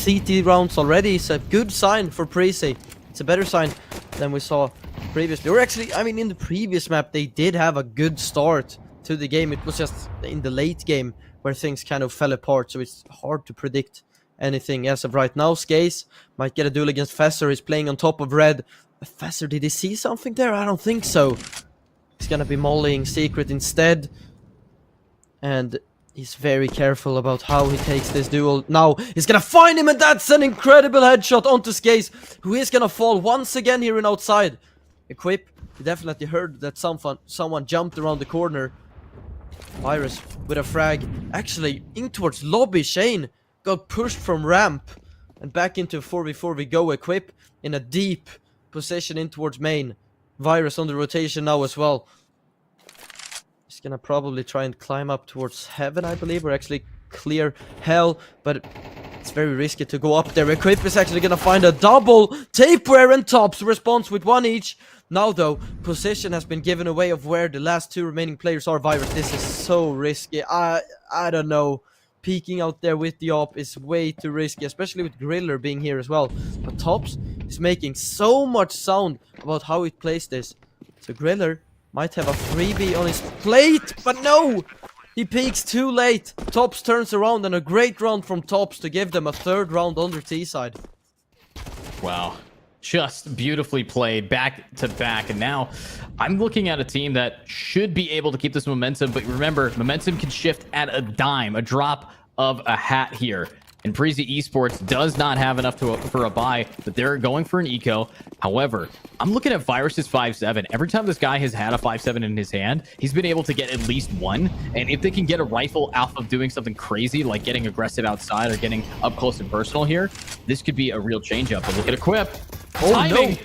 CT rounds already is a good sign for Prezi. It's a better sign than we saw previously. Or actually, I mean, in the previous map they did have a good start to the game. It was just in the late game where things kind of fell apart, so it's hard to predict anything as of right now. Skaze might get a duel against Fesser. He's playing on top of red. Fesser, did he see something there? I don't think so. He's gonna be mollying Secret instead, and he's very careful about how he takes this duel. Now he's gonna find him, and that's an incredible headshot onto Skaze, who is gonna fall once again here in outside. Equip, you definitely heard that someone jumped around the corner. Virus with a frag, actually in towards lobby. Shane got pushed from ramp and back into 4v4 we go. Equip in a deep position in towards main. Virus on the rotation now as well. He's gonna probably try and climb up towards heaven, I believe, or actually clear hell, but it's very risky to go up there. Equip is actually gonna find a double. Tapeware and Tops responds with 1 each. Now though, position has been given away of where the last 2 remaining players are. Virus, this is so risky. I don't know. Peeking out there with the op is way too risky, especially with Griller being here as well. But Tops is making so much sound about how he plays this. So Griller might have a freebie on his plate, but no! He peeks too late. Tops turns around, and a great round from Tops to give them a 3rd round on their T side. Wow. Just beautifully played back to back. And now I'm looking at a team that should be able to keep this momentum. But remember, momentum can shift at a dime, a drop of a hat here. And Prezi Esports does not have enough for a buy, but they're going for an eco. However, I'm looking at Virus's 5-7. Every time this guy has had a 5-7 in his hand, he's been able to get at least 1. And if they can get a rifle off of doing something crazy, like getting aggressive outside or getting up close and personal here, this could be a real change up. But look at Equip. Oh, Timing. no.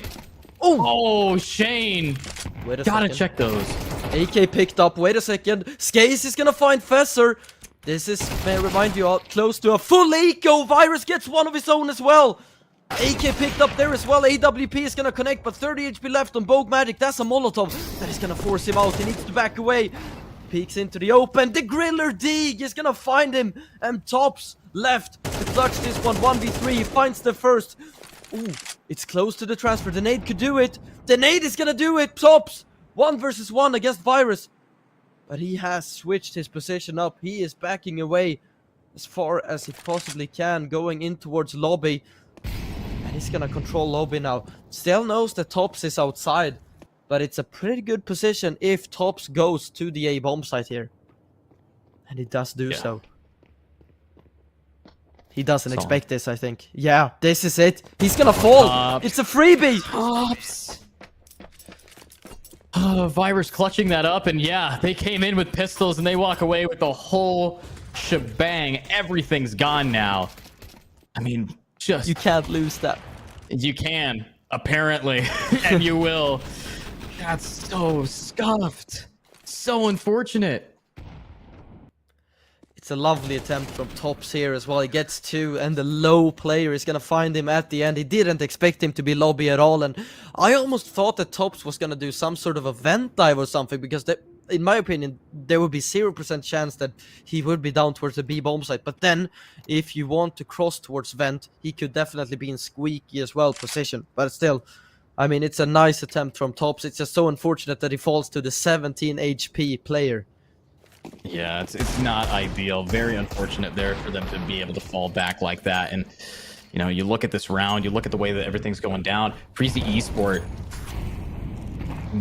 Oh, Shane. Wait a Gotta second. check those. AK picked up. Wait a second. Skaze is gonna find Fesser. This is, may I remind you, close to a full eco. Virus gets one of his own as well. AK picked up there as well. AWP is gonna connect, but 30 HP left on Bogue Magic. That's a Molotov. That is gonna force him out. He needs to back away. Peeks into the open. The Griller Deeg is gonna find him. And Tops left to clutch this one. 1v3. He finds the first. Ooh, it's close to the transfer. The nade could do it. The nade is gonna do it. Tops 1 versus 1 against Virus. But he has switched his position up. He is backing away as far as he possibly can, going in towards lobby. And he's gonna control lobby now. Still knows that Tops is outside, but it's a pretty good position if Tops goes to the A bomb site here. And he does do so. He doesn't expect this, I think. Yeah, this is it. He's gonna fall. It's a freebie. Tops. Virus clutching that up, and yeah, they came in with pistols and they walk away with the whole shebang. Everything's gone now. I mean, just... You can't lose that. You can, apparently, and you will. That's so scuffed. So unfortunate. It's a lovely attempt from Tops here as well. He gets 2, and the low player is gonna find him at the end. He didn't expect him to be lobby at all, and I almost thought that Tops was gonna do some sort of a vent dive or something, because in my opinion, there would be 0% chance that he would be down towards the B bomb site. But then, if you want to cross towards vent, he could definitely be in squeaky as well position. But still, I mean, it's a nice attempt from Tops. It's just so unfortunate that he falls to the 17 HP player. Yeah, it's not ideal. Very unfortunate there for them to be able to fall back like that. And, you know, you look at this round, you look at the way that everything's going down. Freezy Esport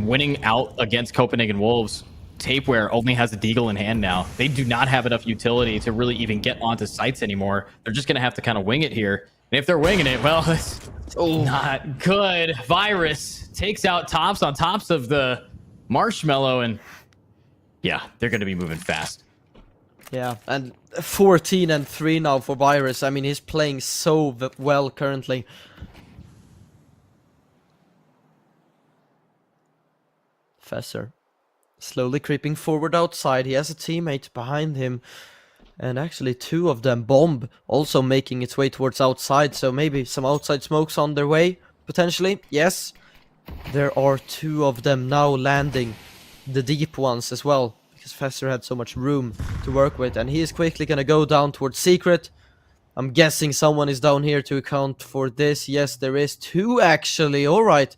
winning out against Copenhagen Wolves. Tapeware only has a Deagle in hand now. They do not have enough utility to really even get onto sites anymore. They're just going to have to kind of wing it here. And if they're winging it, well, it's not good. Virus takes out tops on tops of the Marshmallow, and yeah, they're going to be moving fast. Yeah, and 14-3 now for Virus. I mean, he's playing so well currently. Fesser slowly creeping forward outside. He has a teammate behind him. And actually 2 of them, Bomb, also making its way towards outside. So maybe some outside smokes on their way, potentially. Yes, there are 2 of them now landing the deep ones as well. Because Fesser had so much room to work with. And he is quickly going to go down towards Secret. I'm guessing someone is down here to account for this. Yes, there is 2 actually. Alright.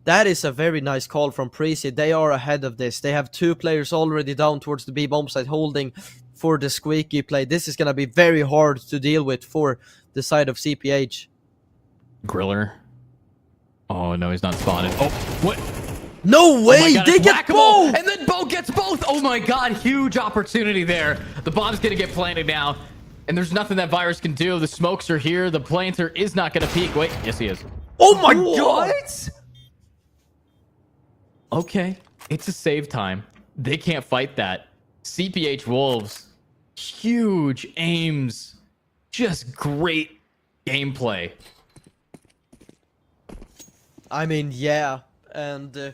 That is a very nice call from Precy. They are ahead of this. They have 2 players already down towards the B-bomb site holding for the squeaky play. This is going to be very hard to deal with for the side of CPH. Griller. Oh, no, he's not spotted. Oh, what? No way! God, They get both! And then Bo gets both! Oh my god, huge opportunity there. The bomb's going to get planted now. And there's nothing that Virus can do. The smokes are here. The planter is not going to peek. Wait, yes he is. Oh my god! Okay, it's a save time. They can't fight that. CPH Wolves, huge aims, just great gameplay. I mean, yeah, and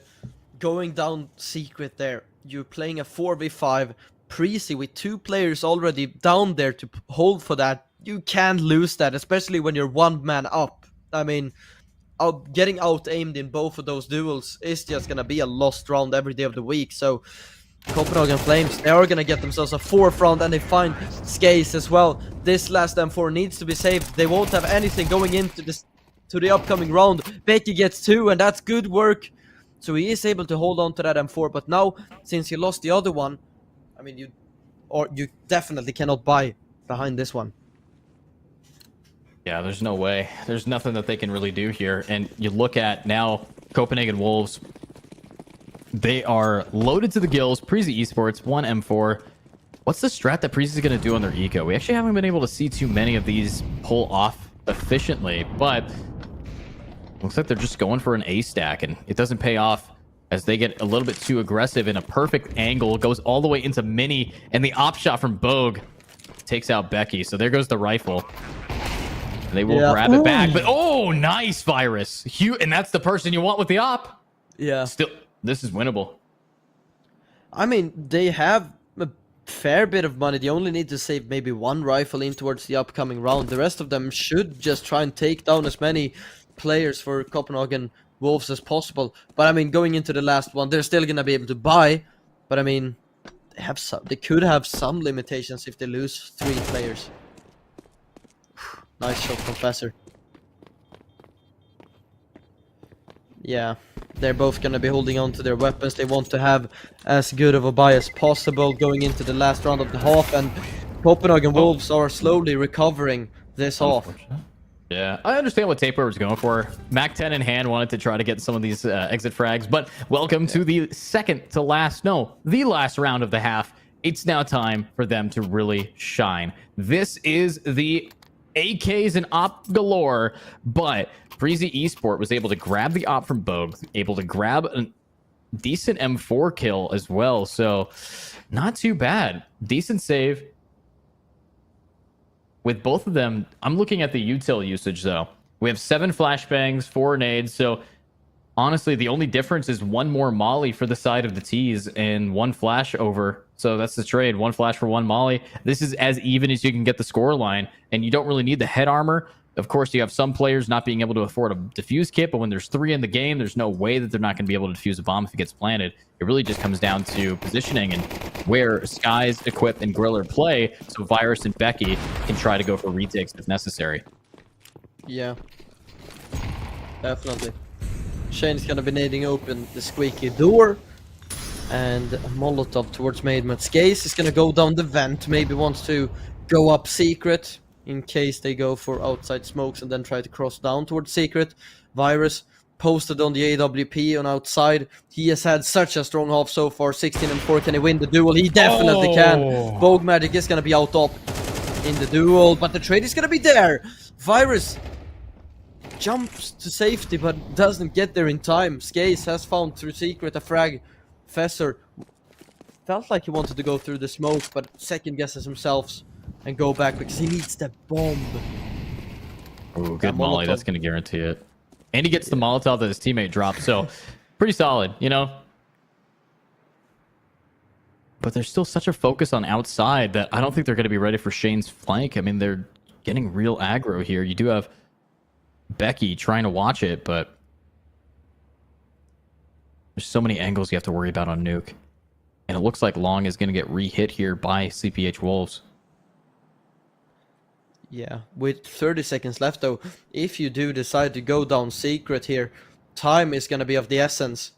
going down Secret there, you're playing a 4v5, Precy with 2 players already down there to hold for that. You can't lose that, especially when you're 1 man up. I mean, getting out-aimed in both of those duels is just gonna be a lost round every day of the week. So Copenhagen Flames, they are gonna get themselves a 4th round, and they find Skaze as well. This last M4 needs to be saved. They won't have anything going into this to the upcoming round. Becky gets 2, and that's good work. So he is able to hold on to that M4, but now, since he lost the other one, I mean, you definitely cannot buy behind this one. Yeah, there's no way. There's nothing that they can really do here. And you look at now Copenhagen Wolves. They are loaded to the gills. Prezy Esports, 1 M4. What's the strat that Prezy is going to do on their eco? We actually haven't been able to see too many of these pull off efficiently, but looks like they're just going for an A stack, and it doesn't pay off as they get a little bit too aggressive in a perfect angle. Goes all the way into Mini, and the op shot from Bogue takes out Becky. So there goes the rifle. They will grab it back, but oh, nice Virus. And that's the person you want with the op. Yeah. Still, this is winnable. I mean, they have a fair bit of money. They only need to save maybe 1 rifle in towards the upcoming round. The rest of them should just try and take down as many players for Copenhagen Wolves as possible. But I mean, going into the last one, they're still gonna be able to buy. But I mean, they could have some limitations if they lose 3 players. Nice shot from Fesser. Yeah, they're both going to be holding on to their weapons. They want to have as good of a buy as possible going into the last round of the half, and Copenhagen Wolves are slowly recovering this half. Yeah, I understand what Taper was going for. Mac 10 in hand, wanted to try to get some of these exit frags, but welcome to the the last round of the half. It's now time for them to really shine. This is the AKs and op galore, but Freezy Esport was able to grab the op from Bogue, able to grab a decent M4 kill as well, so not too bad. Decent save. With both of them, I'm looking at the util usage though. We have 7 flashbangs, 4 nades, so honestly, the only difference is 1 more molly for the side of the T's and 1 flash over. So that's the trade. 1 flash for 1 molly. This is as even as you can get the score line, and you don't really need the head armor. Of course, you have some players not being able to afford a defuse kit, but when there's 3 in the game, there's no way that they're not going to be able to defuse a bomb if it gets planted. It really just comes down to positioning and where Skies, Equip, and Griller play, so Virus and Becky can try to go for retakes if necessary. Yeah, definitely. Shane's gonna be needing open the squeaky door, And a Molotov towards Maid. Skaze is gonna go down the vent, maybe wants to go up secret in case they go for outside smokes and then try to cross down towards secret. Virus posted on the AWP on outside. He has had such a strong half so far, 16-4. Can he win the duel? He definitely can. Vogue Magic is gonna be out top in the duel, but the trade is gonna be there. Virus jumps to safety but doesn't get there in time. Skaze has found through secret a frag. Fesser felt like he wanted to go through the smoke, but second guesses himself and go back because he needs the bomb. Oh, good molly. That's going to guarantee it. And he gets the Molotov that his teammate dropped, so pretty solid, you know? But there's still such a focus on outside that I don't think they're going to be ready for Shane's flank. I mean, they're getting real aggro here. You do have Becky trying to watch it, but there's so many angles you have to worry about on Nuke. And it looks like Long is going to get re-hit here by CPH Wolves. Yeah, with 30 seconds left though, if you do decide to go down secret here, time is going to be of the essence.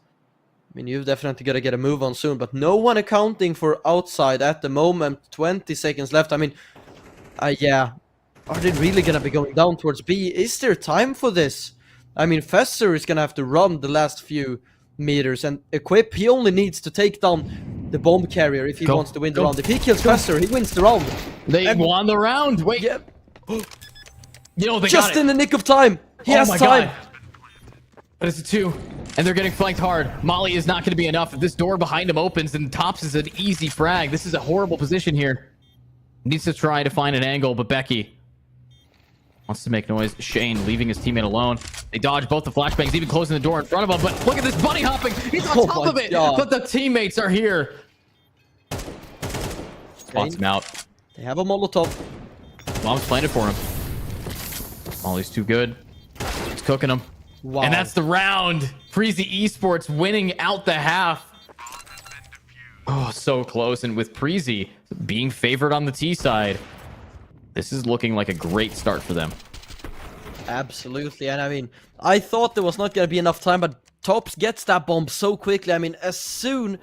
I mean, you've definitely got to get a move on soon, but no one accounting for outside at the moment. 20 seconds left. I mean, yeah. Are they really going to be going down towards B? Is there time for this? I mean, Fesser is going to have to run the last few meters and equip. He only needs to take down the bomb carrier if he wants to win the round. If he kills Fesser, he wins the round. They won the round. Wait. Yeah. You know, they Just got it. in the nick of time. He has my time. God. But it's a 2, and they're getting flanked hard. Molly is not going to be enough. If this door behind him opens, then Tops is an easy frag. This is a horrible position here. Needs to try to find an angle, but Becky wants to make noise. Shane leaving his teammate alone. They dodge both the flashbangs, even closing the door in front of him. But look at this bunny hopping. He's on top of it. God. But the teammates are here. Spots him out. They have a Molotov. Mom's playing it for him. Molly's too good. He's cooking him. Wow. And that's the round. Preezy Esports winning out the half. Oh, so close. And with Preezy being favored on the T side, this is looking like a great start for them. Absolutely. And I mean, I thought there was not going to be enough time, but Tops gets that bomb so quickly. I mean, as soon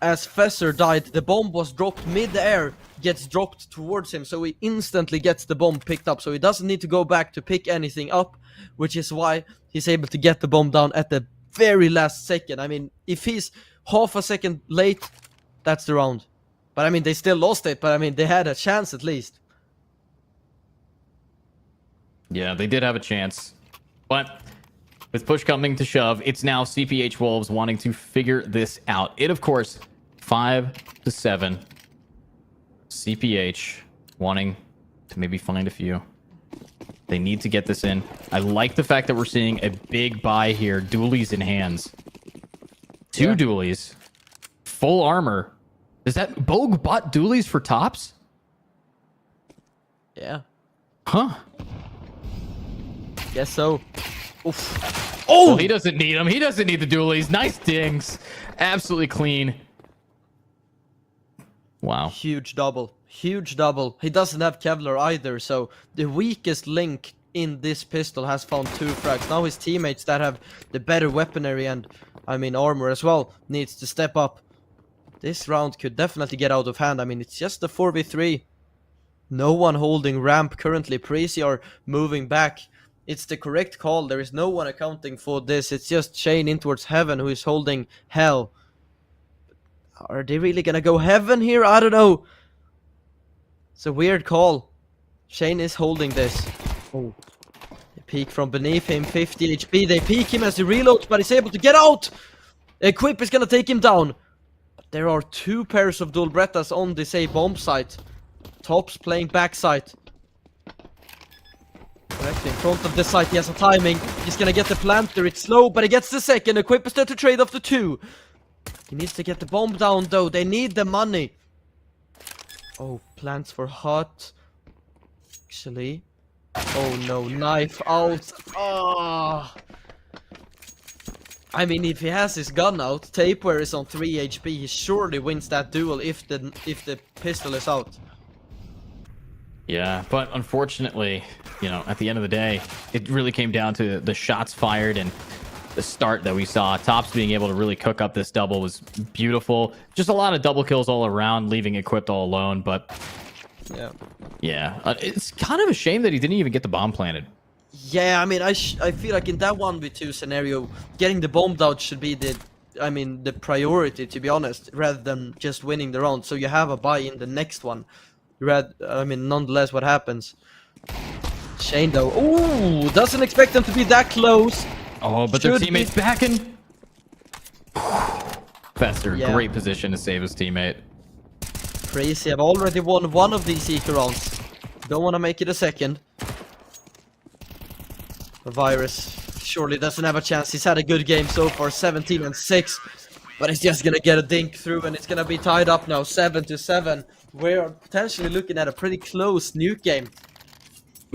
as Fesser died, the bomb was dropped mid-air, gets dropped towards him, so he instantly gets the bomb picked up, so he doesn't need to go back to pick anything up, which is why he's able to get the bomb down at the very last second. I mean, if he's half a second late, that's the round. But I mean, they still lost it, but I mean, they had a chance at least. Yeah, they did have a chance. But with push coming to shove, it's now CPH Wolves wanting to figure this out. It, of course, 5-7. CPH wanting to maybe find a few. They need to get this in. I like the fact that we're seeing a big buy here. Dualies in hands. 2 dualies. Full armor. Is that Bogue bought dualies for Tops? Yeah. Huh. Guess so. Oof. Oh! Well, he doesn't need them. He doesn't need the dualies. Nice dings. Absolutely clean. Wow. Huge double. Huge double. He doesn't have Kevlar either, so the weakest link in this pistol has found 2 frags. Now his teammates that have the better weaponry and, I mean, armor as well, needs to step up. This round could definitely get out of hand. I mean, it's just a 4v3. No one holding ramp currently. Preezy are moving back. It's the correct call. There is no one accounting for this. It's just Shane in towards Heaven who is holding Hell. Are they really gonna go Heaven here? I don't know. It's a weird call. Shane is holding this. Oh. They peek from beneath him, 50 HP. They peek him as he reloads, but he's able to get out. Equip is gonna take him down. But there are 2 pairs of dual Brettas on this A bomb site. Tops playing backside. Correct, in front of the site, he has a timing. He's gonna get the planter, it's slow, but he gets the second. Equip is there to trade off the 2. He needs to get the bomb down though, they need the money. Oh, plants for hot. Actually. Oh no, knife out. Ah. I mean, if he has his gun out, Tapeware is on 3 HP, he surely wins that duel if the pistol is out. Yeah, but unfortunately, you know, at the end of the day, it really came down to the shots fired, and the start that we saw. Tops being able to really cook up this double was beautiful. Just a lot of double kills all around, leaving Equipped all alone. But yeah, it's kind of a shame that he didn't even get the bomb planted. Yeah, I mean, I feel like in that 1v2 scenario, getting the bomb out should be the priority, to be honest, rather than just winning the round. So you have a buy in the next one. Nonetheless, what happens? Shane though, ooh, doesn't expect them to be that close. Oh, but their teammate's backing. Fester, Yeah. great position to save his teammate. Crazy, I've already won one of these eco rounds. Don't want to make it a second. The Virus surely doesn't have a chance. He's had a good game so far, 17-6. But he's just gonna get a dink through and it's gonna be tied up now, 7-7. We're potentially looking at a pretty close nuke game.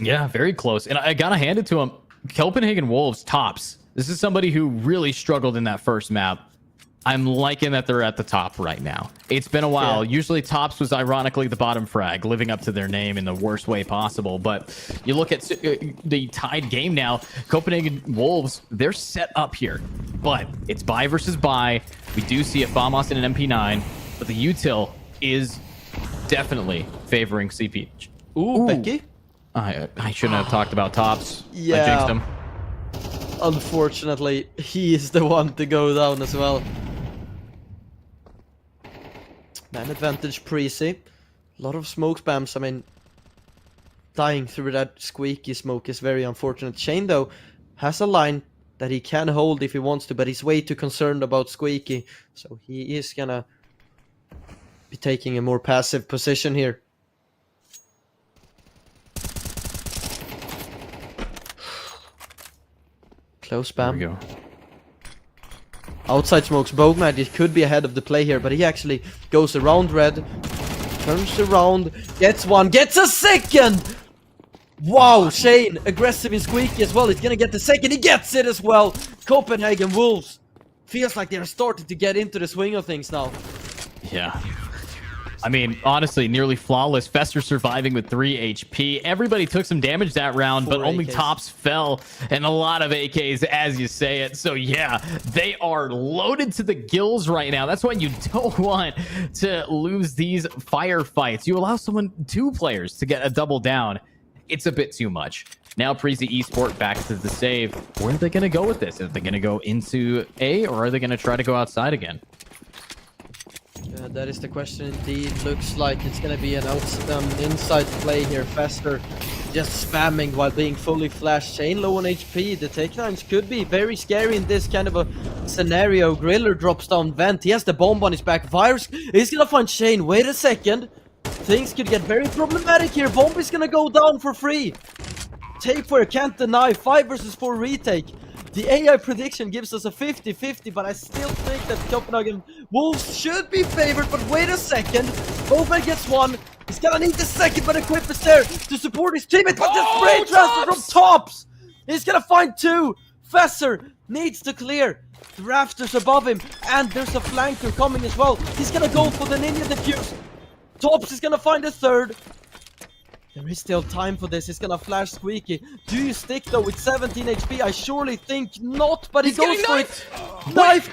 Yeah, very close. And I gotta hand it to him. Copenhagen Wolves, Tops. This is somebody who really struggled in that first map. I'm liking that they're at the top right now. It's been a while. Yeah. Usually Tops was ironically the bottom frag, living up to their name in the worst way possible. But you look at the tied game now, Copenhagen Wolves, they're set up here. But it's buy versus buy. We do see a FAMAS and an MP9, but the util is definitely favoring CP. Ooh, Becky? I shouldn't have talked about Tops. I Yeah. jinxed him. Unfortunately, he is the one to go down as well. Man advantage Precy. A lot of smoke spams. I mean, dying through that squeaky smoke is very unfortunate. Shane, though, has a line that he can hold if he wants to, but he's way too concerned about squeaky. So he is gonna be taking a more passive position here. Close There spam. we go. Outside smokes, Bogue Magic could be ahead of the play here, but he actually goes around red, turns around, gets one, gets a second! Wow, Shane, aggressive and squeaky as well, he's gonna get the second, he gets it as well! Copenhagen Wolves, feels like they're starting to get into the swing of things now. Yeah. I mean, honestly, nearly flawless. Fester surviving with 3 HP. Everybody took some damage that round, but 4 only AKs. Tops fell, and a lot of AKs, as you say it. So yeah, they are loaded to the gills right now. That's why you don't want to lose these firefights. You allow two players to get a double down. It's a bit too much. Now Preezy Esport back to the save. Where are they going to go with this? Are they going to go into A, or are they going to try to go outside again? That is the question indeed. Looks like it's gonna be an inside play here. Fester just spamming while being fully flashed. Shane low on HP. The takedowns could be very scary in this kind of a scenario. Griller drops down vent. He has the bomb on his back. Virus is gonna find Shane. Wait a second. Things could get very problematic here. Bomb is gonna go down for free. Tapeware can't deny. 5 versus 4 retake. The AI prediction gives us a 50-50, but I still think that Copenhagen Wolves should be favored. But wait a second. Bowman gets one. He's gonna need the second, but Equip is there to support his teammate. But the spray transfer from Tops. He's gonna find 2. Fesser needs to clear the rafters above him. And there's a flanker coming as well. He's gonna go for the Ninja Defuse. Tops is gonna find a 3rd. There is still time for this. He's gonna flash Squeaky. Do you stick though with 17 HP? I surely think not, but he goes for it. Knifed!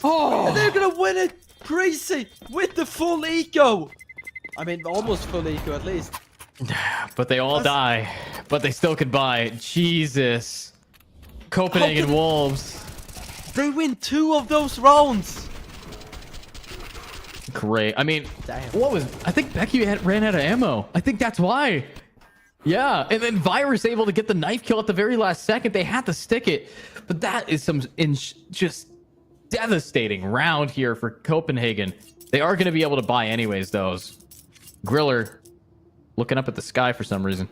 Oh! And they're gonna win it! Crazy! With the full eco! I mean, almost full eco at least. But they all die. But they still could buy. Jesus. Copenhagen Wolves. They win 2 of those rounds! Great. I mean, Damn. I think Becky ran out of ammo. I think that's why. Yeah, and then Virus able to get the knife kill at the very last second. They had to stick it. But that is some just devastating round here for Copenhagen. They are going to be able to buy anyways, those. Griller looking up at the sky for some reason.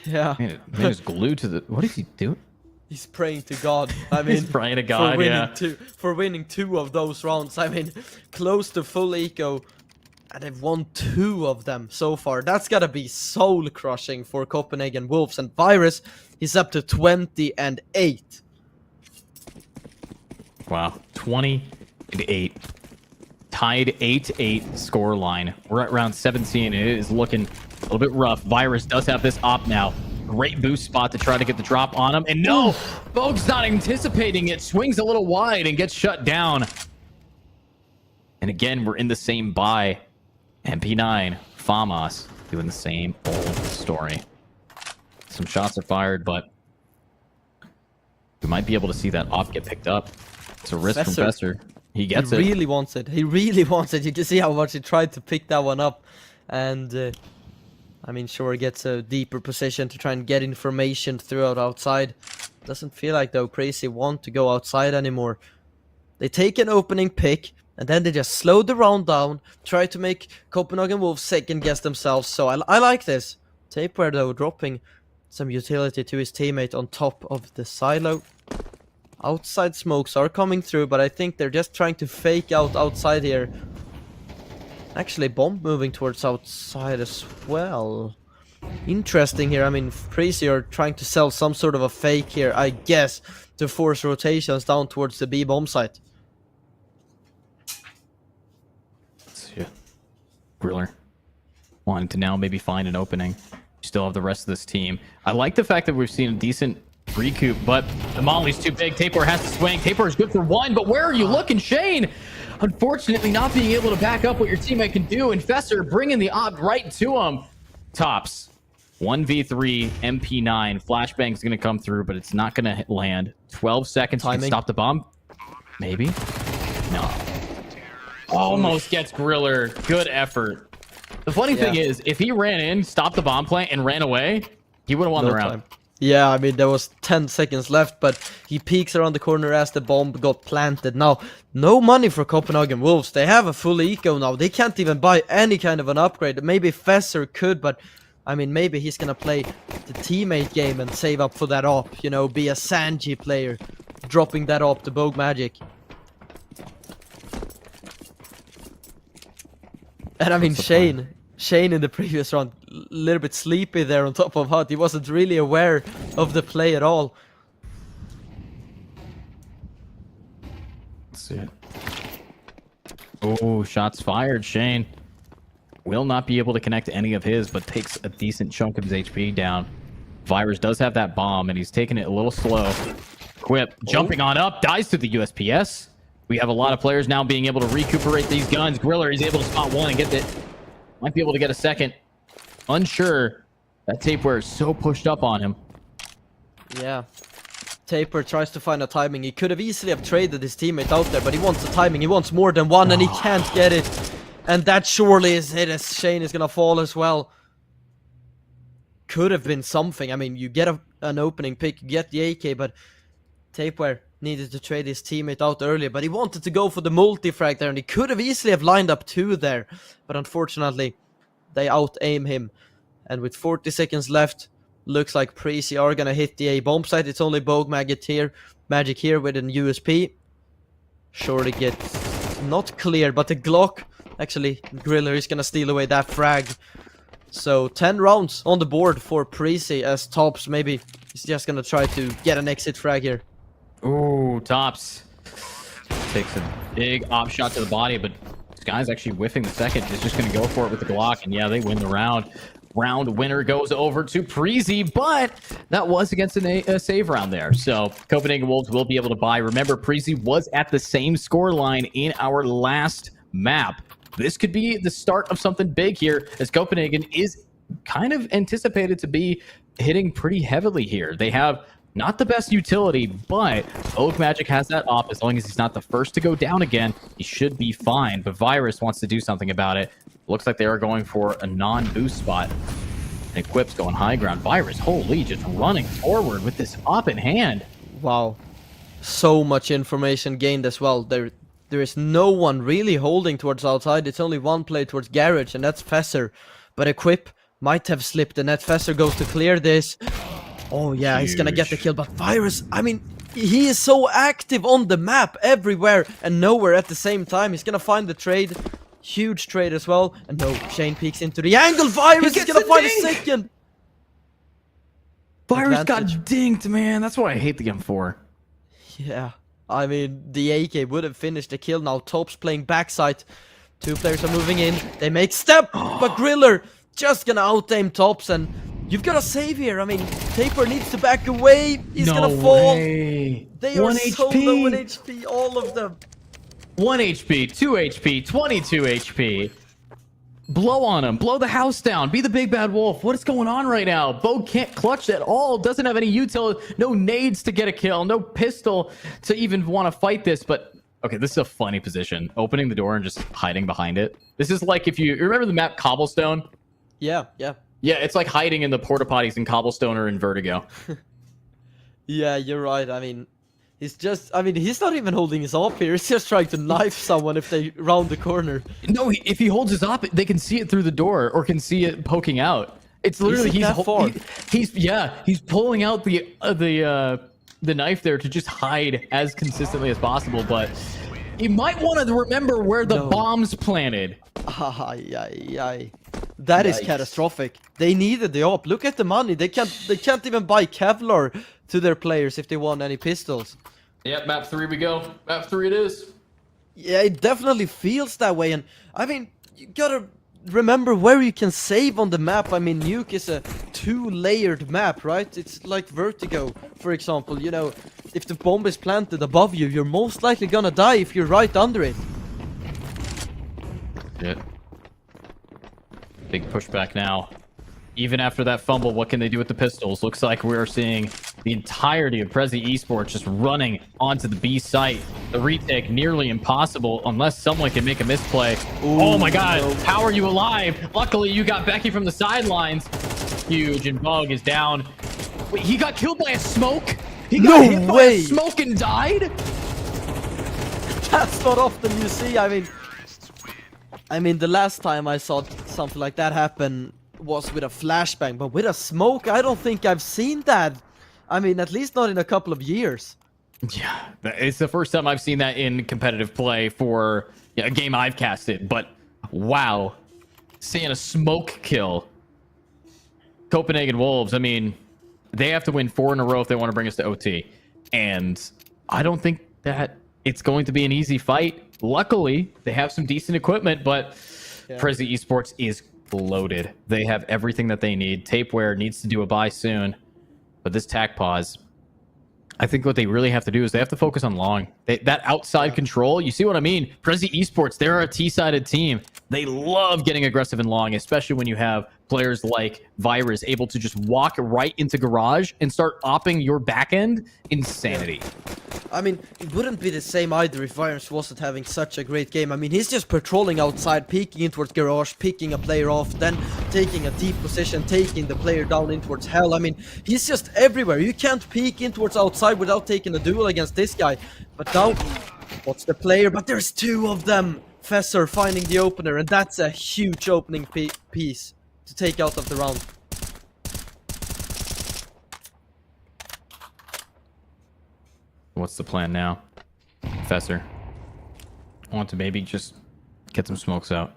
Yeah. Man is glued to the... What is he doing? He's praying to God. I mean, He's praying to God, for winning 2 of those rounds. I mean, close to full eco. And they've won 2 of them so far. That's gotta be soul crushing for Copenhagen Wolves. And Virus, he's up to 20-8. Wow, 20-8. Tied 8-8 score line. We're at round 17. It is looking a little bit rough. Virus does have this op now. Great boost spot to try to get the drop on him. And no, Vogue's not anticipating it. Swings a little wide and gets shut down. And again, we're in the same buy. MP9, Famas doing the same old story. Some shots are fired, but we might be able to see that off get picked up. It's a risk from Fesser. He gets it. He really wants it. He really wants it. You can see how much he tried to pick that one up. And, I mean, sure, gets a deeper position to try and get information throughout outside. Doesn't feel like, though, Crazy want to go outside anymore. They take an opening pick, and then they just slow the round down, try to make Copenhagen Wolves second guess themselves. So I like this. Tapeware, though, dropping some utility to his teammate on top of the silo. Outside smokes are coming through, but I think they're just trying to fake out outside here. Actually, bomb moving towards outside as well. Interesting here. I mean, Crazy are trying to sell some sort of a fake here, I guess, to force rotations down towards the B bomb site. Yeah. Griller wanting to now maybe find an opening. You still have the rest of this team. I like the fact that we've seen a decent recoup, but the Molly's too big. Tapor has to swing. Tapor is good for one, but where are you looking, Shane? Unfortunately, not being able to back up what your teammate can do, and Fesser bringing the op right to him. Tops. 1v3, MP9. Flashbang's going to come through, but it's not going to land. 12 seconds. You can stop the bomb. Maybe? No. Almost gets Griller. Good effort. The funny thing is, if he ran in, stopped the bomb plant, and ran away, he would have won the round. Yeah, I mean, there was 10 seconds left, but he peeks around the corner as the bomb got planted. Now, no money for Copenhagen Wolves. They have a full eco now. They can't even buy any kind of an upgrade. Maybe Fesser could, but, I mean, maybe he's gonna play the teammate game and save up for that op. You know, be a Sanji player, dropping that op to Bogue Magic. And I mean, Shane in the previous round, a little bit sleepy there on top of Hut. He wasn't really aware of the play at all. Let's see it. Oh, shots fired. Shane will not be able to connect any of his, but takes a decent chunk of his HP down. Virus does have that bomb, and he's taking it a little slow. Quip jumping on up, dies to the USPS. We have a lot of players now being able to recuperate these guns. Griller is able to spot one and get it. Might be able to get a second. Unsure. That Tapeware is so pushed up on him. Yeah. Taper tries to find a timing. He could have easily have traded his teammate out there, but he wants the timing. He wants more than one, and he can't get it. And that surely is it, as Shane is gonna fall as well. Could have been something. I mean, you get an opening pick, you get the AK, but Tapeware needed to trade his teammate out earlier, but he wanted to go for the multi-frag there, and he could have easily have lined up two there, but unfortunately, they out-aim him. And with 40 seconds left, looks like Prezi are gonna hit the A bomb site. It's only Bogue Magic here with an USP. Shorty gets not clear, but the Glock, actually, Griller is gonna steal away that frag. So 10 rounds on the board for Prezi, as Tops maybe is just gonna try to get an exit frag here. Ooh, Tops takes a big op shot to the body, but this guy's actually whiffing the second. He's just going to go for it with the Glock, and yeah, they win the round. Round winner goes over to Prezi, but that was against a save round there. So Copenhagen Wolves will be able to buy. Remember, Prezi was at the same score line in our last map. This could be the start of something big here, as Copenhagen is kind of anticipated to be hitting pretty heavily here. They have not the best utility, but Bogue Magic has that op. As long as he's not the first to go down again, he should be fine. But Virus wants to do something about it. Looks like they are going for a non-boost spot. And Equip's going high ground. Virus, holy, just running forward with this op in hand. Wow. So much information gained as well. There is no one really holding towards outside. It's only one play towards Garage, and that's Fesser. But Equip might have slipped, and that Fesser goes to clear this. Oh yeah, he's gonna get the kill, but Virus, I mean, he is so active on the map, everywhere and nowhere at the same time. He's gonna find the trade, huge trade as well, and no, Shane peeks into the angle. Virus is gonna find a second. Virus got dinked, man. That's what I hate the M4. Yeah, I mean, the AK would have finished the kill. Now Tops playing backside. Two players are moving in. They make step, but Griller just gonna out-aim Tops, and You've got to save here. I mean, Taper needs to back away. He's No gonna fall. way. They are 1 so HP. low in HP, all of them. 1 HP, 2 HP, 22 HP. Blow on him. Blow the house down. Be the big bad wolf. What is going on right now? Bo can't clutch at all. Doesn't have any util. No nades to get a kill. No pistol to even want to fight this. But, okay, this is a funny position. Opening the door and just hiding behind it. This is like if you remember the map Cobblestone? Yeah, yeah. Yeah, it's like hiding in the porta potties in Cobblestone or in Vertigo. Yeah, you're right. I mean, he's not even holding his up here. He's just trying to knife someone if they round the corner. No, if he holds his op, they can see it through the door or can see it poking out. It's literally he's pulling out the knife there to just hide as consistently as possible. But you might want to remember where the bombs planted. Ay, ay, ay. That is catastrophic. They needed the op. Look at the money. They can't even buy Kevlar to their players if they want any pistols. Yep, map 3 we go. Map 3 it is. Yeah, it definitely feels that way. And I mean, you gotta remember where you can save on the map. I mean, Nuke is a 2-layered map, right? It's like Vertigo, for example. You know, if the bomb is planted above you, you're most likely gonna die if you're right under it. Yeah. Big pushback now. Even after that fumble, what can they do with the pistols? Looks like we're seeing the entirety of Prezi Esports just running onto the B site. The retake nearly impossible unless someone can make a misplay. Ooh, oh my god, no. How are you alive? Luckily, you got Becky from the sidelines. Huge, and Bug is down. Wait, he got killed by a smoke? He got hit by a smoke and died? That's not often you see. I mean, the last time I saw something like that happen was with a flashbang, but with a smoke, I don't think I've seen that. I mean, at least not in a couple of years. Yeah, it's the first time I've seen that in competitive play for a game I've casted, but wow. Seeing a smoke kill. Copenhagen Wolves, I mean, they have to win 4 in a row if they want to bring us to OT. And I don't think that it's going to be an easy fight. Luckily, they have some decent equipment, but Prezi Esports is loaded. They have everything that they need. Tapeware needs to do a buy soon, but this tack pause, I think what they really have to do is they have to focus on long. That outside control, you see what I mean? Prezi Esports, they're a T-sided team. They love getting aggressive in long, especially when you have players like Virus able to just walk right into garage and start opping your back end. Insanity. I mean, it wouldn't be the same either if Virus wasn't having such a great game. I mean, he's just patrolling outside, peeking in towards garage, picking a player off, then taking a deep position, taking the player down in towards hell. I mean, he's just everywhere. You can't peek in towards outside without taking a duel against this guy. But now, what's the player? But there's 2 of them. Fesser finding the opener, and that's a huge opening piece to take out of the round. What's the plan now? Fesser. I want to maybe just get some smokes out.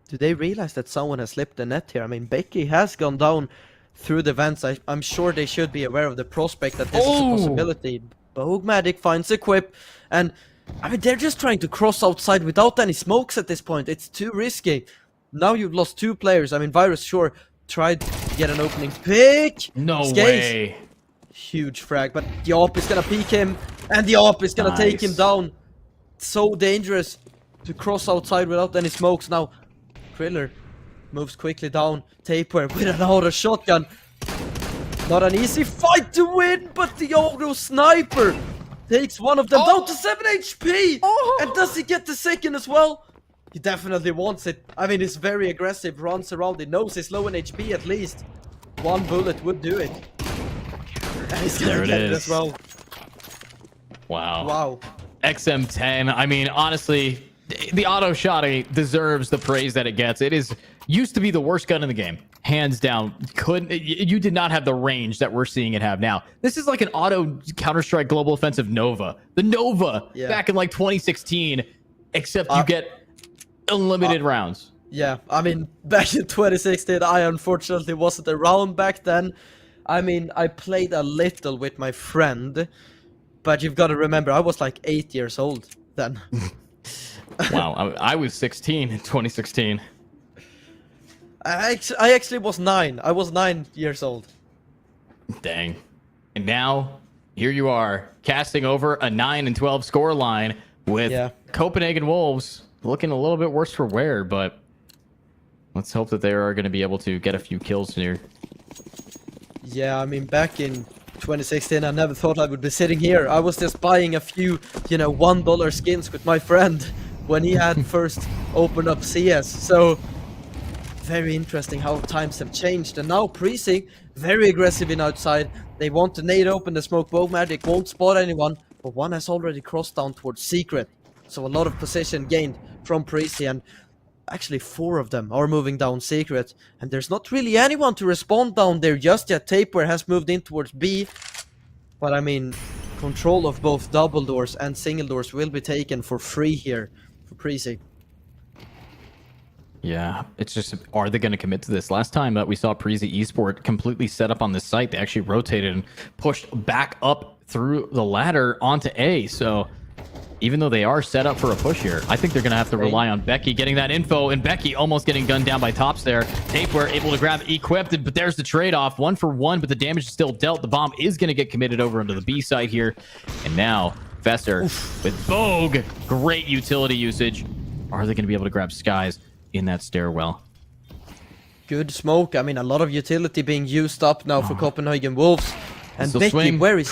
Do they realize that someone has slipped the net here? I mean, Becky has gone down through the vents. I'm sure they should be aware of the prospect that this is a possibility. Bogmatic finds Equip, and I mean, they're just trying to cross outside without any smokes at this point. It's too risky. Now you've lost 2 players. I mean, Virus sure tried to get an opening pick. No way. Huge frag, but the AWP is gonna peek him, and the AWP is gonna take him down. So dangerous to cross outside without any smokes. Now, Kriller moves quickly down. Tapeware with an auto shotgun. Not an easy fight to win, but the auto sniper takes one of them down to 7 HP! And does he get the second as well? He definitely wants it. I mean, he's very aggressive, runs around, he knows he's low in HP at least. 1 bullet would do it. And he's gonna get it as well. Wow. Wow. XM10, I mean, honestly, the auto shotty deserves the praise that it gets. It used to be the worst gun in the game. Hands down. You did not have the range that we're seeing it have now. This is like an auto Counter-Strike Global Offensive Nova. The Nova back in like 2016, except you get unlimited rounds. Yeah, I mean, back in 2016, I unfortunately wasn't around back then. I mean, I played a little with my friend, but you've got to remember, I was like 8 years old then. Wow, I was 16 in 2016. I actually was 9. I was 9 years old. Dang. And now, here you are, casting over a 9-12 score line with Copenhagen Wolves looking a little bit worse for wear, but let's hope that they are going to be able to get a few kills here. Yeah, I mean, back in 2016, I never thought I would be sitting here. I was just buying a few, you know, $1 skins with my friend when he had first opened up CS. So, very interesting how times have changed. And now Precy, very aggressive in outside. They want to nade open the smoke bow magic, won't spot anyone, but one has already crossed down towards Secret. So a lot of position gained from Precy, and actually 4 of them are moving down Secret. And there's not really anyone to respond down there just yet. Tapeware has moved in towards B. But I mean, control of both double doors and single doors will be taken for free here for Precy. Yeah, it's just, are they going to commit to this? Last time that we saw Prezy Esport completely set up on this site, they actually rotated and pushed back up through the ladder onto A. So even though they are set up for a push here, I think they're going to have to rely on Becky getting that info, and Becky almost getting gunned down by Tops there. Tapeware able to grab equipped, but there's the trade-off. 1 for 1, but the damage is still dealt. The bomb is going to get committed over into the B side here. And now, Fester with Bogue. Great utility usage. Are they going to be able to grab Skies in that stairwell? Good smoke. I mean, a lot of utility being used up now for Copenhagen Wolves. And Still Becky, swing. where is...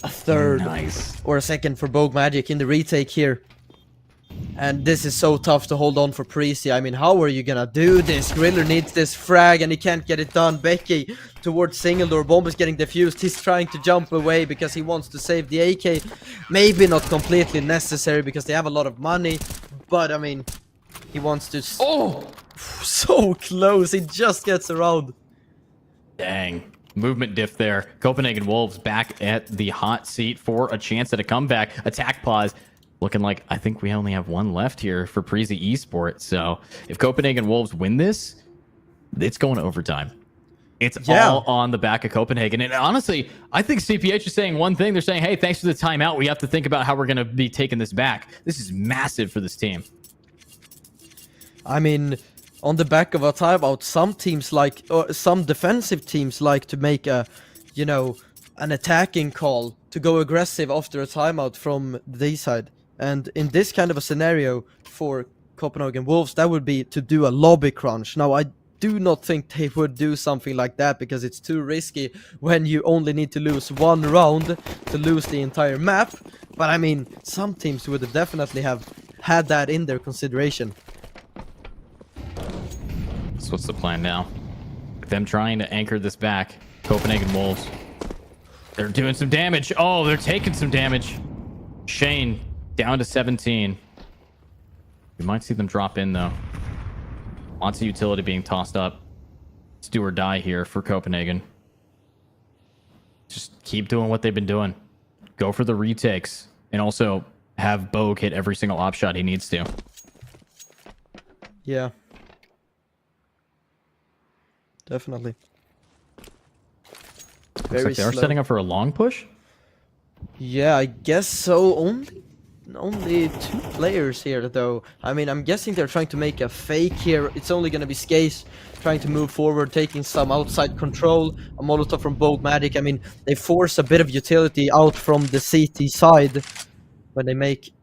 a third Nice. or a second for Bogue Magic in the retake here. And this is so tough to hold on for Precy. I mean, how are you gonna do this? Griller needs this frag and he can't get it done. Becky towards single door. Bomb is getting defused. He's trying to jump away because he wants to save the AK. Maybe not completely necessary because they have a lot of money. But I mean, he wants to... Oh! So close. He just gets around. Dang. Movement diff there. Copenhagen Wolves back at the hot seat for a chance at a comeback. Attack pause. Looking like I think we only have 1 left here for Prezy Esport. So if Copenhagen Wolves win this, it's going to overtime. It's all on the back of Copenhagen. And honestly, I think CPH is saying one thing. They're saying, hey, thanks for the timeout. We have to think about how we're going to be taking this back. This is massive for this team. I mean, on the back of a timeout, some teams like, or some defensive teams like to make a, you know, an attacking call to go aggressive after a timeout from the side. And in this kind of a scenario for Copenhagen Wolves, that would be to do a lobby crunch. Now, I do not think they would do something like that because it's too risky when you only need to lose 1 round to lose the entire map. But I mean, some teams would definitely have had that in their consideration. So what's the plan now? Them trying to anchor this back. Copenhagen Wolves. They're doing some damage. Oh, they're taking some damage. Shane down to 17. We might see them drop in though. Lots of utility being tossed up. It's do or die here for Copenhagen. Just keep doing what they've been doing. Go for the retakes. And also have Bogue hit every single op shot he needs to. Yeah. Definitely. Looks like they are setting up for a long push. Yeah, I guess so. Only 2 players here, though. I mean, I'm guessing they're trying to make a fake here. It's only gonna be Skaze trying to move forward, taking some outside control. A Molotov from Bogue Magic. I mean, they force a bit of utility out from the CT side when they make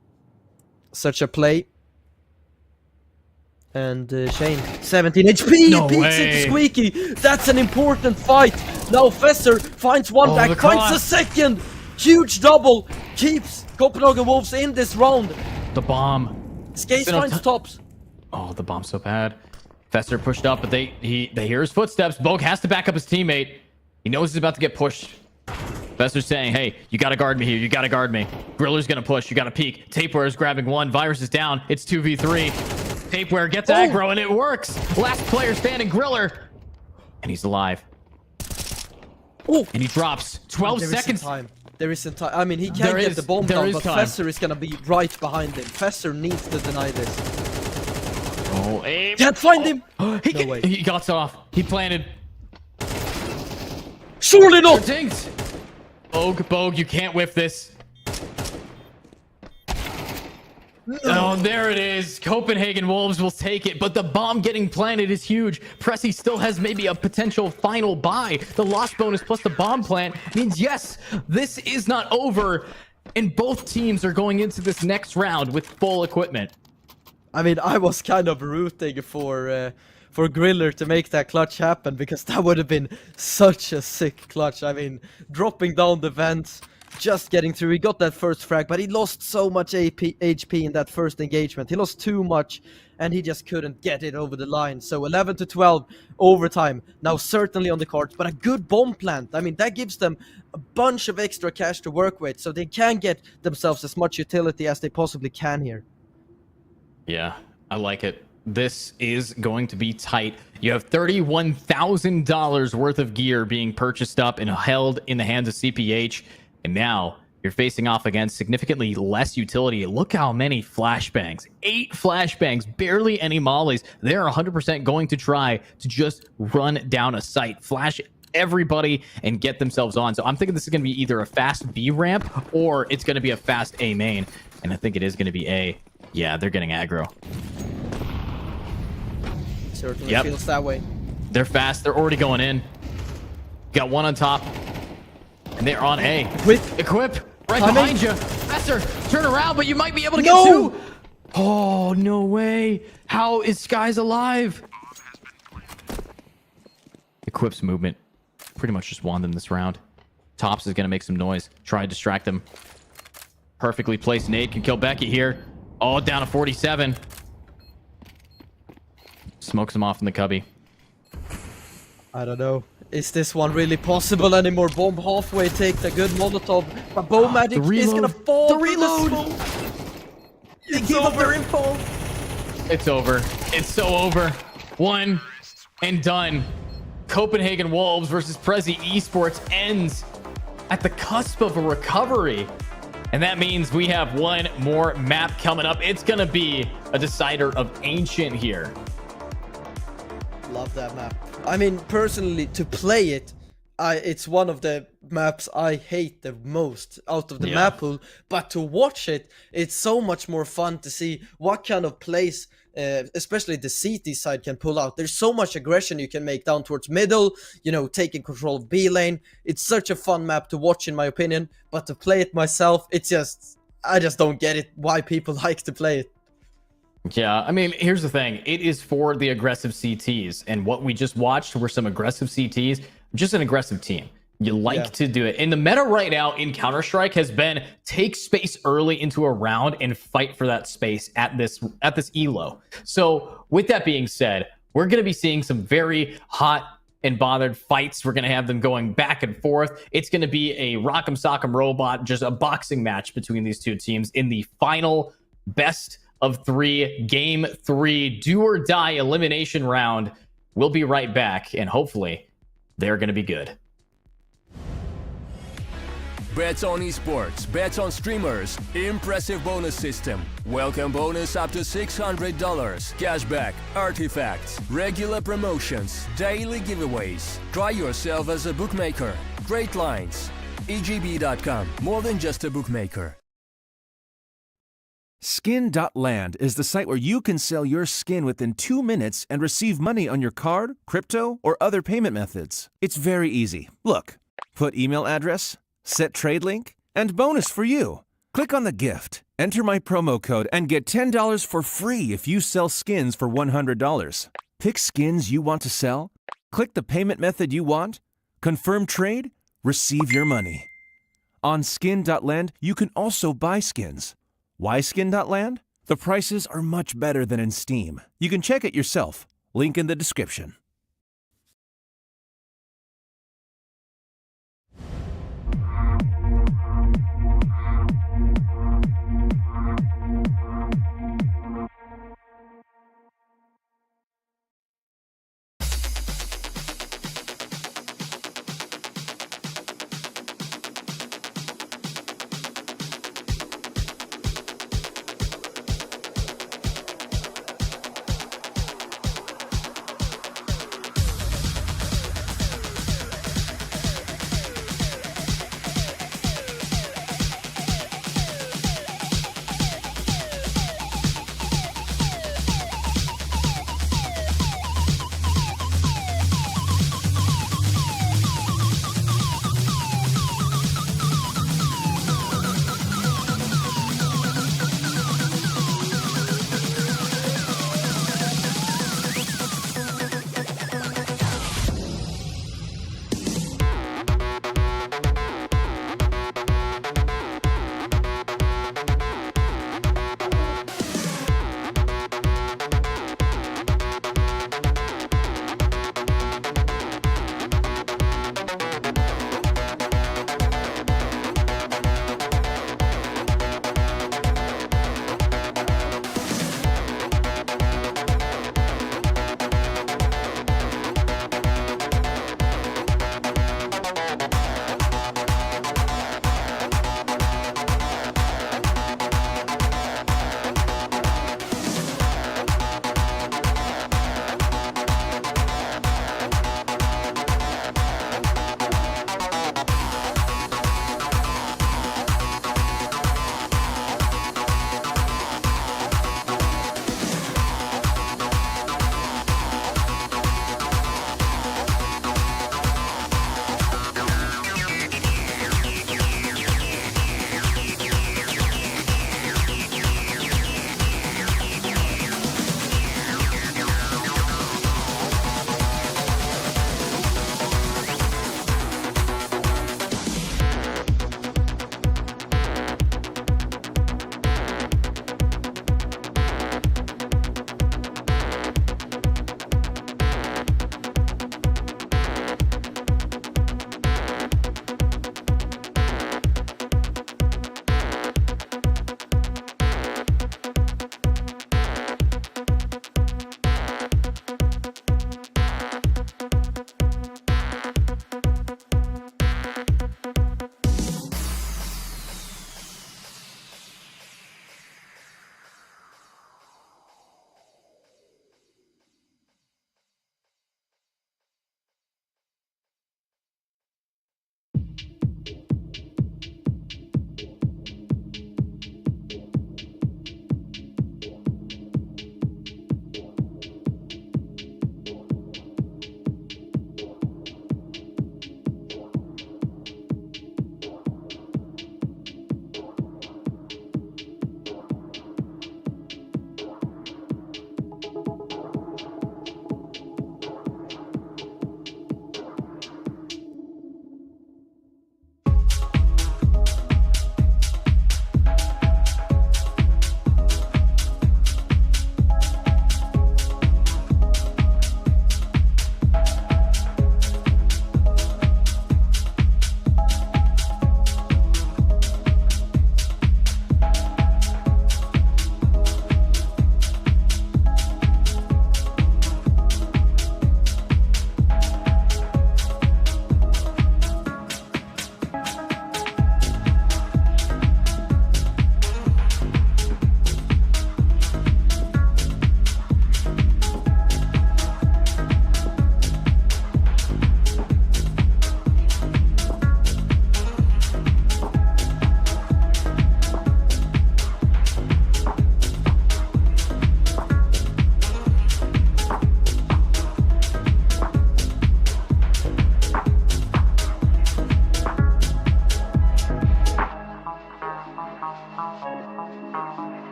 such a play. And Shane, 17 HP, No beats way. it Squeaky. That's an important fight. Now Fester finds 1 back, finds a second. Huge double, keeps Copenhagen Wolves in this round. The bomb. Skaze finds Tops. Oh, the bomb's so bad. Fester pushed up, but they hear his footsteps. Bogue has to back up his teammate. He knows he's about to get pushed. Fester's saying, hey, you gotta guard me here. You gotta guard me. Griller's gonna push. You gotta peek. Tapeware is grabbing 1. Virus is down. It's 2v3. Tapeware gets aggro, and it works. Last player standing, Griller. And he's alive. Oh, And he drops. 12 seconds. There isn't time. I mean, he can get the bomb down, but Fester is gonna be right behind him. Fester needs to deny this. Oh, aim. Can't find him! He got off. He planted. Surely not! Dinked. Bogue, you can't whiff this. Oh, there it is. Copenhagen Wolves will take it, but the bomb getting planted is huge. Pressy still has maybe a potential final buy. The loss bonus plus the bomb plant means, yes, this is not over, and both teams are going into this next round with full equipment. I mean, I was kind of rooting for Griller to make that clutch happen, because that would have been such a sick clutch. I mean, dropping down the vents, just getting through. He got that first frag, but he lost so much HP in that first engagement. He lost too much, and he just couldn't get it over the line. So 11 to 12 overtime. Now certainly on the cards, but a good bomb plant. I mean, that gives them a bunch of extra cash to work with, so they can get themselves as much utility as they possibly can here. Yeah, I like it. This is going to be tight. You have $31,000 worth of gear being purchased up and held in the hands of CPH. And now you're facing off against significantly less utility. Look how many flashbangs. 8 flashbangs, barely any mollies. They're 100% going to try to just run down a site, flash everybody, and get themselves on. So I'm thinking this is going to be either a fast B ramp or it's going to be a fast A main. And I think it is going to be A. Yeah, they're getting aggro. Certainly feels that way. They're fast. They're already going in. Got one on top. And they're on A. Equip. Right behind you. Faster. Turn around, but you might be able to get two. Oh, no way. How is Skies alive? Equip's movement pretty much just won them this round. Tops is going to make some noise. Try to distract them. Perfectly placed nade can kill Becky here. Oh, down to 47. Smokes him off in the cubby. I don't know. Is this one really possible anymore? Bomb halfway, take the good Molotov. But Bow Magic is gonna fall. The reload. It's over. Info. It's over. It's so over. One and done. Copenhagen Wolves versus Prezi Esports ends at the cusp of a recovery. And that means we have one more map coming up. It's going to be a decider of Ancient here. Love that map. I mean, personally, to play it, it's one of the maps I hate the most out of the map pool. But to watch it, it's so much more fun to see what kind of plays, especially the CT side, can pull out. There's so much aggression you can make down towards middle, you know, taking control of B lane. It's such a fun map to watch, in my opinion. But to play it myself, I just don't get it, why people like to play it. Yeah, I mean, here's the thing. It is for the aggressive CTs. And what we just watched were some aggressive CTs. Just an aggressive team. You like to do it. And the meta right now in Counter-Strike has been take space early into a round and fight for that space at this elo. So with that being said, we're going to be seeing some very hot and bothered fights. We're going to have them going back and forth. It's going to be a Rock'em Sock'em Robot, just a boxing match between these two teams in the final best of 3, game 3, do or die elimination round. We'll be right back, and hopefully they're going to be good. Bets on esports, bets on streamers, impressive bonus system. Welcome bonus up to $600, cashback, artifacts, regular promotions, daily giveaways. Try yourself as a bookmaker. Great lines. EGB.com, more than just a bookmaker. Skin.land is the site where you can sell your skin within 2 minutes and receive money on your card, crypto, or other payment methods. It's very easy. Look, put email address, set trade link, and bonus for you. Click on the gift, enter my promo code, and get $10 for free if you sell skins for $100. Pick skins you want to sell, click the payment method you want, confirm trade, receive your money. On Skin.land, you can also buy skins. Why Skin.land? The prices are much better than in Steam. You can check it yourself. Link in the description.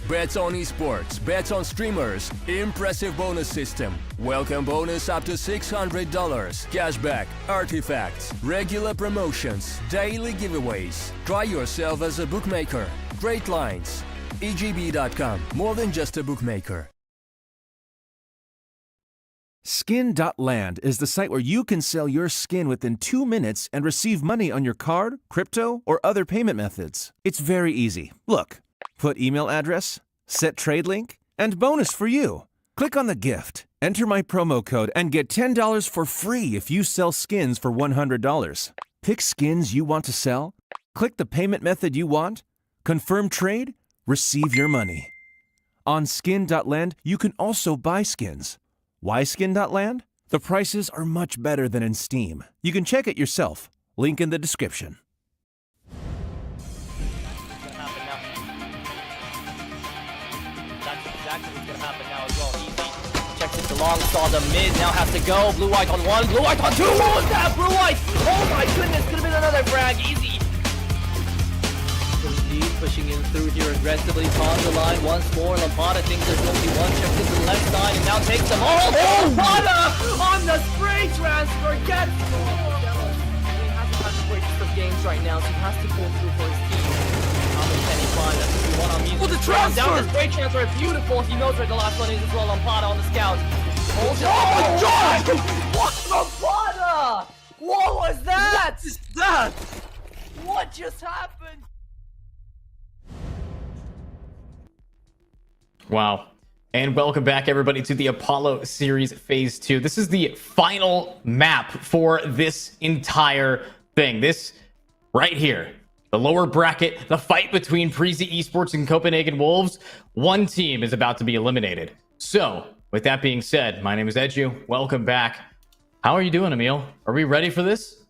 Bets on esports, bets on streamers, impressive bonus system. Welcome bonus up to $600. Cashback, artifacts, regular promotions, daily giveaways. Try yourself as a bookmaker. Great lines. EGB.com, more than just a bookmaker. Skin.land is the site where you can sell your skin within 2 minutes and receive money on your card, crypto, or other payment methods. It's very easy. Look, put email address, set trade link, and bonus for you. Click on the gift, enter my promo code, and get $10 for free if you sell skins for $100. Pick skins you want to sell, click the payment method you want, confirm trade, receive your money. On Skin.land, you can also buy skins. Why Skin.land? The prices are much better than in Steam. You can check it yourself. Link in the description. That's exactly what's gonna happen now as well. Easy checks it along, saw the mid, now has to go. Blue White on one, Blue White on two. What was that? Blue White! Oh my goodness, could have been another frag. Easy. Lead pushing in through here aggressively. On the line once more. Lampada thinks there's only one. Checks to the left side and now takes them all. Oh, Lampada on the spray transfer gets scored. He hasn't had the greatest of games right now, so he has to pull through for his team. How much can he find? That's what we want on music. Oh, the transfer! Down the spray transfer, beautiful. He knows where the last one is as well. Lampada on the scout. Oh my God! What? Lampada! What was that? What is that? What just happened? Wow. And welcome back, everybody, to the Apollo Series Phase 2. This is the final map for this entire thing. This right here. The lower bracket, the fight between Prezi Esports and Copenhagen Wolves. One team is about to be eliminated. So, with that being said, my name is Edu. Welcome back. How are you doing, Emil? Are we ready for this?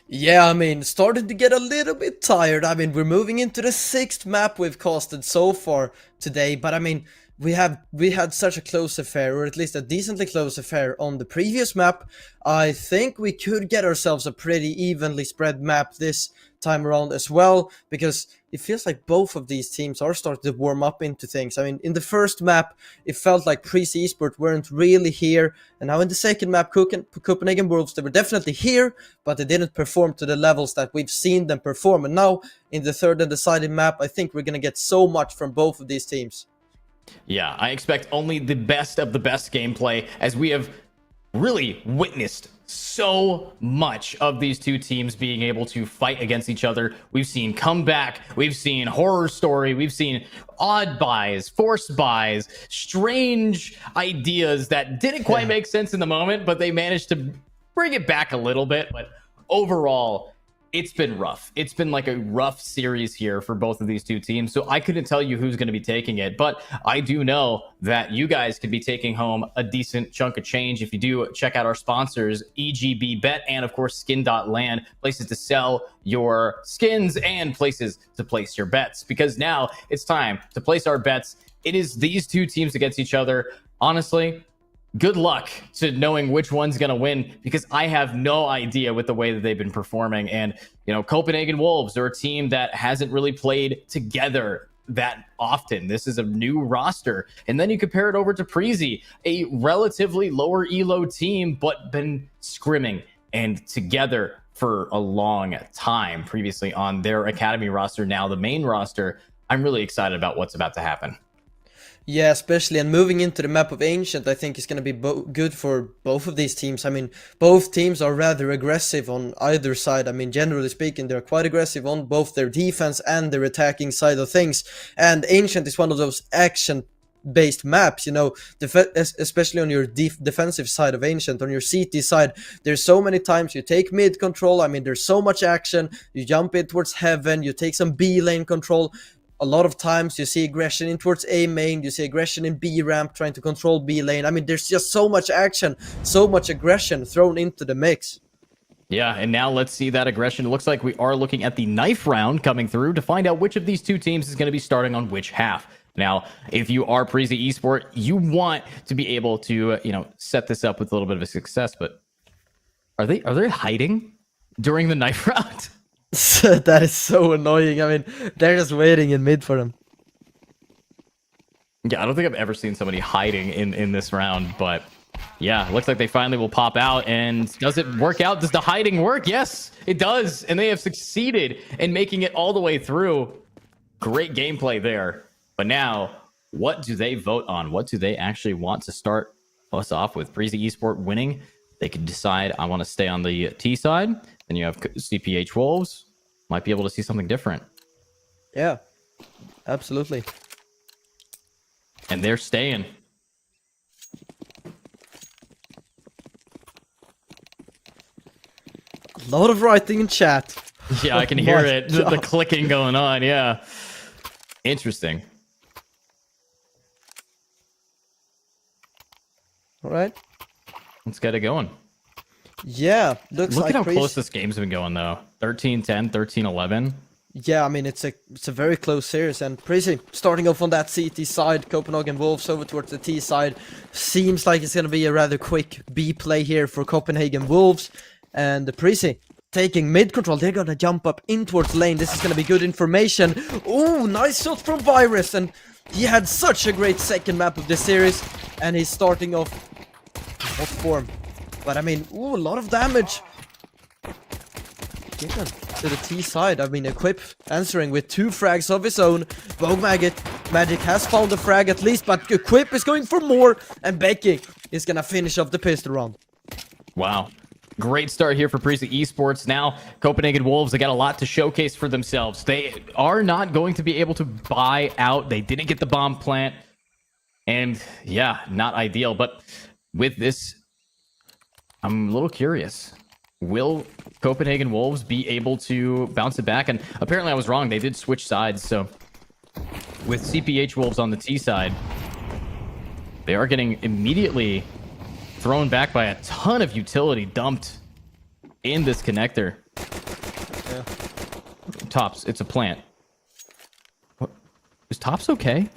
Yeah, I mean, started to get a little bit tired. I mean, we're moving into the 6th map we've casted so far today, but I mean, we had such a close affair, or at least a decently close affair on the previous map. I think we could get ourselves a pretty evenly spread map this time around as well, because it feels like both of these teams are starting to warm up into things. I mean, in the first map, it felt like Prezi Esports weren't really here, and now in the second map, Copenhagen Wolves, they were definitely here, but they didn't perform to the levels that we've seen them perform. And now, in the third and decided map, I think we're going to get so much from both of these teams. Yeah, I expect only the best of the best gameplay, as we have really witnessed so much of these two teams being able to fight against each other. We've seen comeback, we've seen horror story, we've seen odd buys, forced buys, strange ideas that didn't quite make sense in the moment, but they managed to bring it back a little bit. But overall, it's been rough. It's been like a rough series here for both of these two teams. So I couldn't tell you who's going to be taking it, but I do know that you guys could be taking home a decent chunk of change if you do check out our sponsors, EGB Bet, and of course, Skin.land, places to sell your skins and places to place your bets, because now it's time to place our bets. It is these two teams against each other. Honestly, good luck to knowing which one's going to win, because I have no idea with the way that they've been performing. And, you know, Copenhagen Wolves are a team that hasn't really played together that often. This is a new roster. And then you compare it over to Prezi, a relatively lower elo team, but been scrimming and together for a long time previously on their academy roster, now the main roster. I'm really excited about what's about to happen. Yeah, especially, and moving into the map of Ancient, I think is going to be good for both of these teams. I mean, both teams are rather aggressive on either side. I mean, generally speaking, they're quite aggressive on both their defense and their attacking side of things. And Ancient is one of those action-based maps, you know, especially on your defensive side of Ancient, on your CT side. There's so many times you take mid control. I mean, there's so much action. You jump in towards heaven, you take some B lane control. A lot of times you see aggression in towards A main, you see aggression in B ramp trying to control B lane. I mean, there's just so much action, so much aggression thrown into the mix. Yeah, and now let's see that aggression. It looks like we are looking at the knife round coming through to find out which of these two teams is going to be starting on which half. Now, if you are Prezi Esport, you want to be able to, set this up with a little bit of a success, but are they hiding during the knife round? That is so annoying. I mean, they're just waiting in mid for them. Yeah, I don't think I've ever seen somebody hiding in this round, but yeah, looks like they finally will pop out. And does it work out? Does the hiding work? Yes, it does. And they have succeeded in making it all the way through. Great gameplay there. But now, what do they vote on? What do they actually want to start us off with? Breezy Esport winning. They could decide, I want to stay on the T side. Then you have CPH Wolves. Might be able to see something different. Yeah, absolutely. And they're staying. A lot of writing in chat. Yeah, I can hear it. The clicking going on. Yeah. Interesting. All right. Let's get it going. Yeah, looks Look like at how Breezy- close this game's been going, though. 13-10, 13-11. Yeah, I mean, it's a very close series, and Breezy starting off on that CT side, Copenhagen Wolves over towards the T side. Seems like it's going to be a rather quick B play here for Copenhagen Wolves, and the Breezy taking mid control. They're going to jump up in towards lane. This is going to be good information. Oh, nice shot from Virus, and he had such a great second map of this series, and he's starting off off form. But I mean, ooh, a lot of damage. Given to the T side. I mean, Equip answering with 2 frags of his own. Vogue Magic has found a frag at least, but Equip is going for more, and Becky is gonna finish off the pistol round. Wow. Great start here for Breezy Esports. Now, Copenhagen Wolves, they got a lot to showcase for themselves. They are not going to be able to buy out. They didn't get the bomb plant. And yeah, not ideal. But with this, I'm a little curious. Will Copenhagen Wolves be able to bounce it back? And apparently I was wrong. They did switch sides. So with CPH Wolves on the T side, they are getting immediately thrown back by a ton of utility dumped in this connector. Yeah. Tops, it's a plant. What? Is Tops okay?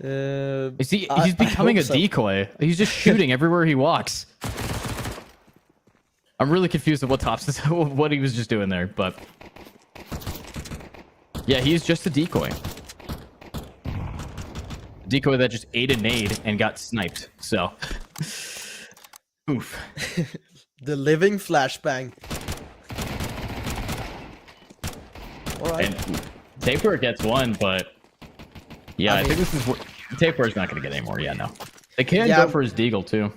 Is he? He's becoming a decoy. He's just shooting everywhere he walks. I'm really confused at what Tops is, what he was just doing there, but yeah, he's just a decoy. Decoy that just ate a nade and got sniped. So, oof. The living flashbang. Alright. And Tapewear gets one, but yeah, I mean, think this is what Tapewear's not going to get any more. Yeah, no. They can Yeah. go for his deagle too.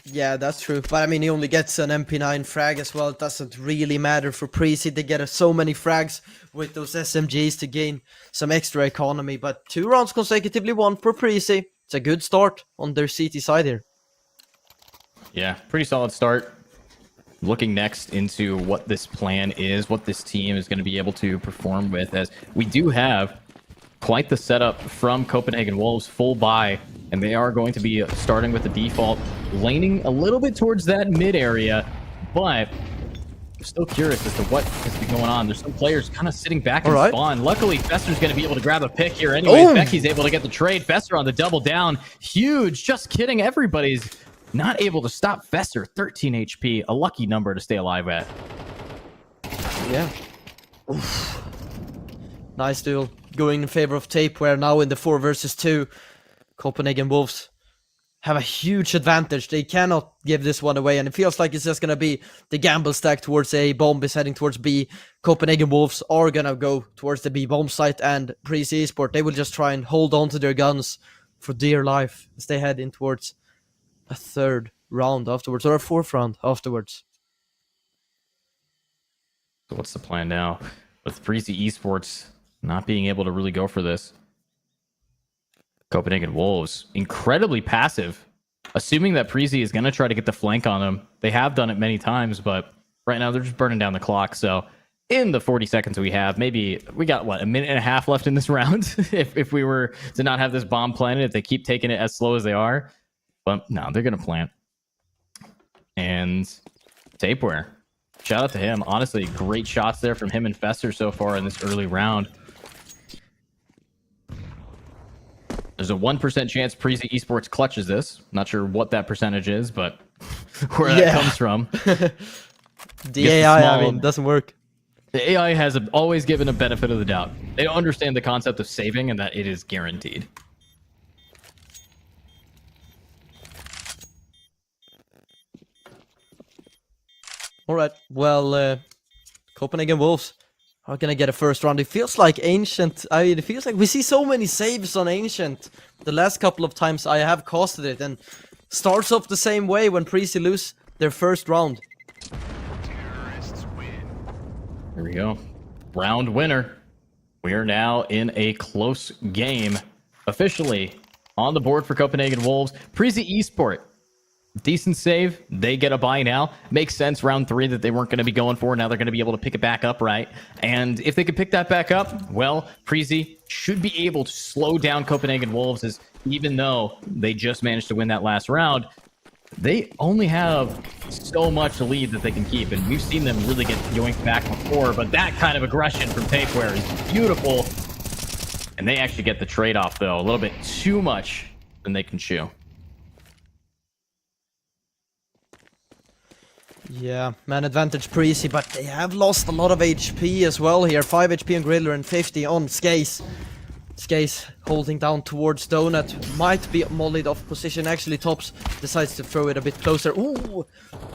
Yeah, that's true. But I mean, he only gets an MP9 frag as well. It doesn't really matter for Breezy. They get so many frags with those SMGs to gain some extra economy. But 2 rounds consecutively won for Breezy. It's a good start on their CT side here. Yeah, pretty solid start. Looking next into what this plan is, what this team is going to be able to perform with, as we do have quite the setup from Copenhagen Wolves, full buy, and they are going to be starting with the default, laning a little bit towards that mid area, but I'm still curious as to what has been going on. There's some players kind of sitting back in spawn. Luckily, Fester's going to be able to grab a pick here anyway. Becky's able to get the trade. Fester on the double down. Huge. Just kidding. Everybody's not able to stop Fester. 13 HP. A lucky number to stay alive at. Yeah. Oof. Nice duel. Going in favor of Tapeware now in the 4 versus 2. Copenhagen Wolves have a huge advantage. They cannot give this one away, and it feels like it's just going to be the gamble stack towards A. Bomb is heading towards B. Copenhagen Wolves are going to go towards the B bomb site, and Breezy Esport, they will just try and hold on to their guns for dear life as they head in towards a 3rd round afterwards, or a 4th round afterwards. So what's the plan now? With Breezy Esports not being able to really go for this. Copenhagen Wolves, incredibly passive. Assuming that Breezy is going to try to get the flank on them. They have done it many times, but right now they're just burning down the clock. So in the 40 seconds we have, maybe we got, what, a minute and a half left in this round? if we were to not have this bomb planted, if they keep taking it as slow as they are. But no, they're going to plant. And Tapeware. Shout out to him. Honestly, great shots there from him and Fester so far in this early round. There's a 1% chance Breezy Esports clutches this. Not sure what that percentage is, but where that comes from. The AI, I mean, doesn't work. The AI has always given a benefit of the doubt. They don't understand the concept of saving and that it is guaranteed. Alright, well, Copenhagen Wolves are gonna get a first round. It feels like Ancient, it feels like we see so many saves on Ancient the last couple of times I have casted it, and starts off the same way when Prezi lose their first round. Here we go. Round winner. We are now in a close game. Officially on the board for Copenhagen Wolves. Prezi Esport. Decent save. They get a bye now. Makes sense. Round 3 that they weren't going to be going for. Now they're going to be able to pick it back up, right? And if they could pick that back up, well, Prezi should be able to slow down Copenhagen Wolves, as even though they just managed to win that last round, they only have so much lead that they can keep. And we've seen them really get yoinked back before, but that kind of aggression from Tapeware is beautiful. And they actually get the trade-off, though. A little bit too much than they can chew. Yeah, man advantage Prezi, but they have lost a lot of HP as well here. 5 HP on Griller and 50 on Skaze. Skaze holding down towards Donut. Might be mollied off position. Actually, Tops decides to throw it a bit closer. Ooh,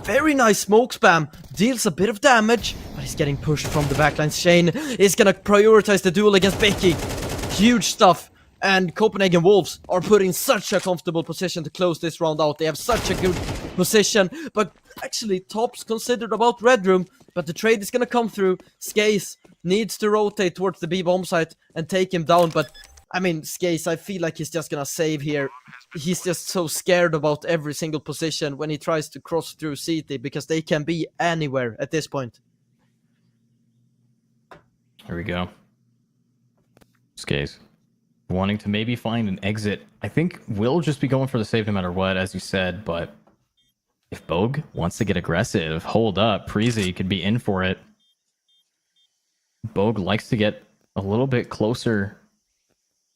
very nice smoke spam. Deals a bit of damage, but he's getting pushed from the backline. Shane is gonna prioritize the duel against Becky. Huge stuff. And Copenhagen Wolves are put in such a comfortable position to close this round out. They have such a good position, but actually Tops considered about Red Room, but the trade is gonna come through. Skaze needs to rotate towards the B bomb site and take him down, but I mean, Skaze, I feel like he's just gonna save here. He's just so scared about every single position when he tries to cross through CT, because they can be anywhere at this point. Here we go. Skaze wanting to maybe find an exit. I think we'll just be going for the save no matter what, as you said, but if Bogue wants to get aggressive, hold up, Prezi could be in for it. Bogue likes to get a little bit closer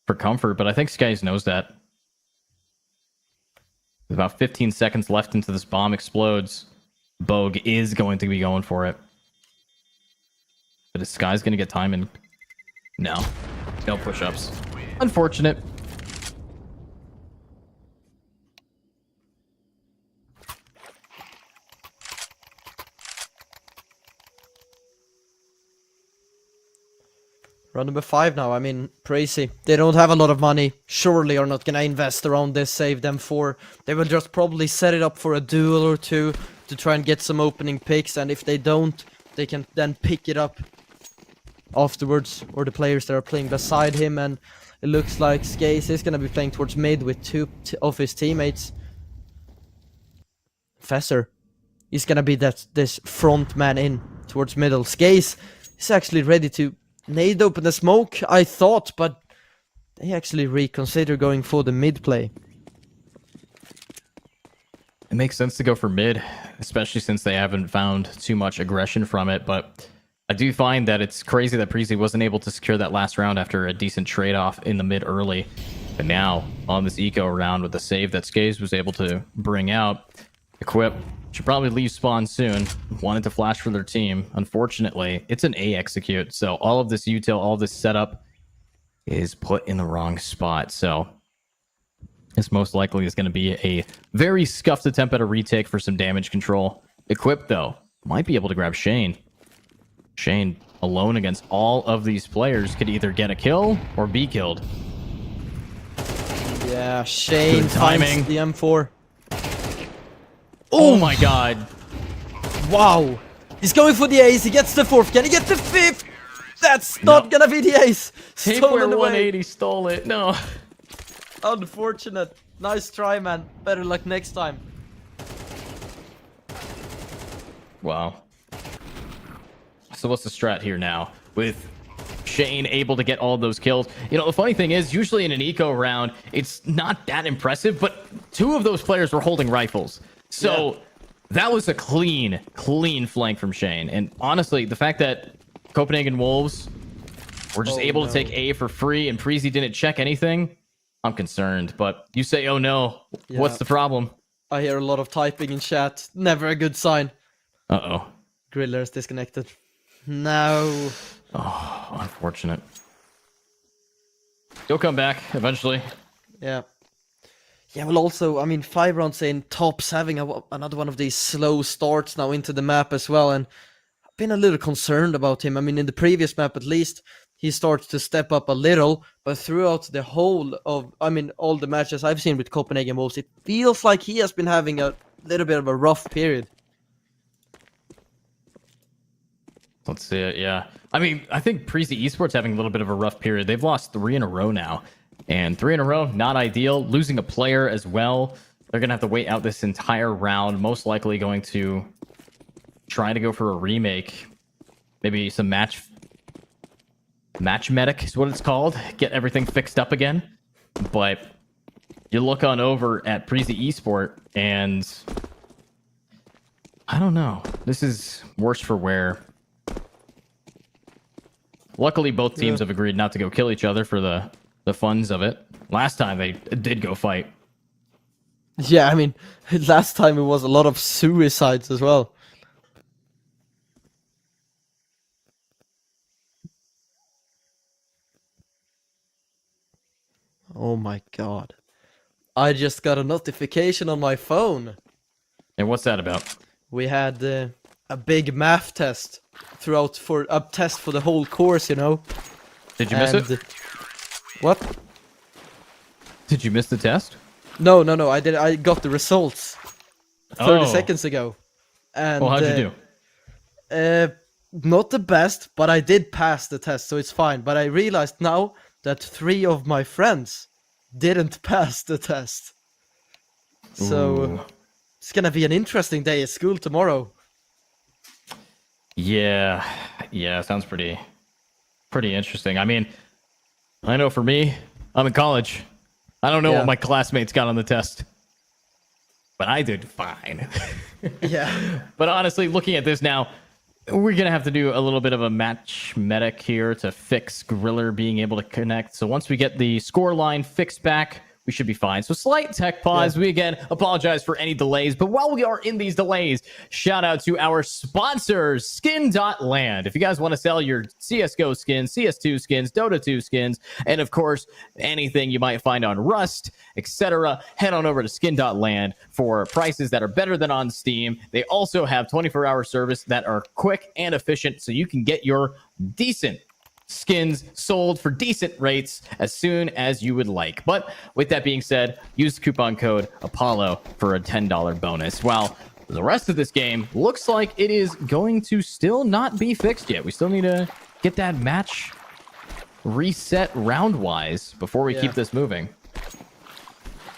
for comfort, but I think Skaze knows that. With about 15 seconds left until this bomb explodes, Bogue is going to be going for it. But is Sky's going to get time in? No. No push-ups. Unfortunate. Round number 5 now. I mean, Prezi, they don't have a lot of money. Surely are not gonna invest around this save them 4. They will just probably set it up for a duel or two to try and get some opening picks, and if they don't, they can then pick it up afterwards, or the players that are playing beside him. And it looks like Skaze is gonna be playing towards mid with 2 of his teammates. Fesser, he's gonna be this front man in towards middle. Skaze is actually ready to nade open the smoke, I thought, but they actually reconsider going for the mid play. It makes sense to go for mid, especially since they haven't found too much aggression from it, but I do find that it's crazy that Prezi wasn't able to secure that last round after a decent trade-off in the mid early. But now, on this eco round with the save that Skaze was able to bring out, Equip should probably leave spawn soon. Wanted to flash for their team. Unfortunately, it's an A execute, so all of this util, all of this setup is put in the wrong spot. So this most likely is going to be a very scuffed attempt at a retake for some damage control. Equip, though, might be able to grab Shane. Shane, alone against all of these players, could either get a kill or be killed. Yeah, Shane Good timing. finds the M4. Oh my god. Wow. He's going for the ace. He gets the 4th. Can he get the 5th? That's not gonna be the ace. Tapeware Stolen away. 180 stole it. No. Unfortunate. Nice try, man. Better luck next time. Wow. So what's the strat here now? With Shane able to get all those kills. You know, the funny thing is, usually in an eco round, it's not that impressive, but 2 of those players were holding rifles. So that was a clean flank from Shane. And honestly, the fact that Copenhagen Wolves were just able to take A for free and Prezi didn't check anything, I'm concerned. But you say, oh no, what's the problem? I hear a lot of typing in chat. Never a good sign. Uh-oh. Griller is disconnected. No. Oh, unfortunate. He'll come back eventually. Yeah. Yeah, well, also, I mean, 5 rounds in, Tops having another one of these slow starts now into the map as well, and I've been a little concerned about him. I mean, in the previous map at least, he starts to step up a little, but throughout the whole of, I mean, all the matches I've seen with Copenhagen Wolves, it feels like he has been having a little bit of a rough period. Let's see it, yeah. I mean, I think Prezi Esports having a little bit of a rough period. They've lost 3 in a row now. And 3 in a row, not ideal. Losing a player as well. They're going to have to wait out this entire round. Most likely going to try to go for a remake. Maybe some match medic is what it's called. Get everything fixed up again. But you look on over at Prezi Esport and I don't know. This is worse for wear. Luckily, both teams have agreed not to go kill each other for the funds of it. Last time they did go fight. Yeah, I mean, last time it was a lot of suicides as well. Oh my god. I just got a notification on my phone. And what's that about? We had a big math test throughout for a test for the whole course, you know. Did you miss it? What? Did you miss the test? No, I did. I got the results 30 Oh. seconds ago. And Well, how'd you do? Not the best, but I did pass the test, so it's fine. But I realized now that 3 of my friends didn't pass the test. So Ooh. it's gonna be an interesting day at school tomorrow. Yeah, sounds pretty interesting. I mean, I know for me, I'm in college. I don't know Yeah. what my classmates got on the test, but I did fine. Yeah. But honestly, looking at this now, we're gonna have to do a little bit of a match medic here to fix Griller being able to connect. So once we get the score line fixed back, we should be fine. So slight tech pause. We again apologize for any delays, but while we are in these delays, shout out to our sponsors, Skin.land. If you guys want to sell your CSGO skins, CS2 skins, Dota 2 skins, and of course, anything you might find on Rust, etc., head on over to Skin.land for prices that are better than on Steam. They also have 24-hour service that are quick and efficient, so you can get your decent skins sold for decent rates as soon as you would like. But with that being said, use the coupon code Apollo for a $10 bonus. While the rest of this game looks like it is going to still not be fixed yet. We still need to get that match reset round-wise before we keep this moving.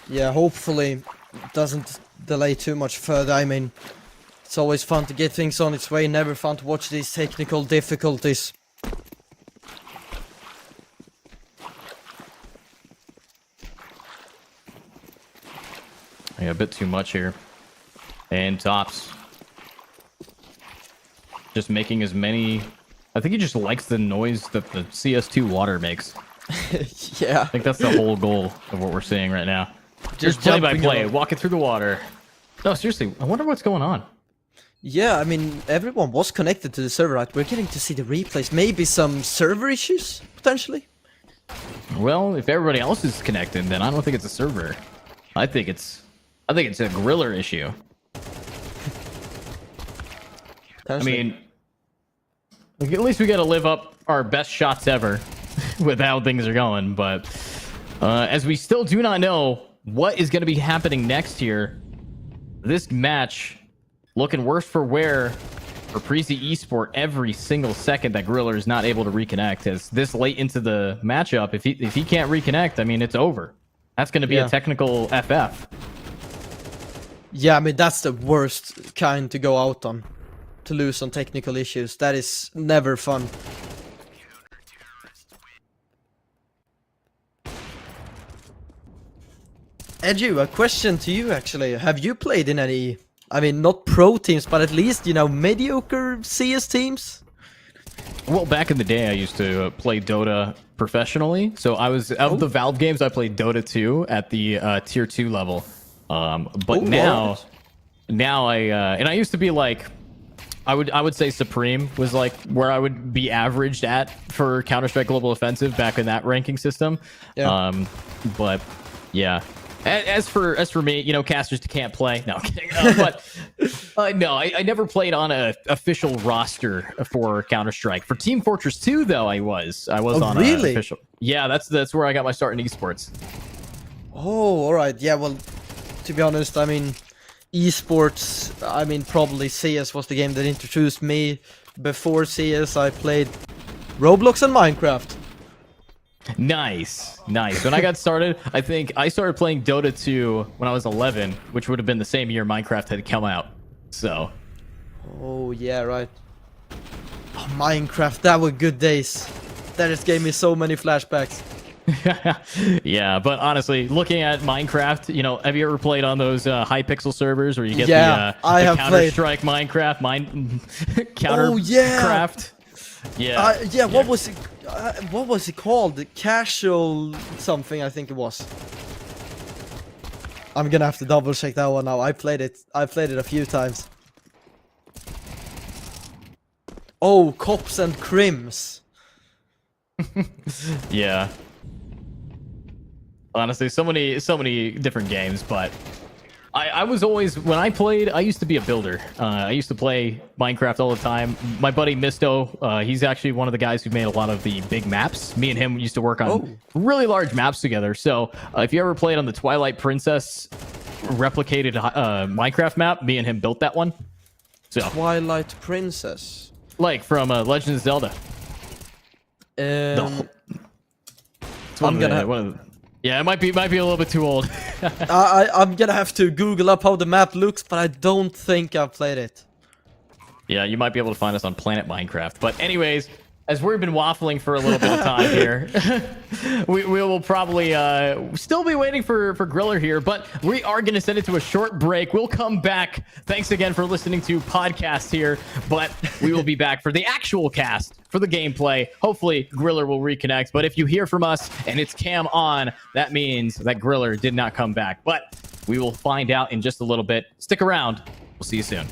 Yeah, hopefully it doesn't delay too much further. I mean, it's always fun to get things on its way, never fun to watch these technical difficulties. Yeah, a bit too much here. And Tops just making as many... I think he just likes the noise that the CS2 water makes. Yeah. I think that's the whole goal of what we're seeing right now. Just play by jumping play, around. walking through the water. No, seriously, I wonder what's going on. Yeah, I mean, everyone was connected to the server, right? We're getting to see the replays. Maybe some server issues, potentially? Well, if everybody else is connected, then I don't think it's a server. I think it's a Griller issue. I mean, at least we got to live up our best shots ever with how things are going. But as we still do not know what is going to be happening next here, this match looking worse for wear for Prezi Esport every single second that Griller is not able to reconnect. As this late into the matchup, if he can't reconnect, I mean, it's over. That's going to be a technical FF. Yeah, I mean, that's the worst kind to go out on. To lose on technical issues. That is never fun. Edu, a question to you actually. Have you played in any, I mean, not pro teams, but at least, you know, mediocre CS teams? Well, back in the day, I used to play Dota professionally. So I was, of the Valve games, I played Dota 2 at the tier 2 level. But now I used to be like, I would say Supreme was like where I would be averaged at for Counter-Strike Global Offensive back in that ranking system. Yeah. But yeah, As for me, you know, casters can't play. No, I'm kidding. No, I never played on a official roster for Counter-Strike. For Team Fortress 2, though, I was on really? official. Yeah, that's where I got my start in esports. Oh, all right. Yeah, well, to be honest, I mean, esports, I mean, probably CS was the game that introduced me. Before CS, I played Roblox and Minecraft. Nice. When I got started, I think I started playing Dota 2 when I was 11, which would have been the same year Minecraft had come out. So. Oh, yeah, right. Oh, Minecraft, that were good days. That just gave me so many flashbacks. Yeah, but honestly, looking at Minecraft, you know, have you ever played on those high pixel servers where you get I the have Counter-Strike Minecraft, Counter-Craft? Yeah. Yeah, what was it? What was it called? The casual something, I think it was. I'm gonna have to double check that one now. I played it a few times. Oh, Cops and Crims. Yeah. Honestly, so many different games, but I was always, when I played, I used to be a builder. I used to play Minecraft all the time. My buddy Misto, he's actually one of the guys who made a lot of the big maps. Me and him used to work on really large maps together. So if you ever played on the Twilight Princess replicated Minecraft map, me and him built that one. So Twilight Princess. like from Legend of Zelda. I'm Yeah, it might be a little bit too old. I'm gonna have to Google up how the map looks, but I don't think I've played it. Yeah, you might be able to find us on Planet Minecraft. But anyways, as we've been waffling for a little bit of time here, we will probably still be waiting for Griller here, but we are going to send it to a short break. We'll come back. Thanks again for listening to podcast here, but we will be back for the actual cast, for the gameplay. Hopefully, Griller will reconnect, but if you hear from us and it's cam on, that means that Griller did not come back, but we will find out in just a little bit. Stick around. We'll see you soon.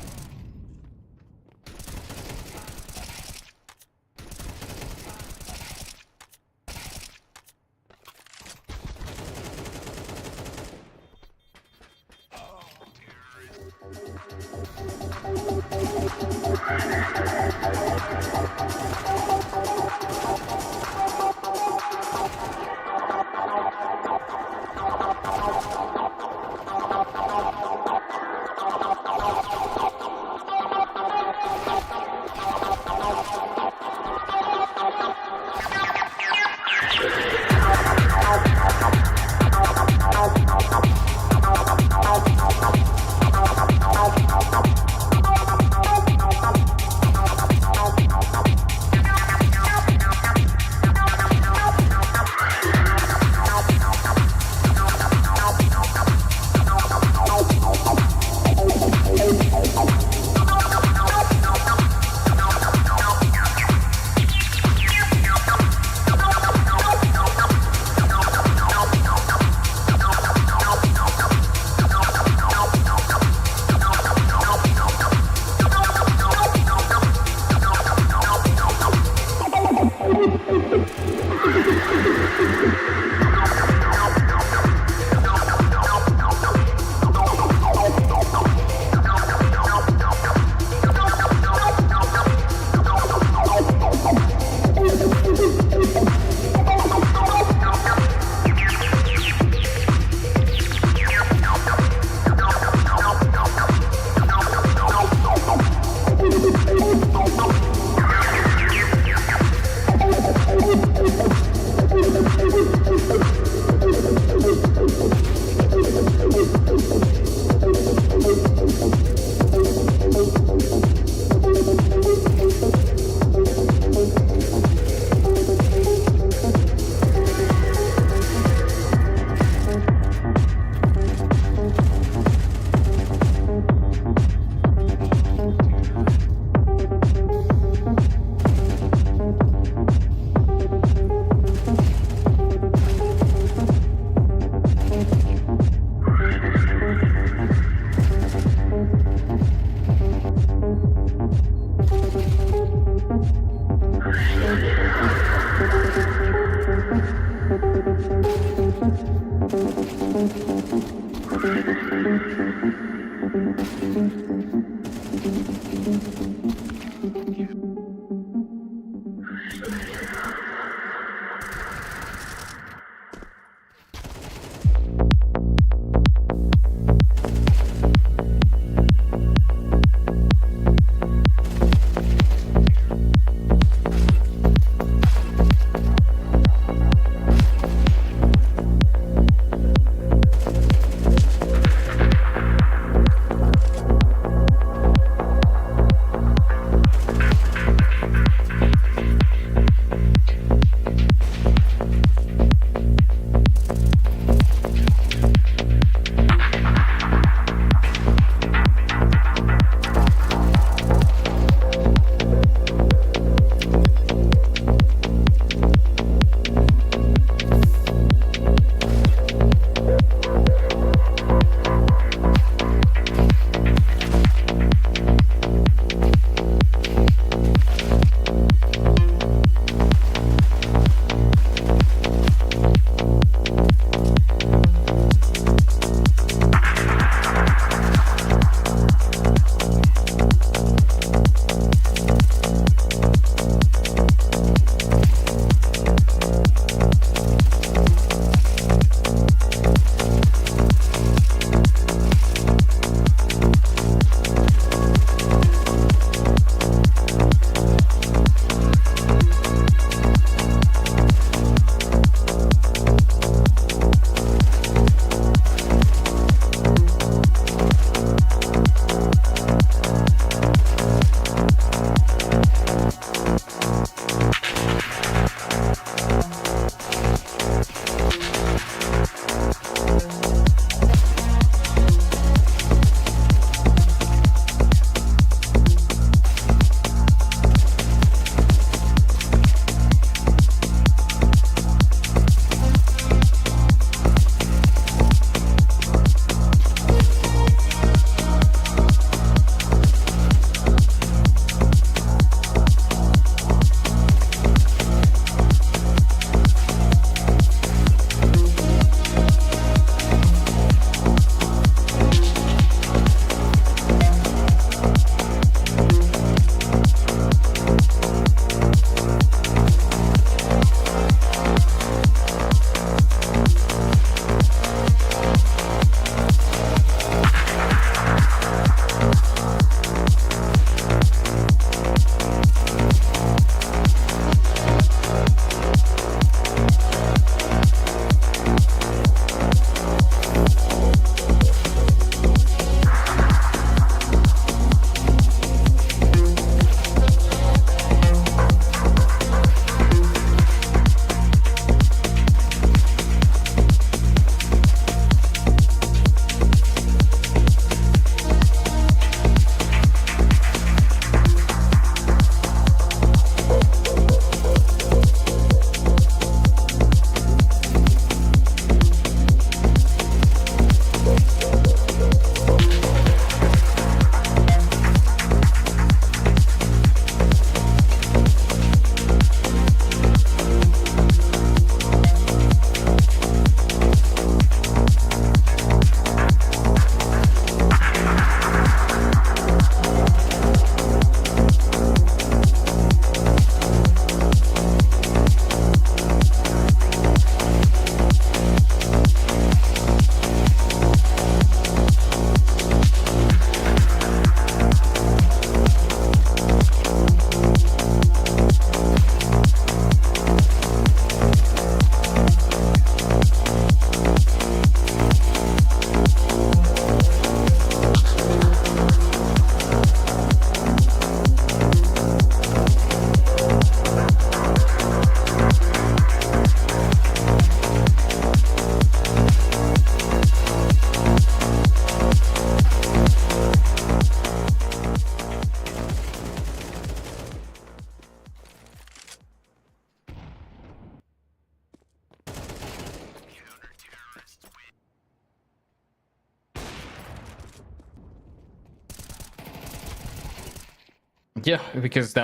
Yeah, because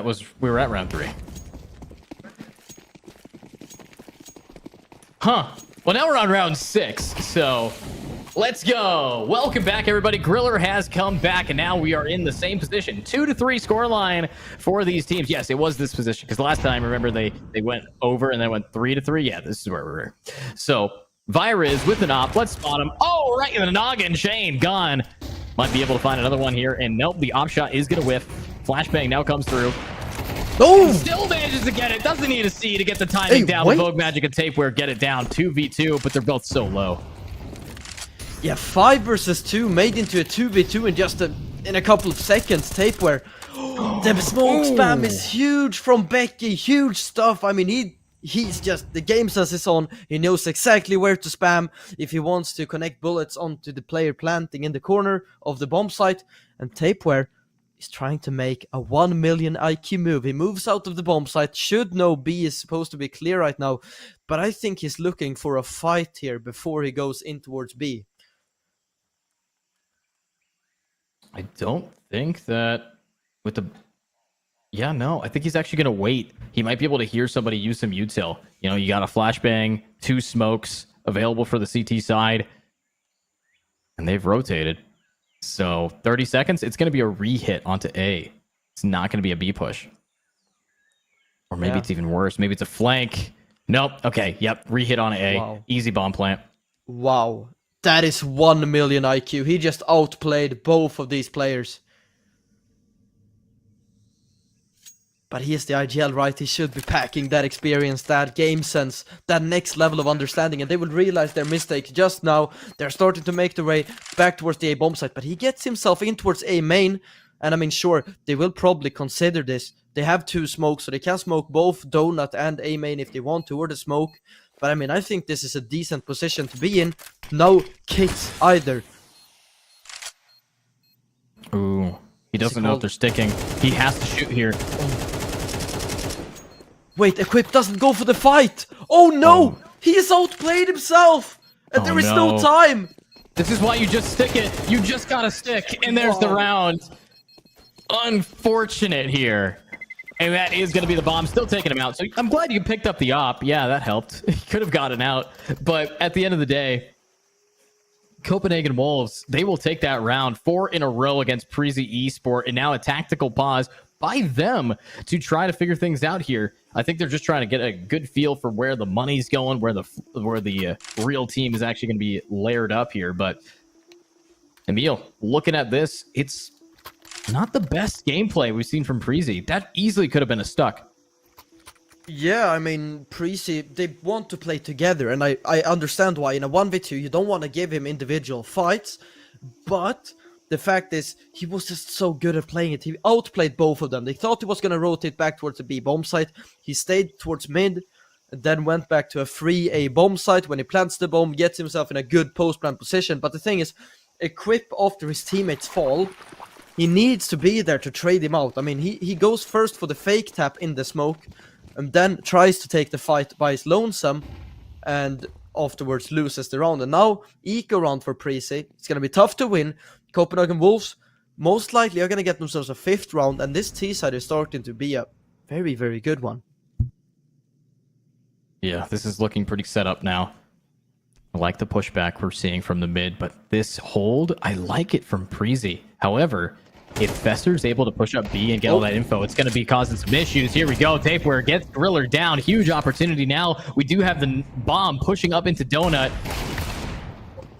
we were at round 3. Huh. Well, now we're on round 6, so let's go. Welcome back, everybody. Griller has come back, and now we are in the same position. 2-3 scoreline for these teams. Yes, it was this position, because last time, remember, they went over and then went 3-3. Yeah, this is where we were. So, Virus with an op. Let's spot him. Oh, right in the noggin. Shane, gone. Might be able to find another one here, and nope, the op shot is going to whiff. Flashbang now comes through. Oh! Still manages to get it. Doesn't need a C to get the timing down. wait. The Vogue Magic and Tapeware get it down. 2v2, but they're both so low. Yeah, 5 versus 2 made into a 2v2 in just in a couple of seconds. Tapeware. The smoke spam is huge from Becky. Huge stuff. I mean, he's just, the game sense is on. He knows exactly where to spam if he wants to connect bullets onto the player planting in the corner of the bomb site. And Tapeware is trying to make a 1 million IQ move. He moves out of the bomb site. Should know B is supposed to be clear right now. But I think he's looking for a fight here before he goes in towards B. I don't think that with the... Yeah, no. I think he's actually going to wait. He might be able to hear somebody use some util. You know, you got a flashbang, 2 smokes available for the CT side. And they've rotated. So 30 seconds, it's going to be a re-hit onto A. It's not going to be a B push. Or maybe it's even worse. Maybe it's a flank. Nope. Okay. Yep. Re-hit on A. Wow. Easy bomb plant. Wow. That is 1 million IQ. He just outplayed both of these players. But he is the IGL, right? He should be packing that experience, that game sense, that next level of understanding, and they will realize their mistake just now. They're starting to make their way back towards the A bomb site, but he gets himself in towards A main, and I mean, sure, they will probably consider this. They have 2 smokes, so they can smoke both Donut and A main if they want to, or the smoke. But I mean, I think this is a decent position to be in. No kicks either. Ooh. He doesn't know if they're sticking. He has to shoot here. Wait, Equip doesn't go for the fight! Oh no! He has outplayed himself! And there is no time! This is why you just stick it. You just gotta stick. And there's the round. Unfortunate here. And that is going to be the bomb. Still taking him out. So I'm glad you picked up the op. Yeah, that helped. He could have gotten out. But at the end of the day, Copenhagen Wolves, they will take that round 4 in a row against Prezi Esport. And now a tactical pause by them to try to figure things out here. I think they're just trying to get a good feel for where the money's going, where the real team is actually going to be layered up here. But Emil, looking at this, it's not the best gameplay we've seen from Prezi. That easily could have been a stuck. Yeah, I mean, Prezi, they want to play together, and I understand why. In a 1v2, you don't want to give him individual fights, but the fact is, he was just so good at playing it. He outplayed both of them. They thought he was going to rotate back towards the B bomb site. He stayed towards mid, and then went back to a free A bomb site. When he plants the bomb, gets himself in a good post-plant position. But the thing is, Equip after his teammates fall, he needs to be there to trade him out. I mean, he goes first for the fake tap in the smoke, and then tries to take the fight by his lonesome, and afterwards loses the round. And now, eco round for Prezi. It's going to be tough to win. Copenhagen Wolves most likely are going to get themselves a 5th round, and this T-side is starting to be a very, very good one. Yeah, this is looking pretty set up now. I like the pushback we're seeing from the mid, but this hold, I like it from Prezi. However, if Fester's able to push up B and get all that info, it's going to be causing some issues. Here we go. Tapeware gets Griller down. Huge opportunity now. We do have the bomb pushing up into Donut.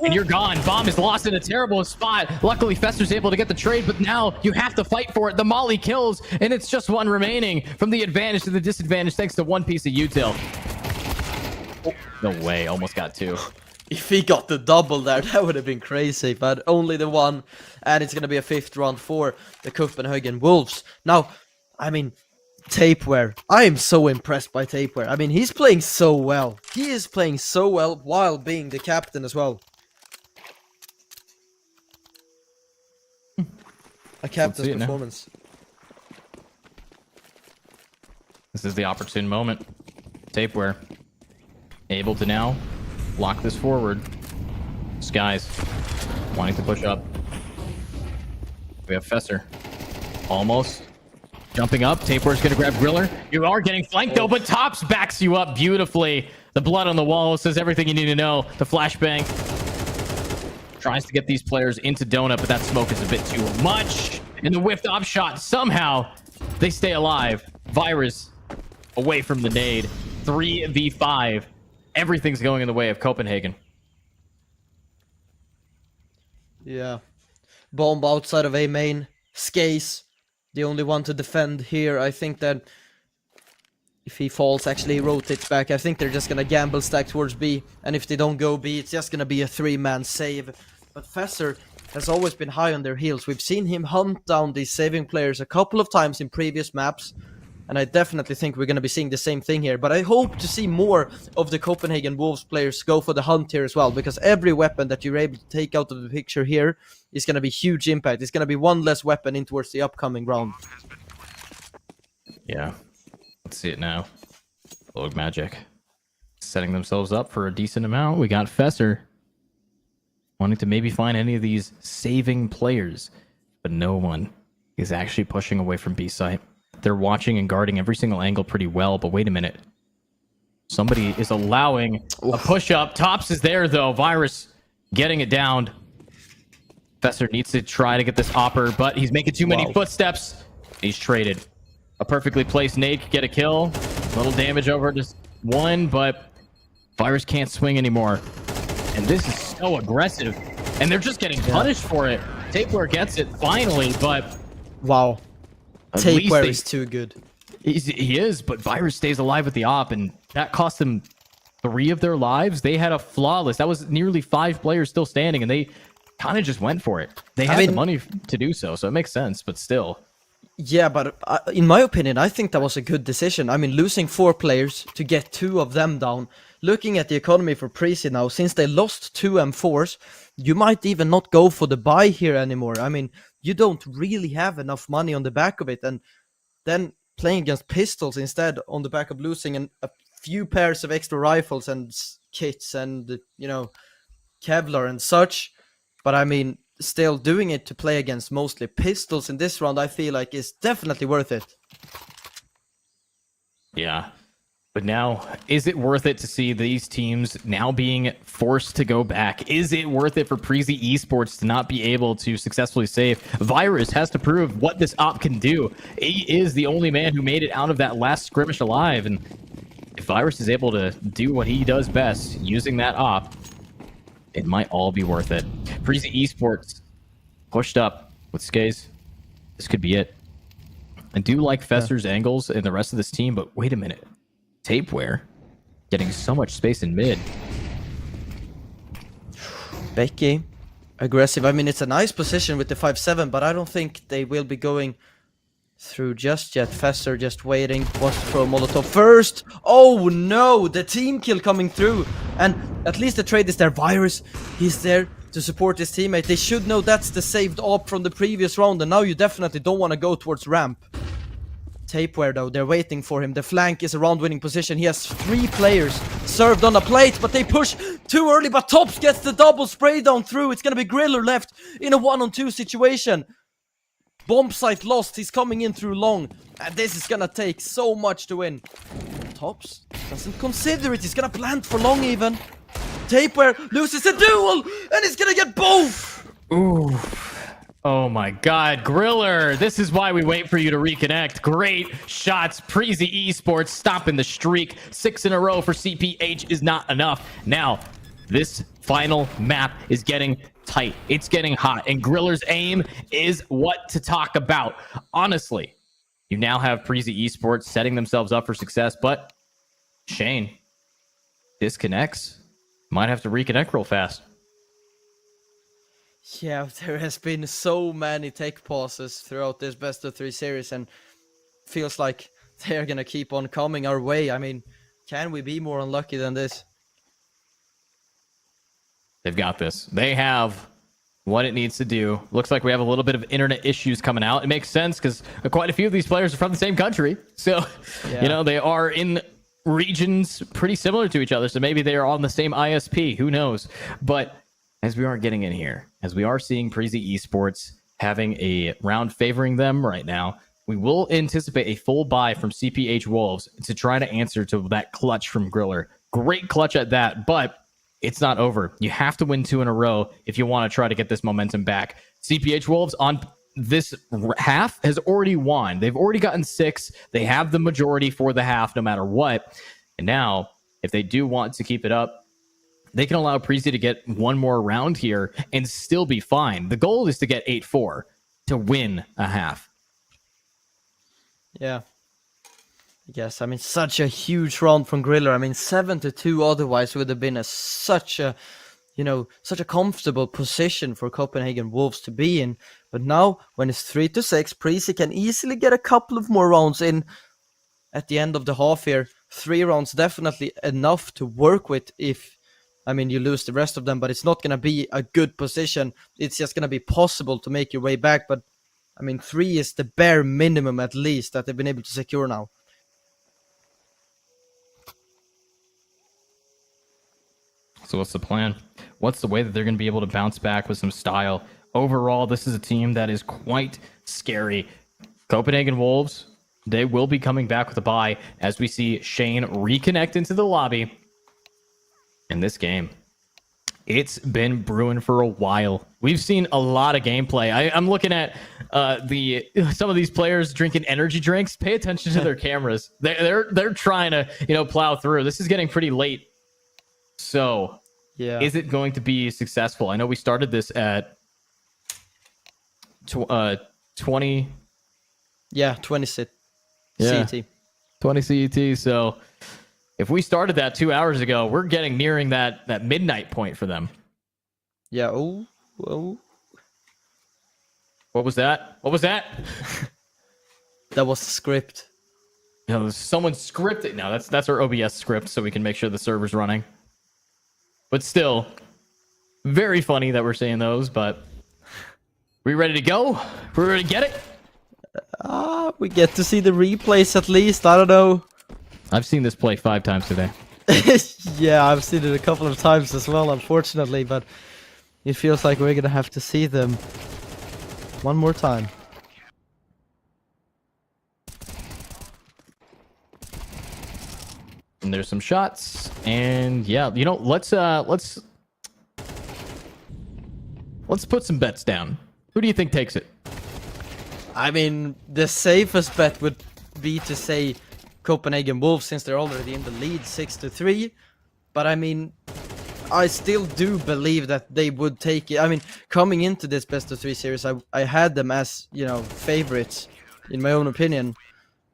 And you're gone. Bomb is lost in a terrible spot. Luckily, Fester's able to get the trade, but now you have to fight for it. The Molly kills, and it's just 1 remaining. From the advantage to the disadvantage, thanks to 1 piece of util. Oh, no way. Almost got 2. If he got the double there, that would have been crazy, but only the 1, and it's going to be a 5th round for the Copenhagen Wolves. Now, I mean, Tapeware. I am so impressed by Tapeware. I mean, he's playing so well. He is playing so well while being the captain as well. A captain's performance. This is the opportune moment. Tapeware able to now lock this forward. Skies wanting to push up. We have Fesser almost Jumping up, Tapeware's gonna grab Griller. You are getting flanked though, but Tops backs you up beautifully. The blood on the wall says everything you need to know. The flashbang tries to get these players into Donut, but that smoke is a bit too much. And the whiffed op shot, somehow they stay alive. Virus away from the nade. 3v5. Everything's going in the way of Copenhagen. Yeah. Bomb outside of A main. Skaze, the only one to defend here. I think that if he falls, actually he rotates back. I think they're just gonna gamble stack towards B. And if they don't go B, it's just gonna be a 3-man save. But Fesser has always been high on their heels. We've seen him hunt down these saving players a couple of times in previous maps. And I definitely think we're going to be seeing the same thing here. But I hope to see more of the Copenhagen Wolves players go for the hunt here as well. Because every weapon that you're able to take out of the picture here is going to be huge impact. It's going to be one less weapon in towards the upcoming round. Yeah. Let's see it now. Rogue Magic setting themselves up for a decent amount. We got Fesser wanting to maybe find any of these saving players. But no one is actually pushing away from B site. They're watching and guarding every single angle pretty well, but wait a minute. Somebody is allowing a push-up. Tops is there, though. Virus getting it down. Fesser needs to try to get this opper, but he's making too many footsteps. He's traded. A perfectly placed nade could get a kill. Little damage over just one, but Virus can't swing anymore. And this is so aggressive. And they're just getting punished for it. Tapeware gets it finally, but... Wow. At least Tapeware is too good. He is, but Virus stays alive with the op, and that cost them 3 of their lives. They had a flawless. That was nearly 5 players still standing, and they kind of just went for it. They had the money to do so, so it makes sense, but still. Yeah, but in my opinion, I think that was a good decision. I mean, losing 4 players to get 2 of them down. Looking at the economy for Prezi now, since they lost 2 M4s, you might even not go for the buy here anymore. I mean, you don't really have enough money on the back of it, and then playing against pistols instead on the back of losing a few pairs of extra rifles and kits and, you know, Kevlar and such. But I mean, still doing it to play against mostly pistols in this round, I feel like is definitely worth it. Yeah. But now, is it worth it to see these teams now being forced to go back? Is it worth it for Prezi Esports to not be able to successfully save? Virus has to prove what this op can do. He is the only man who made it out of that last skirmish alive. And if Virus is able to do what he does best, using that op, it might all be worth it. Prezi Esports pushed up with Skaze. This could be it. I do like Fesser's angles and the rest of this team, but wait a minute. Tapeware getting so much space in mid. Becky, aggressive. I mean, it's a nice position with the 5-7, but I don't think they will be going through just yet. Fesser just waiting. Wants to throw a Molotov first. Oh no, the team kill coming through. And at least the trade is there. Virus, he's there to support his teammate. They should know that's the saved op from the previous round, and now you definitely don't want to go towards ramp. Tapeware though, they're waiting for him. The flank is a round winning position. He has 3 players served on a plate, but they push too early. But Tops gets the double spray down through. It's gonna be Griller left in a 1-on-2 situation. Bomb site lost. He's coming in through long, and this is gonna take so much to win. Tops doesn't consider it. He's gonna plant for long even. Tapeware loses a duel, and he's gonna get both. Ooh. Oh my god, Griller, this is why we wait for you to reconnect. Great shots. Prezi Esports stopping the streak. 6 in a row for CPH is not enough. Now, this final map is getting tight. It's getting hot, and Griller's aim is what to talk about. Honestly, you now have Prezi Esports setting themselves up for success, but Shane disconnects. Might have to reconnect real fast. Yeah, there has been so many tech pauses throughout this best of 3 series, and feels like they're gonna keep on coming our way. I mean, can we be more unlucky than this? They've got this. They have what it needs to do. Looks like we have a little bit of internet issues coming out. It makes sense because quite a few of these players are from the same country. So, Yeah. you know, they are in regions pretty similar to each other. So maybe they are on the same ISP. Who knows? But as we are getting in here, as we are seeing Prezi Esports having a round favoring them right now, we will anticipate a full buy from CPH Wolves to try to answer to that clutch from Griller. Great clutch at that, but it's not over. You have to win 2 in a row if you want to try to get this momentum back. CPH Wolves on this half has already won. They've already gotten 6. They have the majority for the half no matter what. And now, if they do want to keep it up, they can allow Preezy to get one more round here and still be fine. The goal is to get 8-4 to win a half. Yeah. Yes, I mean, such a huge round from Griller. I mean, 7-2 otherwise would have been such a comfortable position for Copenhagen Wolves to be in. But now, when it's 3-6, Preezy can easily get a couple of more rounds in at the end of the half here. 3 rounds definitely enough to work with if, I mean, you lose the rest of them, but it's not going to be a good position. It's just going to be possible to make your way back. But, I mean, 3 is the bare minimum at least that they've been able to secure now. So what's the plan? What's the way that they're going to be able to bounce back with some style? Overall, this is a team that is quite scary. Copenhagen Wolves, they will be coming back with a bye as we see Shane reconnect into the lobby. In this game, it's been brewing for a while. We've seen a lot of gameplay. I'm looking at some of these players drinking energy drinks. Pay attention to their cameras. They're trying to plow through. This is getting pretty late. So, yeah, is it going to be successful? I know we started this at 20. Yeah, 20 CET. 20 CET. So, if we started that 2 hours ago, we're getting nearing that midnight point for them. Yeah. Oh. What was that? What was that? That was the script. No, someone scripted. No, that's our OBS script, so we can make sure the server's running. But still, very funny that we're saying those, but we ready to go? We ready to get it? We get to see the replays at least. I don't know. I've seen this play 5 times today. Yeah, I've seen it a couple of times as well, unfortunately, but it feels like we're gonna have to see them one more time. And there's some shots, and yeah, let's put some bets down. Who do you think takes it? I mean, the safest bet would be to say Copenhagen Wolves, since they're already in the lead 6-3. But I mean, I still do believe that they would take it. I mean, coming into this best of 3 series, I had them as, favorites, in my own opinion.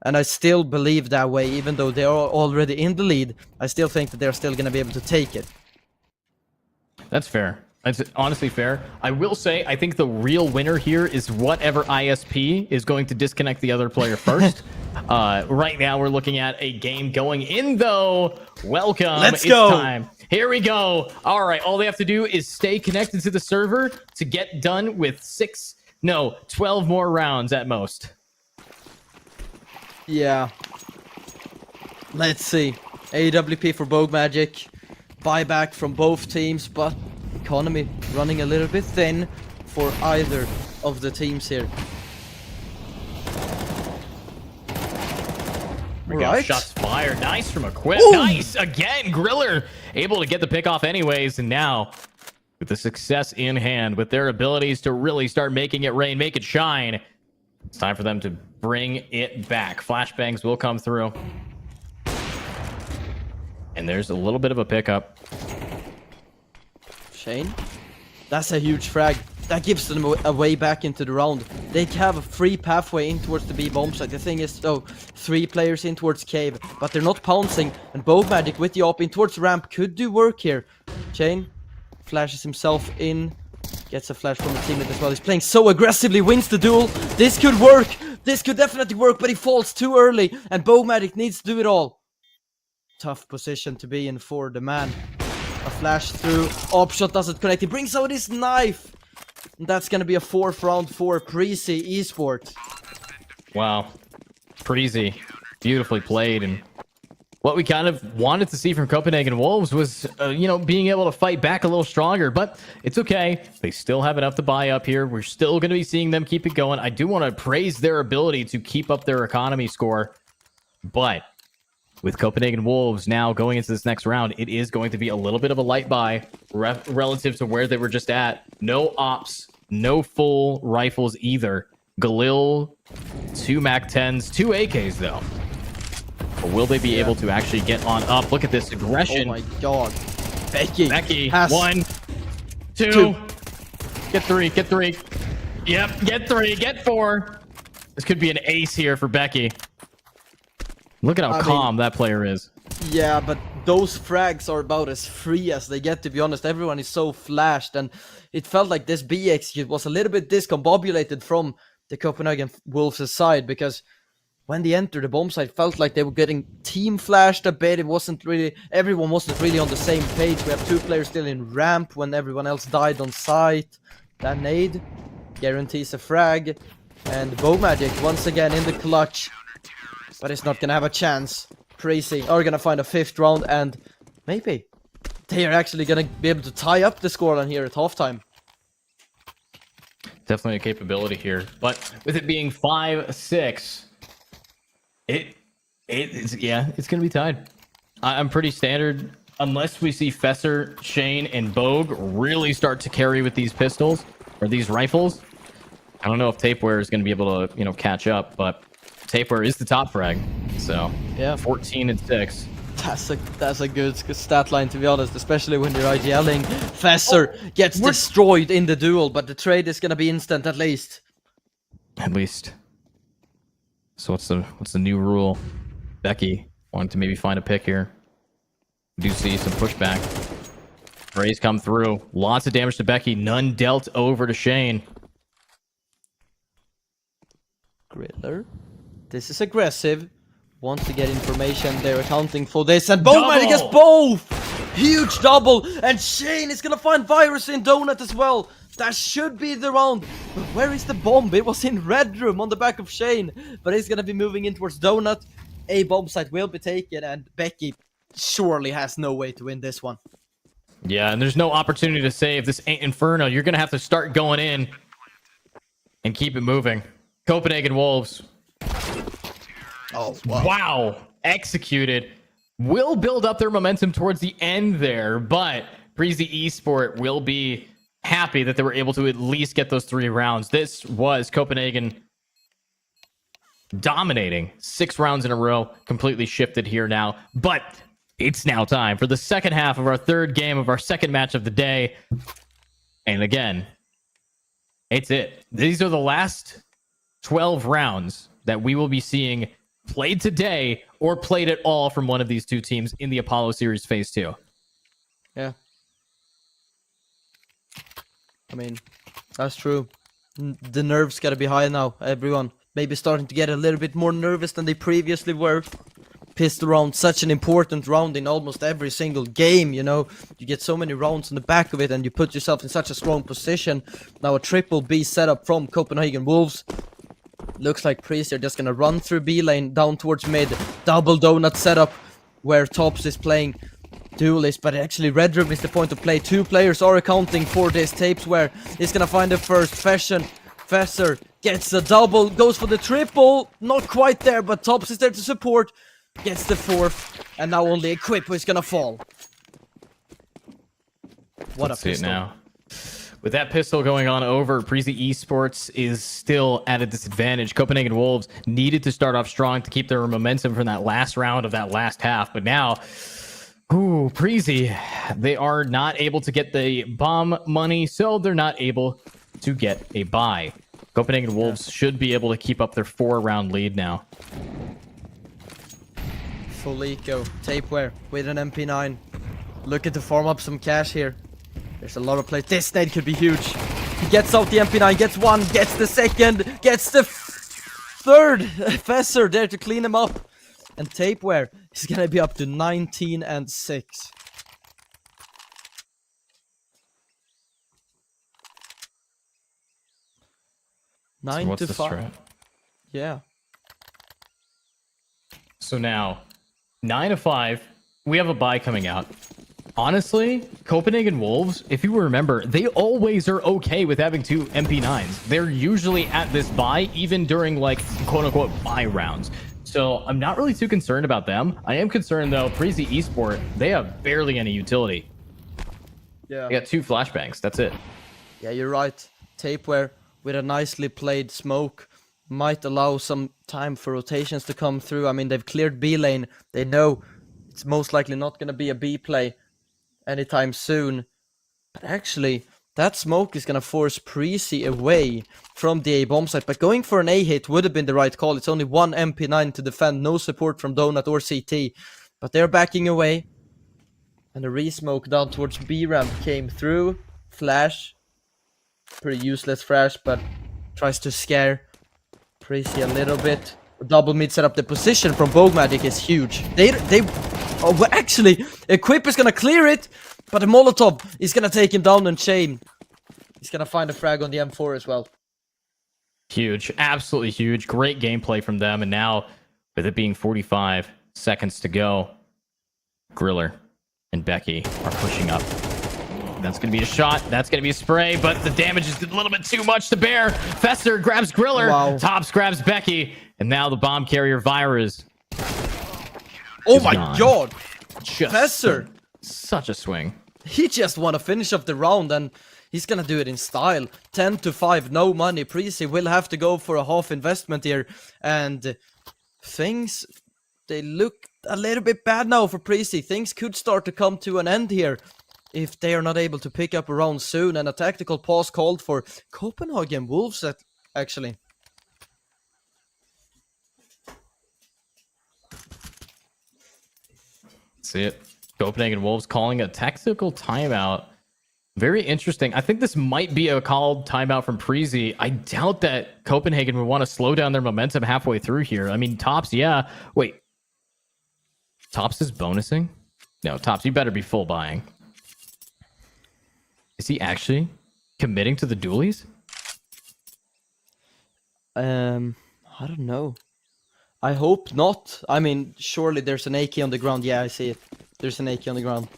And I still believe that way, even though they are already in the lead. I still think that they're still going to be able to take it. That's fair. That's honestly fair. I will say, I think the real winner here is whatever ISP is going to disconnect the other player first. Right now, we're looking at a game going in, though. Welcome. Let's go. Time. Here we go. All right. All they have to do is stay connected to the server to get done with 12 more rounds at most. Yeah. Let's see. AWP for Bogue Magic. Buyback from both teams, but economy running a little bit thin for either of the teams here. We got shots fired. Nice from a quip. Ooh. Nice again. Griller able to get the pick off anyways. And now with the success in hand, with their abilities to really start making it rain, make it shine, it's time for them to bring it back. Flashbangs will come through. And there's a little bit of a pickup. Shane, that's a huge frag. That gives them a way back into the round. They have a free pathway in towards the B bomb site. The thing is, though, 3 players in towards cave, but they're not pouncing. And Bogue Magic with the op in towards ramp could do work here. Shane flashes himself in, gets a flash from a teammate as well. He's playing so aggressively, wins the duel. This could work. This could definitely work, but he falls too early, and Bogue Magic needs to do it all. Tough position to be in for the man. A flash through. Op shot doesn't connect. He brings out his knife. And that's going to be a 4th round for Preezy Esports. Wow. Preezy. Beautifully played. And what we kind of wanted to see from Copenhagen Wolves was, being able to fight back a little stronger. But it's okay. They still have enough to buy up here. We're still going to be seeing them keep it going. I do want to praise their ability to keep up their economy score. But with Copenhagen Wolves now going into this next round, it is going to be a little bit of a light buy relative to where they were just at. No ops, no full rifles either. Galil, 2 MAC-10s, 2 AKs though. But will they be able to actually get on up? Look at this aggression. Oh my god. Becky has 1, 2. Get 3, get 3. Yep, get 3, get 4. This could be an ace here for Becky. Look at how calm that player is. Yeah, but those frags are about as free as they get, to be honest. Everyone is so flashed, and it felt like this B execute was a little bit discombobulated from the Copenhagen Wolves' side, because when they entered the bomb site, felt like they were getting team flashed a bit. It wasn't really, everyone wasn't really on the same page. We have 2 players still in ramp when everyone else died on site. That nade guarantees a frag, and Bow Magic once again in the clutch, but it's not gonna have a chance. Crazy are gonna find a 5th round, and maybe they are actually gonna be able to tie up the scoreline here at halftime. Definitely a capability here, but with it being 5-6, it's gonna be tied. I'm pretty standard unless we see Fesser, Shane, and Bogue really start to carry with these pistols or these rifles. I don't know if Tapeware is gonna be able to catch up, but Tapeware is the top frag, so yeah, 14 and 6. That's a good stat line, to be honest, especially when you're IGLing. Fesser gets destroyed in the duel, but the trade is gonna be instant at least. At least. So what's the new rule? Becky wanting to maybe find a pick here. Do see some pushback. Rays come through. Lots of damage to Becky. None dealt over to Shane. Griller. This is aggressive. Wants to get information. They're accounting for this. And Bowman gets both! Huge double! And Shane is gonna find Virus in Donut as well. That should be the round. But where is the bomb? It was in Red Room on the back of Shane. But he's gonna be moving in towards Donut. A bomb site will be taken, and Becky surely has no way to win this one. Yeah, and there's no opportunity to save. This ain't Inferno. You're gonna have to start going in and keep it moving. Copenhagen Wolves. Oh, wow. Executed. Will build up their momentum towards the end there, but Breezy Esport will be happy that they were able to at least get those 3 rounds. This was Copenhagen dominating 6 rounds in a row. Completely shifted here now, but it's now time for the second half of our 3rd game of our 2nd match of the day. And again, it's it. These are the last 12 rounds that we will be seeing played today or played at all from one of these 2 teams in the Apollo Series Phase 2. Yeah. I mean, that's true. The nerves gotta be high now, everyone. Maybe starting to get a little bit more nervous than they previously were. Pistol round, such an important round in almost every single game, you know. You get so many rounds on the back of it and you put yourself in such a strong position. Now a triple B setup from Copenhagen Wolves. Looks like Priest are just gonna run through B lane down towards mid. Double donut setup where Tops is playing duelist, but actually Red Room is the point of play. 2 players are accounting for this. Tapes where he's gonna find the first Fesser gets the double, goes for the triple, not quite there, but Tops is there to support, gets the 4th, and now only Equip is gonna fall. What Let's a pistol. see it now. With that pistol going on over, Breezy Esports is still at a disadvantage. Copenhagen Wolves needed to start off strong to keep their momentum from that last round of that last half, but now Breezy, they are not able to get the bomb money, so they're not able to get a buy. Copenhagen Wolves should be able to keep up their 4-round lead now. Full eco, Tapeware with an MP9. Looking to farm up some cash here. There's a lot of plays. This nade could be huge. He gets out the MP9, gets 1, gets the 2nd, gets the 3rd. Fesser there to clean him up. And Tapeware is gonna be up to 19 and 6. So 9 what's to the 5. strat? Yeah. So now, 9-5. We have a bye coming out. Honestly, Copenhagen Wolves, if you remember, they always are okay with having 2 MP9s. They're usually at this bye, even during like quote-unquote bye rounds. So I'm not really too concerned about them. I am concerned though, Prezi Esport, they have barely any utility. Yeah. They got 2 flashbangs, that's it. Yeah, you're right. Tapeware with a nicely played smoke might allow some time for rotations to come through. I mean, they've cleared B lane. They know it's most likely not going to be a B play anytime soon. But actually, that smoke is going to force Prezi away from the A bomb site. But going for an A hit would have been the right call. It's only 1 MP9 to defend. No support from Donut or CT. But they're backing away. And a re-smoke down towards B ramp came through. Flash. Pretty useless flash, but tries to scare Prezi a little bit. Double mid set up. The position from Bogue Magic is huge. Oh, well, actually, Equip is gonna clear it, but the Molotov is gonna take him down and chain. He's gonna find a frag on the M4 as well. Huge, absolutely huge. Great gameplay from them. And now, with it being 45 seconds to go, Griller and Becky are pushing up. That's going to be a shot. That's going to be a spray, but the damage is a little bit too much to bear. Fester grabs Griller. Wow. Tops grabs Becky. And now the bomb carrier Virus. Oh my god! Just Fester! Such a swing. He just want to finish off the round, and he's gonna do it in style. 10-5, no money. Prezi will have to go for a half investment here, and things, they look a little bit bad now for Prezi. Things could start to come to an end here if they are not able to pick up a round soon, and a tactical pause called for Copenhagen Wolves actually. See it. Copenhagen Wolves calling a tactical timeout. Very interesting. I think this might be a called timeout from Prezi. I doubt that Copenhagen would want to slow down their momentum halfway through here. I mean, Tops, yeah. Wait. Tops is bonusing? No, Tops, you better be full buying. Is he actually committing to the dualies? I don't know. I hope not. I mean, surely there's an AK on the ground. Yeah, I see it. There's an AK on the ground.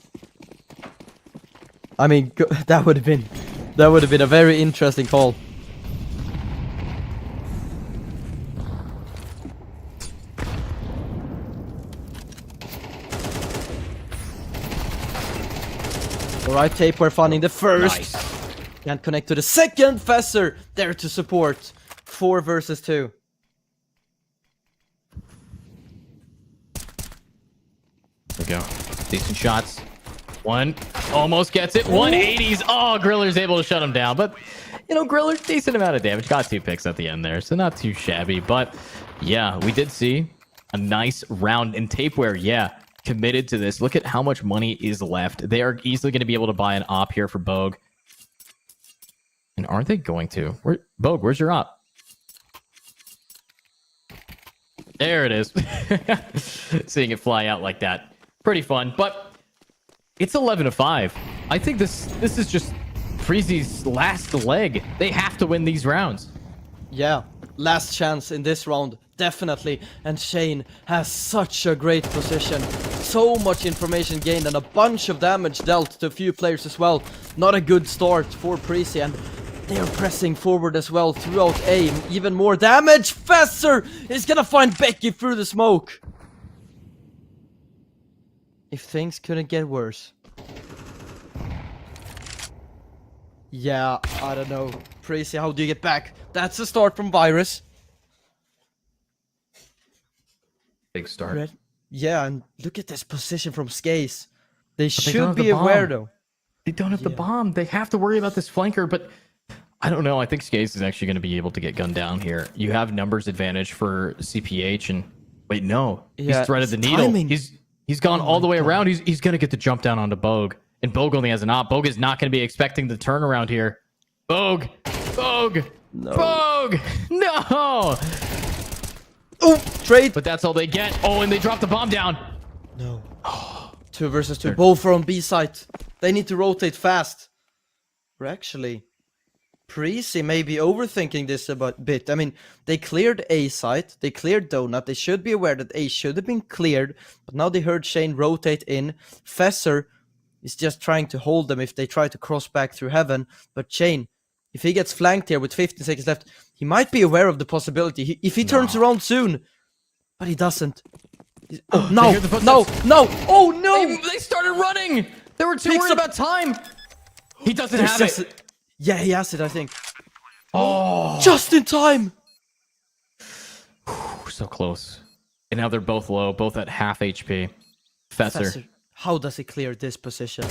I mean, that would have been a very interesting call. Alright, Tape, we're finding the first. Nice. Can't connect to the second. Fesser there to support. 4 versus 2. There we go. Decent shots. One almost gets it. 180s. Oh, Griller's able to shut him down. But, you know, Griller, decent amount of damage. Got 2 picks at the end there, so not too shabby. But, yeah, we did see a nice round in Tapeware. Yeah, committed to this. Look at how much money is left. They are easily going to be able to buy an op here for Bogue. And aren't they going to? Bogue, where's your op? There it is. Seeing it fly out like that. Pretty fun, but it's 11-5. I think this is just Prezi's last leg. They have to win these rounds. Yeah, last chance in this round, definitely. And Shane has such a great position. So much information gained and a bunch of damage dealt to a few players as well. Not a good start for Prezi, and they are pressing forward as well throughout A. Even more damage. Fesser is gonna find Becky through the smoke. If things couldn't get worse. Yeah, I don't know. Prezi, how do you get back? That's a start from Virus. Big start. Yeah, and look at this position from Skaze. They don't should have be the aware bomb. though. They don't have the bomb. They have to worry about this flanker, but I don't know. I think Skaze is actually going to be able to get gunned down here. You have numbers advantage for CPH, and wait, no. Yeah, he's threaded the it's needle. timing. He's gone all the way around. He's going to get the jump down onto Bogue. And Bogue only has an op. Bogue is not going to be expecting the turnaround here. Bogue! Bogue! No. Bogue! No! Oh, trade. But that's all they get. Oh, and they drop the bomb down. No. 2 versus 2. Both are on B site. They need to rotate fast. We're actually Precy may be overthinking this a bit. I mean, they cleared A site, they cleared Donut, they should be aware that A should have been cleared, but now they heard Shane rotate in. Fesser is just trying to hold them if they try to cross back through heaven, but Shane, if he gets flanked here with 15 seconds left, he might be aware of the possibility. If he turns around soon, but he doesn't. Oh, no, no, no, oh no! They started running. They were too worried about time. He doesn't have it. Yeah, he has it, I think. Oh, just in time. So close. And now they're both low, both at half HP. Fesser. How does he clear this position?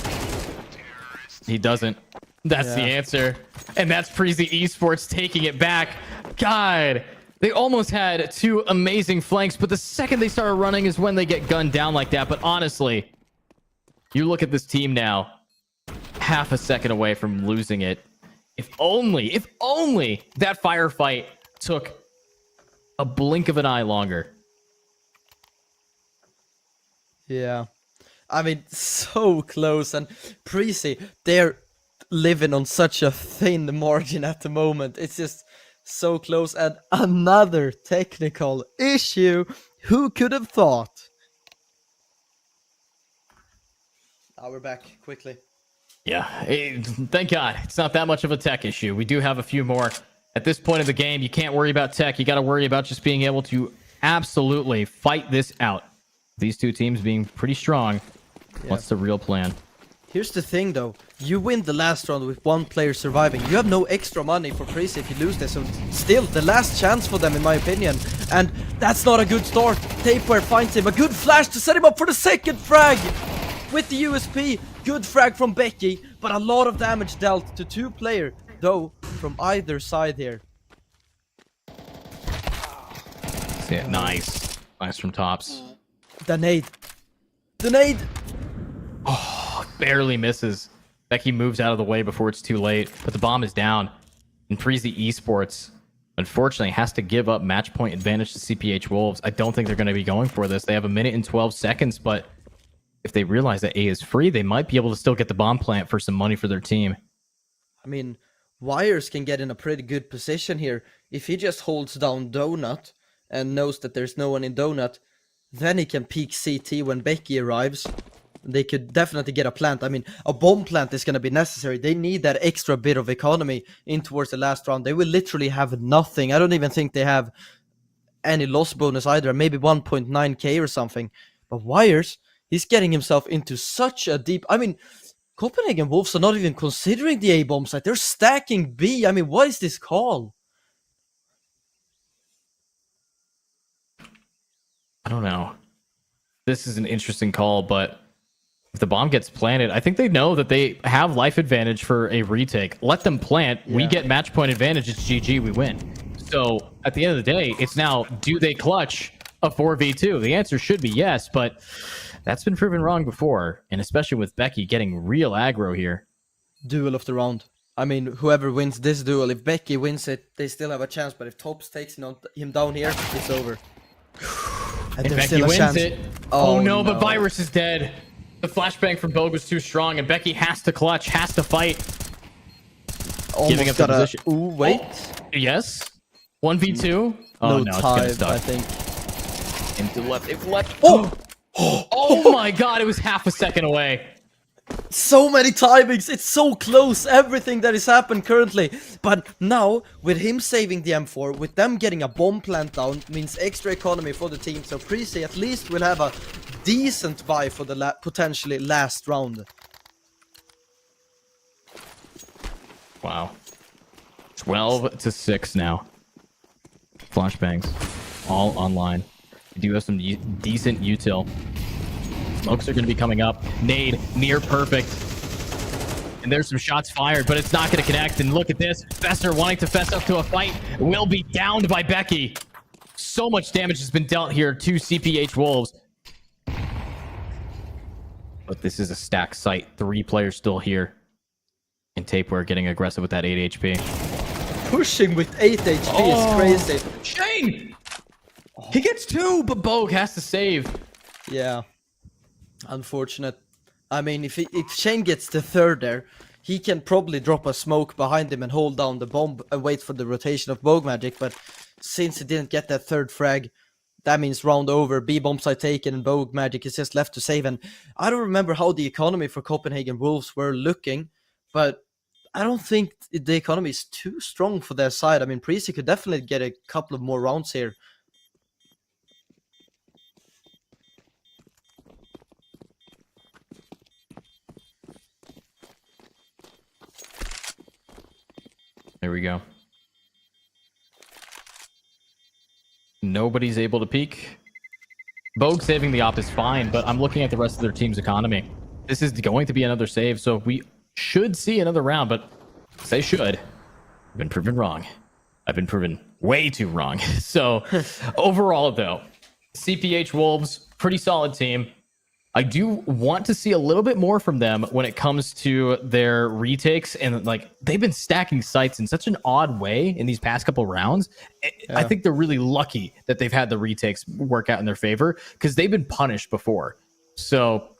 He doesn't. That's the answer. And that's Preezy Esports taking it back. God, they almost had two amazing flanks, but the second they started running is when they get gunned down like that. But honestly, you look at this team now, half a second away from losing it. If only that firefight took a blink of an eye longer. Yeah. I mean, so close. And Precy, they're living on such a thin margin at the moment. It's just so close. And another technical issue. Who could have thought? Now we're back quickly. Yeah, thank God. It's not that much of a tech issue. We do have a few more. At this point of the game, you can't worry about tech. You got to worry about just being able to absolutely fight this out. These two teams being pretty strong. Yeah. What's the real plan? Here's the thing, though. You win the last round with one player surviving. You have no extra money for Precy if you lose this. So still, the last chance for them, in my opinion. And that's not a good start. Tapeware finds him. A good flash to set him up for the second frag. With the USP, good frag from Becky, but a lot of damage dealt to two players, though, from either side here. Yeah, nice. Nice from tops. The nade. The nade! Oh, barely misses. Becky moves out of the way before it's too late, but the bomb is down. And Preezy Esports, unfortunately, has to give up match point advantage to CPH Wolves. I don't think they're going to be going for this. They have 1 minute and 12 seconds, but if they realize that A is free, they might be able to still get the bomb plant for some money for their team. I mean, Wires can get in a pretty good position here. If he just holds down Donut and knows that there's no one in Donut, then he can peek CT when Becky arrives. They could definitely get a plant. I mean, a bomb plant is going to be necessary. They need that extra bit of economy in towards the last round. They will literally have nothing. I don't even think they have any loss bonus either. Maybe 1.9k or something. But Wires, he's getting himself into such a deep... I mean, Copenhagen Wolves are not even considering the A-bomb site. They're stacking B. I mean, what is this call? I don't know. This is an interesting call, but if the bomb gets planted, I think they know that they have life advantage for a retake. Let them plant. Yeah. We get match point advantage. It's GG. We win. So at the end of the day, it's now, do they clutch a 4v2? The answer should be yes, but that's been proven wrong before, and especially with Becky getting real aggro here. Duel of the round. I mean, whoever wins this duel, if Becky wins it, they still have a chance, but if Tops takes him down here, it's over. And Becky wins it. Oh no, but Virus is dead. The flashbang from Bogue was too strong, and Becky has to clutch, has to fight. Almost giving up the position. Ooh, wait. Oh, yes. 1v2. Oh, no, time, it's I think. Into the left. It's left. Oh! Oh my god, it was half a second away. So many timings, it's so close, everything that has happened currently. But now, with him saving the M4, with them getting a bomb plant down, means extra economy for the team. So Precy at least will have a decent buy for the potentially last round. Wow. 12-6 now. Flashbangs. All online. We do have some decent util. Smokes are going to be coming up. Nade, near perfect. And there's some shots fired, but it's not going to connect. And look at this. Fesser wanting to fess up to a fight will be downed by Becky. So much damage has been dealt here to CPH Wolves. But this is a stack site. 3 players still here. And Tapeware getting aggressive with that 8 HP. Pushing with 8 HP is crazy. Shane! He gets 2, but Bogue has to save. Yeah. Unfortunate. I mean, if Shane gets the 3rd there, he can probably drop a smoke behind him and hold down the bomb and wait for the rotation of Bogue Magic, but since he didn't get that third frag, that means round over, B bombs are taken, and Bogue Magic is just left to save. And I don't remember how the economy for Copenhagen Wolves were looking, but I don't think the economy is too strong for their side. I mean, Prezi could definitely get a couple of more rounds here. There we go. Nobody's able to peek. Bogue saving the op is fine, but I'm looking at the rest of their team's economy. This is going to be another save, so we should see another round, but say should. I've been proven wrong. I've been proven way too wrong. So overall, though, CPH Wolves, pretty solid team. I do want to see a little bit more from them when it comes to their retakes, and like they've been stacking sites in such an odd way in these past couple rounds. I think they're really lucky that they've had the retakes work out in their favor because they've been punished before. So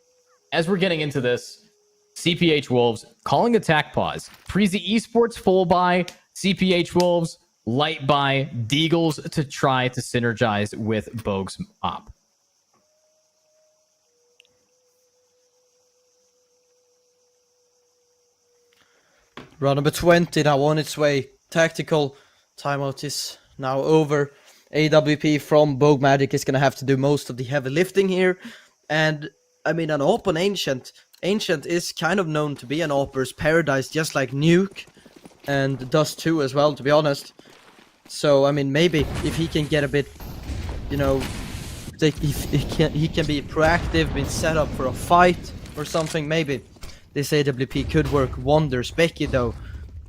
as we're getting into this, CPH Wolves calling attack pause. Prezi Esports full buy, CPH Wolves light buy, Deagles to try to synergize with Bogue's op. Round number 20 now on its way. Tactical timeout is now over. AWP from Bogue Magic is going to have to do most of the heavy lifting here. And, I mean, an AWP on Ancient. Ancient is kind of known to be an AWPer's paradise, just like Nuke. And Dust 2 as well, to be honest. So, I mean, maybe if he can get a bit, you know, if he can be proactive, be set up for a fight or something, maybe this AWP could work wonders. Becky, though,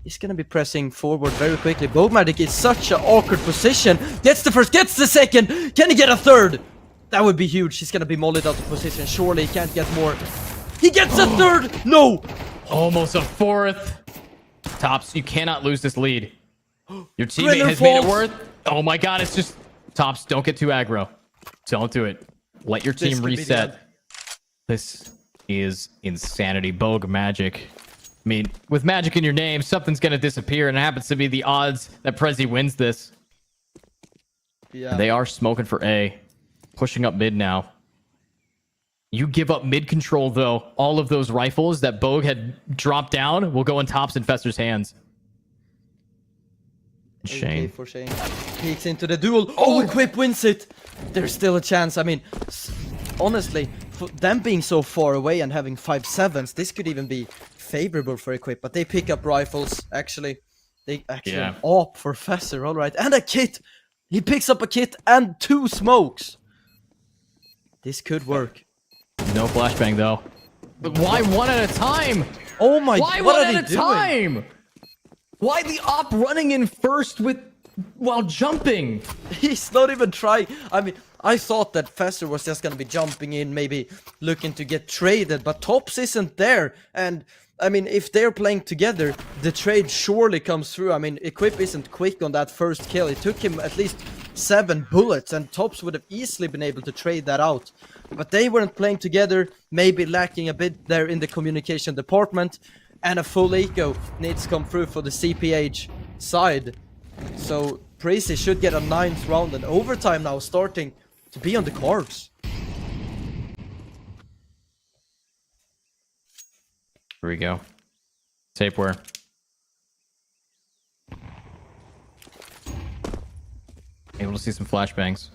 is going to be pressing forward very quickly. Bogue Magic is such an awkward position. Gets the first, gets the second. Can he get a third? That would be huge. He's going to be mollied out of position. Surely he can't get more. He gets a third. No. Almost a fourth. Tops, you cannot lose this lead. Your teammate Brenner has made it falls. worth. Oh my god, it's just Tops, don't get too aggro. Don't do it. Let your This team could be the reset. end. This is insanity. Bogue Magic. I mean, with magic in your name, something's gonna disappear, and it happens to be the odds that Prezi wins this. Yeah. They are smoking for A. Pushing up mid now. You give up mid control, though. All of those rifles that Bogue had dropped down will go in Tops and Fester's hands. Shane. AK for Shane. Peeks into the duel. Oh, Equip wins it. There's still a chance. I mean, honestly, for them being so far away and having 5-7s, this could even be favorable for Equip. But they pick up rifles, actually. They actually Yeah. opt for Fester, alright. And a kit. He picks up a kit and 2 smokes. This could work. No flashbang, though. But why one at a time? Oh my, Why what one are at they a doing? time? Why the op running in first while jumping? He's not even trying. I mean, I thought that Fester was just gonna be jumping in, maybe looking to get traded, but Tops isn't there. And I mean, if they're playing together, the trade surely comes through. I mean, Equip isn't quick on that first kill. It took him at least 7 bullets, and Tops would have easily been able to trade that out. But they weren't playing together, maybe lacking a bit there in the communication department. And a full eco needs to come through for the CPH side. So Prezi should get a 9th round, and overtime now starting to be on the cards. Here we go. Tapeware. Able to see some flashbangs.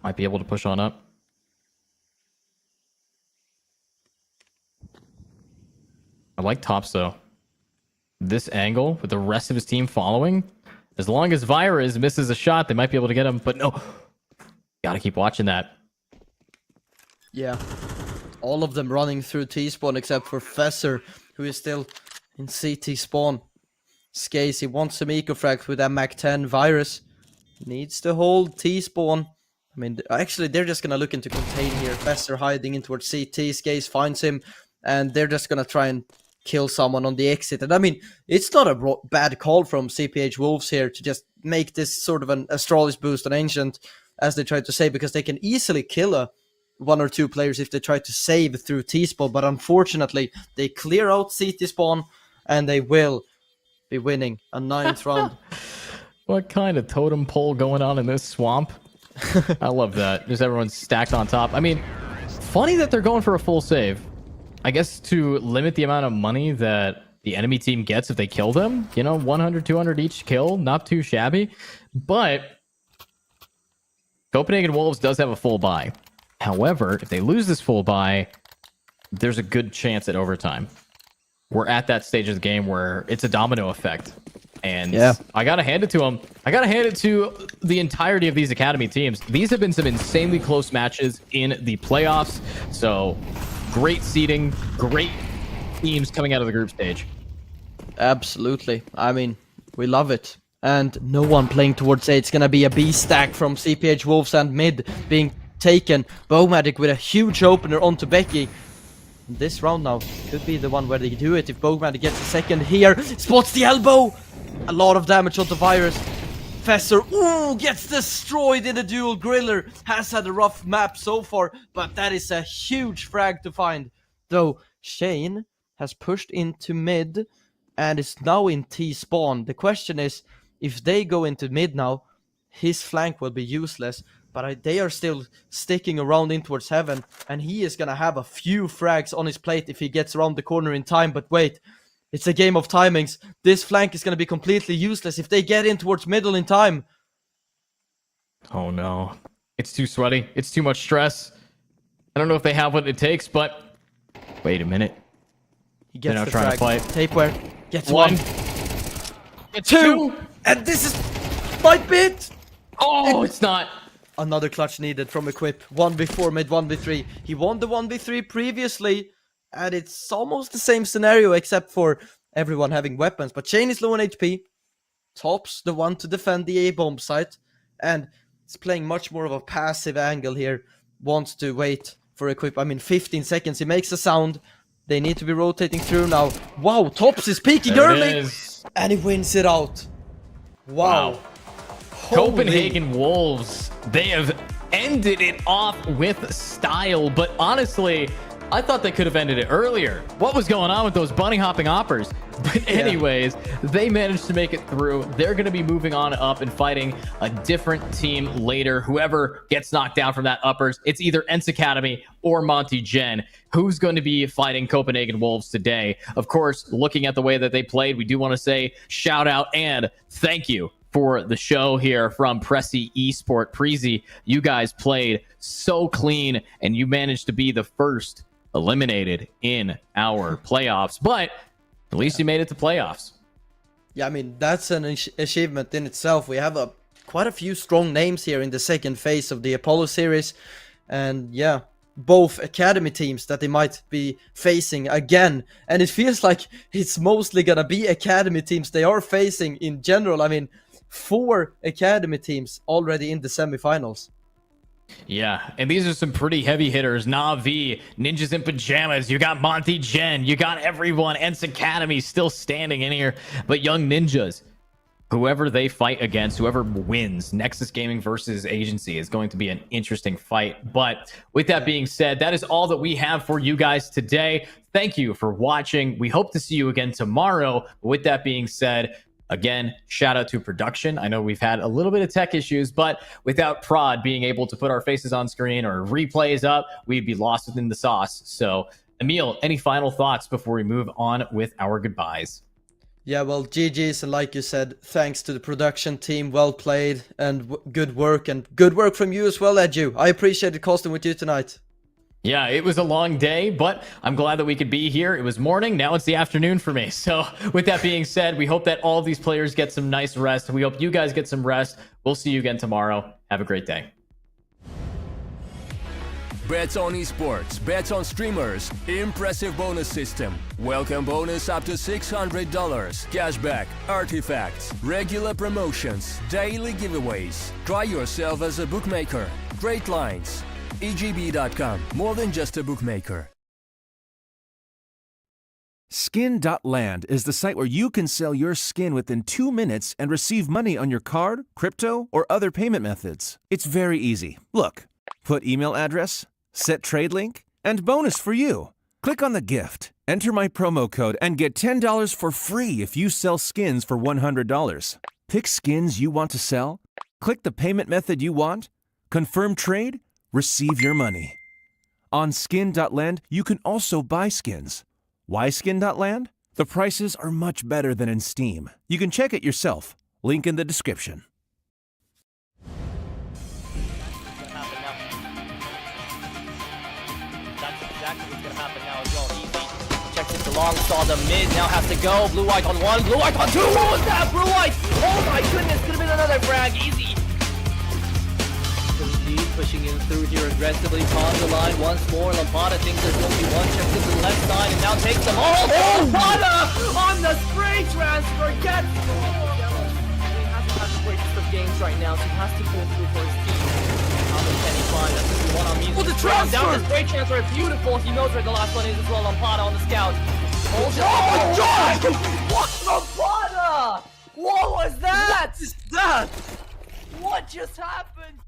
Might be able to push on up. I like Tops, though. This angle with the rest of his team following. As long as Virus misses a shot, they might be able to get him. But no. Gotta keep watching that. Yeah. All of them running through T-spawn except for Fesser, who is still in CT spawn. Skaze, he wants some eco-frags with that Mac-10. Virus needs to hold T-spawn. I mean, actually, they're just gonna look into contain here. Fesser hiding in towards CT. Skaze finds him, and they're just gonna try and kill someone on the exit. And I mean, it's not a bad call from CPH Wolves here to just make this sort of an Astralis boost on Ancient, as they try to say, because they can easily kill one or two players if they try to save through T-spawn. But unfortunately, they clear out CT spawn, and they will be winning a 9th round. What kind of totem pole going on in this swamp? I love that. Just everyone's stacked on top. I mean, funny that they're going for a full save. I guess to limit the amount of money that the enemy team gets if they kill them. You know, 100, 200 each kill. Not too shabby. But Copenhagen Wolves does have a full buy. However, if they lose this full buy, there's a good chance at overtime. We're at that stage of the game where it's a domino effect. And yeah, I got to hand it to them. I got to hand it to the entirety of these academy teams. These have been some insanely close matches in the playoffs. So great seeding, great teams coming out of the group stage. Absolutely. I mean, we love it. And no one playing towards A. It's going to be a B stack from CPH Wolves and mid being taken. Bowmatic with a huge opener onto Becky. This round now could be the one where they do it if Bowmatic gets a second here. Spots the elbow! A lot of damage onto Virus. Fesser, ooh, gets destroyed in a duel. Griller has had a rough map so far, but that is a huge frag to find. Though Shane has pushed into mid and is now in T-spawn. The question is, if they go into mid now, his flank will be useless. But they are still sticking around in towards heaven, and he is gonna have a few frags on his plate if he gets around the corner in time. But wait, it's a game of timings. This flank is gonna be completely useless if they get in towards middle in time. Oh no, it's too sweaty. It's too much stress. I don't know if they have what it takes, but wait a minute. He gets They're now the trying frag. to fight. Tapeware gets One. one. It's Two. And this is my bit. Oh, it's not. Another clutch needed from Equip. 1v4 mid 1v3. He won the 1v3 previously, and it's almost the same scenario except for everyone having weapons. But Shane is low on HP. Top's the one to defend the A bomb site, and it's playing much more of a passive angle here. Wants to wait for Equip. I mean, 15 seconds. He makes a sound. They need to be rotating through now. Wow, Tops is peeking There early, it is. and he wins it out. Wow. Copenhagen Wolves, they have ended it off with style, but honestly, I thought they could have ended it earlier. What was going on with those bunny hopping hoppers? But anyways, they managed to make it through. They're going to be moving on up and fighting a different team later. Whoever gets knocked down from that uppers, it's either Ents Academy or Monty Gen. Who's going to be fighting Copenhagen Wolves today? Of course, looking at the way that they played, we do want to say shout out and thank you for the show here from Prezi Esport. Prezi, you guys played so clean, and you managed to be the first eliminated in our playoffs, but at least you made it to playoffs. Yeah, I mean, that's an achievement in itself. We have quite a few strong names here in the second phase of the Apollo series, and yeah, both academy teams that they might be facing again, and it feels like it's mostly gonna be academy teams they are facing in general. I mean, 4 academy teams already in the semifinals. Yeah, and these are some pretty heavy hitters. Na'Vi, Ninjas in Pajamas, you got Monty Gen, you got everyone. Ents Academy still standing in here, but Young Ninjas, whoever they fight against, whoever wins, Nexus Gaming versus Agency is going to be an interesting fight. But with that being said, that is all that we have for you guys today. Thank you for watching. We hope to see you again tomorrow. With that being said, again, shout out to production. I know we've had a little bit of tech issues, but without Prod being able to put our faces on screen or replays up, we'd be lost within the sauce. So, Emil, any final thoughts before we move on with our goodbyes? Yeah, well, GG's, and like you said, thanks to the production team. Well played and good work, and good work from you as well, Edu. I appreciated casting with you tonight. Yeah, it was a long day, but I'm glad that we could be here. It was morning, now it's the afternoon for me. So with that being said, we hope that all of these players get some nice rest. We hope you guys get some rest. We'll see you again tomorrow. Have a great day. Bets on esports, bets on streamers, impressive bonus system. Welcome bonus up to $600, cashback, artifacts, regular promotions, daily giveaways. Try yourself as a bookmaker. Great lines. EGB.com, more than just a bookmaker. Skin.land is the site where you can sell your skin within 2 minutes and receive money on your card, crypto, or other payment methods. It's very easy. Look, put email address, set trade link, and bonus for you. Click on the gift, enter my promo code, and get $10 for free if you sell skins for $100. Pick skins you want to sell, click the payment method you want, confirm trade, receive your money. On Skin.land, you can also buy skins. Why Skin.land? The prices are much better than in Steam. You can check it yourself. Link in the description. That's exactly what's gonna happen now as well. Easy checks it long, saw the mid, now has to go. Blue white on one, blue white on two. What was that? Blue white! Oh my goodness, could have been another frag. Easy. Indeed, pushing in through here aggressively. Pawns the line once more. Lampada thinks there's only one. Checks it to the left side and now takes them all. Lampada on the spray transfer gets scored. He hasn't had the greatest of games right now, so he has to pull through for his team. How much can he find? That's what we want on music. The transfer! Down the spray transfer, beautiful. He knows where the last one is as well. Lampada on the scout. Oh my god! What Lampada? What was that? What is that? What just happened?